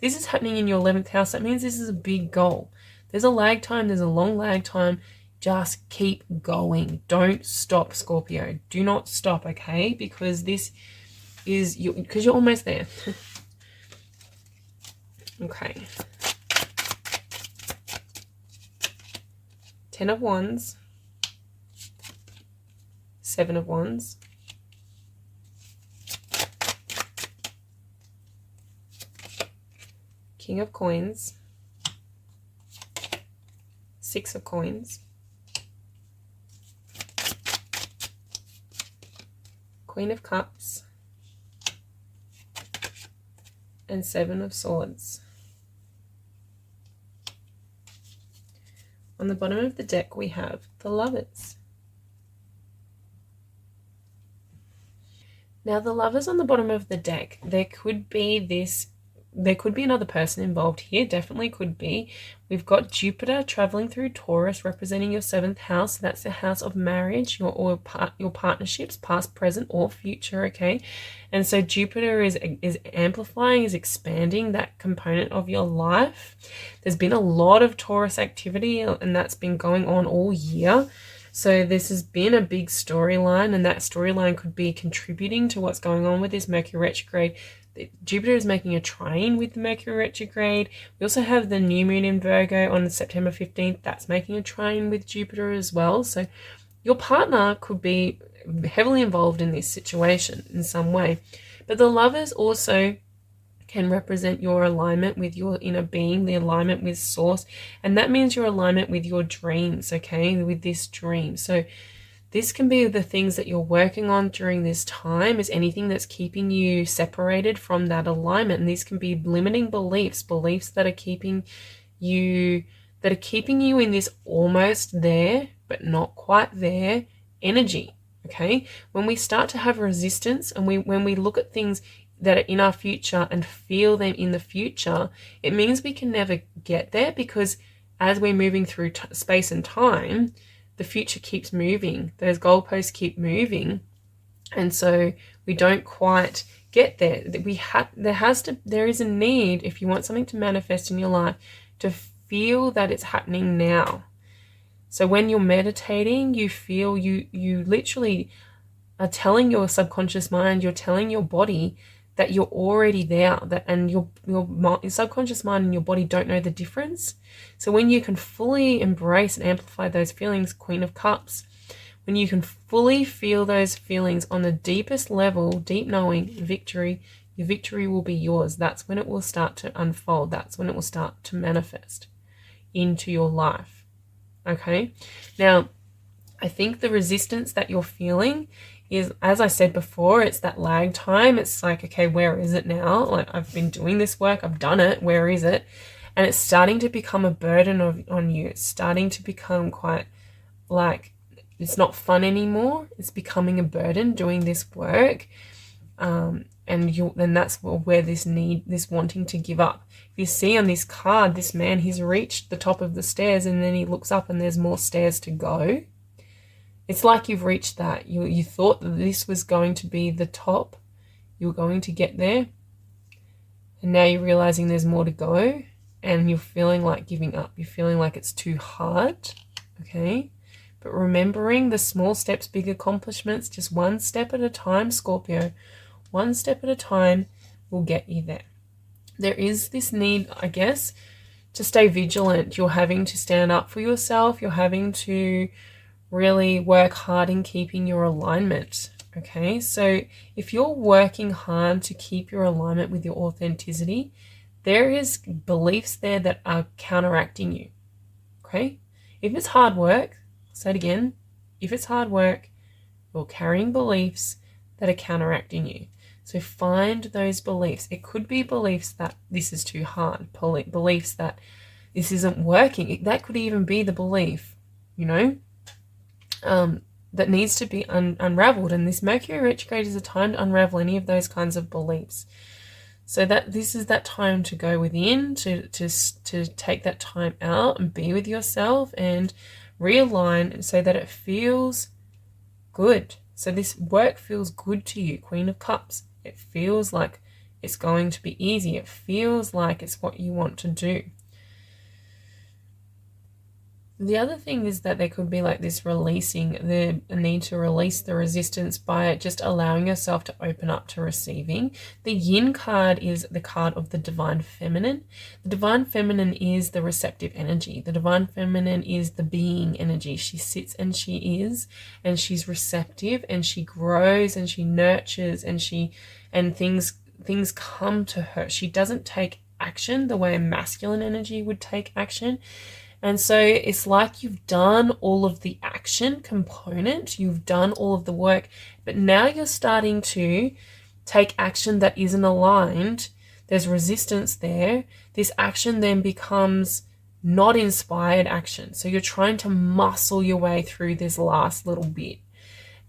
is happening in your 11th house, that means this is a big goal. There's a lag time, there's a long lag time. Just keep going. Don't stop, Scorpio. Do not stop, okay? Because this is you, because you're almost there. Okay. 10 of Wands, 7 of Wands, King of Coins, 6 of Coins, Queen of Cups, and 7 of Swords. On the bottom of the deck, we have the Lovers. Now, the Lovers on the bottom of the deck, there could be another person involved here, definitely could be. We've got Jupiter traveling through Taurus, representing your 7th house. That's the house of marriage, your partnerships, past, present, or future, okay? And so Jupiter is amplifying, is expanding that component of your life. There's been a lot of Taurus activity, and that's been going on all year. So this has been a big storyline, and that storyline could be contributing to what's going on with this Mercury retrograde. Jupiter is making a trine with the Mercury retrograde. We also have the new moon in Virgo on September 15th. That's making a trine with Jupiter as well. So your partner could be heavily involved in this situation in some way. But the Lovers also can represent your alignment with your inner being, the alignment with source. And that means your alignment with your dreams, okay, with this dream. So this can be the things that you're working on during this time, is anything that's keeping you separated from that alignment. And these can be limiting beliefs that are keeping you in this almost there, but not quite there energy. Okay. When we start to have resistance, and when we look at things that are in our future and feel them in the future, it means we can never get there, because as we're moving through space and time, the future keeps moving. Those goalposts keep moving. And so we don't quite get there. There is a need, if you want something to manifest in your life, to feel that it's happening now. So when you're meditating, you feel you literally are telling your subconscious mind, you're telling your body that you're already there, and your subconscious mind and your body don't know the difference. So when you can fully embrace and amplify those feelings, Queen of Cups, when you can fully feel those feelings on the deepest level, deep knowing, victory, your victory will be yours. That's when it will start to unfold. That's when it will start to manifest into your life. Okay? Now, I think the resistance that you're feeling is, as I said before, it's that lag time. It's like, okay, where is it now? Like, I've been doing this work, I've done it, where is it? And it's starting to become a burden on you. It's starting to become quite like, it's not fun anymore. It's becoming a burden doing this work. And then that's where this wanting to give up. If you see on this card, this man, he's reached the top of the stairs, and then he looks up and there's more stairs to go. It's like you've reached that. You thought that this was going to be the top. You were going to get there. And now you're realizing there's more to go. And you're feeling like giving up. You're feeling like it's too hard. Okay? But remembering the small steps, big accomplishments, just one step at a time, Scorpio. One step at a time will get you there. There is this need, I guess, to stay vigilant. You're having to stand up for yourself. You're having to really work hard in keeping your alignment. Okay, so if you're working hard to keep your alignment with your authenticity, there is beliefs there that are counteracting you. Okay, if it's hard work, I'll say it again, if it's hard work, you're carrying beliefs that are counteracting you. So find those beliefs. It could be beliefs that this is too hard, beliefs that this isn't working. That could even be the belief, that needs to be unraveled. And this Mercury retrograde is a time to unravel any of those kinds of beliefs. So that this is that time to go within, to take that time out and be with yourself and realign so that it feels good. So this work feels good to you, Queen of Cups. It feels like it's going to be easy. It feels like it's what you want to do. The other thing is that there could be like this releasing, the need to release the resistance by just allowing yourself to open up to receiving. The Yin card is the card of the Divine Feminine. The Divine Feminine is the receptive energy. The Divine Feminine is the being energy. She sits and she is, and she's receptive, and she grows and she nurtures, and things come to her. She doesn't take action the way a masculine energy would take action. And so it's like you've done all of the action component, you've done all of the work, but now you're starting to take action that isn't aligned. There's resistance there. This action then becomes not inspired action. So you're trying to muscle your way through this last little bit.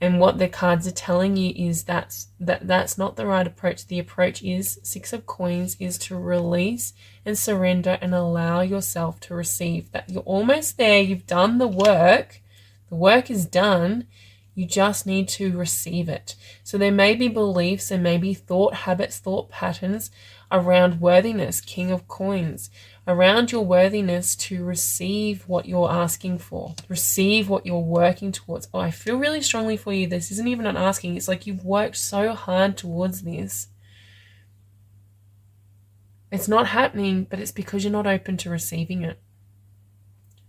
And what the cards are telling you is that's not the right approach. The approach is, Six of Coins, is to release and surrender and allow yourself to receive. That you're almost there. You've done the work. The work is done. You just need to receive it. So there may be beliefs and maybe thought habits, thought patterns around worthiness, King of Coins, around your worthiness to receive what you're asking for, receive what you're working towards. Oh, I feel really strongly for you. This isn't even an asking. It's like you've worked so hard towards this. It's not happening, but it's because you're not open to receiving it.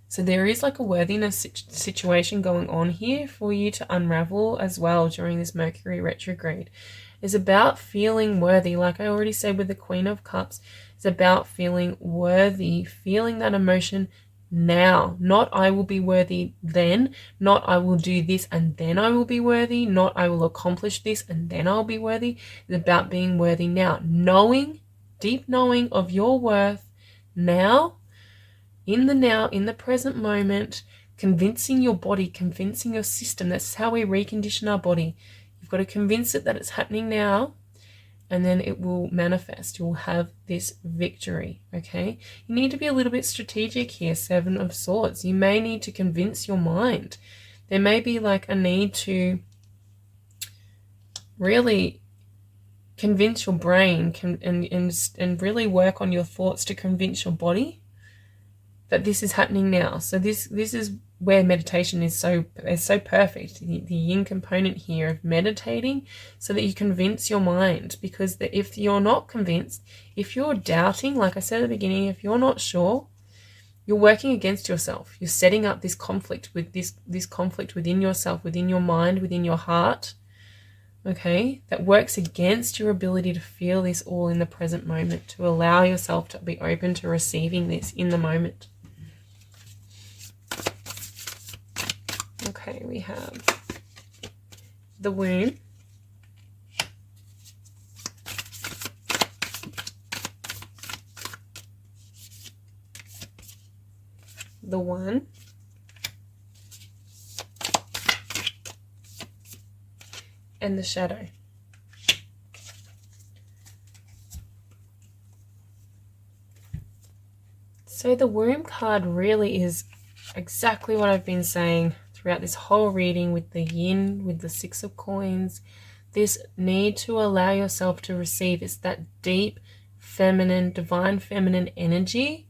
So there is like a worthiness situation going on here for you to unravel as well during this Mercury retrograde. It's about feeling worthy. Like I already said with the Queen of Cups, it's about feeling worthy, feeling that emotion now. Not I will be worthy then, not I will do this and then I will be worthy, not I will accomplish this and then I'll be worthy. It's about being worthy now. Knowing, deep knowing of your worth now, in the present moment, convincing your body, convincing your system. That's how we recondition our body. You've got to convince it that it's happening now, and then it will manifest. You will have this victory, okay? You need to be a little bit strategic here, Seven of Swords. You may need to convince your mind. There may be like a need to really convince your brain and really work on your thoughts to convince your body that this is happening now. So this is where meditation is so perfect. The yin component here of meditating so that you convince your mind. Because if you're not convinced, if you're doubting, like I said at the beginning, if you're not sure, you're working against yourself. You're setting up this conflict with this conflict within yourself, within your mind, within your heart. Okay, that works against your ability to feel this all in the present moment, to allow yourself to be open to receiving this in the moment. Okay, we have the womb, the one, and the shadow. So the womb card really is exactly what I've been saying throughout this whole reading with the yin, with the Six of Coins. This need to allow yourself to receive. It's that deep feminine, divine feminine energy,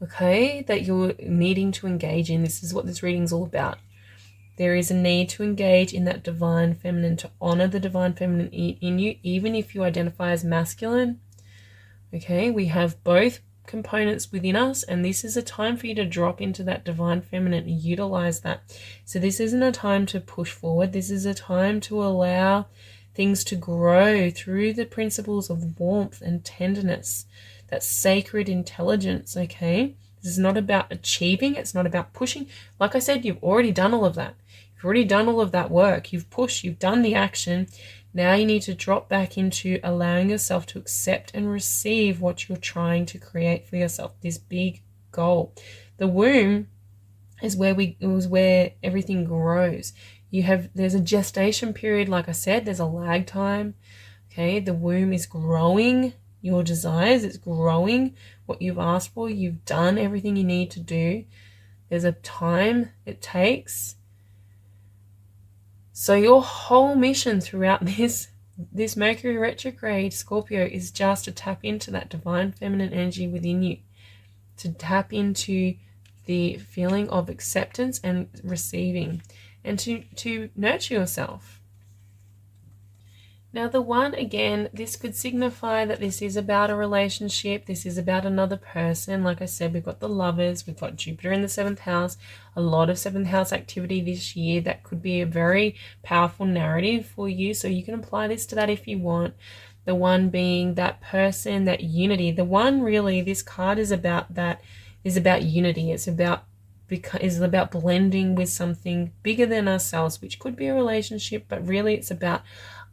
okay, that you're needing to engage in. This is what this reading's all about. There is a need to engage in that divine feminine, to honor the divine feminine in you, even if you identify as masculine. Okay, we have both components within us, and this is a time for you to drop into that divine feminine and utilize that. So this isn't a time to push forward. This is a time to allow things to grow through the principles of warmth and tenderness, that sacred intelligence. Okay, this is not about achieving. It's not about pushing. Like I said, you've already done all of that. You've already done all of that work. You've pushed, you've done the action. Now you need to drop back into allowing yourself to accept and receive what you're trying to create for yourself, this big goal. The womb is where everything grows. There's a gestation period, like I said, there's a lag time. Okay, the womb is growing your desires, it's growing what you've asked for. You've done everything you need to do. There's a time it takes. So your whole mission throughout this Mercury retrograde, Scorpio, is just to tap into that divine feminine energy within you, to tap into the feeling of acceptance and receiving, and to nurture yourself. Now the one, again, this could signify that this is about a relationship, this is about another person. Like I said, we've got the Lovers, we've got Jupiter in the 7th house, a lot of 7th house activity this year. That could be a very powerful narrative for you, so you can apply this to that if you want. The one being that person, that unity. The one, really, this card is about that, is about unity. It's about blending with something bigger than ourselves, which could be a relationship, but really it's about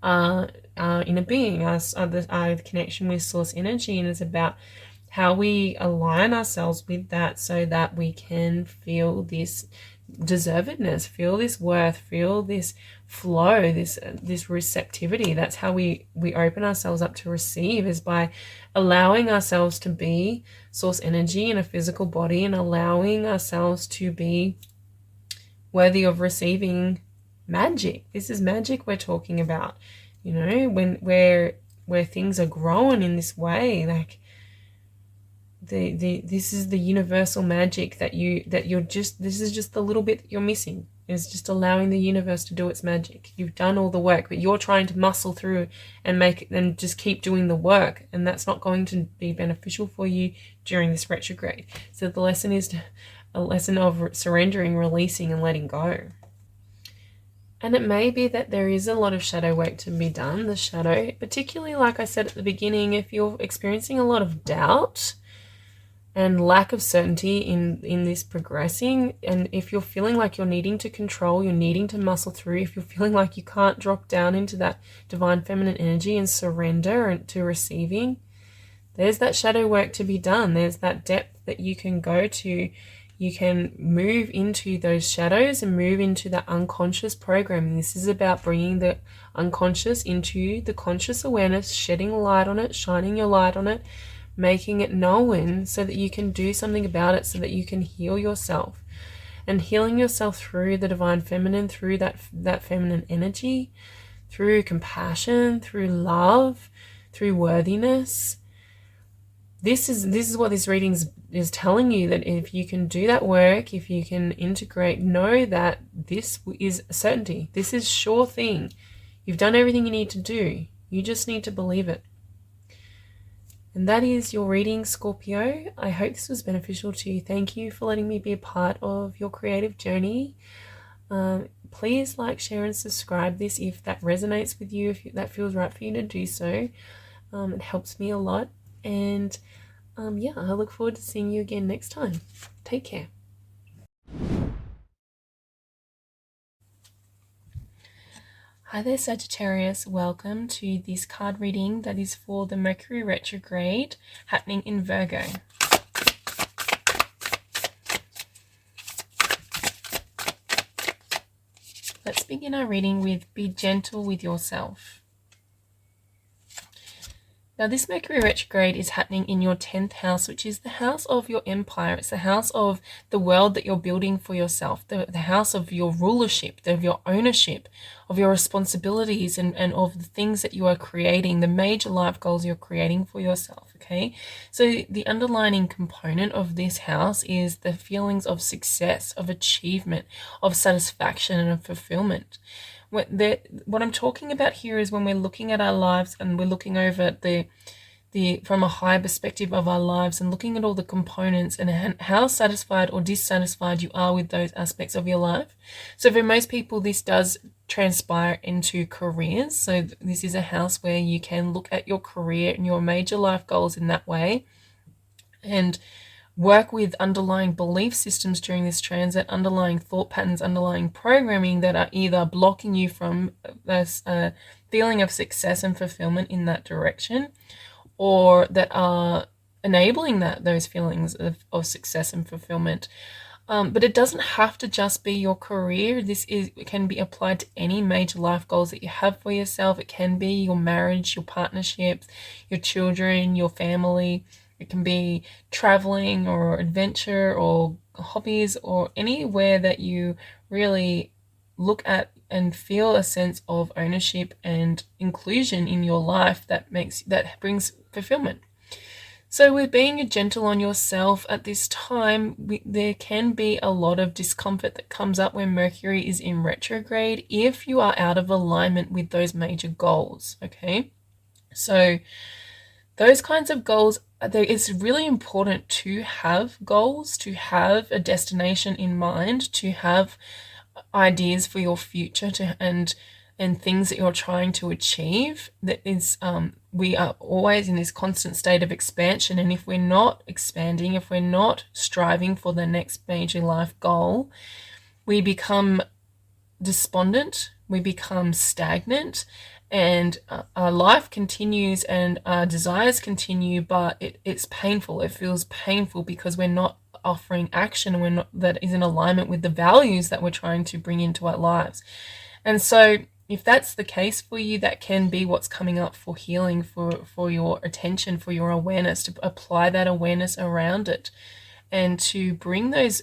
inner being, our connection with source energy, and it's about how we align ourselves with that so that we can feel this deservedness, feel this worth, feel this flow, this receptivity. That's how we open ourselves up to receive, is by allowing ourselves to be source energy in a physical body, and allowing ourselves to be worthy of receiving magic. This is magic we're talking about, you know, where things are growing in this way. Like this is the universal magic that you're just, this is just the little bit that you're missing, is just allowing the universe to do its magic. You've done all the work, but you're trying to muscle through and make it, and just keep doing the work, and that's not going to be beneficial for you during this retrograde. So the lesson is a lesson of surrendering, releasing, and letting go. And it may be that there is a lot of shadow work to be done. The shadow, particularly like I said at the beginning, if you're experiencing a lot of doubt and lack of certainty in this progressing, and if you're feeling like you're needing to control, you're needing to muscle through, if you're feeling like you can't drop down into that divine feminine energy and surrender and to receiving, there's that shadow work to be done. There's that depth that you can go to. You can move into those shadows and move into that unconscious programming. This is about bringing the unconscious into the conscious awareness, shedding light on it, shining your light on it, making it known so that you can do something about it, so that you can heal yourself. And healing yourself through the divine feminine, through that feminine energy, through compassion, through love, through worthiness. This is what this reading is telling you, that if you can do that work, if you can integrate, know that this is certainty. This is sure thing. You've done everything you need to do. You just need to believe it. And that is your reading, Scorpio. I hope this was beneficial to you. Thank you for letting me be a part of your creative journey. Please like, share, and subscribe this if that resonates with you, if that feels right for you to do so. It helps me a lot. And yeah, I look forward to seeing you again next time. Take care. Hi there, Sagittarius. Welcome to this card reading that is for the Mercury retrograde happening in Virgo. Let's begin our reading with be gentle with yourself. Now, this Mercury retrograde is happening in your 10th house, which is the house of your empire. It's the house of the world that you're building for yourself, the house of your rulership, of your ownership, of your responsibilities, and of the things that you are creating, the major life goals you're creating for yourself, okay? So the underlining component of this house is the feelings of success, of achievement, of satisfaction, and of fulfillment. What I'm talking about here is when we're looking at our lives and we're looking over the from a higher perspective of our lives and looking at all the components and how satisfied or dissatisfied you are with those aspects of your life. So for most people, this does transpire into careers. So this is a house where you can look at your career and your major life goals in that way, and work with underlying belief systems during this transit, underlying thought patterns, underlying programming that are either blocking you from this feeling of success and fulfillment in that direction, or that are enabling those feelings of success and fulfillment. But it doesn't have to just be your career. It can be applied to any major life goals that you have for yourself. It can be your marriage, your partnerships, your children, your family. It can be traveling or adventure or hobbies, or anywhere that you really look at and feel a sense of ownership and inclusion in your life that brings fulfillment. So with being gentle on yourself at this time, there can be a lot of discomfort that comes up when Mercury is in retrograde if you are out of alignment with those major goals, okay? So those kinds of goals, it's really important to have goals, to have a destination in mind, to have ideas for your future, and things that you're trying to achieve. That is, we are always in this constant state of expansion, and if we're not expanding, if we're not striving for the next major life goal, we become despondent, we become stagnant, and our life continues and our desires continue, but it's painful. It feels painful because we're not offering action, and that is in alignment with the values that we're trying to bring into our lives. And so if that's the case for you, that can be what's coming up for healing, for your attention, for your awareness, to apply that awareness around it, and to bring those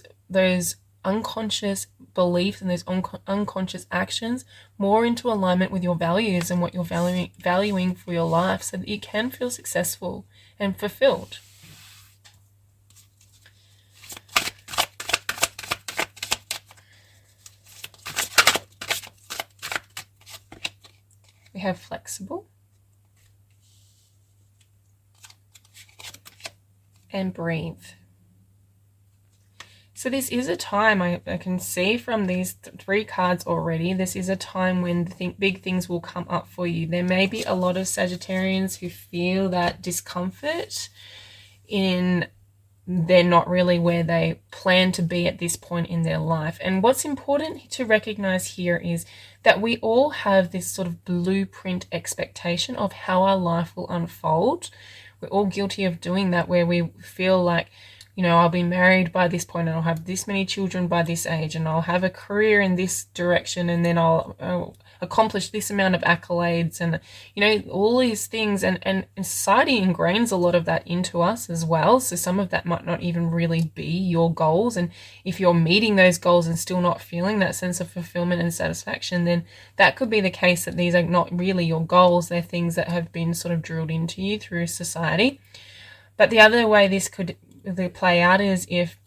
unconscious beliefs and those unconscious actions more into alignment with your values and what you're valuing for your life, so that you can feel successful and fulfilled. We have flexible and breathe. So this is a time, I can see from these three cards already, this is a time when big things will come up for you. There may be a lot of Sagittarians who feel that discomfort in they're not really where they plan to be at this point in their life. And what's important to recognize here is that we all have this sort of blueprint expectation of how our life will unfold. We're all guilty of doing that, where we feel like, I'll be married by this point, and I'll have this many children by this age, and I'll have a career in this direction, and then I'll accomplish this amount of accolades, and all these things, and society ingrains a lot of that into us as well. So some of that might not even really be your goals, and if you're meeting those goals and still not feeling that sense of fulfillment and satisfaction, then that could be the case that these are not really your goals. They're things that have been sort of drilled into you through society. But the other way this could play out is if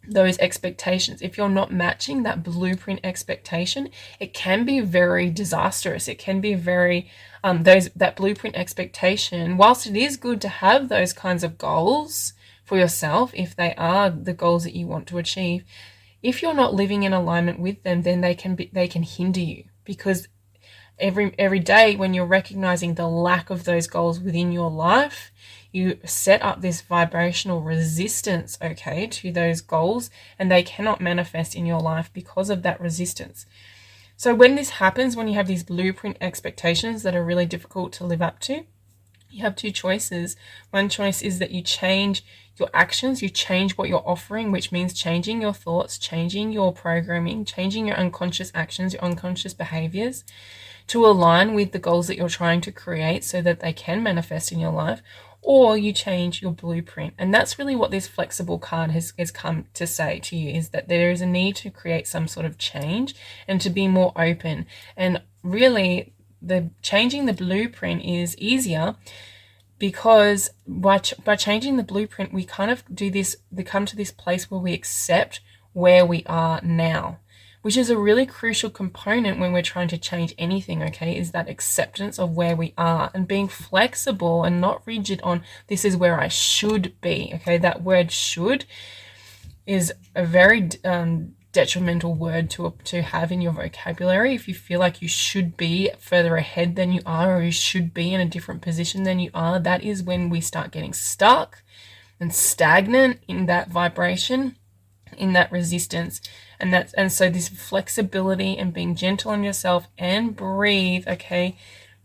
those expectations, if you're not matching that blueprint expectation, it can be very disastrous. It can be very that blueprint expectation, whilst it is good to have those kinds of goals for yourself, if they are the goals that you want to achieve, if you're not living in alignment with them, then they can hinder you, because every day when you're recognizing the lack of those goals within your life, you set up this vibrational resistance, okay, to those goals, and they cannot manifest in your life because of that resistance. So when this happens, when you have these blueprint expectations that are really difficult to live up to, you have two choices. One choice is that you change your actions, you change what you're offering, which means changing your thoughts, changing your programming, changing your unconscious actions, your unconscious behaviors to align with the goals that you're trying to create so that they can manifest in your life. Or you change your blueprint. And that's really what this flexible card has come to say to you, is that there is a need to create some sort of change and to be more open. And really, the changing the blueprint is easier, because by changing the blueprint, we kind of we come to this place where we accept where we are now, which is a really crucial component when we're trying to change anything, okay, is that acceptance of where we are and being flexible and not rigid on this is where I should be, okay. That word should is a very detrimental word to have in your vocabulary. If you feel like you should be further ahead than you are, or you should be in a different position than you are, that is when we start getting stuck and stagnant in that vibration, in that resistance. And so this flexibility and being gentle on yourself and breathe, okay,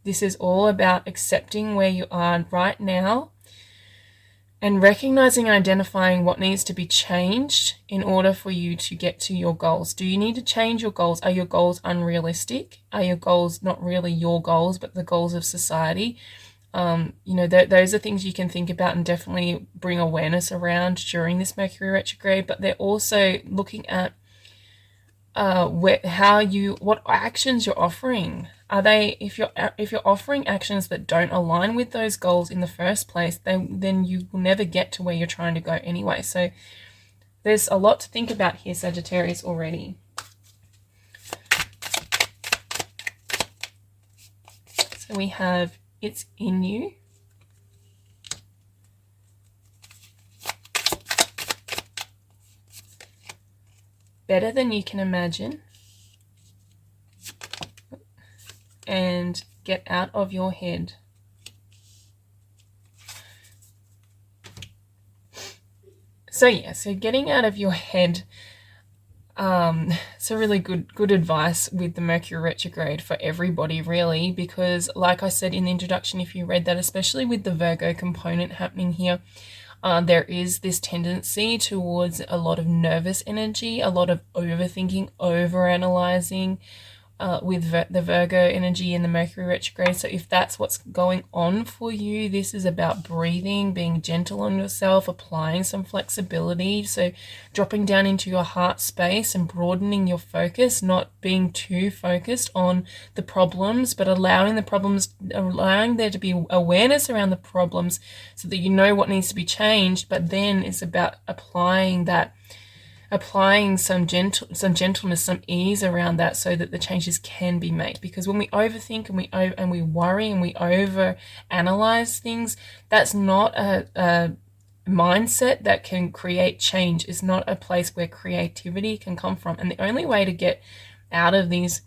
this is all about accepting where you are right now and recognizing and identifying what needs to be changed in order for you to get to your goals. Do you need to change your goals? Are your goals unrealistic? Are your goals not really your goals, but the goals of society? Those are things you can think about and definitely bring awareness around during this Mercury retrograde. But they're also looking at what actions you're offering. Are they, if you're offering actions that don't align with those goals in the first place, then you will never get to where you're trying to go anyway. So there's a lot to think about here, Sagittarius, already. So we have, it's in you. Better than you can imagine. And get out of your head. So yeah, so getting out of your head, so really good advice with the Mercury retrograde for everybody, really, because like I said in the introduction, if you read that, especially with the Virgo component happening here, there is this tendency towards a lot of nervous energy, a lot of overthinking, overanalyzing, with the Virgo energy in the Mercury retrograde. So if that's what's going on for you, this is about breathing, being gentle on yourself, applying some flexibility. So dropping down into your heart space and broadening your focus, not being too focused on the problems, but allowing there to be awareness around the problems so that you know what needs to be changed. But then it's about applying some gentleness, some ease around that, so that the changes can be made. Because when we overthink and we worry and we over analyze things, that's not a mindset that can create change. It's not a place where creativity can come from. And the only way to get out of these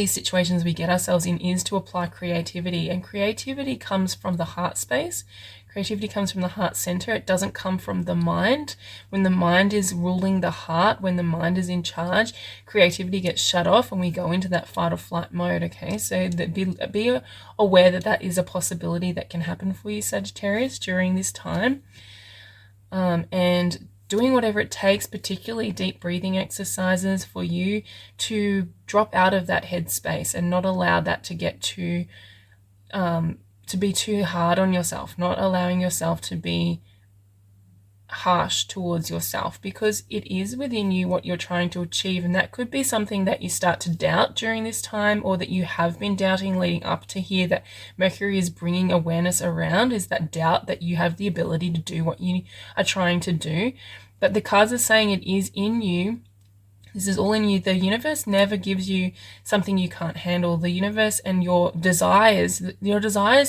situations we get ourselves in is to apply creativity. And creativity comes from the heart space. Creativity comes from the heart center. It doesn't come from the mind. When the mind is ruling the heart, when the mind is in charge, creativity gets shut off and we go into that fight or flight mode, okay? So be aware that is a possibility that can happen for you, Sagittarius, during this time. And doing whatever it takes, particularly deep breathing exercises, for you to drop out of that headspace and not allow that to get to be too hard on yourself, not allowing yourself to be harsh towards yourself, because it is within you what you're trying to achieve. And that could be something that you start to doubt during this time, or that you have been doubting leading up to here, that Mercury is bringing awareness around, is that doubt that you have the ability to do what you are trying to do. But the cards are saying it is in you. This is all in you. The universe never gives you something you can't handle. The universe and your desires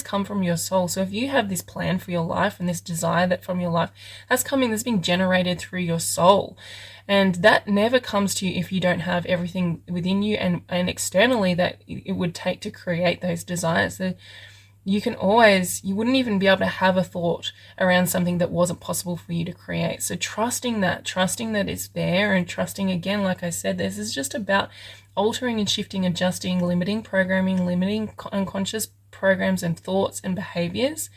come from your soul. So if you have this plan for your life and this desire that from your life, that's being generated through your soul. And that never comes to you if you don't have everything within you and externally that it would take to create those desires. You wouldn't even be able to have a thought around something that wasn't possible for you to create. So trusting that it's there, and trusting, again, like I said, this is just about altering and shifting, adjusting, limiting programming, limiting unconscious programs and thoughts and behaviors,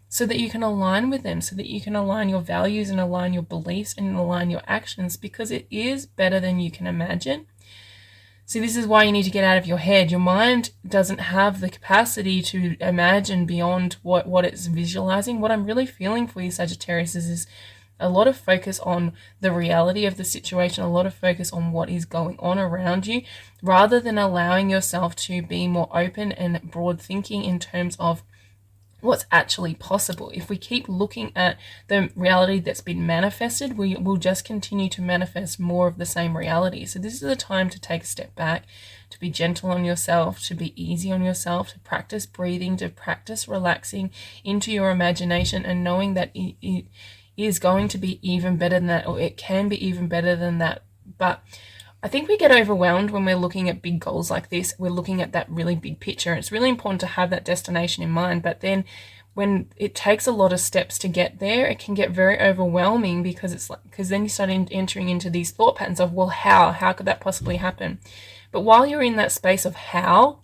so that you can align with them, so that you can align your values and align your beliefs and align your actions, because it is better than you can imagine. See, this is why you need to get out of your head. Your mind doesn't have the capacity to imagine beyond what it's visualizing. What I'm really feeling for you, Sagittarius, is a lot of focus on the reality of the situation, a lot of focus on what is going on around you, rather than allowing yourself to be more open and broad thinking in terms of what's actually possible. If we keep looking at the reality that's been manifested, we will just continue to manifest more of the same reality. So this is the time to take a step back, to be gentle on yourself, to be easy on yourself, to practice breathing, to practice relaxing into your imagination, and knowing that it is going to be even better than that, or it can be even better than that. But I think we get overwhelmed when we're looking at big goals like this. We're looking at that really big picture. It's really important to have that destination in mind. But then when it takes a lot of steps to get there, it can get very overwhelming, because then you start entering into these thought patterns of, well, how could that possibly happen? But while you're in that space of how,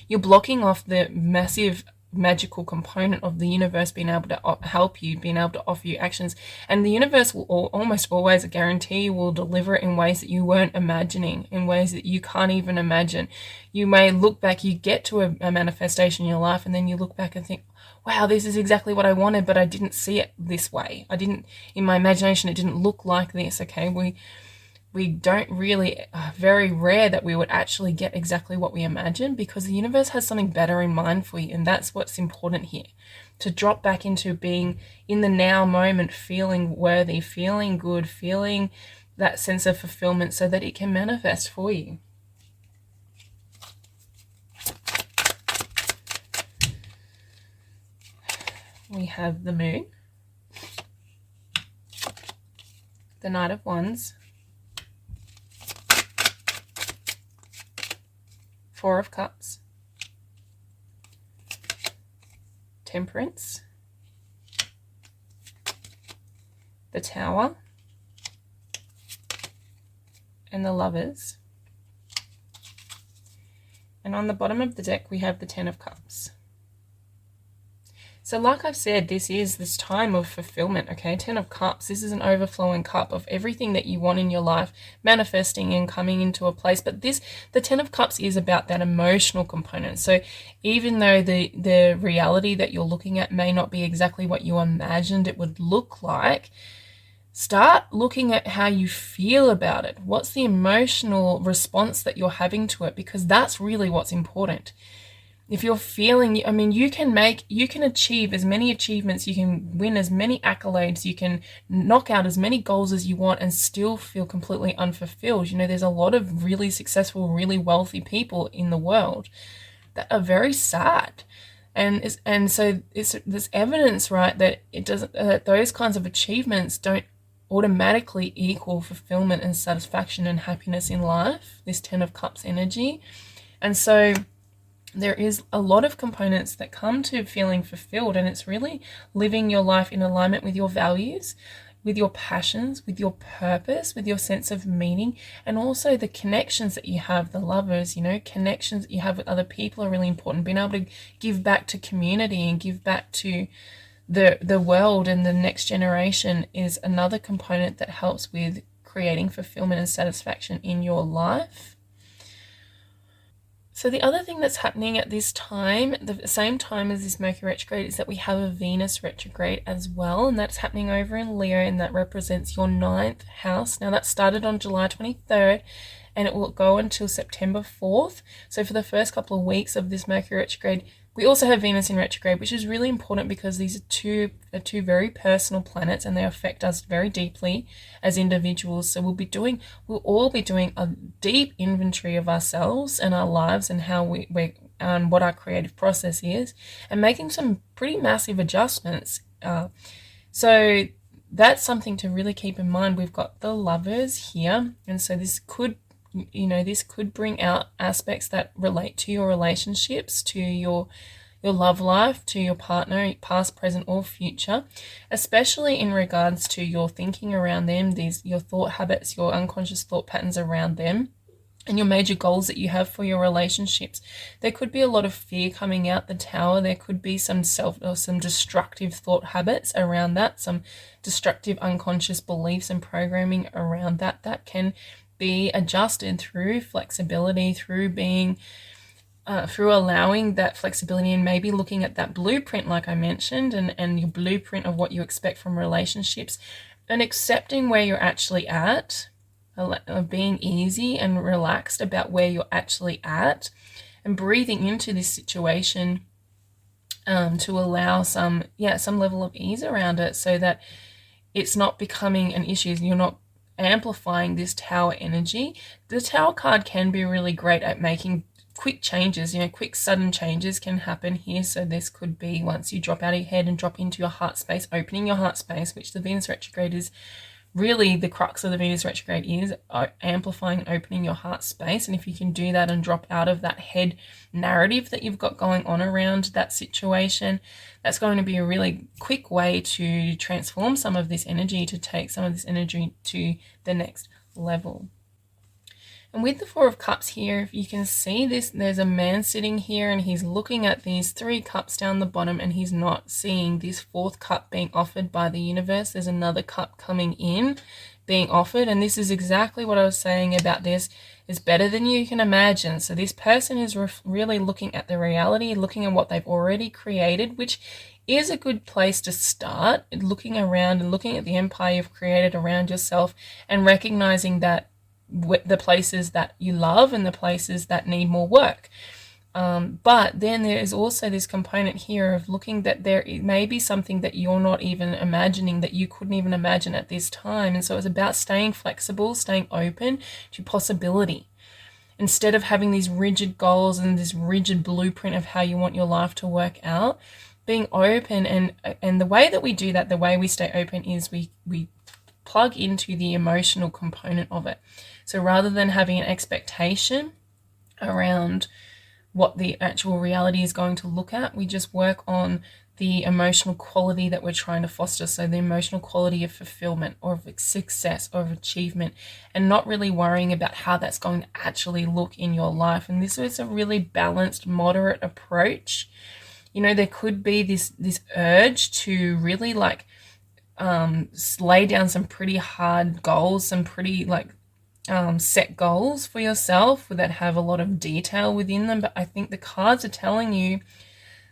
you're blocking off the massive magical component of the universe being able to help you, being able to offer you actions. And the universe will almost always, I guarantee you, will deliver it in ways that you weren't imagining, in ways that you can't even imagine. You may look back, you get to a manifestation in your life, and then you look back and think, wow, this is exactly what I wanted, but I didn't see it this way. In my imagination, it didn't look like this. Okay, we don't really, very rare that we would actually get exactly what we imagine, because the universe has something better in mind for you. And that's what's important here, to drop back into being in the now moment, feeling worthy, feeling good, feeling that sense of fulfillment so that it can manifest for you. We have the Moon, the Knight of Wands, Four of Cups, Temperance, the Tower, and the Lovers. And on the bottom of the deck, we have the Ten of Cups. So like I've said, this is this time of fulfillment, okay? Ten of Cups, this is an overflowing cup of everything that you want in your life, manifesting and coming into a place. But the Ten of Cups is about that emotional component. So even though the reality that you're looking at may not be exactly what you imagined it would look like, start looking at how you feel about it. What's the emotional response that you're having to it? Because that's really what's important. If you're feeling, I mean, you can achieve as many achievements, you can win as many accolades, you can knock out as many goals as you want and still feel completely unfulfilled. You know, there's a lot of really successful, really wealthy people in the world that are very sad. And so there's evidence, right, that that those kinds of achievements don't automatically equal fulfillment and satisfaction and happiness in life, this Ten of Cups energy. And so there is a lot of components that come to feeling fulfilled, and it's really living your life in alignment with your values, with your passions, with your purpose, with your sense of meaning, and also the connections that you have, the lovers, you know, connections that you have with other people are really important. Being able to give back to community and give back to the world and the next generation is another component that helps with creating fulfillment and satisfaction in your life. So the other thing that's happening at this time, the same time as this Mercury retrograde, is that we have a Venus retrograde as well, and that's happening over in Leo, and that represents your 9th house. Now that started on July 23rd, and it will go until September 4th. So for the first couple of weeks of this Mercury retrograde, we also have Venus in retrograde, which is really important because these are two very personal planets, and they affect us very deeply as individuals. So we'll all be doing a deep inventory of ourselves and our lives and how and what our creative process is, and making some pretty massive adjustments. So that's something to really keep in mind. We've got the Lovers here, and so this could bring out aspects that relate to your relationships, to your love life, to your partner, past, present, or future, especially in regards to your thinking around them, your thought habits, your unconscious thought patterns around them, and your major goals that you have for your relationships. There could be a lot of fear coming out the Tower. There could be some destructive thought habits around that, some destructive unconscious beliefs and programming around that can be adjusted through flexibility, through allowing that flexibility, and maybe looking at that blueprint like I mentioned, and your blueprint of what you expect from relationships, and accepting where you're actually at, being easy and relaxed about where you're actually at, and breathing into this situation to allow some level of ease around it, so that it's not becoming an issue. You're not amplifying this Tower energy. The Tower card can be really great at making quick changes, quick sudden changes can happen here. So this could be, once you drop out of your head and drop into your heart space, opening your heart space, which the Venus retrograde is really the crux of the Venus retrograde, is amplifying and opening your heart space. And if you can do that and drop out of that head narrative that you've got going on around that situation, that's going to be a really quick way to transform some of this energy, to take some of this energy to the next level. And with the Four of Cups here, if you can see this, there's a man sitting here, and he's looking at these 3 cups down the bottom, and he's not seeing this 4th cup being offered by the universe. There's another cup coming in, being offered, and this is exactly what I was saying about this. It's better than you can imagine. So this person is really looking at the reality, looking at what they've already created, which is a good place to start, looking around and looking at the empire you've created around yourself, and recognizing that the places that you love and the places that need more work. But then there is also this component here of looking that there may be something that you're not even imagining, that you couldn't even imagine at this time. And so it's about staying flexible, staying open to possibility. Instead of having these rigid goals and this rigid blueprint of how you want your life to work out, being open. And the way that we do that, the way we stay open, is we plug into the emotional component of it. So rather than having an expectation around what the actual reality is going to look at, we just work on the emotional quality that we're trying to foster. So the emotional quality of fulfillment or of success or of achievement, and not really worrying about how that's going to actually look in your life. And this is a really balanced, moderate approach. You know, there could be this urge to really like lay down some pretty hard goals, some pretty like set goals for yourself that have a lot of detail within them. But I think the cards are telling you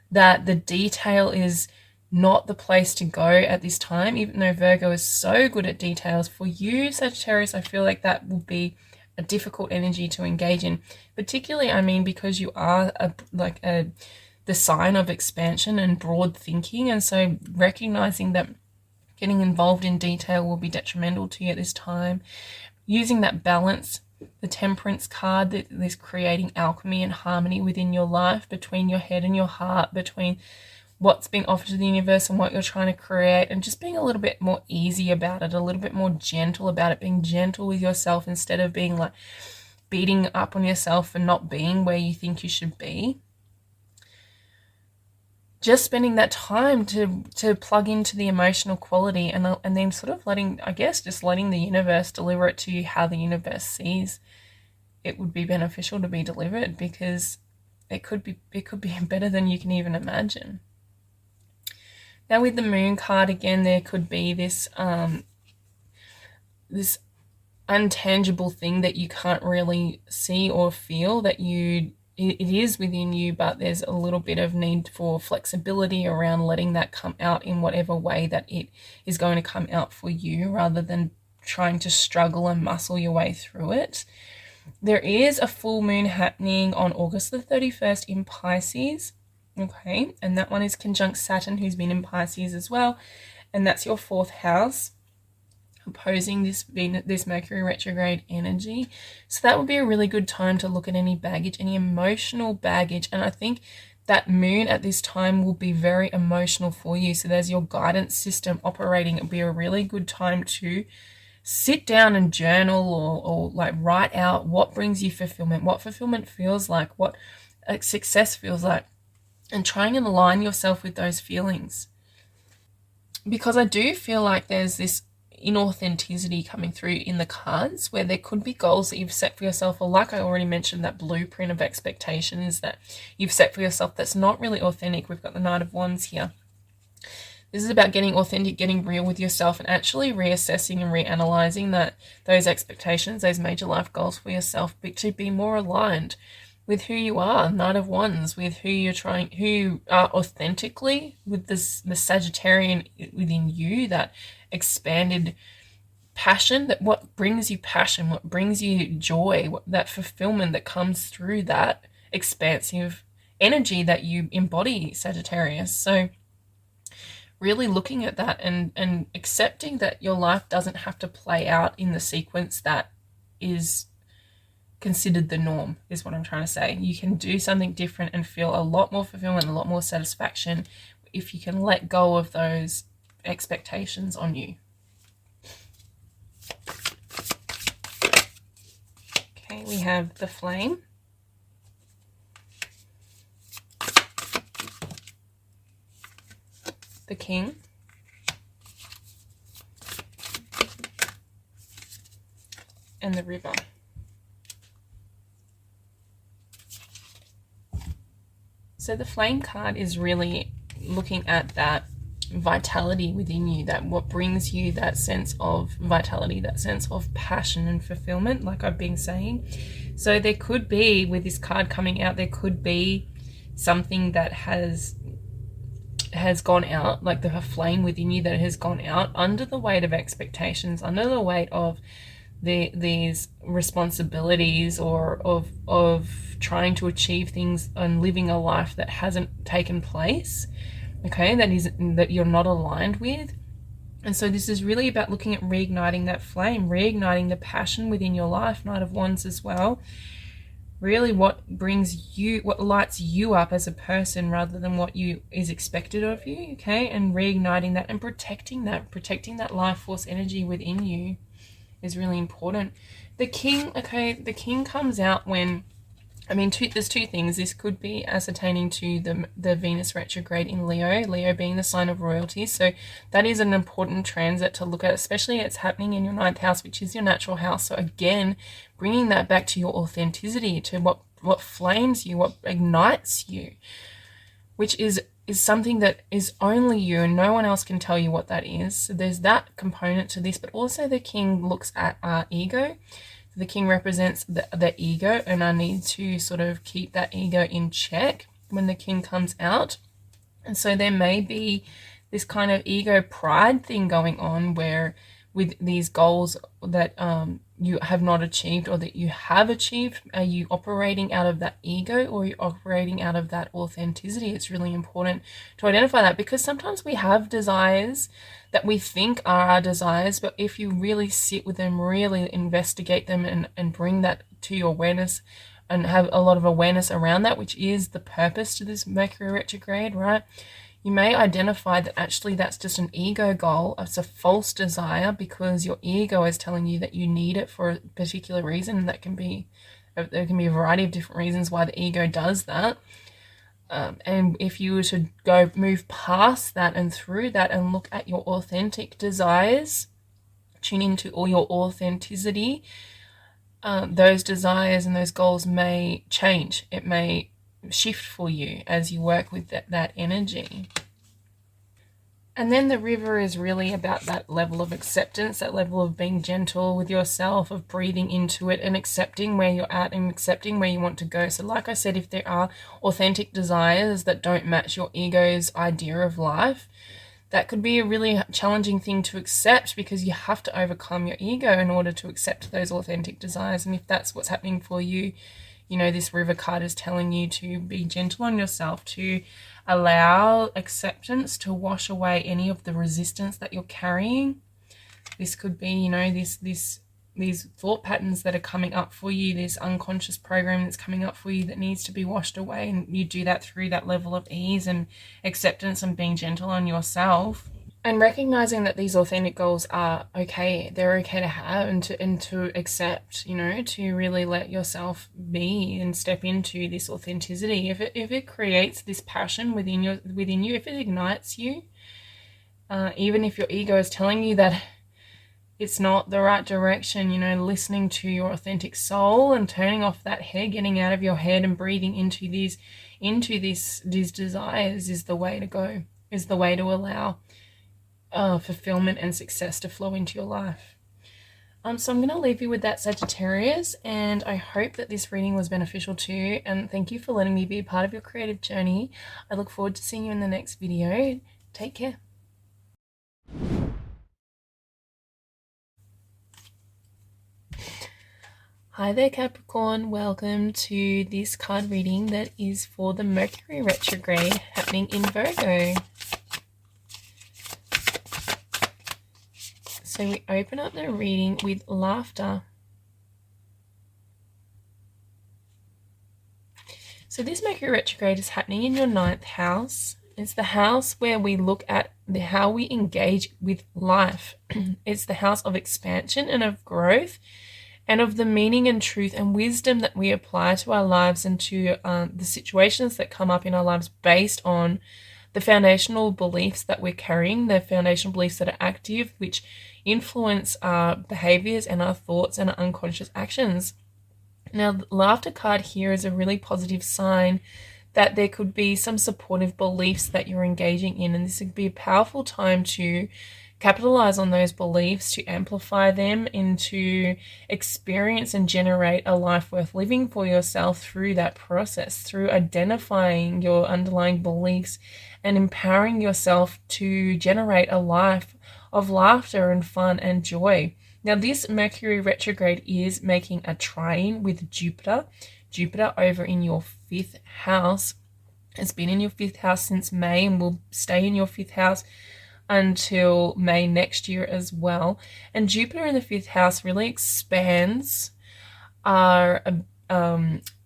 that the detail is not the place to go at this time, even though Virgo is so good at details. For you, Sagittarius, I feel like that will be a difficult energy to engage in, particularly, I mean, because you are the sign of expansion and broad thinking. And so recognizing that getting involved in detail will be detrimental to you at this time. Using that balance, the Temperance card, that is creating alchemy and harmony within your life, between your head and your heart, between what's being offered to the universe and what you're trying to create, and just being a little bit more easy about it, a little bit more gentle about it, being gentle with yourself instead of being like beating up on yourself for not being where you think you should be. Just spending that time to plug into the emotional quality, and then sort of letting the universe deliver it to you how the universe sees it would be beneficial to be delivered, because it could be better than you can even imagine. Now with the Moon card, again, there could be this this untangible thing that you can't really see or feel, that it is within you, but there's a little bit of need for flexibility around letting that come out in whatever way that it is going to come out for you, rather than trying to struggle and muscle your way through it. There is a full moon happening on August the 31st in Pisces, okay? And that one is conjunct Saturn, who's been in Pisces as well, and that's your 4th house, opposing this Mercury retrograde energy. So that would be a really good time to look at any baggage, any emotional baggage. And I think that moon at this time will be very emotional for you. So there's your guidance system operating. It'll be a really good time to sit down and journal or like write out what brings you fulfillment, what fulfillment feels like, what success feels like, and trying and align yourself with those feelings. Because I do feel like there's this inauthenticity coming through in the cards, where there could be goals that you've set for yourself, or like I already mentioned, that blueprint of expectation is that you've set for yourself that's not really authentic. We've got the Knight of Wands here. This is about getting authentic, getting real with yourself, and actually reassessing and reanalyzing those expectations, those major life goals for yourself, but to be more aligned with who you are, Knight of Wands, with who you are authentically, with the Sagittarian within you, that expanded passion, that what brings you passion, what brings you joy, that fulfillment that comes through that expansive energy that you embody, Sagittarius. So really looking at that and accepting that your life doesn't have to play out in the sequence that is considered the norm, is what I'm trying to say. You can do something different and feel a lot more fulfillment, a lot more satisfaction, if you can let go of those expectations on you. Okay, we have the Flame, the King, and the River. So the Flame card is really looking at that vitality within you, that what brings you that sense of vitality, that sense of passion and fulfillment, like I've been saying. So there could be, with this card coming out, there could be something that has gone out, like the flame within you that has gone out under the weight of expectations, under the weight of these responsibilities, or of trying to achieve things and living a life that hasn't taken place, okay, that you're not aligned with. And so this is really about looking at reigniting that flame, reigniting the passion within your life. Knight of Wands as well. Really what lights you up as a person rather than what is expected of you, okay? And reigniting that and protecting that life force energy within you is really important. The King, okay, the King comes out when, there's two things. This could be ascertaining to the Venus retrograde in Leo being the sign of royalty. So that is an important transit to look at, especially it's happening in your 9th house, which is your natural house. So again, bringing that back to your authenticity, to what flames you, what ignites you, which is something that is only you and no one else can tell you what that is. So there's that component to this, but also the King looks at our ego. The King represents the ego, and I need to sort of keep that ego in check when the King comes out. And so there may be this kind of ego pride thing going on, where with these goals that you have not achieved or that you have achieved, are you operating out of that ego or are you operating out of that authenticity? It's really important to identify that, because sometimes we have desires that we think are our desires, but if you really sit with them, really investigate them and bring that to your awareness and have a lot of awareness around that, which is the purpose to this Mercury retrograde, right? You may identify that actually that's just an ego goal. It's a false desire because your ego is telling you that you need it for a particular reason. There can be a variety of different reasons why the ego does that. And if you were to move past that and through that and look at your authentic desires, tune into all your authenticity, those desires and those goals may change. It may shift for you as you work with that energy. And then the River is really about that level of acceptance, that level of being gentle with yourself, of breathing into it and accepting where you're at and accepting where you want to go. So like I said, if there are authentic desires that don't match your ego's idea of life, that could be a really challenging thing to accept, because you have to overcome your ego in order to accept those authentic desires. And if that's what's happening for you, this River card is telling you to be gentle on yourself, to allow acceptance to wash away any of the resistance that you're carrying. This could be, these thought patterns that are coming up for you, this unconscious program that's coming up for you that needs to be washed away. And you do that through that level of ease and acceptance and being gentle on yourself. And recognizing that these authentic goals are okay, they're okay to have and to accept, to really let yourself be and step into this authenticity. If it creates this passion within you, if it ignites you, even if your ego is telling you that it's not the right direction, listening to your authentic soul and turning off that head, getting out of your head and breathing into these desires is the way to go, is the way to allow fulfillment and success to flow into your life. So I'm going to leave you with that, Sagittarius, and I hope that this reading was beneficial to you, and thank you for letting me be a part of your creative journey. I look forward to seeing you in the next video. Take care. Hi there, Capricorn. Welcome to this card reading that is for the Mercury retrograde happening in Virgo. So we open up the reading with laughter. So this Mercury retrograde is happening in your 9th house. It's the house where we look at how we engage with life. It's the house of expansion and of growth, and of the meaning and truth and wisdom that we apply to our lives and to the situations that come up in our lives based on the foundational beliefs that we're carrying, the foundational beliefs that are active, which influence our behaviors and our thoughts and our unconscious actions. Now, the laughter card here is a really positive sign that there could be some supportive beliefs that you're engaging in, and this would be a powerful time to capitalize on those beliefs, to amplify them, and to experience and generate a life worth living for yourself through that process, through identifying your underlying beliefs and empowering yourself to generate a life of laughter and fun and joy. Now, this Mercury retrograde is making a trine with Jupiter. Jupiter over in your 5th house. It's been in your 5th house since May and will stay in your 5th house until May next year as well. And Jupiter in the 5th house really expands our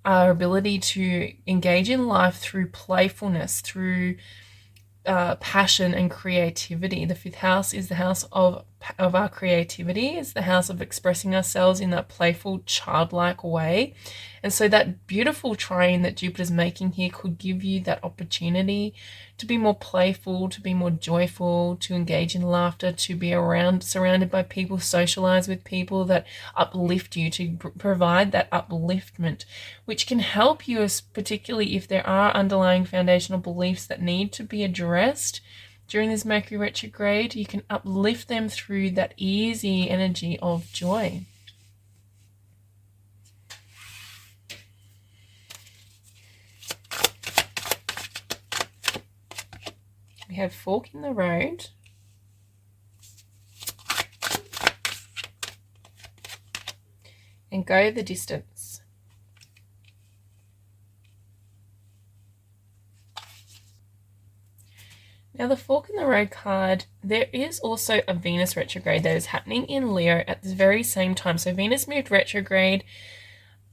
ability to engage in life through playfulness, through passion and creativity. The 5th house is the house of our creativity. It's the house of expressing ourselves in that playful, childlike way. And so that beautiful trine that Jupiter's making here could give you that opportunity to be more playful, to be more joyful, to engage in laughter, to be surrounded by people, socialize with people that uplift you, to provide that upliftment, which can help you, particularly if there are underlying foundational beliefs that need to be addressed during this Mercury retrograde. You can uplift them through that easy energy of joy. We have fork in the road. And go the distance. Now, the fork in the road card, there is also a Venus retrograde that is happening in Leo at the very same time. So Venus moved retrograde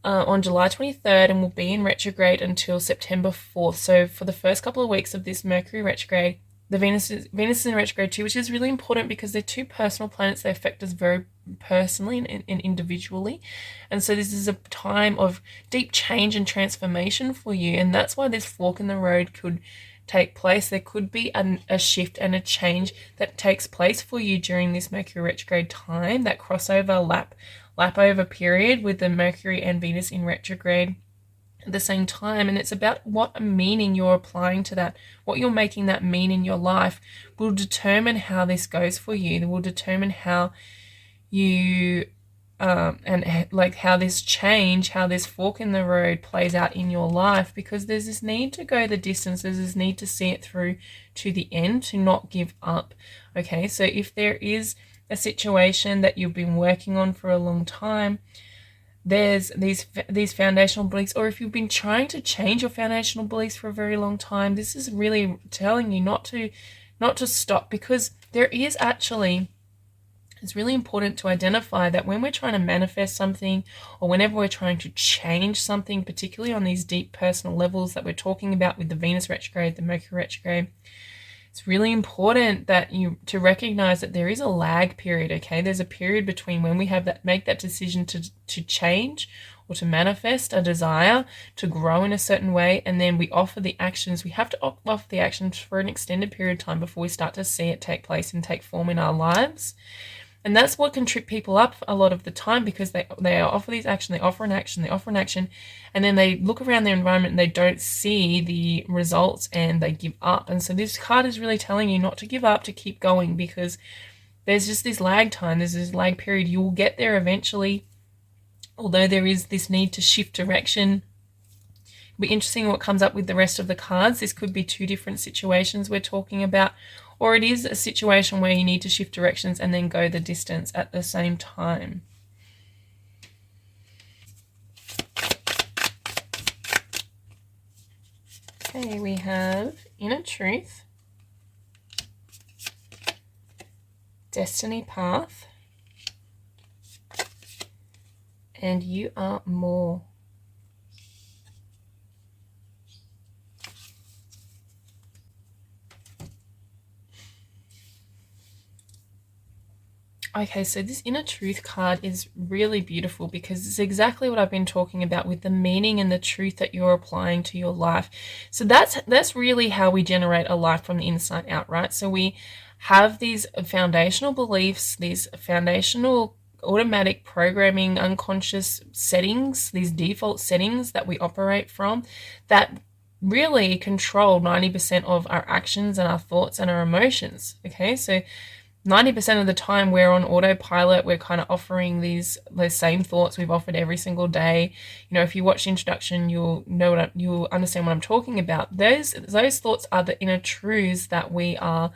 on July 23rd and will be in retrograde until September 4th. So for the first couple of weeks of this Mercury retrograde, the Venus is in retrograde too, which is really important because they're two personal planets. They affect us very personally and individually. And so this is a time of deep change and transformation for you. And that's why this fork in the road could take place. There could be a shift and a change that takes place for you during this Mercury retrograde time, that crossover lap over period with the Mercury and Venus in retrograde at the same time. And it's about what meaning you're applying to that, what you're making that mean in your life will determine how this goes for you. It will determine how you and like how this change, how this fork in the road plays out in your life, because there's this need to go the distance, there's this need to see it through to the end, to not give up. Okay, so if there is a situation that you've been working on for a long time, there's these foundational beliefs, or if you've been trying to change your foundational beliefs for a very long time, this is really telling you not to stop, because there is actually, it's really important to identify that when we're trying to manifest something, or whenever we're trying to change something, particularly on these deep personal levels that we're talking about with the Venus retrograde, the Mercury retrograde, it's really important that to recognize that there is a lag period, okay? There's a period between when we make that decision to change or to manifest a desire to grow in a certain way, and then we offer the actions. We have to offer the actions for an extended period of time before we start to see it take place and take form in our lives. And that's what can trip people up a lot of the time, because they offer these actions, they offer an action, and then they look around their environment and they don't see the results and they give up. And so this card is really telling you not to give up, to keep going, because there's just this lag time, there's this lag period. You will get there eventually, although there is this need to shift direction. It'll be interesting what comes up with the rest of the cards. This could be two different situations we're talking about, or it is a situation where you need to shift directions and then go the distance at the same time. Okay, we have Inner Truth, Destiny Path, and You Are More. Okay, so this Inner Truth card is really beautiful, because it's exactly what I've been talking about with the meaning and the truth that you're applying to your life. So that's really how we generate a life from the inside out, right? So we have these foundational beliefs, these foundational automatic programming, unconscious settings, these default settings that we operate from, that really control 90% of our actions and our thoughts and our emotions. Okay, so 90% of the time we're on autopilot. We're kind of offering those same thoughts we've offered every single day. You know, if you watch the introduction, you'll understand what I'm talking about. Those thoughts are the inner truths that we are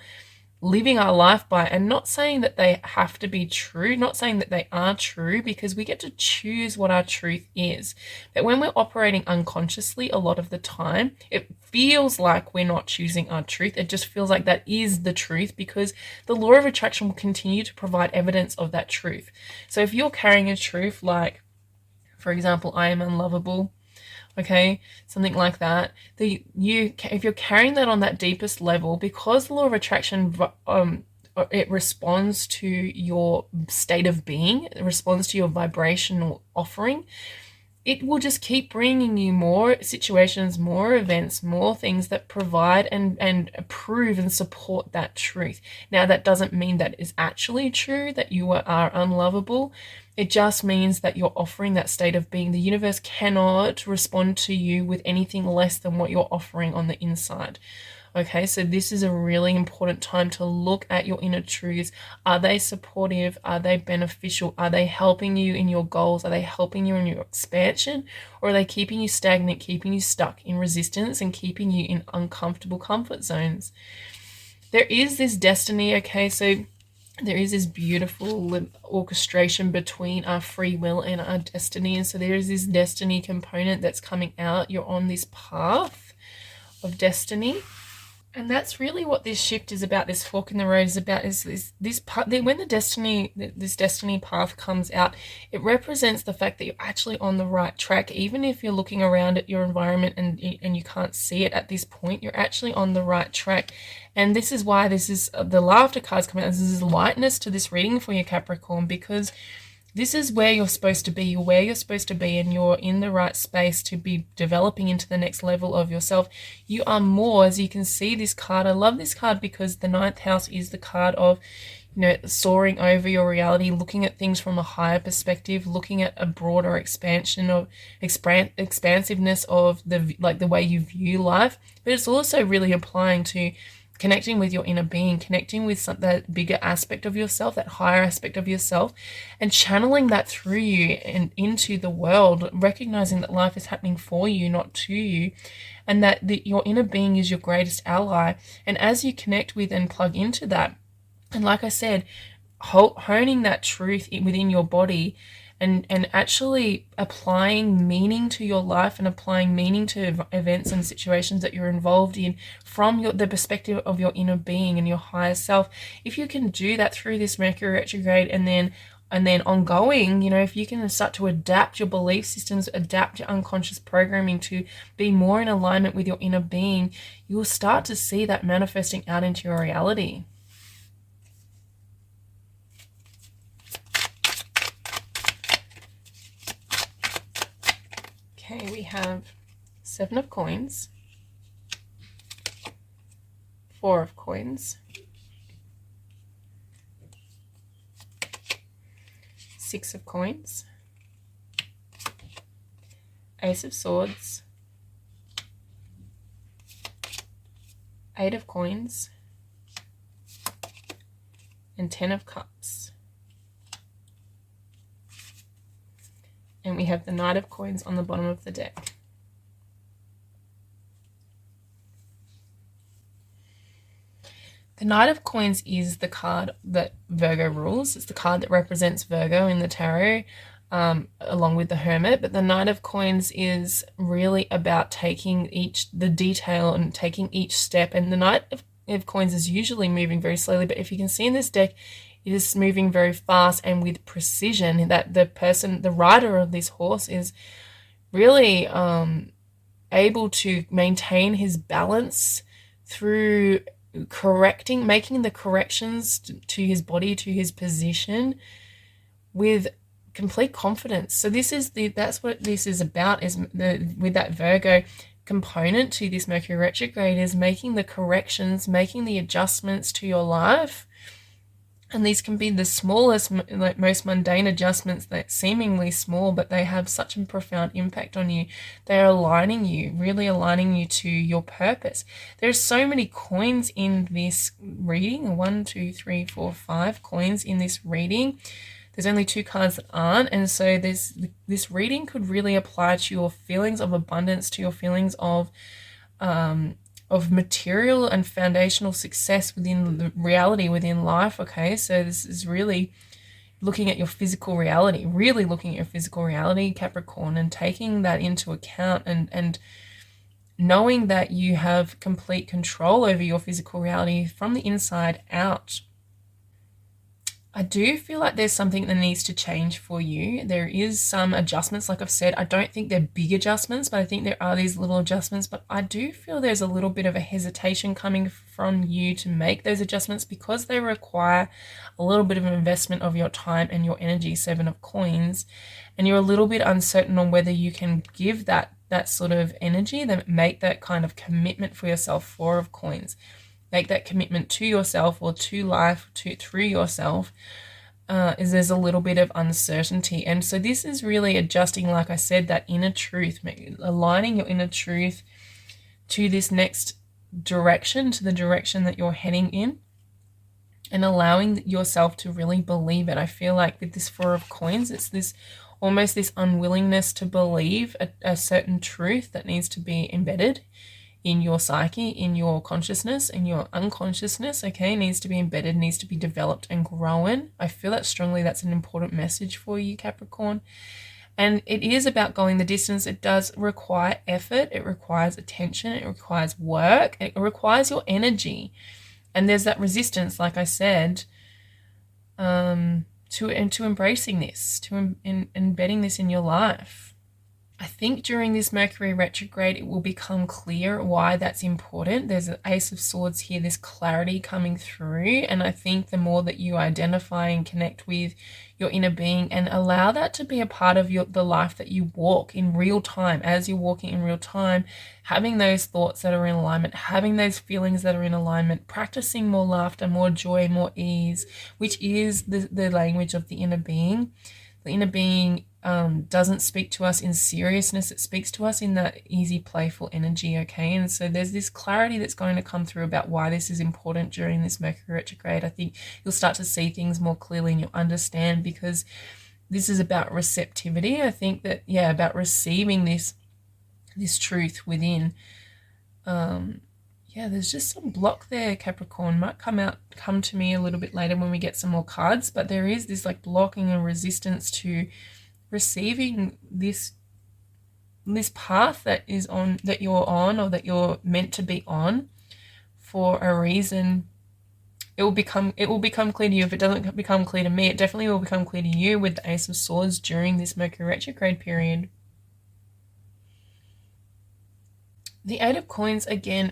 living our life by, and not saying that they have to be true, not saying that they are true, because we get to choose what our truth is. But when we're operating unconsciously, a lot of the time, it feels like we're not choosing our truth. It just feels like that is the truth, because the law of attraction will continue to provide evidence of that truth. So if you're carrying a truth like, for example, I am unlovable, okay, something like that, if you're carrying that on that deepest level, because the law of attraction, it responds to your state of being, it responds to your vibrational offering, it will just keep bringing you more situations, more events, more things that provide and prove and support that truth. Now, that doesn't mean that is actually true, that you are unlovable. It just means that you're offering that state of being. The universe cannot respond to you with anything less than what you're offering on the inside. Okay, so this is a really important time to look at your inner truths. Are they supportive? Are they beneficial? Are they helping you in your goals? Are they helping you in your expansion? Or are they keeping you stagnant, keeping you stuck in resistance, and keeping you in uncomfortable comfort zones? There is this destiny, okay, so there is this beautiful orchestration between our free will and our destiny. And so there is this destiny component that's coming out. You're on this path of destiny. And that's really what this shift is about, this fork in the road is about, is this part. When this destiny path comes out, it represents the fact that you're actually on the right track. Even if you're looking around at your environment and you can't see it at this point, you're actually on the right track. And this is why this is the laughter cards coming out. This is lightness to this reading for you, Capricorn, because this is where you're supposed to be. You're where you're supposed to be, and you're in the right space to be developing into the next level of yourself. You are more, as you can see this card. I love this card because the 9th house is the card of, soaring over your reality, looking at things from a higher perspective, looking at a broader expansion of expansiveness of the way you view life. But it's also really applying to connecting with your inner being, connecting with that bigger aspect of yourself, that higher aspect of yourself, and channeling that through you and into the world, recognizing that life is happening for you, not to you, and that your inner being is your greatest ally. And as you connect with and plug into that, and like I said, honing that truth within your body, and actually applying meaning to your life and applying meaning to events and situations that you're involved in from the perspective of your inner being and your higher self. If you can do that through this Mercury retrograde and then ongoing, if you can start to adapt your belief systems, adapt your unconscious programming to be more in alignment with your inner being, you will start to see that manifesting out into your reality. Okay, we have 7 of coins, 4 of coins, 6 of coins, Ace of Swords, 8 of coins, and 10 of Cups. And we have the Knight of Coins on the bottom of the deck. The Knight of Coins is the card that Virgo rules. It's the card that represents Virgo in the tarot, along with the Hermit. But the Knight of Coins is really about taking the detail and taking each step. And the Knight of Coins is usually moving very slowly. But if you can see in this deck, it is moving very fast and with precision, that the rider of this horse is really able to maintain his balance through making the corrections to his body, to his position, with complete confidence. So that's what this is about, with that Virgo component to this Mercury retrograde, is making the corrections, making the adjustments to your life. And these can be the smallest, most mundane adjustments that seemingly small, but they have such a profound impact on you. They're really aligning you to your purpose. There's so many coins in this reading. 1, 2, 3, 4, 5 coins in this reading. There's only 2 cards that aren't. And so this reading could really apply to your feelings of abundance, to your feelings of material and foundational success within the reality, within life. Okay, so this is really looking at your physical reality, really looking at your physical reality, Capricorn, and taking that into account, and knowing that you have complete control over your physical reality from the inside out. I do feel like there's something that needs to change for you. There is some adjustments, like I've said. I don't think they're big adjustments, but I think there are these little adjustments. But I do feel there's a little bit of a hesitation coming from you to make those adjustments because they require a little bit of an investment of your time and your energy, Seven of Coins. And you're a little bit uncertain on whether you can give that sort of energy, that make that kind of commitment for yourself. Four of Coins. Make that commitment to yourself or to life, through yourself, is there's a little bit of uncertainty. And so this is really adjusting, like I said, that inner truth, aligning your inner truth to this next direction, to the direction that you're heading in, and allowing yourself to really believe it. I feel like with this Four of Coins, it's this almost this unwillingness to believe a certain truth that needs to be embedded in your psyche, in your consciousness, in your unconsciousness, okay, needs to be embedded, needs to be developed and grown. I feel that strongly. That's an important message for you, Capricorn. And it is about going the distance. It does require effort. It requires attention. It requires work. It requires your energy. And there's that resistance, like I said, to embracing this, to embedding this in your life. I think during this Mercury retrograde, it will become clear why that's important. There's an Ace of Swords here, this clarity coming through. And I think the more that you identify and connect with your inner being and allow that to be a part of the life that you walk in real time, as you're walking in real time, having those thoughts that are in alignment, having those feelings that are in alignment, practicing more laughter, more joy, more ease, which is the language of the inner being. The inner being doesn't speak to us in seriousness. It speaks to us in that easy, playful energy, okay? And so there's this clarity that's going to come through about why this is important during this Mercury retrograde. I think you'll start to see things more clearly and you'll understand, because this is about receptivity. I think that, about receiving this truth within. There's just some block there, Capricorn. Might come to me a little bit later when we get some more cards, but there is this like blocking and resistance to receiving this path that you're on, or that you're meant to be on for a reason. It will become clear to you. If it doesn't become clear to me, it definitely will become clear to you with the Ace of Swords during this Mercury retrograde period. The Eight of Coins, again,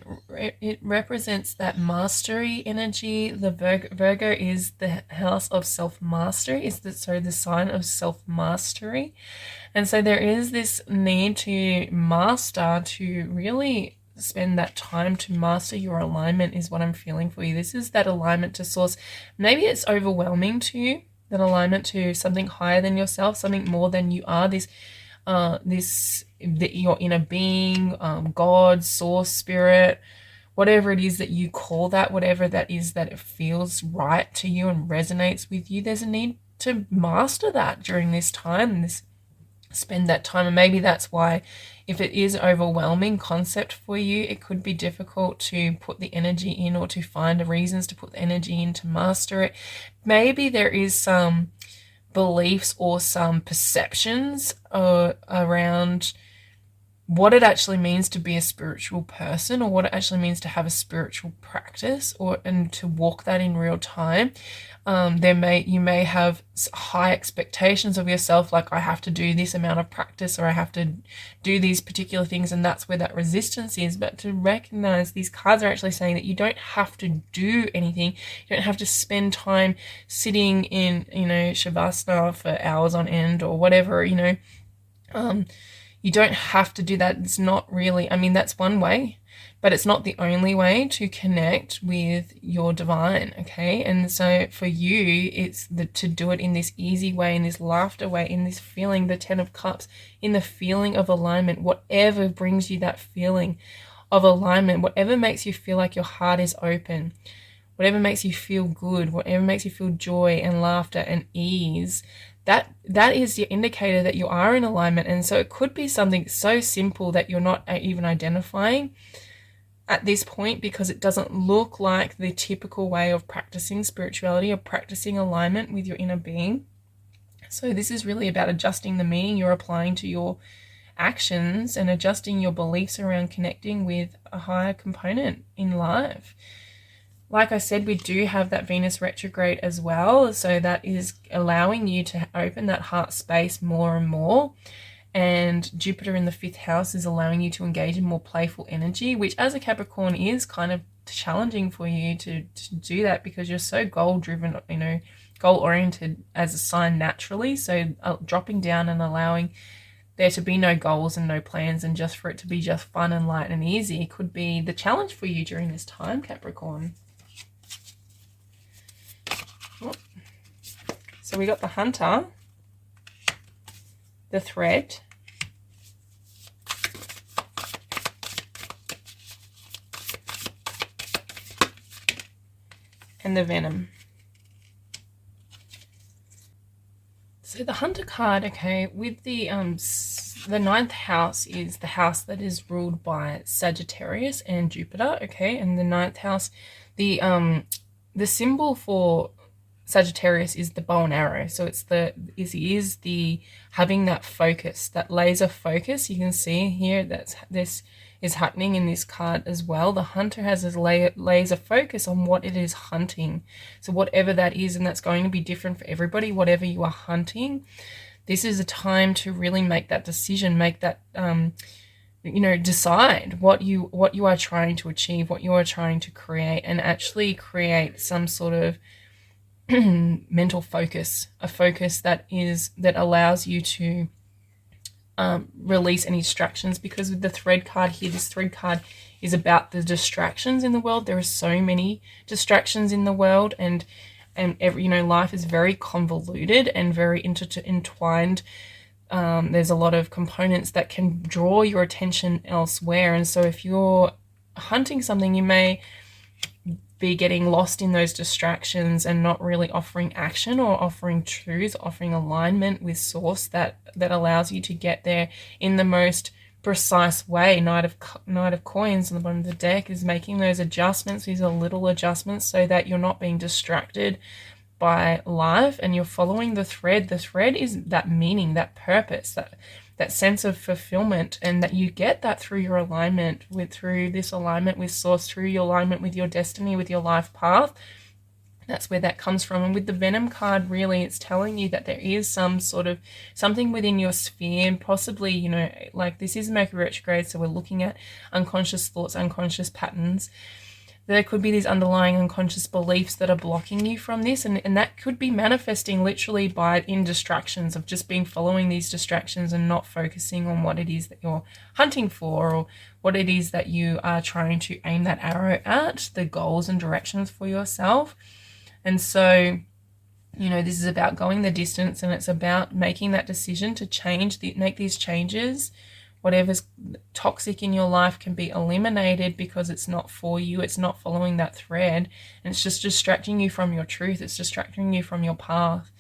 it represents that mastery energy. The Virgo is the house of self-mastery, the sign of self-mastery. And so there is this need to master, to really spend that time to master your alignment is what I'm feeling for you. This is that alignment to source. Maybe it's overwhelming to you, that alignment to something higher than yourself, something more than you are, your inner being, God, source, spirit, whatever it is that you call that, whatever that is that it feels right to you and resonates with you. There's a need to master that during this time, spend that time. And maybe that's why, if it is overwhelming concept for you, it could be difficult to put the energy in, or to find reasons to put the energy in to master it. Maybe there is some beliefs or some perceptions around what it actually means to be a spiritual person, or what it actually means to have a spiritual practice, and to walk that in real time. You may have high expectations of yourself, like I have to do this amount of practice, or I have to do these particular things, and that's where that resistance is. But to recognize, these cards are actually saying that you don't have to do anything. You don't have to spend time sitting in, shavasana for hours on end, or whatever, you don't have to do that. It's not really, that's one way, but it's not the only way to connect with your divine, okay? And so for you, it's to do it in this easy way, in this laughter way, in this feeling, the 10 of Cups, in the feeling of alignment, whatever brings you that feeling of alignment, whatever makes you feel like your heart is open, whatever makes you feel good, whatever makes you feel joy and laughter and ease, that is your indicator that you are in alignment. And so it could be something so simple that you're not even identifying at this point, because it doesn't look like the typical way of practicing spirituality or practicing alignment with your inner being. So this is really about adjusting the meaning you're applying to your actions and adjusting your beliefs around connecting with a higher component in life. Like I said, we do have that Venus retrograde as well, so that is allowing you to open that heart space more and more. And Jupiter in the 5th house is allowing you to engage in more playful energy, which as a Capricorn is kind of challenging for you to do that, because you're so goal driven, goal oriented as a sign naturally. So dropping down and allowing there to be no goals and no plans, and just for it to be just fun and light and easy, could be the challenge for you during this time, Capricorn. So we got the Hunter, the Thread, and the Venom. So the Hunter card, okay, with the 9th house is the house that is ruled by Sagittarius and Jupiter, okay, and the 9th house, the symbol for Sagittarius is the bow and arrow. So it's the having that focus, that laser focus. You can see here that this is happening in this card as well. The Hunter has a laser focus on what it is hunting. So whatever that is, and that's going to be different for everybody, whatever you are hunting, this is a time to really make that decision, make that decide what you are trying to achieve, what you are trying to create, and actually create some sort of mental focus, a focus that allows you to release any distractions. Because with the Thread card here, this Thread card is about the distractions in the world. There are so many distractions in the world, and every, life is very convoluted and very entwined. There's a lot of components that can draw your attention elsewhere, and so if you're hunting something, you may be getting lost in those distractions and not really offering action or offering truth, offering alignment with source that allows you to get there in the most precise way. Knight of Coins on the bottom of the deck is making those adjustments. These are little adjustments so that you're not being distracted by life and you're following the thread. The thread is that meaning, that purpose, that sense of fulfillment, and that you get that through your alignment through this alignment with source, through your alignment with your destiny, with your life path. That's where that comes from. And with the Venom card, really, it's telling you that there is some sort of something within your sphere, possibly, like this is Mercury retrograde, so we're looking at unconscious thoughts, unconscious patterns. There could be these underlying unconscious beliefs that are blocking you from this, and that could be manifesting literally in distractions of just following these distractions and not focusing on what it is that you're hunting for, or what it is that you are trying to aim that arrow at, the goals and directions for yourself. And so, this is about going the distance, and it's about making that decision to make these changes. Whatever's toxic in your life can be eliminated because it's not for you. It's not following that thread, and it's just distracting you from your truth. It's distracting you from your path.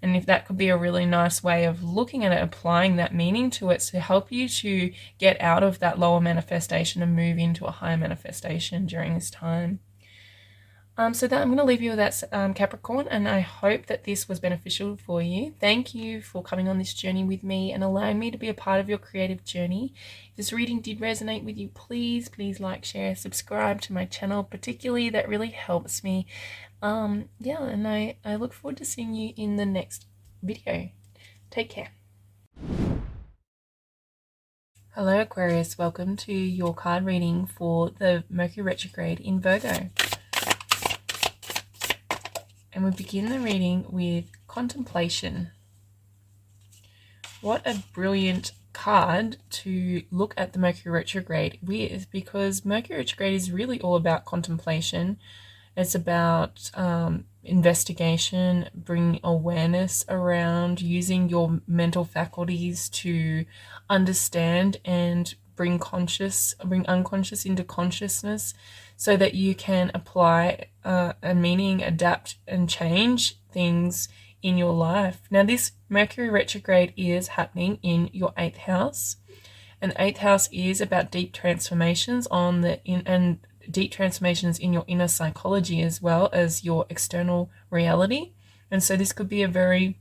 And if that could be a really nice way of looking at it, applying that meaning to it to help you to get out of that lower manifestation and move into a higher manifestation during this time. So that I'm going to leave you with that, Capricorn, and I hope that this was beneficial for you. Thank you for coming on this journey with me and allowing me to be a part of your creative journey. If this reading did resonate with you, please like, share, subscribe to my channel, particularly. That really helps me. And I look forward to seeing you in the next video. Take care. Hello Aquarius, welcome to your card reading for the Mercury retrograde in Virgo. And we begin the reading with contemplation. What a brilliant card to look at the Mercury retrograde with, because Mercury retrograde is really all about contemplation. It's about investigation, bringing awareness around, using your mental faculties to understand and bring unconscious into consciousness, so that you can apply a meaning, adapt and change things in your life. Now this Mercury retrograde is happening in your 8th house, And the 8th house is about deep transformations and deep transformations in your inner psychology as well as your external reality. And so this could be a very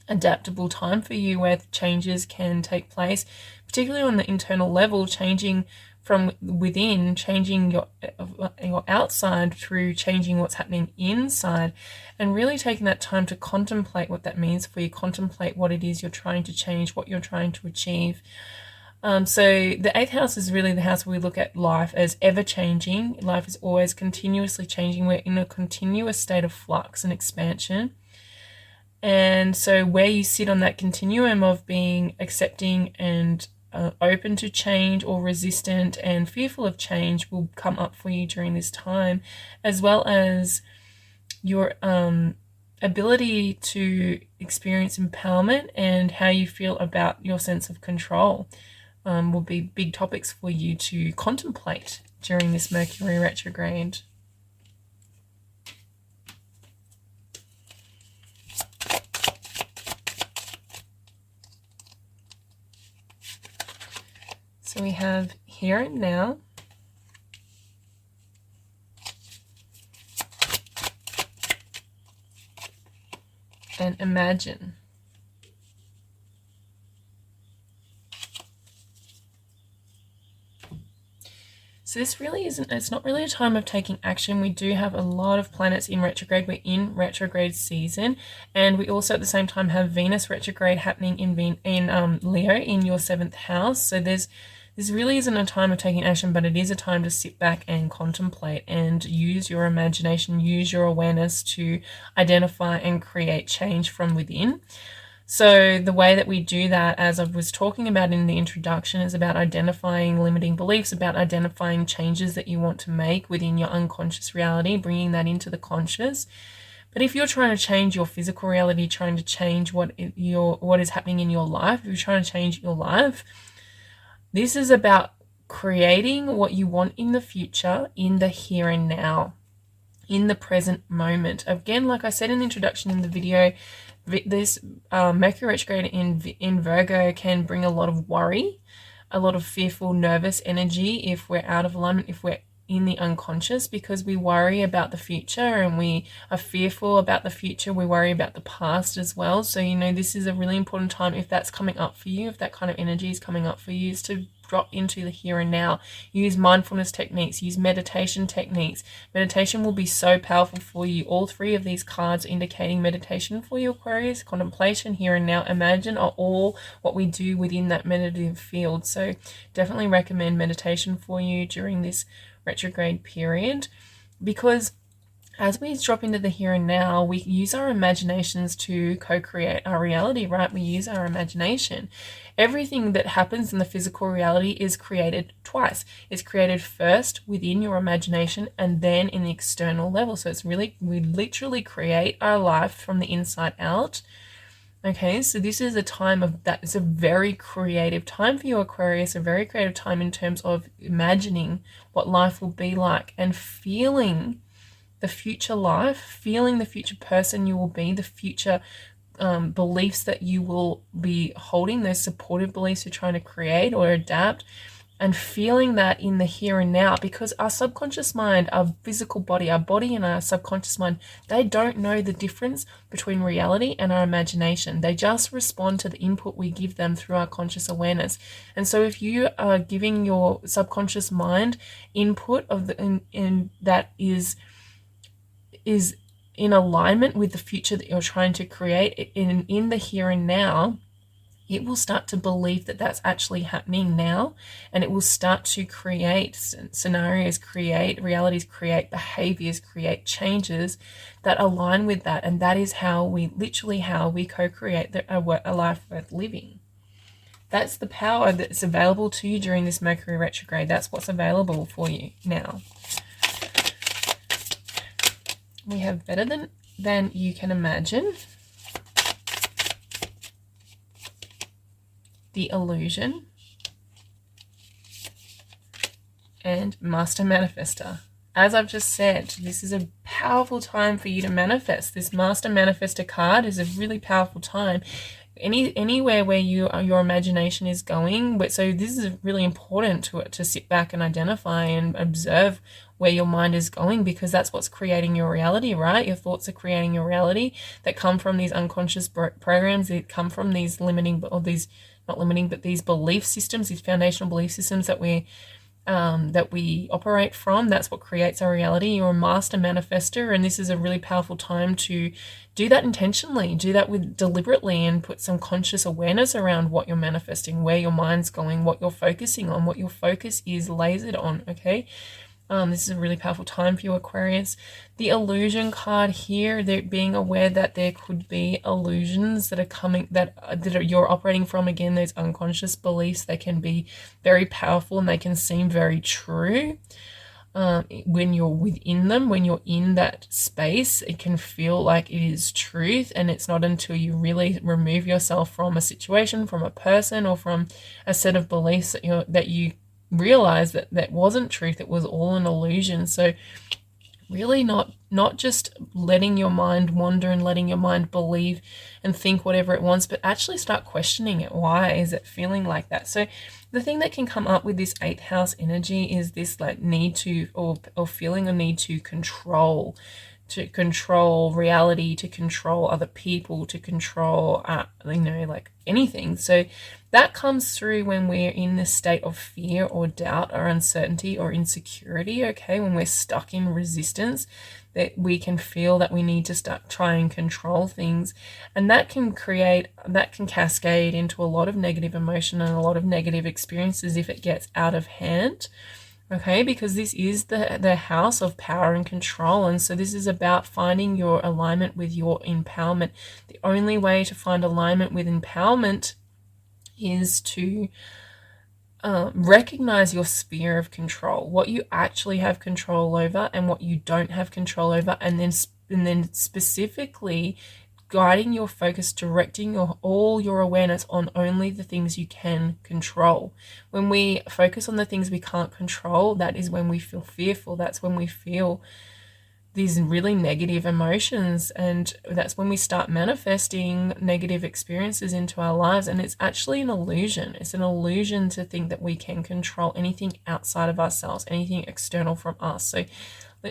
adaptable time for you where changes can take place, particularly on the internal level, changing from within, changing your outside through changing what's happening inside, and really taking that time to contemplate what that means for you, contemplate what it is you're trying to change, what you're trying to achieve. So the 8th house is really the house where we look at life as ever changing. Life is always continuously changing. We're in a continuous state of flux and expansion. And so where you sit on that continuum of being accepting and open to change or resistant and fearful of change will come up for you during this time, as well as your ability to experience empowerment and how you feel about your sense of control will be big topics for you to contemplate during this Mercury retrograde. So we have here and now, and imagine. So this really isn't, it's not really a time of taking action. We do have a lot of planets in retrograde. We're in retrograde season, and we also at the same time have Venus retrograde happening in Leo in your 7th house. So this really isn't a time of taking action, but it is a time to sit back and contemplate and use your imagination, use your awareness to identify and create change from within. So the way that we do that, as I was talking about in the introduction, is about identifying limiting beliefs, about identifying changes that you want to make within your unconscious reality, bringing that into the conscious. But if you're trying to change your physical reality, trying to change what is happening in your life, if you're trying to change your life, this is about creating what you want in the future, in the here and now, in the present moment. Again, like I said in the introduction in the video, this Mercury retrograde in Virgo can bring a lot of worry, a lot of fearful, nervous energy if we're out of alignment, if we're in the unconscious, because we worry about the future and we are fearful about the future. We worry about the past as well. So, this is a really important time, if that's coming up for you, if that kind of energy is coming up for you, is to drop into the here and now. Use mindfulness techniques, use meditation techniques. Meditation will be so powerful for you. All three of these cards indicating meditation for you, Aquarius. Contemplation, here and now, imagine are all what we do within that meditative field. So definitely recommend meditation for you during this retrograde period, because as we drop into the here and now, we use our imaginations to co-create our reality, right? We use our imagination. Everything that happens in the physical reality is created twice. It's created first within your imagination and then in the external level. So we literally create our life from the inside out. Okay, so this is a time of that. It's a very creative time for you, Aquarius, a very creative time in terms of imagining what life will be like and feeling the future life, feeling the future person you will be, the future beliefs that you will be holding, those supportive beliefs you're trying to create or adapt, and feeling that in the here and now, because our subconscious mind, our physical body, our body and our subconscious mind, they don't know the difference between reality and our imagination. They just respond to the input we give them through our conscious awareness. And so if you are giving your subconscious mind input that is in alignment with the future that you're trying to create in the here and now, it will start to believe that that's actually happening now, and it will start to create scenarios, create realities, create behaviors, create changes that align with that. And that is how we co-create a life worth living. That's the power that's available to you during this Mercury retrograde. That's what's available for you now. We have better than you can imagine, the illusion, and master manifester. As I've just said, this is a powerful time for you to manifest. This master manifester card is a really powerful time. anywhere where your imagination is going. But so this is really important to sit back and identify and observe where your mind is going, because that's what's creating your reality, right? Your thoughts are creating your reality that come from these unconscious programs, that come from these limiting, or these, not limiting, but these belief systems, these foundational belief systems that we operate from. That's what creates our reality. You're a master manifester, and this is a really powerful time to do that intentionally, do that deliberately, and put some conscious awareness around what you're manifesting, where your mind's going, what you're focusing on, what your focus is lasered on, okay? This is a really powerful time for you, Aquarius. The illusion card here, they're being aware that there could be illusions that are coming, you're operating from. Again, those unconscious beliefs, they can be very powerful and they can seem very true. When you're within them, when you're in that space, it can feel like it is truth, and it's not until you really remove yourself from a situation, from a person, or from a set of beliefs that you realize that wasn't truth, it was all an illusion. So really not just letting your mind wander and letting your mind believe and think whatever it wants, but actually start questioning it. Why is it feeling like that? So the thing that can come up with this 8th house energy is this like need to, or feeling a need to control reality, to control other people, to control, like anything. So that comes through when we're in this state of fear or doubt or uncertainty or insecurity, okay? When we're stuck in resistance, that we can feel that we need to start try and control things. And that can cascade into a lot of negative emotion and a lot of negative experiences if it gets out of hand. Okay, because this is the house of power and control. And so this is about finding your alignment with your empowerment. The only way to find alignment with empowerment is to recognize your sphere of control, what you actually have control over and what you don't have control over, and then specifically guiding your focus, directing all your awareness on only the things you can control. When we focus on the things we can't control, that is when we feel fearful. That's when we feel these really negative emotions, and that's when we start manifesting negative experiences into our lives. And it's actually an illusion. It's an illusion to think that we can control anything outside of ourselves, anything external from us.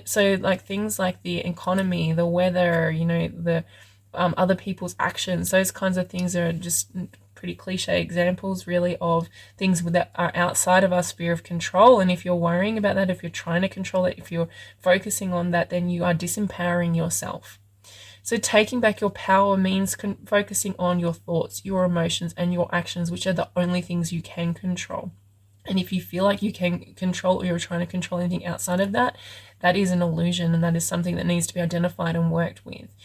So like things like the economy, the weather, the other people's actions, those kinds of things are just pretty cliche examples really of things that are outside of our sphere of control. And if you're worrying about that, if you're trying to control it, if you're focusing on that, then you are disempowering yourself. So taking back your power means focusing on your thoughts, your emotions, and your actions, which are the only things you can control. And if you feel like you can control, or you're trying to control anything outside of that, that is an illusion, and that is something that needs to be identified and worked with.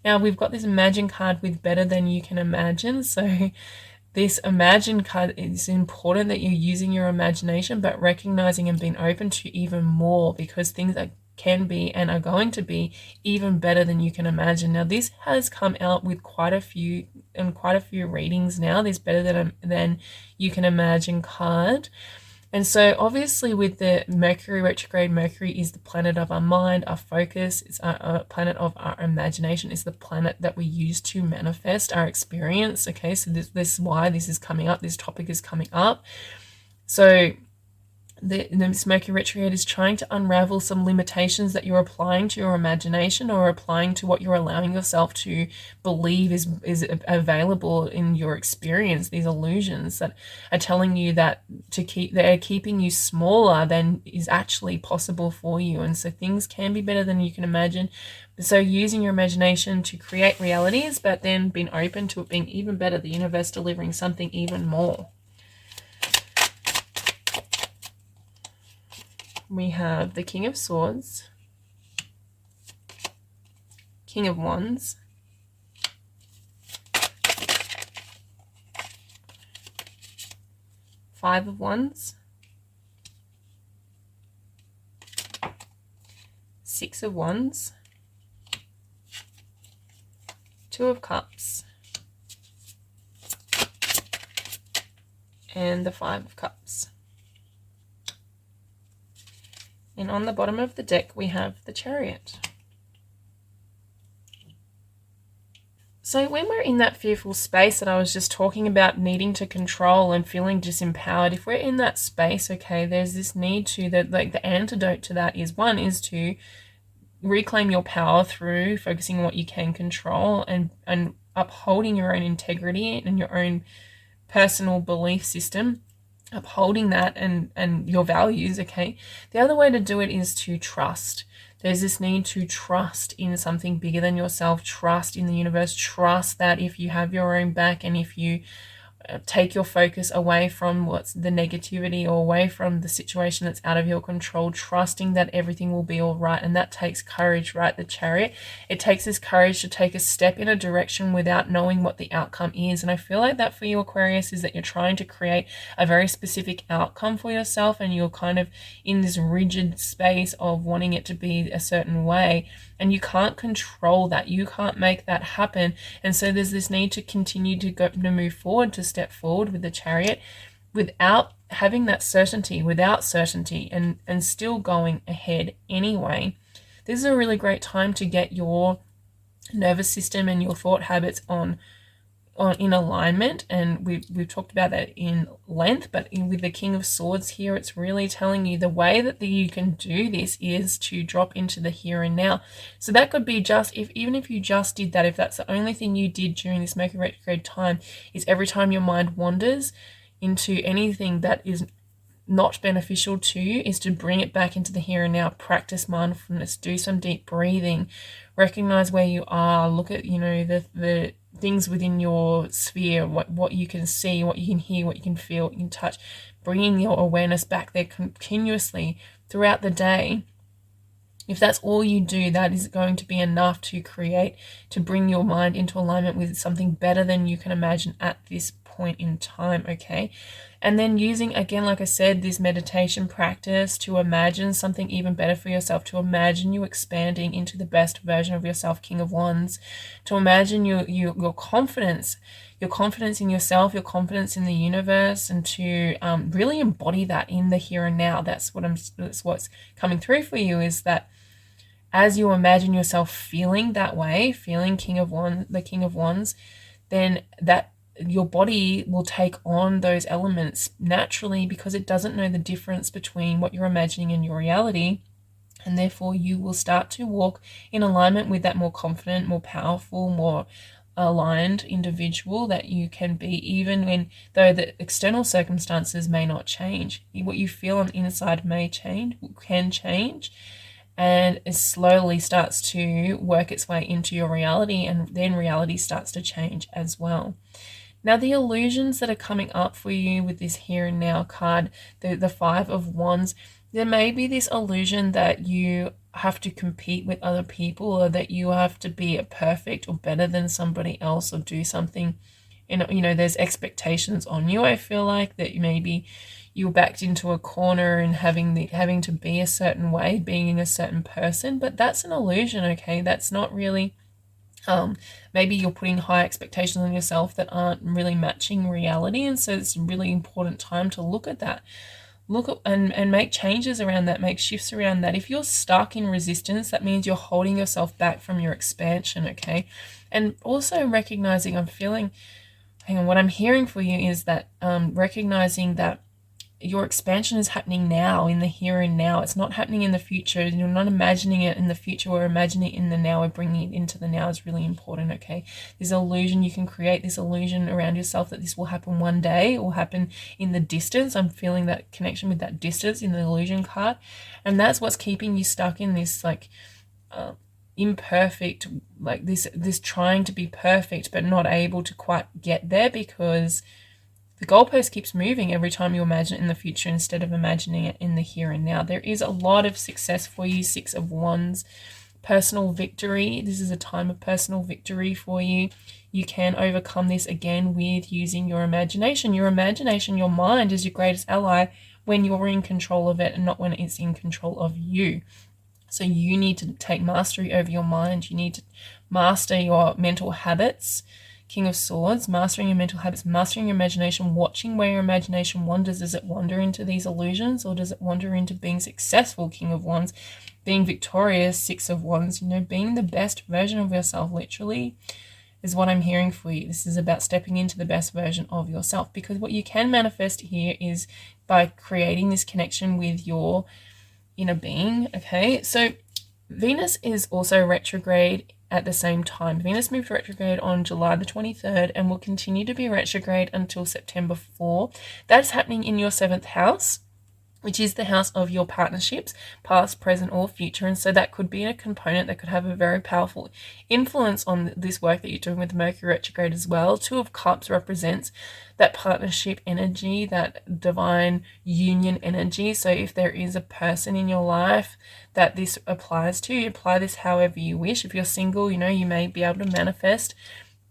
Now, we've got this Imagine card with Better Than You Can Imagine. So this Imagine card, it's important that you're using your imagination, but recognizing and being open to even more, because things can be and are going to be even better than you can imagine. Now, this has come out with quite a few readings now, this Better Than You Can Imagine card. And so obviously with the Mercury retrograde, Mercury is the planet of our mind, our focus. It's a planet of our imagination. It's the planet that we use to manifest our experience. Okay, so this is why this is coming up. This topic is coming up. So this Mercury retrograde is trying to unravel some limitations that you're applying to your imagination, or applying to what you're allowing yourself to believe is available in your experience. These illusions that are telling you that they're keeping you smaller than is actually possible for you. And so things can be better than you can imagine. So using your imagination to create realities, but then being open to it being even better, the universe delivering something even more. We have the King of Swords, King of Wands, Five of Wands, Six of Wands, Two of Cups, and the Five of Cups. And on the bottom of the deck, we have the Chariot. So when we're in that fearful space that I was just talking about, needing to control and feeling disempowered, if we're in that space, okay, there's this need to, that like the antidote to that is, one is to reclaim your power through focusing on what you can control and upholding your own integrity and your own personal belief system, upholding that and your values, okay? The other way to do it is to trust. There's this need to trust in something bigger than yourself, trust in the universe, trust that if you have your own back and if you take your focus away from what's the negativity or away from the situation that's out of your control, trusting that everything will be all right. And that takes courage, right? The Chariot. It takes this courage to take a step in a direction without knowing what the outcome is. And I feel like that for you, Aquarius, is that you're trying to create a very specific outcome for yourself, and you're kind of in this rigid space of wanting it to be a certain way. And you can't control that. You can't make that happen. And so there's this need to continue to move forward, to step forward with the Chariot without having that certainty, and still going ahead anyway. This is a really great time to get your nervous system and your thought habits in alignment, and we've talked about that in length, but with the King of Swords here, it's really telling you the way that you can do this is to drop into the here and now. So that could be just, even if you just did that, if that's the only thing you did during this Mercury retrograde time, is every time your mind wanders into anything that is not beneficial to you, is to bring it back into the here and now. Practice mindfulness, do some deep breathing, recognize where you are, look at, the things within your sphere, what you can see, what you can hear, what you can feel, what you can touch, bringing your awareness back there continuously throughout the day. If that's all you do, that is going to be enough to bring your mind into alignment with something better than you can imagine at this point in time, okay? And then using, again, like I said, this meditation practice to imagine something even better for yourself, to imagine you expanding into the best version of yourself, King of Wands, to imagine your confidence in yourself, your confidence in the universe, and to really embody that in the here and now. That's what's coming through for you, is that as you imagine yourself feeling that way, feeling the King of Wands, then that your body will take on those elements naturally, because it doesn't know the difference between what you're imagining and your reality. And therefore you will start to walk in alignment with that more confident, more powerful, more aligned individual that you can be, even though the external circumstances may not change. What you feel on the inside can change, and it slowly starts to work its way into your reality, and then reality starts to change as well. Now, the illusions that are coming up for you with this here and now card, the Five of Wands, there may be this illusion that you have to compete with other people, or that you have to be perfect or better than somebody else, or do something, there's expectations on you. I feel like that maybe you're backed into a corner and having to be a certain way, being a certain person, but that's an illusion, okay? That's not really... maybe you're putting high expectations on yourself that aren't really matching reality, and so it's a really important time to look at that. And make changes around that, make shifts around that. If you're stuck in resistance, that means you're holding yourself back from your expansion, okay? And also recognizing, what I'm hearing for you is that recognizing that your expansion is happening now, in the here and now. It's not happening in the future. You're not imagining it in the future. We're imagining it in the now. We're bringing it into the now is really important, okay? This illusion, you can create this illusion around yourself that this will happen one day. It will happen in the distance. I'm feeling that connection with that distance in the illusion card. And that's what's keeping you stuck in this, imperfect, this trying to be perfect, but not able to quite get there, because the goalpost keeps moving every time you imagine it in the future instead of imagining it in the here and now. There is a lot of success for you, Six of Wands. Personal victory. This is a time of personal victory for you. You can overcome this again with using your imagination. Your imagination, your mind, is your greatest ally when you're in control of it and not when it's in control of you. So you need to take mastery over your mind. You need to master your mental habits. King of Swords, mastering your mental habits, mastering your imagination, watching where your imagination wanders. Does it wander into these illusions, or does it wander into being successful, King of Wands, being victorious, Six of Wands, being the best version of yourself, literally. is what I'm hearing for you. This is about stepping into the best version of yourself, because what you can manifest here is by creating this connection with your inner being. Okay, so Venus is also retrograde at the same time. Venus moved retrograde on July the 23rd and will continue to be retrograde until September 4. That's happening in your 7th house, which is the house of your partnerships, past, present, or future. And so that could be a component that could have a very powerful influence on this work that you're doing with Mercury retrograde as well. Two of Cups represents that partnership energy, that divine union energy. So if there is a person in your life that this applies to, you apply this however you wish. If you're single, you know, you may be able to manifest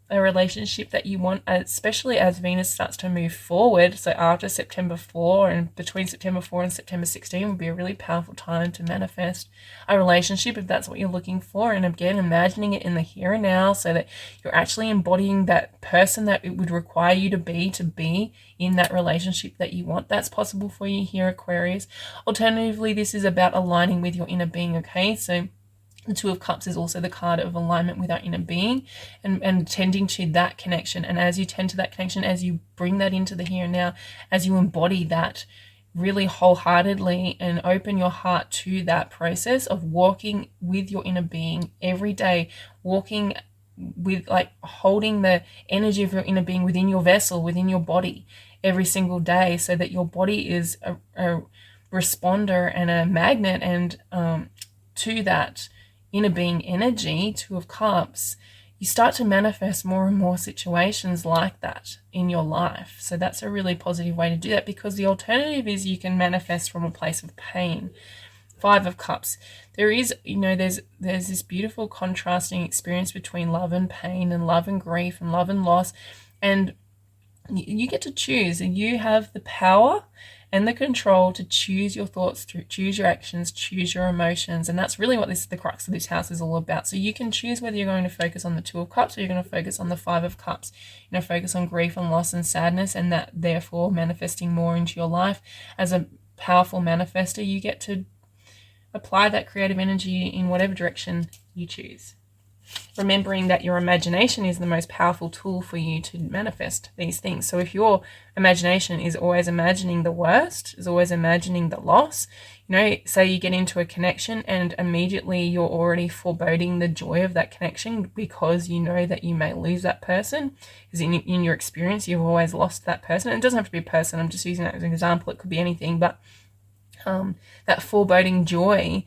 a relationship that you want, especially as Venus starts to move forward. So after September 4 and between September 4 and September 16 would be a really powerful time to manifest a relationship if that's what you're looking for. And again, imagining it in the here and now so that you're actually embodying that person that it would require you to be in that relationship that you want. That's possible for you here, Aquarius. Alternatively, this is about aligning with your inner being, okay? So the Two of Cups is also the card of alignment with our inner being and tending to that connection. And as you tend to that connection, as you bring that into the here and now, as you embody that really wholeheartedly and open your heart to that process of walking with your inner being every day, walking with, like, holding the energy of your inner being within your vessel, within your body every single day, so that your body is a responder and a magnet and to that inner being energy, Two of Cups, you start to manifest more and more situations like that in your life. So that's a really positive way to do that, because the alternative is you can manifest from a place of pain. Five of Cups. There is, you know, there's this beautiful contrasting experience between love and pain and love and grief and love and loss. And you get to choose, and you have the power and the control to choose your thoughts, to choose your actions, choose your emotions. And that's really what the crux of this house is all about. So you can choose whether you're going to focus on the Two of Cups or you're going to focus on the Five of Cups. You know, focus on grief and loss and sadness, and that therefore manifesting more into your life. As a powerful manifester, you get to apply that creative energy in whatever direction you choose. Remembering that your imagination is the most powerful tool for you to manifest these things. So if your imagination is always imagining the worst, is always imagining the loss, you know, say you get into a connection and immediately you're already foreboding the joy of that connection because you know that you may lose that person, because in your experience you've always lost that person. And it doesn't have to be a person, I'm just using that as an example, it could be anything, but that foreboding joy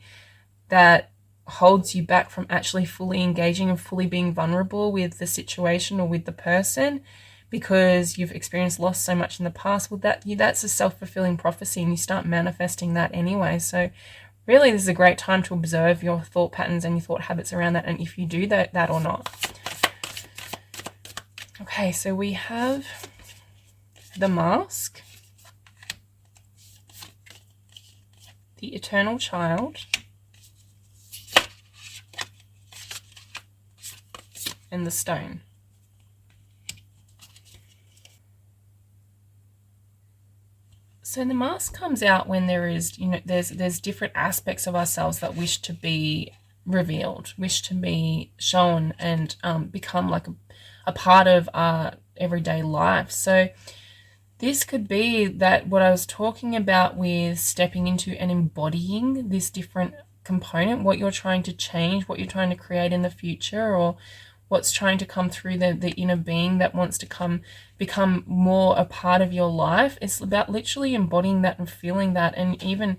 that holds you back from actually fully engaging and fully being vulnerable with the situation or with the person because you've experienced loss so much in the past. Well, that's a self-fulfilling prophecy, and you start manifesting that anyway. So really, this is a great time to observe your thought patterns and your thought habits around that, and if you do that or not. Okay, so we have the Mask, the Eternal Child, and the Stone. So the Mask comes out when there is, you know, there's different aspects of ourselves that wish to be revealed, wish to be shown and become like a part of our everyday life. So this could be that what I was talking about with stepping into and embodying this different component, what you're trying to change, what you're trying to create in the future, or what's trying to come through the inner being that wants to become more a part of your life. It's about literally embodying that and feeling that, and even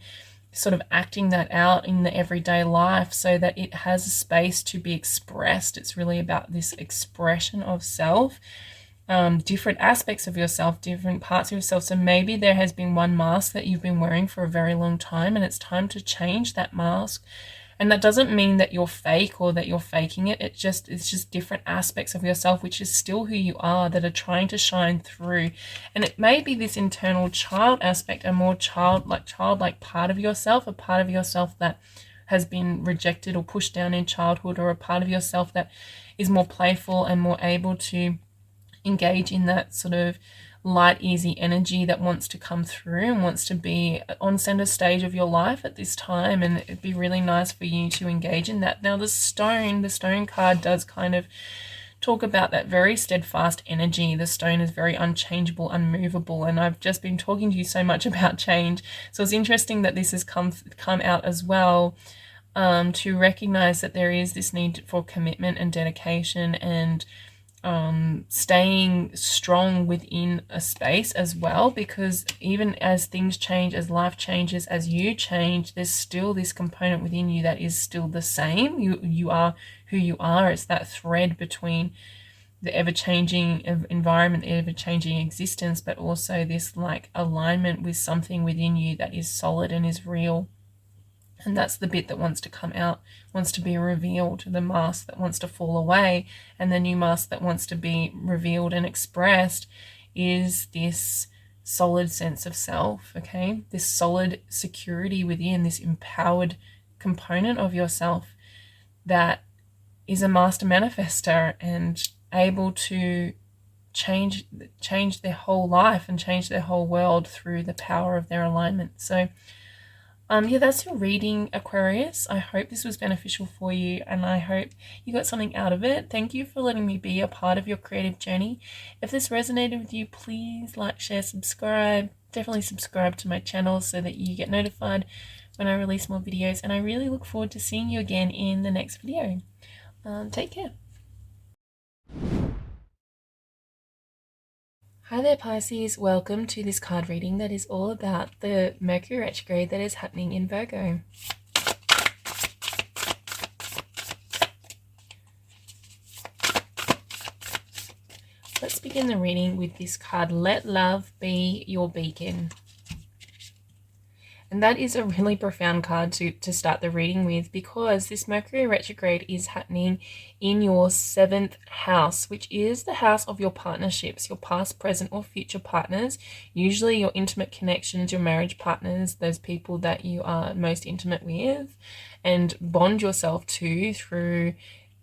sort of acting that out in the everyday life so that it has a space to be expressed. It's really about this expression of self, different aspects of yourself, different parts of yourself. So maybe there has been one mask that you've been wearing for a very long time, and it's time to change that mask. And that doesn't mean that you're fake or that you're faking it. It's just different aspects of yourself, which is still who you are, that are trying to shine through. And it may be this internal child aspect, a more childlike part of yourself, a part of yourself that has been rejected or pushed down in childhood, or a part of yourself that is more playful and more able to engage in that sort of light, easy energy that wants to come through and wants to be on center stage of your life at this time. And it'd be really nice for you to engage in that. Now the stone card does kind of talk about that very steadfast energy. The stone is very unchangeable, unmovable, and I've just been talking to you so much about change. So it's interesting that this has come out as well, to recognize that there is this need for commitment and dedication and staying strong within a space as well, because even as things change, as life changes, as you change, there's still this component within you that is still the same. You are who you are. It's that thread between the ever-changing environment, the ever-changing existence, but also this like alignment with something within you that is solid and is real. And that's the bit that wants to come out, wants to be revealed, the mask that wants to fall away. And the new mask that wants to be revealed and expressed is this solid sense of self, okay? This solid security within, this empowered component of yourself that is a master manifester and able to change their whole life and change their whole world through the power of their alignment. So yeah, that's your reading, Aquarius. I hope this was beneficial for you and I hope you got something out of it. Thank you for letting me be a part of your creative journey. If this resonated with you, please like, share, subscribe. Definitely subscribe to my channel so that you get notified when I release more videos, and I really look forward to seeing you again in the next video. Take care. Hi there, Pisces. Welcome to this card reading that is all about the Mercury retrograde that is happening in Virgo. Let's begin the reading with this card, Let Love Be Your Beacon. And that is a really profound card to start the reading with, because this Mercury retrograde is happening in your 7th house, which is the house of your partnerships, your past, present, or future partners, usually your intimate connections, your marriage partners, those people that you are most intimate with and bond yourself to through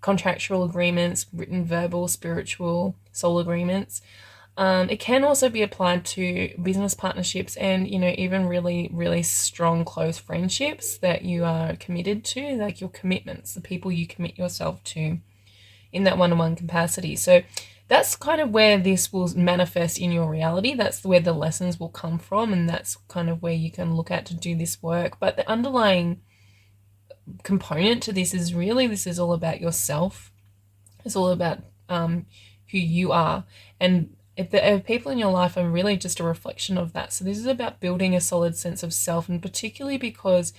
contractual agreements, written, verbal, spiritual, soul agreements. It can also be applied to business partnerships and, you know, even really, really strong, close friendships that you are committed to, like your commitments, the people you commit yourself to in that one-on-one capacity. So that's kind of where this will manifest in your reality. That's where the lessons will come from, and that's kind of where you can look at to do this work. But the underlying component to this is really, this is all about yourself. It's all about who you are, and if the people in your life are really just a reflection of that. So this is about building a solid sense of self, and particularly because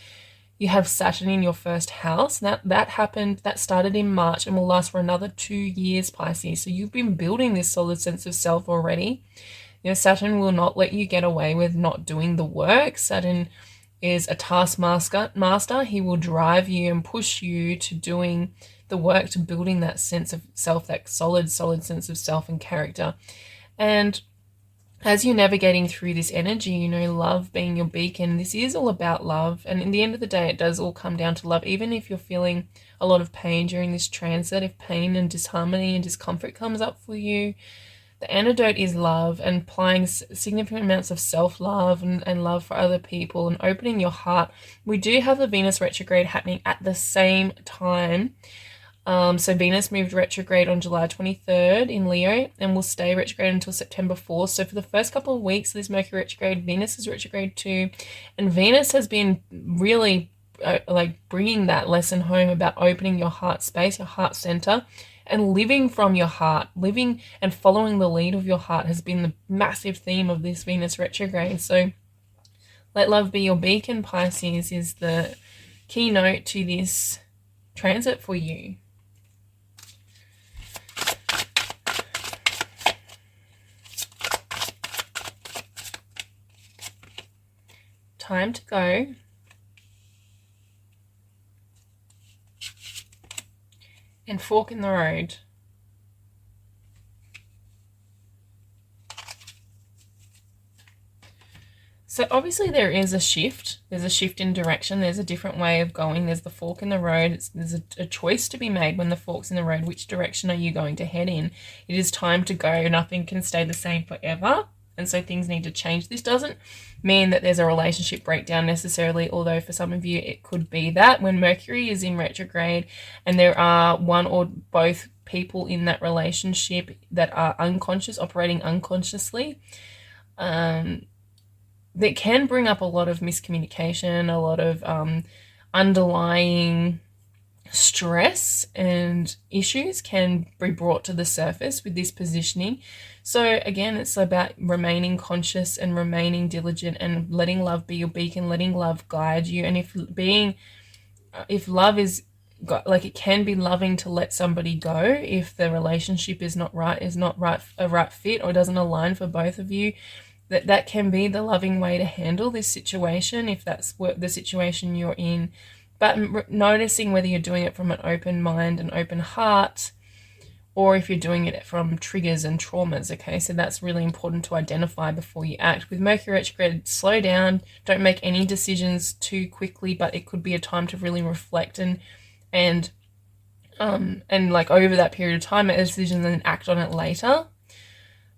you have Saturn in your 1st house. That started in March and will last for another 2 years, Pisces. So you've been building this solid sense of self already. You know, Saturn will not let you get away with not doing the work. Saturn is a taskmaster. He will drive you and push you to doing the work, to building that sense of self, that solid sense of self and character. And as you're navigating through this energy, you know, love being your beacon, this is all about love. And in the end of the day, it does all come down to love. Even if you're feeling a lot of pain during this transit, if pain and disharmony and discomfort comes up for you, the antidote is love, and applying significant amounts of self-love and love for other people and opening your heart. We do have the Venus retrograde happening at the same time. So Venus moved retrograde on July 23rd in Leo and will stay retrograde until September 4th. So for the first couple of weeks of this Mercury retrograde, Venus is retrograde too. And Venus has been really like bringing that lesson home about opening your heart space, your heart center, and living from your heart. Living and following the lead of your heart has been the massive theme of this Venus retrograde. So let love be your beacon, Pisces, is the keynote to this transit for you. Time to go. And fork in the road. So obviously there is a shift. There's a shift in direction. There's a different way of going. There's the fork in the road. There's a choice to be made when the fork's in the road. Which direction are you going to head in? It is time to go. Nothing can stay the same forever. And so things need to change. This doesn't mean that there's a relationship breakdown necessarily, although for some of you it could be that. When Mercury is in retrograde and there are one or both people in that relationship that are unconscious, operating unconsciously, that can bring up a lot of miscommunication, a lot of underlying stress and issues can be brought to the surface with this positioning. So again, it's about remaining conscious and remaining diligent and letting love be your beacon, letting love guide you. And if love is like, it can be loving to let somebody go if the relationship is not a right fit, or doesn't align for both of you. That can be the loving way to handle this situation if that's what the situation you're in. But noticing whether you're doing it from an open mind and open heart, or if you're doing it from triggers and traumas, okay? So that's really important to identify before you act. With Mercury retrograde, slow down. Don't make any decisions too quickly, but it could be a time to really reflect and like over that period of time, make a decision and then act on it later,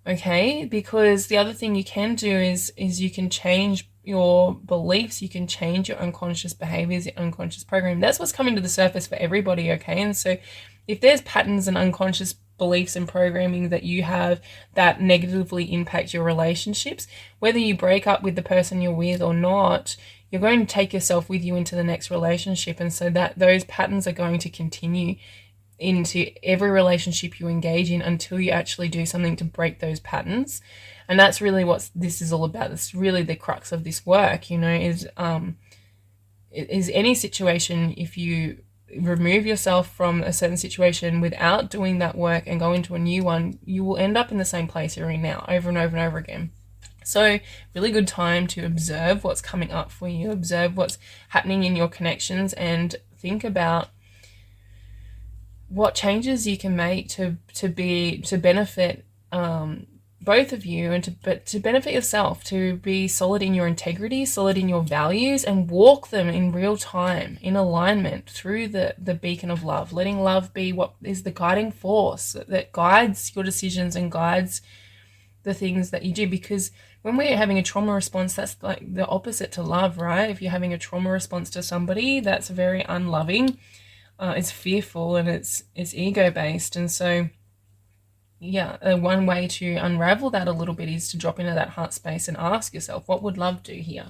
okay? Because the other thing you can do is you can change your beliefs, you can change your unconscious behaviors, your unconscious program. That's what's coming to the surface for everybody, okay? And so if there's patterns and unconscious beliefs and programming that you have that negatively impact your relationships, whether you break up with the person you're with or not, you're going to take yourself with you into the next relationship. And so that those patterns are going to continue into every relationship you engage in until you actually do something to break those patterns. And that's really what this is all about. It's really the crux of this work, is any situation, if you remove yourself from a certain situation without doing that work and go into a new one, you will end up in the same place you're in now over and over and over again. So really good time to observe what's coming up for you, observe what's happening in your connections, and think about what changes you can make to benefit both of you, and to benefit yourself, to be solid in your integrity, solid in your values, and walk them in real time, in alignment through the beacon of love, letting love be what is the guiding force that guides your decisions and guides the things that you do. Because when we're having a trauma response, that's like the opposite to love, right? If you're having a trauma response to somebody, that's very unloving. It's fearful and it's ego-based. And so, yeah, one way to unravel that a little bit is to drop into that heart space and ask yourself, what would love do here?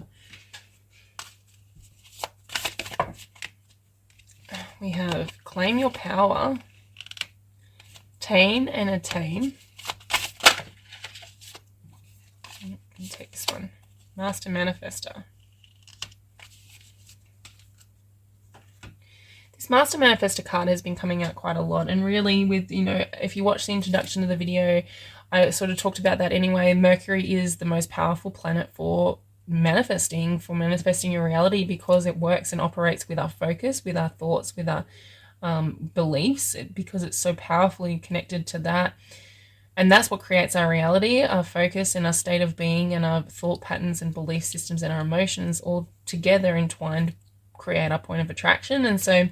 We have claim your power, tame and attain. I'll take this one. Master Manifester. This Master Manifester card has been coming out quite a lot, and really with, if you watch the introduction of the video, I sort of talked about that anyway. Mercury is the most powerful planet for manifesting your reality, because it works and operates with our focus, with our thoughts, with our beliefs, because it's so powerfully connected to that. And that's what creates our reality, our focus and our state of being and our thought patterns and belief systems and our emotions all together entwined create our point of attraction. And so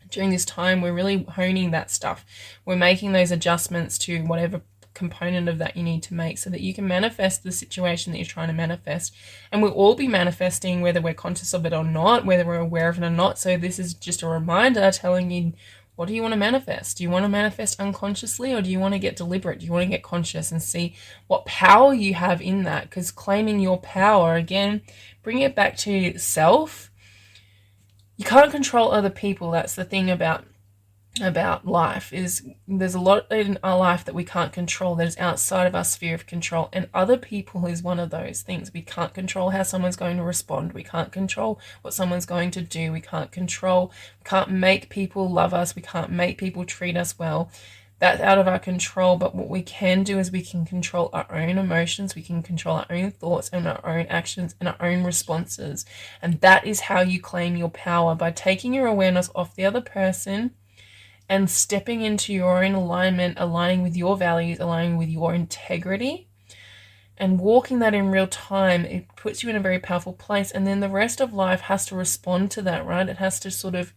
during this time, we're really honing that stuff. We're making those adjustments to whatever component of that you need to make so that you can manifest the situation that you're trying to manifest. And we'll all be manifesting whether we're conscious of it or not, whether we're aware of it or not. So this is just a reminder telling you, what do you want to manifest? Do you want to manifest unconsciously, or do you want to get deliberate? Do you want to get conscious and see what power you have in that? Because claiming your power, again, bring it back to self. You can't control other people. That's the thing about life, is there's a lot in our life that we can't control, that is outside of our sphere of control, and other people is one of those things. We can't control how someone's going to respond. We can't control what someone's going to do. We can't make people love us. We can't make people treat us well. That's out of our control. But what we can do is we can control our own emotions, we can control our own thoughts and our own actions and our own responses. And that is how you claim your power, by taking your awareness off the other person and stepping into your own alignment, aligning with your values, aligning with your integrity, and walking that in real time. It puts you in a very powerful place. And then the rest of life has to respond to that, right? It has to sort of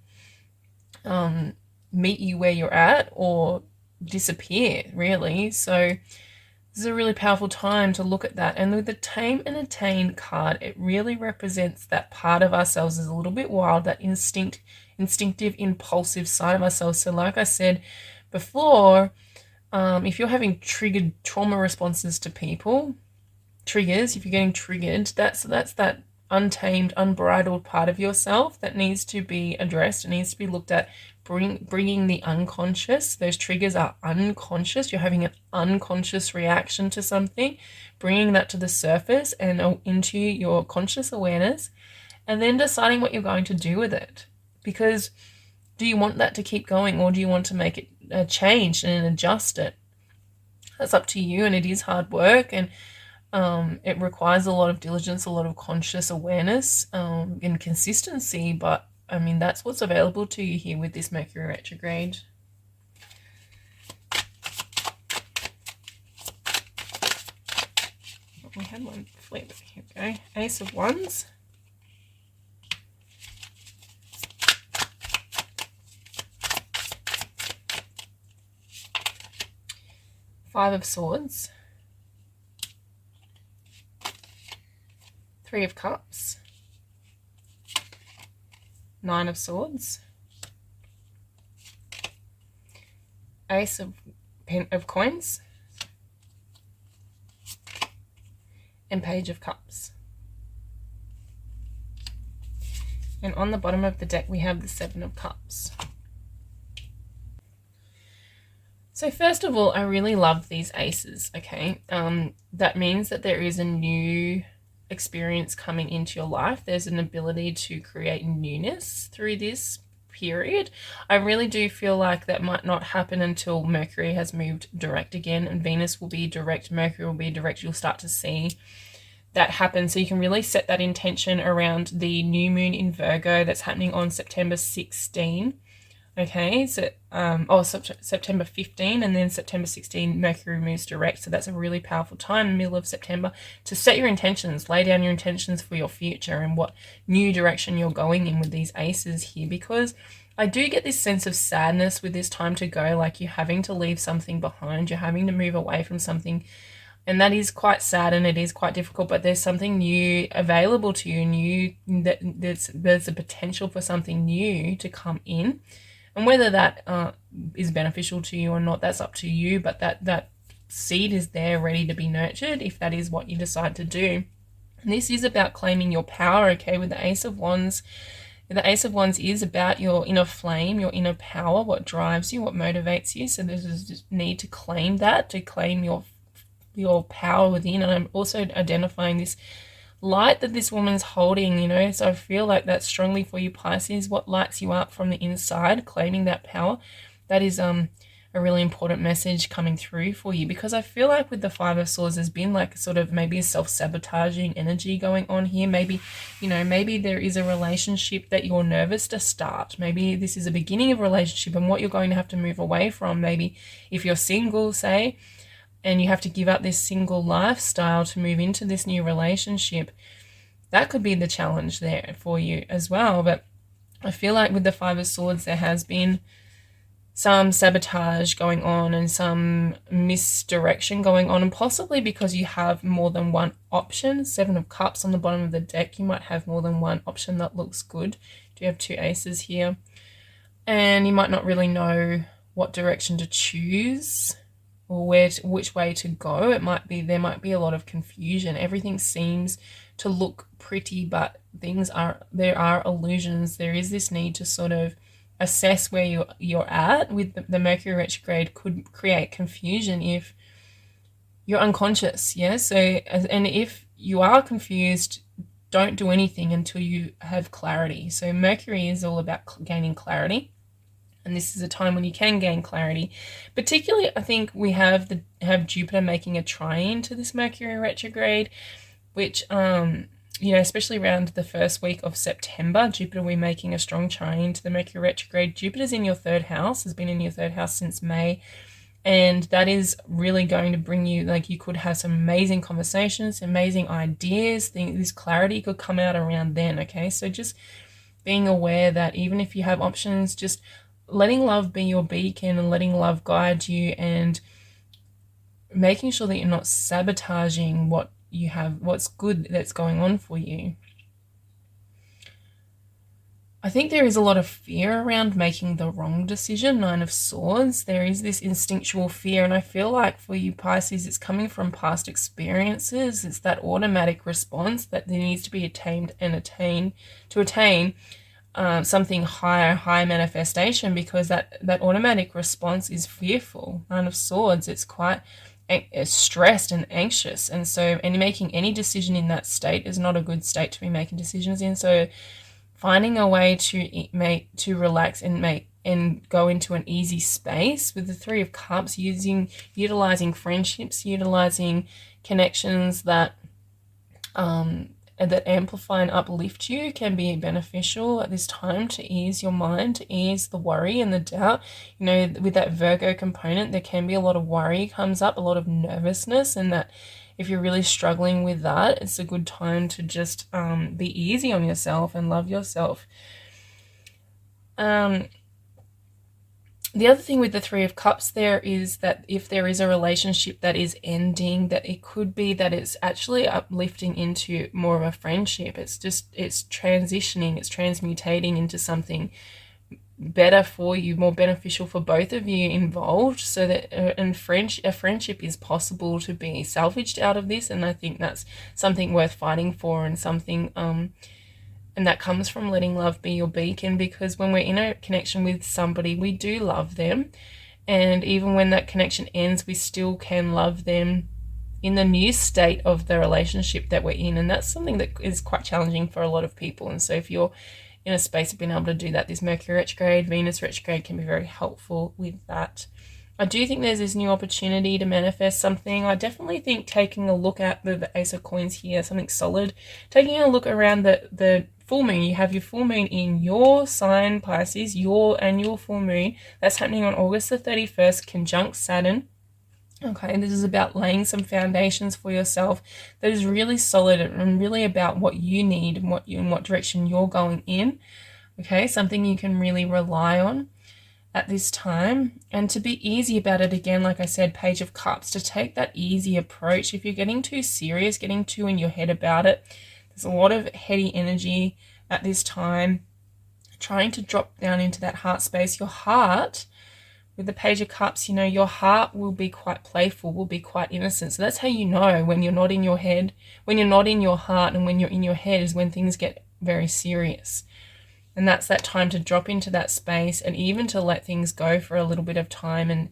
meet you where you're at or disappear, really. So this is a really powerful time to look at that. And with the tame and attain card, it really represents that part of ourselves is a little bit wild, that instinctive, impulsive side of ourselves. So like I said, before, if you're having triggered trauma responses to people, triggers, if you're getting triggered, that's that untamed, unbridled part of yourself that needs to be addressed. It needs to be looked at, bringing the unconscious. Those triggers are unconscious. You're having an unconscious reaction to something, bringing that to the surface and into your conscious awareness, and then deciding what you're going to do with it. Because do you want that to keep going, or do you want to make it a change and adjust it? That's up to you, and it is hard work, and it requires a lot of diligence, a lot of conscious awareness, and consistency. But I mean, that's what's available to you here with this Mercury retrograde. We had one flip. Here we go. Ace of Wands. Five of Swords. Three of Cups. Nine of Swords. Ace of Coins. And Page of Cups. And on the bottom of the deck we have the Seven of Cups. So first of all, I really love these aces, okay? That means that there is a new experience coming into your life. There's an ability to create newness through this period. I really do feel like that might not happen until Mercury has moved direct again, and Venus will be direct, Mercury will be direct. You'll start to see that happen. So you can really set that intention around the new moon in Virgo that's happening on September 16. Okay, so September 15, and then September 16 Mercury moves direct. So that's a really powerful time in the middle of September to set your intentions, lay down your intentions for your future and what new direction you're going in with these aces here, because I do get this sense of sadness with this time to go, like you're having to leave something behind, you're having to move away from something, and that is quite sad and it is quite difficult, but there's something new available to you, there's a potential for something new to come in. And whether that is beneficial to you or not, that's up to you. But that seed is there ready to be nurtured if that is what you decide to do. And this is about claiming your power, okay, with the Ace of Wands. The Ace of Wands is about your inner flame, your inner power, what drives you, what motivates you. So there's this need to claim that, to claim your power within. And I'm also identifying this light that this woman's holding, you know, so I feel like that's strongly for you, Pisces. What lights you up from the inside, claiming that power, that is a really important message coming through for you, because I feel like with the Five of Swords there's been like sort of maybe a self-sabotaging energy going on here. Maybe, you know, maybe there is a relationship that you're nervous to start. Maybe this is a beginning of a relationship and what you're going to have to move away from. Maybe if you're single, say, and you have to give up this single lifestyle to move into this new relationship, that could be the challenge there for you as well. But I feel like with the Five of Swords there has been some sabotage going on and some misdirection going on, and possibly because you have more than one option. Seven of Cups on the bottom of the deck, you might have more than one option that looks good. Do you have two aces here? And you might not really know what direction to choose or which way to go. There might be a lot of confusion. Everything seems to look pretty, but there are illusions. There is this need to sort of assess where you're at. With the Mercury retrograde could create confusion if you're unconscious. Yeah, so, and if you are confused, don't do anything until you have clarity. So Mercury is all about gaining clarity. And this is a time when you can gain clarity. Particularly, I think we have Jupiter making a trine to this Mercury retrograde, which, you know, especially around the first week of September, Jupiter will be making a strong trine to the Mercury retrograde. Jupiter's in your third house, has been in your third house since May. And that is really going to bring you, like, you could have some amazing conversations, amazing ideas. This clarity could come out around then, okay? So just being aware that even if you have options, just letting love be your beacon and letting love guide you, and making sure that you're not sabotaging what you have, what's good that's going on for you. I think there is a lot of fear around making the wrong decision. 9 of Swords. There is this instinctual fear, and I feel like for you Pisces, it's coming from past experiences. It's that automatic response that there needs to be attained and attain something higher, high manifestation, because that automatic response is fearful. 9 of Swords, it's quite stressed and anxious, and so making any decision in that state is not a good state to be making decisions in. So finding a way to relax and go into an easy space with the 3 of Cups, utilizing friendships, utilizing connections that amplify and uplift you can be beneficial at this time to ease your mind, to ease the worry and the doubt. You know, with that Virgo component, there can be a lot of worry comes up, a lot of nervousness, and that if you're really struggling with that, it's a good time to just be easy on yourself and love yourself. The other thing with the 3 of Cups there is that if there is a relationship that is ending, that it could be that it's actually uplifting into more of a friendship. It's transitioning, it's transmutating into something better for you, more beneficial for both of you involved, so that a friendship is possible to be salvaged out of this. And I think that's something worth fighting for, and something and that comes from letting love be your beacon, because when we're in a connection with somebody, we do love them, and even when that connection ends, we still can love them in the new state of the relationship that we're in. And that's something that is quite challenging for a lot of people. And so if you're in a space of being able to do that, this Mercury retrograde, Venus retrograde can be very helpful with that. I do think there's this new opportunity to manifest something. I definitely think taking a look at the Ace of Coins here, something solid, taking a look around the full moon. You have your full moon in your sign, Pisces, your annual full moon. That's happening on August the 31st, conjunct Saturn. Okay, this is about laying some foundations for yourself that is really solid and really about what you need and what direction you're going in. Okay, something you can really rely on at this time, and to be easy about it. Again, like I said, Page of Cups, to take that easy approach. If you're getting too serious, getting too in your head about it, there's a lot of heady energy at this time. Trying to drop down into that heart space. Your heart, with the Page of Cups, you know, your heart will be quite playful, will be quite innocent. So that's how you know when you're not in your head, when you're not in your heart, and when you're in your head is when things get very serious. And that's that time to drop into that space, and even to let things go for a little bit of time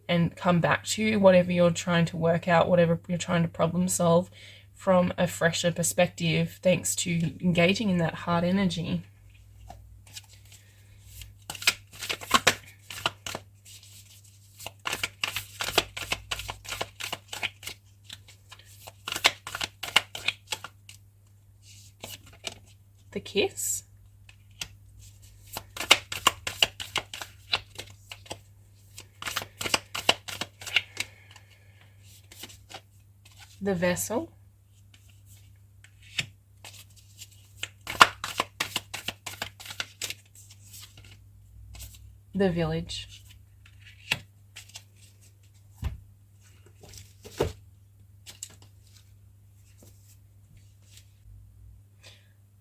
and come back to whatever you're trying to work out, whatever you're trying to problem solve from a fresher perspective, thanks to engaging in that heart energy. The Kiss. The Vessel. The Village.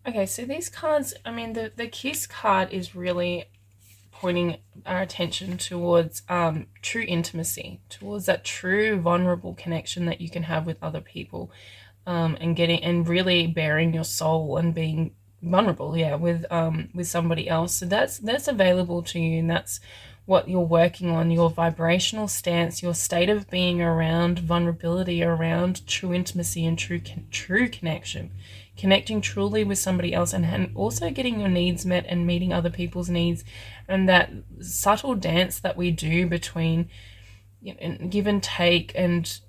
Okay, so these cards, I mean, the Kiss card is really pointing our attention towards true intimacy, towards that true vulnerable connection that you can have with other people, and really bearing your soul and being vulnerable, with somebody else. So that's available to you, and that's what you're working on, your vibrational stance, your state of being around vulnerability, around true intimacy and true connection, connecting truly with somebody else, and also getting your needs met and meeting other people's needs, and that subtle dance that we do between, you know, give and take, and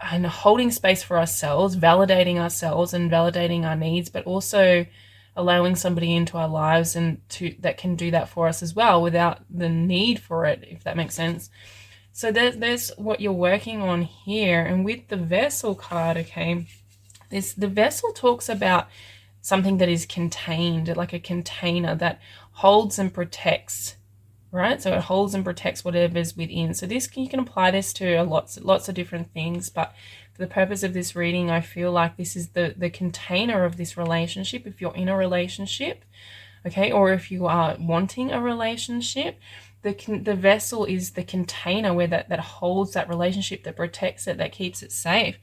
holding space for ourselves, validating ourselves and validating our needs, but also allowing somebody into our lives that can do that for us as well without the need for it, if that makes sense. So there's what you're working on here. And with the Vessel card, okay, the Vessel talks about something that is contained, like a container that holds and protects, right? So it holds and protects whatever's within. So this, you can apply this to lots of different things, but for the purpose of this reading, I feel like this is the container of this relationship. If you're in a relationship, okay? Or if you are wanting a relationship, the vessel is the container where that holds that relationship, that protects it, that keeps it safe.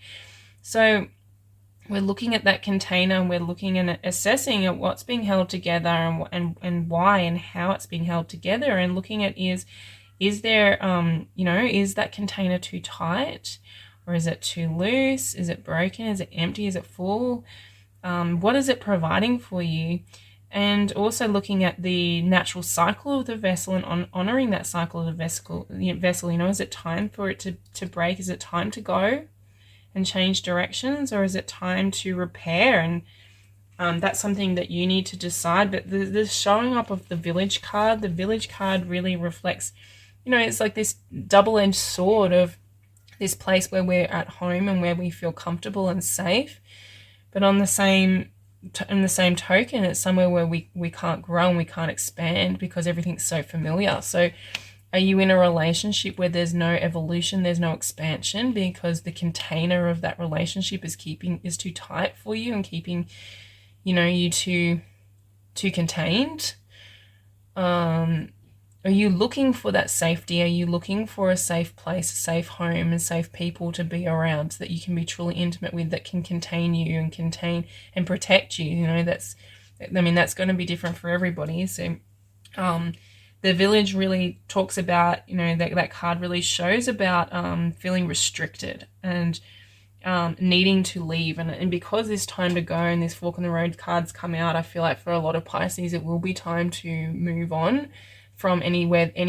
So we're looking at that container, and we're looking and assessing at what's being held together, and why and how it's being held together, and looking at is there is that container too tight, or is it too loose? Is it broken? Is it empty? Is it full? What is it providing for you? And also looking at the natural cycle of the vessel and honoring that cycle of the vessel. Is it time for it to break? Is it time to go and change directions, or is it time to repair? And that's something that you need to decide. But the showing up of the village card really reflects, it's like this double-edged sword of this place where we're at home and where we feel comfortable and safe, but in the same token, it's somewhere where we can't grow and we can't expand because everything's so familiar. So are you in a relationship where there's no evolution, there's no expansion, because the container of that relationship is too tight for you and keeping, you too contained? Are you looking for that safety? Are you looking for a safe place, a safe home, and safe people to be around so that you can be truly intimate with, that can contain you and contain and protect you? That's going to be different for everybody. So the village really talks about, that card really shows about feeling restricted and needing to leave. And because this time to go and this fork in the road cards come out, I feel like for a lot of Pisces, it will be time to move on from any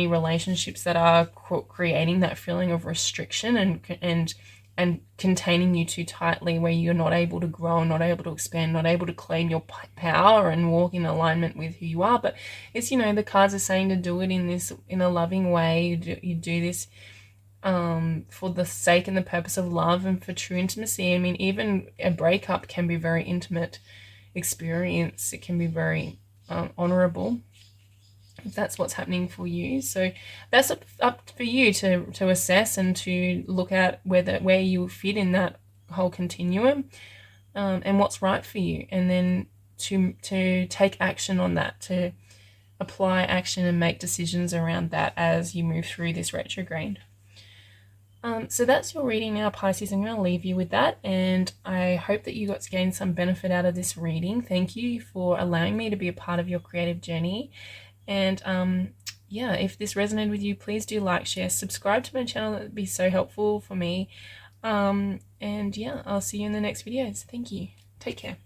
relationships that are creating that feeling of restriction and containing you too tightly, where you're not able to grow, not able to expand, not able to claim your power and walk in alignment with who you are. But it's, the cards are saying to do it in a loving way. You do this for the sake and the purpose of love and for true intimacy. I mean, even a breakup can be a very intimate experience. It can be very honorable, if that's what's happening for you. So that's up for you to assess and to look at where you fit in that whole continuum, and what's right for you, and then to take action on that, to apply action and make decisions around that as you move through this retrograde. So that's your reading now, Pisces. I'm going to leave you with that, and I hope that you got to gain some benefit out of this reading. Thank you for allowing me to be a part of your creative journey. And if this resonated with you, please do like, share, subscribe to my channel. That would be so helpful for me. I'll see you in the next videos. Thank you. Take care.